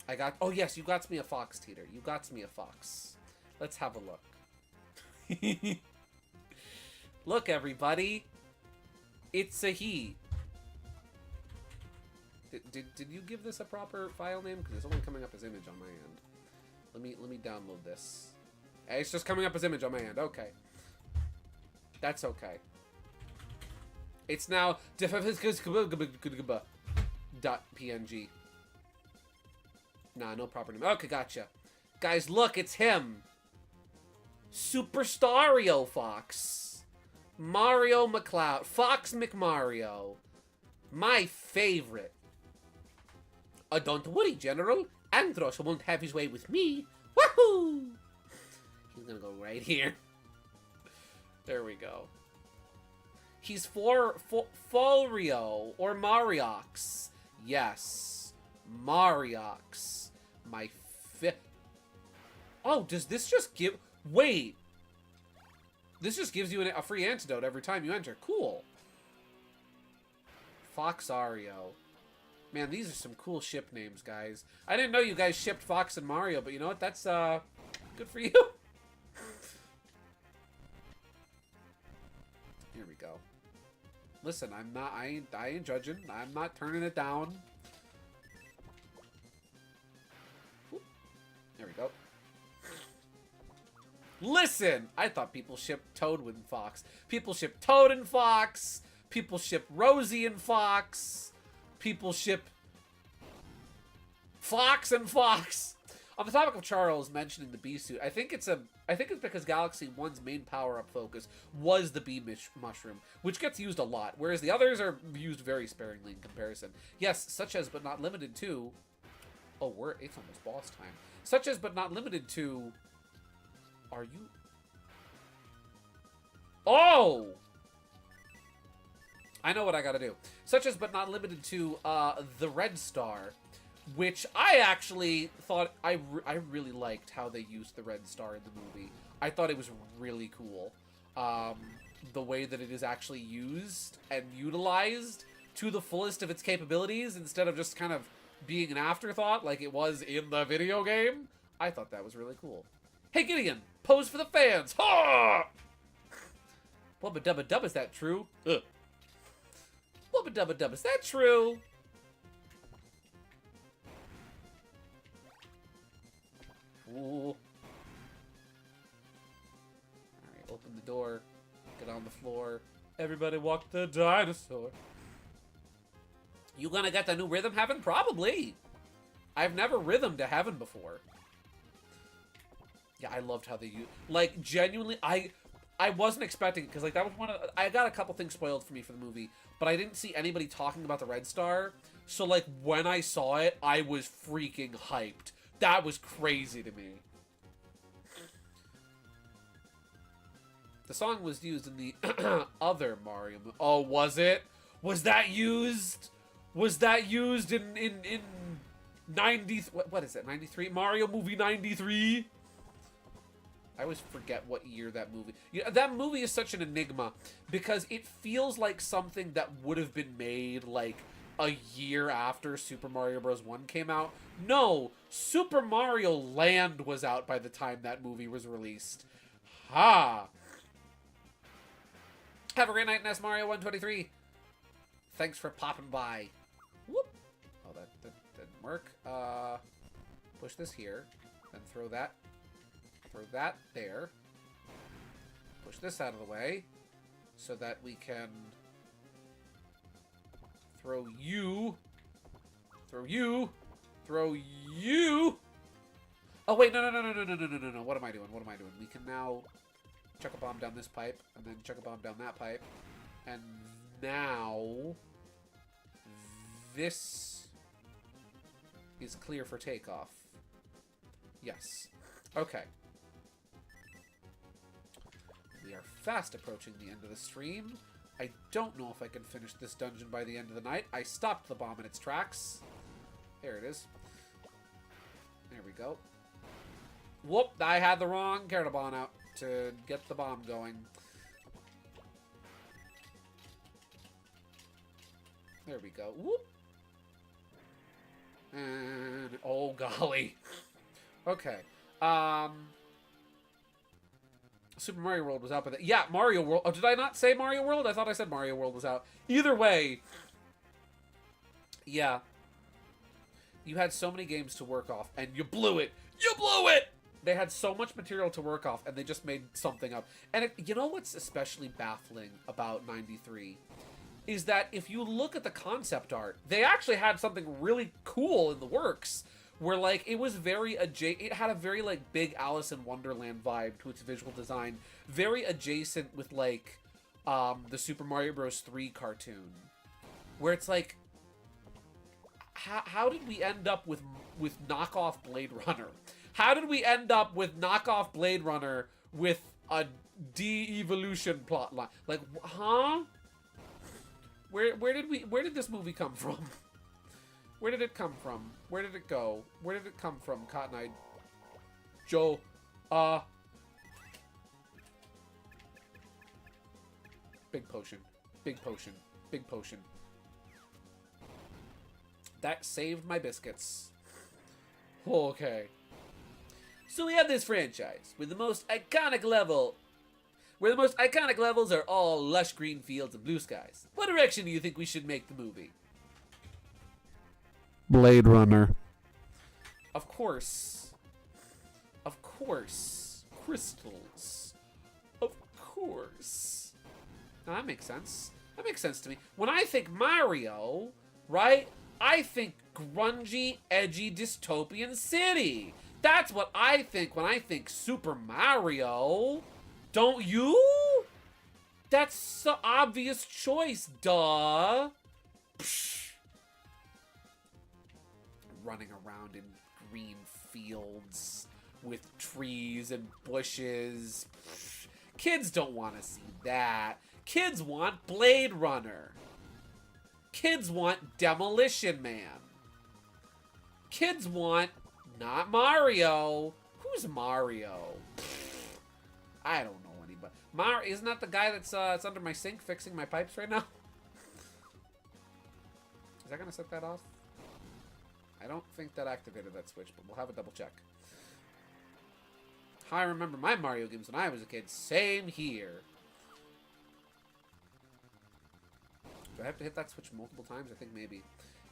S5: I got... Oh, yes, you got me a fox, Teeter. You got me a fox. Let's have a look. Look, everybody. It's a he. Did you give this a proper file name? Because it's only coming up as image on my end. Let me download this. Hey, it's just coming up as image on my end. Okay. That's okay. It's now .png. Nah, no proper name. Okay, gotcha. Guys, look, it's him. Superstario Fox. Mario McCloud. Fox McMario. My favorite. Don't worry, General. Andros won't have his way with me. Woohoo! He's gonna go right here. There we go. He's Folrio or Mariox. Yes. Mariox. My Oh, does this just give... Wait. This just gives you a free antidote every time you enter. Cool. Foxario. Man, these are some cool ship names, guys. I didn't know you guys shipped Fox and Mario, but you know what? That's, good for you. Here we go. Listen, I ain't judging. I'm not turning it down. There we go.
S1: Listen, I thought people shipped Toad and Fox. People ship Toad and Fox. People ship Rosie and Fox. People ship Fox and Fox. On the topic of Charles mentioning the bee suit, I think it's because Galaxy 1's main power-up focus was the bee mushroom, which gets used a lot, whereas the others are used very sparingly in comparison. Yes, such as but not limited to... Oh, it's almost boss time. Such as but not limited to... Are you... Oh! I know what I gotta do. Such as but not limited to the Red Star, which I actually thought... I really liked how they used the Red Star in the movie. I thought it was really cool. The way that it is actually used and utilized to the fullest of its capabilities instead of just kind of being an afterthought like it was in the video game. I thought that was really cool. Hey, Gideon! Pose for the fans! Ha! Wubba dubba dub, is that true? Ugh. Wubba dubba dub, is that true? Ooh. Alright, open the door. Get on the floor. Everybody walk the dinosaur. You gonna get the new rhythm heaven? Probably. I've never rhythmed to heaven before. Yeah, I loved how they used... Like, genuinely, I wasn't expecting... Because, like, that was one of... I got a couple things spoiled for me for the movie, but I didn't see anybody talking about the Red Star. So, like, when I saw it, I was freaking hyped. That was crazy to me. The song was used in the other Mario... Oh, was it? Was that used? Was that used in 90... What is it? 93? Mario movie 93? I always forget what year that movie... You know, that movie is such an enigma because it feels like something that would have been made like a year after Super Mario Bros. 1 came out. No, Super Mario Land was out by the time that movie was released. Ha! Have a great night, NES Mario 123. Thanks for popping by. Whoop! Oh, that didn't work. Push this here, then throw that. Throw that there. Push this out of the way so that we can throw you. Throw you. Throw you. Oh wait, no. What am I doing? What am I doing? We can now chuck a bomb down this pipe and then chuck a bomb down that pipe. And now this is clear for takeoff. Yes. Okay. We are fast approaching the end of the stream. I don't know if I can finish this dungeon by the end of the night. I stopped the bomb in its tracks. There it is. There we go. Whoop! I had the wrong Carnabon out to get the bomb going. There we go. Whoop! And... oh, golly. Okay. Super Mario World was out by the... Yeah, Mario World. Oh, did I not say Mario World? I thought I said Mario World was out. Either way. Yeah. You had so many games to work off, and you blew it. You blew it! They had so much material to work off, and they just made something up. And you know what's especially baffling about 93? Is that if you look at the concept art, they actually had something really cool in the works. Where, like, it was very it had a very, like, big Alice in Wonderland vibe to its visual design. Very adjacent with, like, the Super Mario Bros. 3 cartoon. Where it's like, how did we end up with knockoff Blade Runner? How did we end up with knockoff Blade Runner with a de-evolution plotline? Like, huh? Where did this movie come from? Where did it come from? Where did it go? Where did it come from, Cotton-Eyed Joe? Big potion. Big potion. Big potion. That saved my biscuits. Okay. So we have this franchise with the most iconic level, where the most iconic levels are all lush green fields and blue skies. What direction do you think we should make the movie?
S5: Blade Runner.
S1: Of course. Of course. Of crystals. Of course. Now, that makes sense. That makes sense to me. When I think Mario, right, I think grungy, edgy, dystopian city. That's what I think when I think Super Mario. Don't you? That's the obvious choice, duh. Psh. Running around in green fields with trees and bushes. Psh. Kids don't want to see that. Kids want Blade Runner. Kids want Demolition Man. Kids want not Mario. Who's Mario? I don't know anybody. Mario, isn't that the guy that's under my sink fixing my pipes right now? Is that gonna set that off? I don't think that activated that switch, but we'll have a double check. I remember my Mario games when I was a kid. Same here. Do I have to hit that switch multiple times? I think maybe.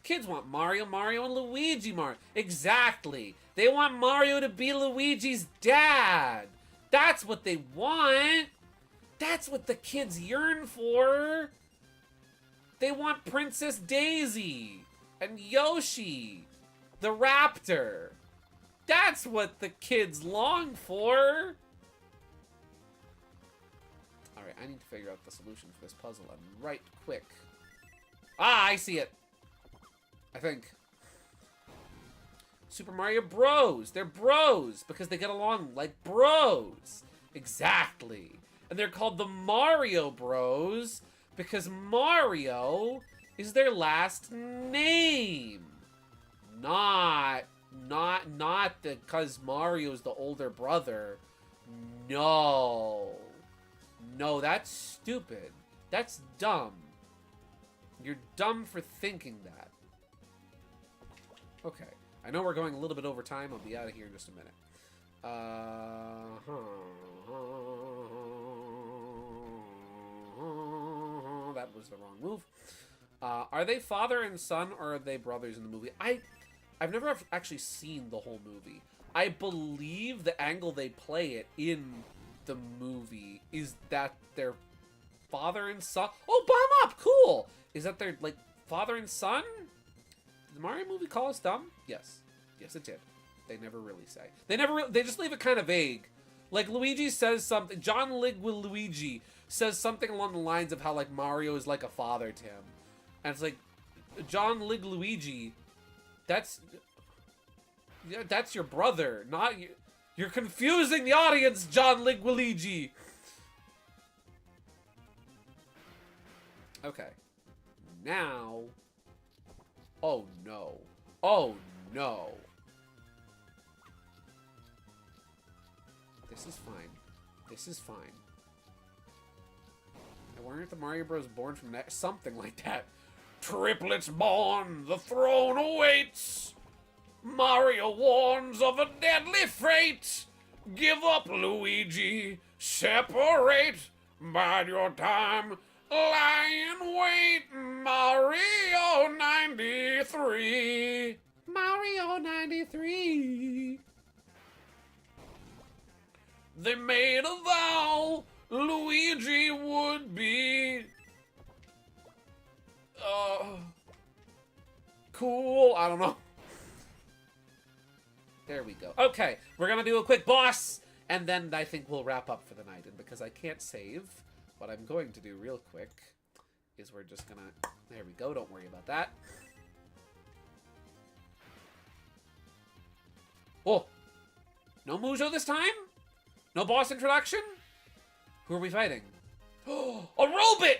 S1: Kids want Mario, Mario, and Luigi Mario. Exactly. They want Mario to be Luigi's dad. That's what they want. That's what the kids yearn for. They want Princess Daisy and Yoshi, the raptor. That's what the kids long for. Alright, I need to figure out the solution for this puzzle and right quick. Ah, I see it. I think. Super Mario Bros. They're bros because they get along like bros. Exactly. And they're called the Mario Bros because Mario is their last name. Not because Mario's the older brother. No. No, that's stupid. That's dumb. You're dumb for thinking that. Okay. I know we're going a little bit over time. I'll be out of here in just a minute. That was the wrong move. Are they father and son, or are they brothers in the movie? I've never actually seen the whole movie. I believe the angle they play it in the movie is that they're father and son. Oh, bomb up! Cool! Is that they're, like, father and son? Did the Mario movie call us dumb? Yes. Yes, it did. They never really say. They just leave it kind of vague. Like, Luigi says something. John Luigi says something along the lines of how, like, Mario is like a father to him. And it's like, John Luigi, that's your brother, not you. You're confusing the audience, John Luigi. Okay. Now. Oh no. Oh no. This is fine. This is fine. And weren't the Mario Bros born from that? Something like that. Triplets born, the throne awaits. Mario warns of a deadly fate. Give up, Luigi. Separate. Bide your time. Lie in wait. Mario 93. Mario 93. They made a vow Luigi would be cool. I don't know. There we go. Okay, we're gonna do a quick boss, and then I think we'll wrap up for the night. And because I can't save, what I'm going to do real quick is we're just gonna... There we go, don't worry about that. Oh! No Mujo this time? No boss introduction? Who are we fighting? Oh, a robot!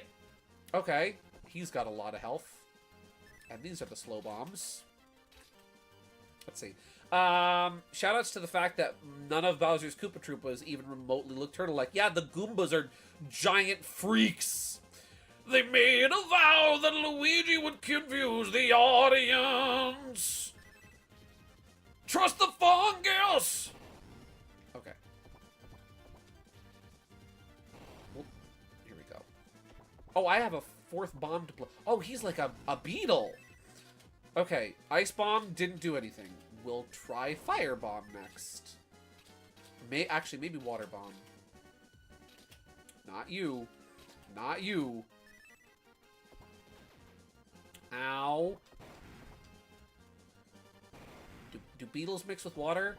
S1: Okay, he's got a lot of health. And these are the slow bombs. Let's see. Shoutouts to the fact that none of Bowser's Koopa Troopas even remotely look turtle-like. Yeah, the Goombas are giant freaks. They made a vow that Luigi would confuse the audience. Trust the fungus! Okay. Well, here we go. Oh, I have a fourth bomb to play. Oh, he's like a beetle. Okay, Ice Bomb didn't do anything. We'll try Fire Bomb next. Actually, maybe water bomb. Not you. Not you. Ow. Do beetles mix with water?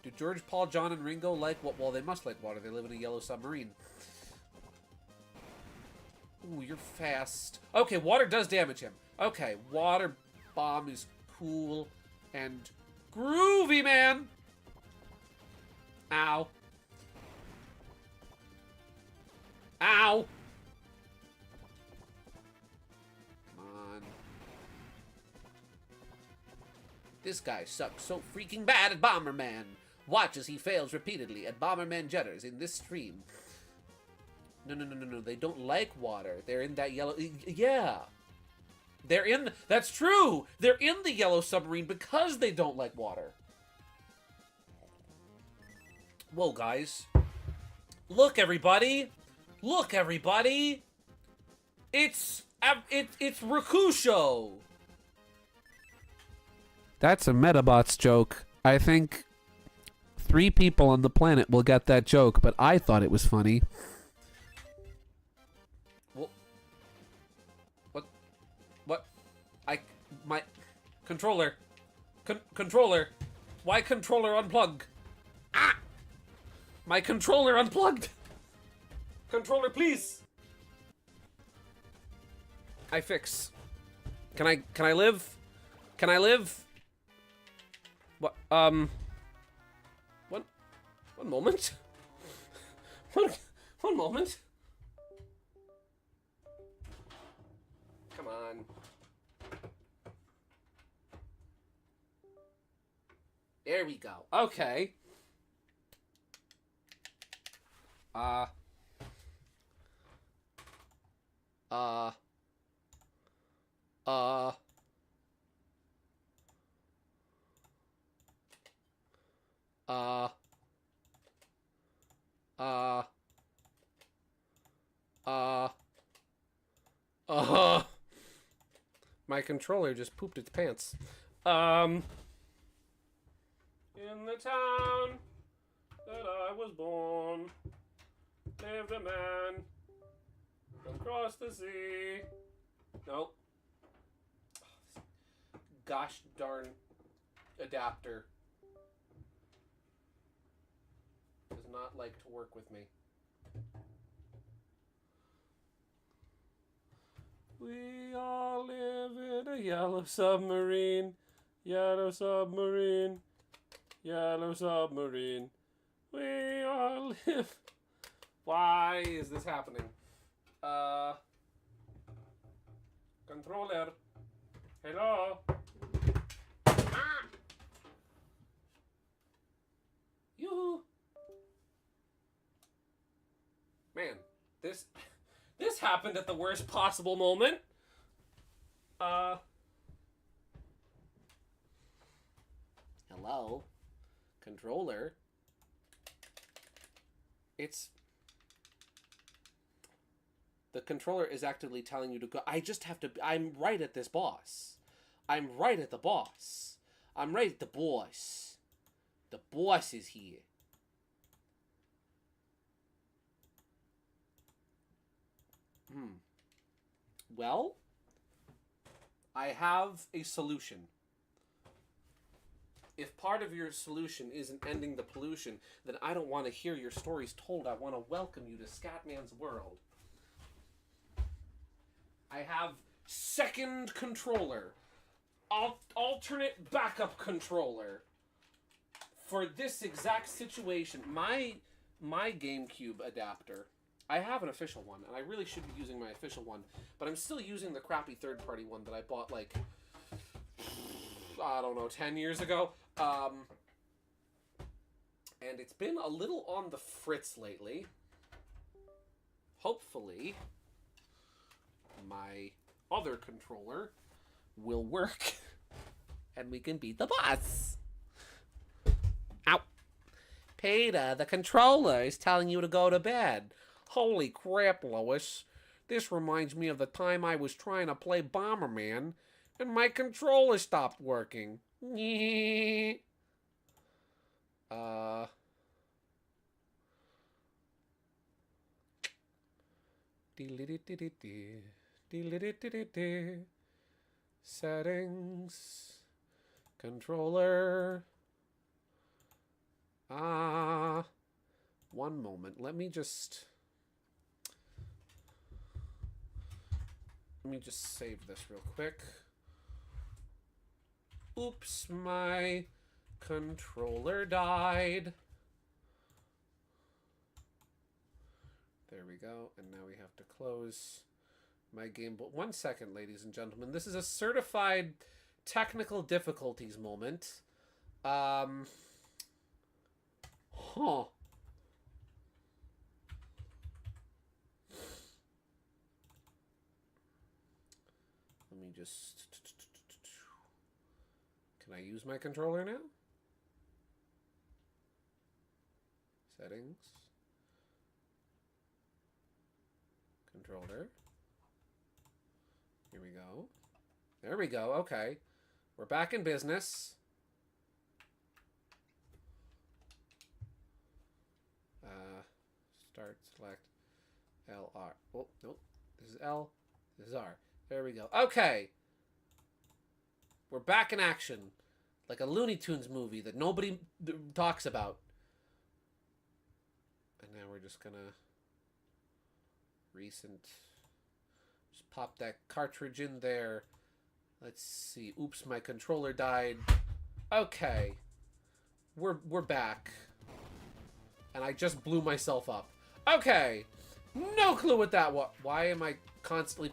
S1: Do George, Paul, John, and Ringo like what? Well, they must like water. They live in a yellow submarine. Ooh, you're fast. Okay, water does damage him. Okay, water bomb is cool and groovy, man. Ow. Ow. Come on. This guy sucks so freaking bad at Bomberman. Watch as he fails repeatedly at Bomberman Jetters in this stream. No. They don't like water. They're in that yellow... Yeah. They're in... That's true. They're in the yellow submarine because they don't like water. Whoa, guys. Look, everybody. Look, everybody. It's Rakusho.
S2: That's a Metabots joke. I think 3 people on the planet will get that joke, but I thought it was funny.
S1: What? My controller. Controller. Why controller unplug? Ah! My controller unplugged. Controller, please. I fix. Can I live? Can I live? What? One moment. One moment. Come on. There we go. Okay. My controller just pooped its pants. In the town that I was born, lived a man across the sea. Nope. Gosh darn adapter does not like to work with me. We all live in a yellow submarine, yellow submarine, yellow submarine. We all live. Why is this happening? Controller. Hello? Ah! Yoo-hoo. Man, this happened at the worst possible moment. Hello? Controller? The controller is actively telling you to go. I just have to... I'm right at this boss. I'm right at the boss. I'm right at the boss. The boss is here. Well, I have a solution. If part of your solution isn't ending the pollution, then I don't want to hear your stories told. I want to welcome you to Scatman's world. I have second controller. Alternate backup controller. For this exact situation. My GameCube adapter. I have an official one, and I really should be using my official one, but I'm still using the crappy third-party one that I bought, like, I don't know, 10 years ago. And it's been a little on the fritz lately. Hopefully, my other controller will work, and we can beat the boss. Ow. Peter, the controller is telling you to go to bed. Holy crap, Lois. This reminds me of the time I was trying to play Bomberman and my controller stopped working.
S5: Settings. Controller. One moment. Let me just save this real quick. Oops, my controller died. There we go. And now we have to close my game. But 1 second, ladies and gentlemen. This is a certified technical difficulties moment. Huh. Let me just... Can I use my controller now? Settings. Controller. Here we go. There we go. Okay. We're back in business. Start, select, L, R. Oh, nope. This is L. This is R. There we go. Okay. We're back in action. Like a Looney Tunes movie that nobody talks about. And now we're just gonna... Recent... Just pop that cartridge in there. Let's see. Oops, my controller died. Okay. We're back. And I just blew myself up. Okay. No clue what that was. Why am I constantly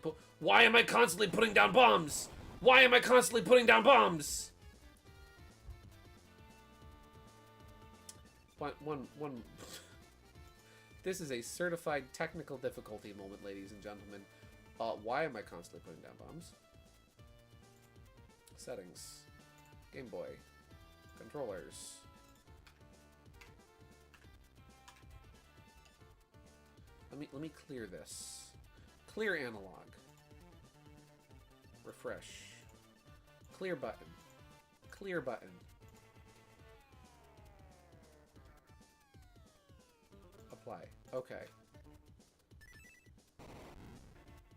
S5: putting down bombs? Why am I constantly putting down bombs? One. This is a certified technical difficulty moment, ladies and gentlemen. Why am I constantly putting down bombs? Settings. Game Boy. Controllers. Let me clear this. Clear analog. Refresh. Clear button. Clear button. Apply. Okay.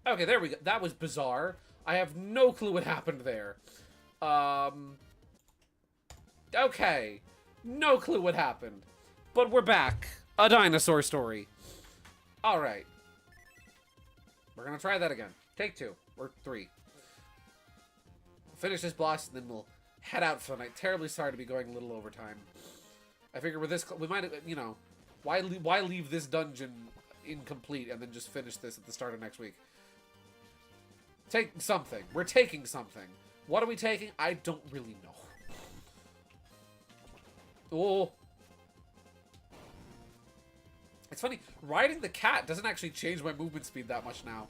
S5: Okay, there we go. That was bizarre. I have no clue what happened there. Okay. No clue what happened. But we're back. A dinosaur story. Alright. We're gonna try that again. Take 2. Or 3. We'll finish this boss, and then we'll head out for the night. Terribly sorry to be going a little overtime. I figure with this... We might, you know... Why leave this dungeon incomplete and then just finish this at the start of next week? Take something. We're taking something. What are we taking? I don't really know. Oh. It's funny, riding the cat doesn't actually change my movement speed that much now.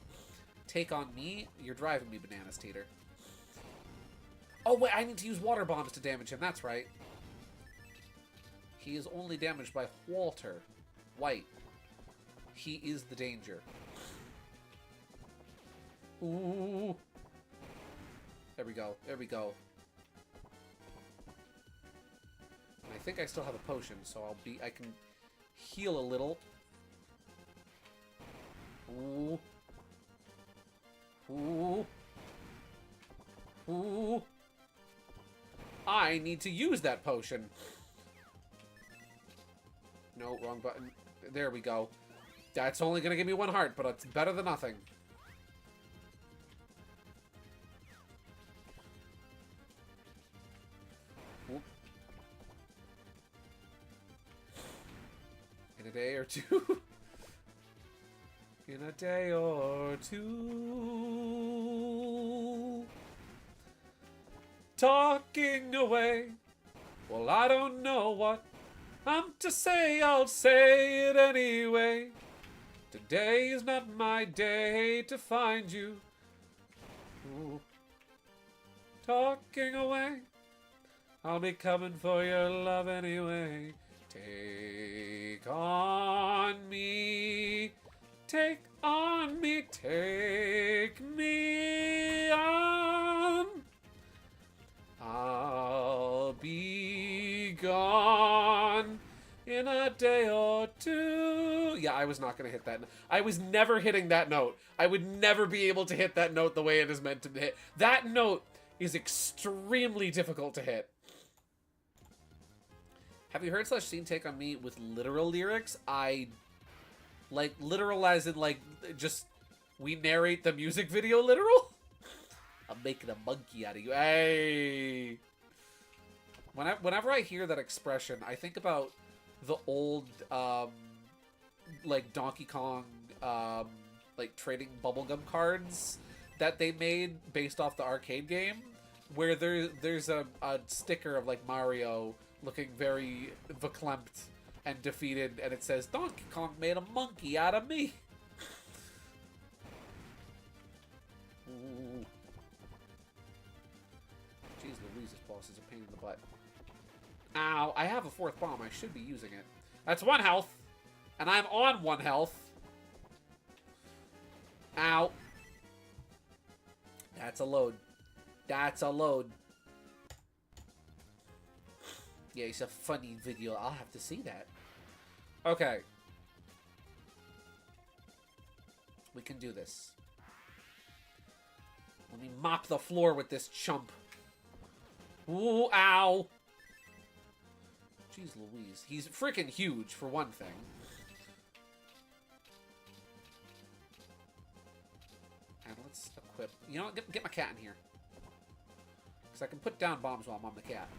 S5: Take on me? You're driving me bananas, Teeter. Oh, wait, I need to use water bombs to damage him. That's right. He is only damaged by Walter White. He is the danger. Ooh. There we go. There we go. And I think I still have a potion, so I can heal a little. Ooh. Ooh. Ooh. I need to use that potion. No, wrong button. There we go. That's only gonna give me 1 heart, but it's better than nothing. Oop. In a day or two. In a day or two. Talking away. Well, I don't know what I'm to say, I'll say it anyway. Today is not my day to find you. Ooh. Talking away. I'll be coming for your love anyway. Take on me. Take on me. Take me on. I'll be gone in a day or two. Yeah, I was not going to hit that. I was never hitting that note. I would never be able to hit that note the way it is meant to hit. That note is extremely difficult to hit. Have you heard / seen take on me with literal lyrics? I, like, literal as in, like, just, we narrate the music video literal? I'm making a monkey out of you. Hey! Whenever I hear that expression, I think about the old, like, Donkey Kong, like, trading bubblegum cards that they made based off the arcade game, where there's a sticker of, like, Mario looking very verklempt and defeated, and it says, Donkey Kong made a monkey out of me. Ooh. Jeez Louise, this boss is a pain in the butt. Ow, I have a 4th bomb. I should be using it. That's 1 health. And I'm on 1 health. Ow. That's a load. That's a load. Yeah, it's a funny video. I'll have to see that. Okay. We can do this. Let me mop the floor with this chump. Ooh, ow. Jeez Louise. He's freaking huge, for one thing. And let's equip... You know what? Get my cat in here. Because I can put down bombs while I'm on the cat.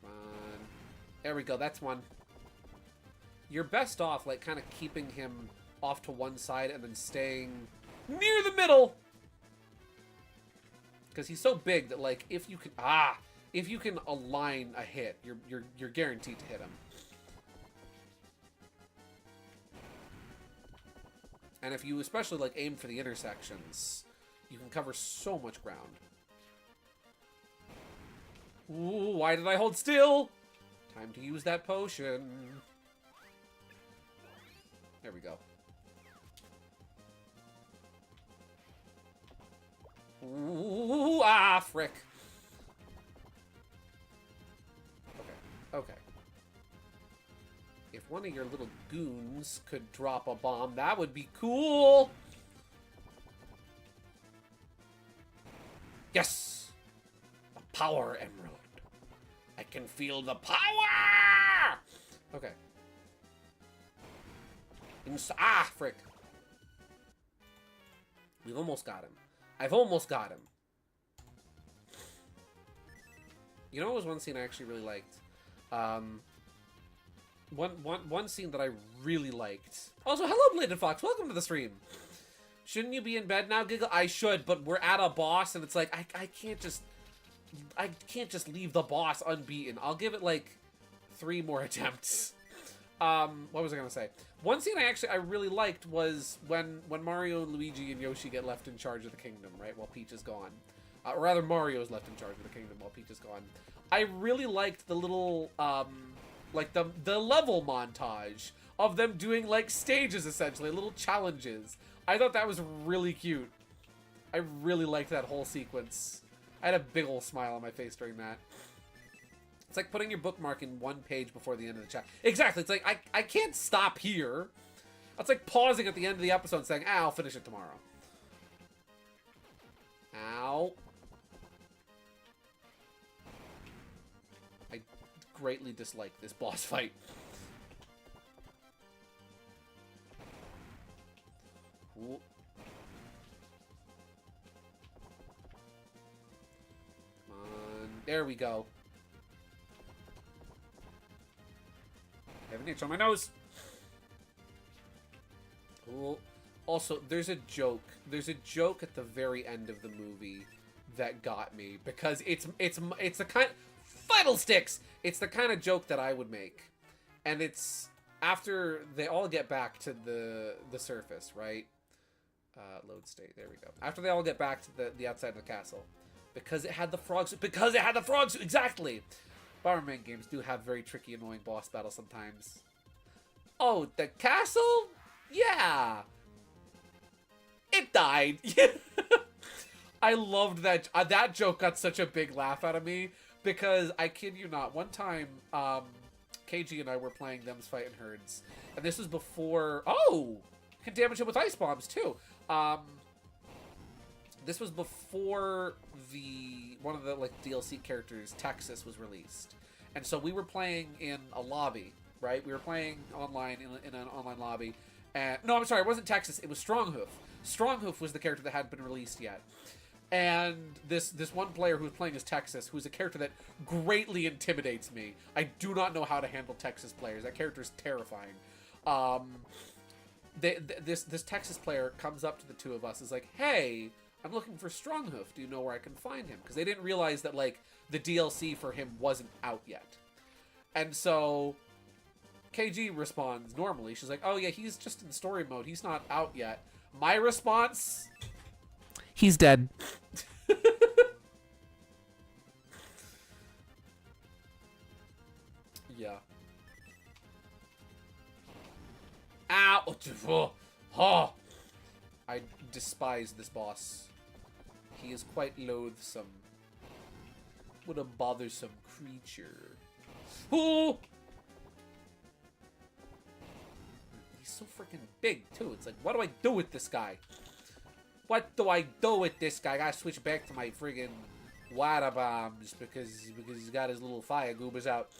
S5: Come on. There we go. That's one. You're best off, like, kind of keeping him off to one side and then staying near the middle. Because he's so big that, like, if you can align a hit, you're guaranteed to hit him. And if you especially, like, aim for the intersections, you can cover so much ground. Ooh, why did I hold still? Time to use that potion. There we go. Ooh, ah, frick. Okay, okay. If one of your little goons could drop a bomb, that would be cool. Yes! A power emerald. I can feel the power! Okay. Ah, frick. We've almost got him. I've almost got him. You know what was one scene I actually really liked? One scene that I really liked. Also, hello, Bladed Fox. Welcome to the stream. Shouldn't you be in bed now, Giggle? I should, but we're at a boss, and it's like, I can't just leave the boss unbeaten. I'll give it, like, 3 more attempts. What was I gonna say? One scene I really liked was when Mario and Luigi and Yoshi get left in charge of the kingdom, right, while Peach is gone. Or rather, Mario's left in charge of the kingdom while Peach is gone. I really liked the little, like, the level montage of them doing, like, stages, essentially, little challenges. I thought that was really cute. I really liked that whole sequence. I had a big ol' smile on my face during that. It's like putting your bookmark in 1 page before the end of the chat. Exactly. It's like, I can't stop here. It's like pausing at the end of the episode and saying, ah, I'll finish it tomorrow. Ow. I greatly dislike this boss fight. Ooh. Come on. There we go. I have an itch on my nose. Cool. Also, there's a joke. There's a joke at the very end of the movie that got me because it's the kind fiddlesticks. It's the kind of joke that I would make, and it's after they all get back to the surface, right? Load state. There we go. After they all get back to the outside of the castle, because it had the frogs. Because it had the frogs. Exactly. Bomberman games do have very tricky, annoying boss battles sometimes. Oh, the castle? Yeah. It died. I loved that. That joke got such a big laugh out of me
S1: Because I kid you not, one time, KG and I were playing Them's Fightin' Herds, and this was before. Oh, can damage him with ice bombs too. This was before one of the like DLC characters, Texas, was released, and so we were playing in a lobby, right? We were playing online in an online lobby, and no, I'm sorry, it wasn't Texas. It was Stronghoof. Stronghoof was the character that hadn't been released yet. And this one player who was playing as Texas, who's a character that greatly intimidates me. I do not know how to handle Texas players. That character is terrifying. This Texas player comes up to the two of us, is like, "Hey, I'm looking for Stronghoof. Do you know where I can find him?" Because they didn't realize that like the DLC for him wasn't out yet. And so KG responds normally. She's like, "Oh yeah, he's just in story mode. He's not out yet." My response:
S2: He's dead.
S1: Yeah. Ow! Oh. I despise this boss. He is quite loathsome. What a bothersome creature. Oh! He's so freaking big, too. It's like, what do I do with this guy? What do I do with this guy? I gotta switch back to my friggin' water bombs because he's got his little fire goobers out.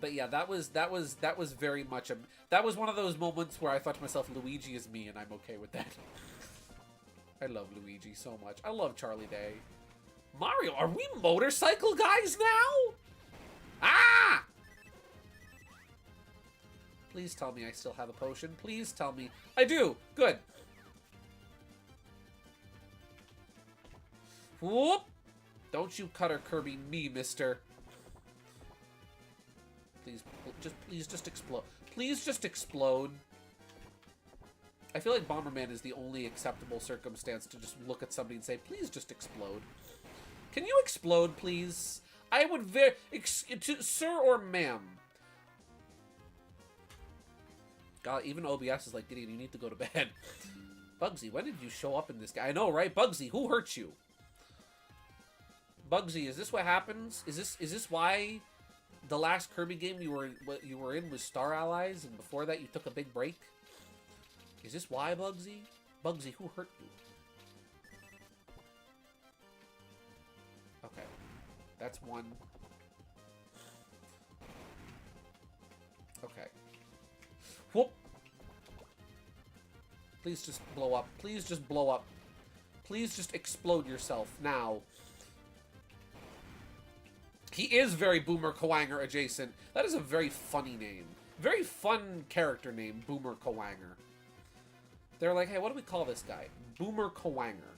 S1: But yeah, that was very much that was one of those moments where I thought to myself, Luigi is me, and I'm okay with that. I love Luigi so much. I love Charlie Day. Mario, are we motorcycle guys now? Ah! Please tell me I still have a potion. Please tell me I do. Good. Whoop! Don't you Cutter Kirby me, mister. Please just explode. Please just explode. I feel like Bomberman is the only acceptable circumstance to just look at somebody and say, please just explode. Can you explode, please? I would sir or ma'am. God, even OBS is like, Gideon, you need to go to bed. Bugsy, when did you show up in this guy? I know, right? Bugsy, who hurt you? Bugsy, is this what happens? Is this why the last Kirby game you were in was Star Allies, and before that you took a big break? Is this why, Bugsy? Bugsy, who hurt you? Okay. That's one. Okay. Whoop! Please just blow up. Please just blow up. Please just explode yourself now. He is very Boomer Kawanger adjacent. That is a very funny name. Very fun character name, Boomer Kawanger. They're like, hey, what do we call this guy? Boomer Kawanger.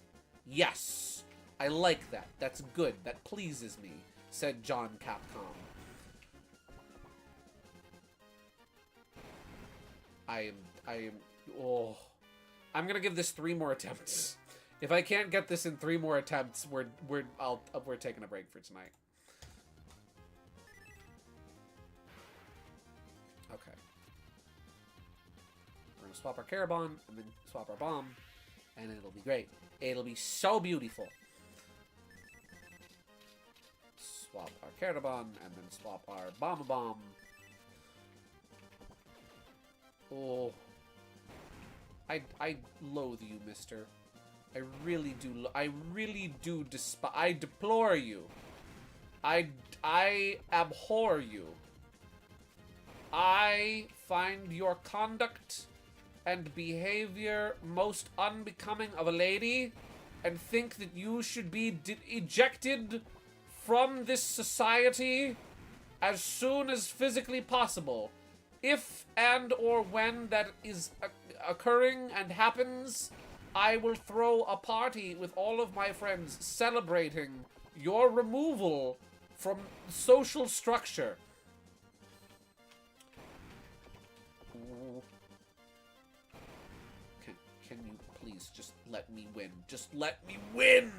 S1: Yes! I like that. That's good. That pleases me, said John Capcom. I'm gonna give this 3 more attempts. If I can't get this in 3 more attempts, we're taking a break for tonight. Okay. We're gonna swap our Carabon and then swap our bomb, and it'll be great. It'll be so beautiful. Swap our Carabon and then swap our Bomb. Oh. I loathe you, mister. I really do despise. I deplore you. I abhor you. I find your conduct and behavior most unbecoming of a lady, and think that you should be ejected from this society as soon as physically possible. If and or when that is occurring and happens, I will throw a party with all of my friends celebrating your removal from social structure. Can you please just let me win? Just let me win!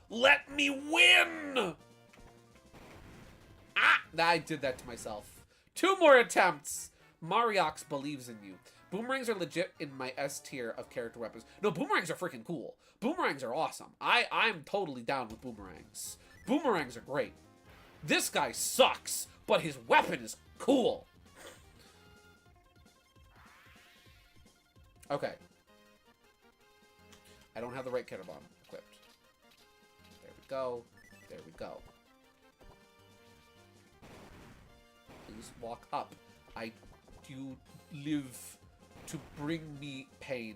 S1: Let me win! Ah! I did that to myself. 2 more attempts! Mariox believes in you. Boomerangs are legit in my S tier of character weapons. No, boomerangs are freaking cool. Boomerangs are awesome. I'm totally down with boomerangs. Boomerangs are great. This guy sucks, but his weapon is cool. Okay. I don't have the right Kettle Bomb equipped. There we go. There we go. Please walk up. You live to bring me pain.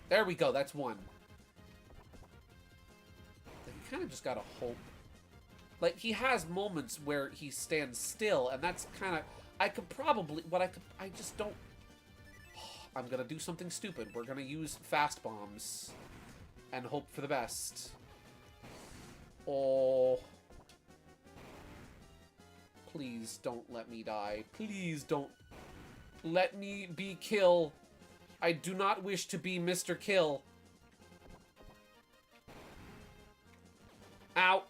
S1: There we go. That's one. You kind of just gotta hope. Like, he has moments where he stands still, and that's kind of... I just don't... I'm gonna do something stupid. We're gonna use fast bombs and hope for the best. Oh. Please don't let me die. Please don't let me be Kill. I do not wish to be Mr. Kill. Ow.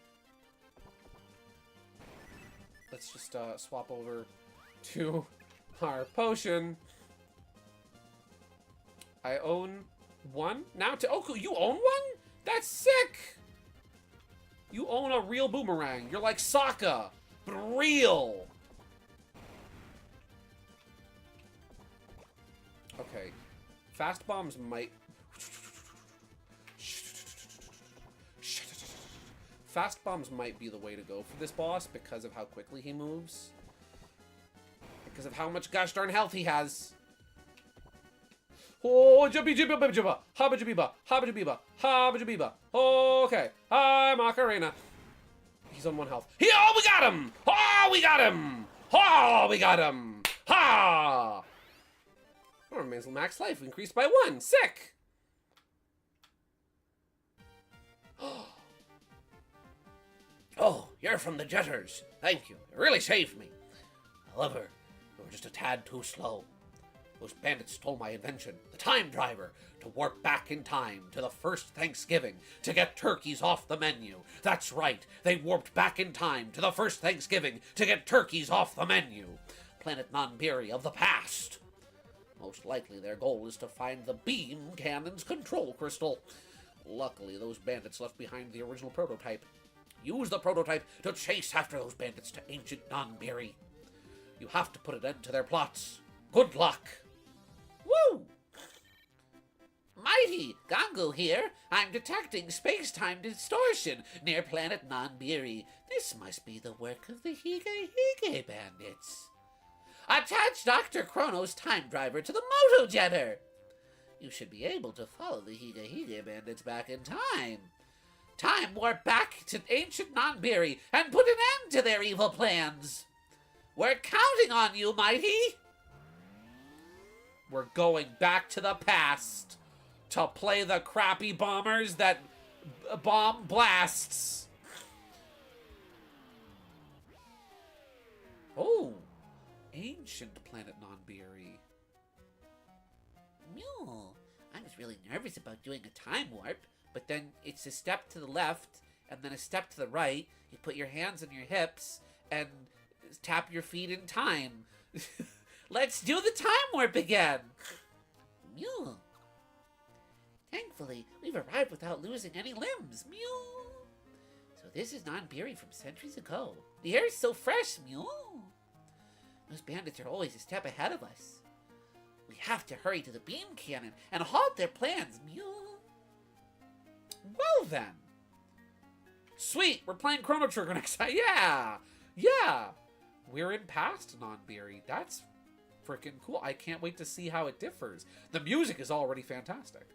S1: Let's just swap over to our potion. I own one. Now to... Oh, you own one? That's sick! You own a real boomerang. You're like Sokka, but real. Okay. Fast bombs might... Fast bombs might be the way to go for this boss because of how quickly he moves. Because of how much gosh darn health he has. Oh, jibba jibba jibba jibba, habba jibba, habba jibba, habba jibba. Okay, hi Macarena. He's on 1 health. Oh, we got him! Oh, we got him! Oh, we got him! Ha! Oh, max life increased by 1. Sick!
S3: Oh, you're from the Jetters. Thank you. You really saved me. However, you were just a tad too slow. Those bandits stole my invention, the time driver, to warp back in time to the first Thanksgiving to get turkeys off the menu. That's right, they warped back in time to the first Thanksgiving to get turkeys off the menu. Planet Nonbiri of the past. Most likely their goal is to find the beam cannon's control crystal. Luckily, those bandits left behind the original prototype. Use the prototype to chase after those bandits to ancient Nonbiri. You have to put an end to their plots. Good luck!
S4: Woo! Mighty! Gongo here. I'm detecting space-time distortion near planet Nonbiri. This must be the work of the Hige Hige Bandits. Attach Dr. Chrono's time driver to the motojetter. You should be able to follow the Hige Hige Bandits back in time. Time warp back to ancient Nonbiri and put an end to their evil plans. We're counting on you, Mighty!
S1: We're going back to the past to play the crappy bombers that bomb blasts. Oh, ancient planet Nonbiri.
S4: Mule, I was really nervous about doing a time warp, but then it's a step to the left and then a step to the right. You put your hands on your hips and tap your feet in time. Let's do the time warp again! Mule. Thankfully, we've arrived without losing any limbs. Mule. So this is Nonbiri from centuries ago. The air is so fresh, Mule. Those bandits are always a step ahead of us. We have to hurry to the beam cannon and halt their plans, Mule.
S1: Well then. Sweet, we're playing Chrono Trigger next time. Yeah! Yeah! We're in past Nonbiri. That's freaking cool. I can't wait to see how it differs. The music is already fantastic.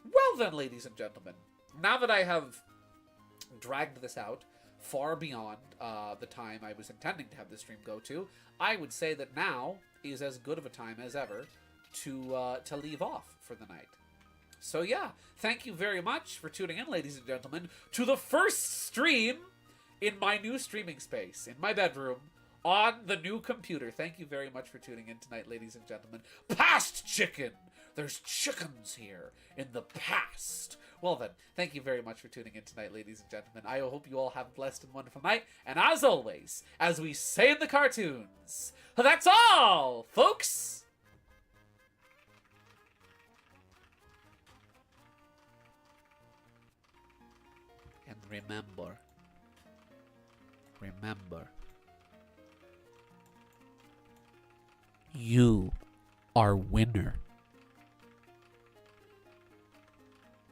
S1: Well then, ladies and gentlemen, now that I have dragged this out far beyond the time I was intending to have this stream go to, I would say that now is as good of a time as ever to leave off for the night. So yeah, thank you very much for tuning in, ladies and gentlemen, to the first stream in my new streaming space, in my bedroom, on the new computer. Thank you very much for tuning in tonight, ladies and gentlemen. Past chicken! There's chickens here in the past. Well then, thank you very much for tuning in tonight, ladies and gentlemen. I hope you all have a blessed and wonderful night. And as always, as we say in the cartoons, that's all, folks!
S2: remember, you are winner.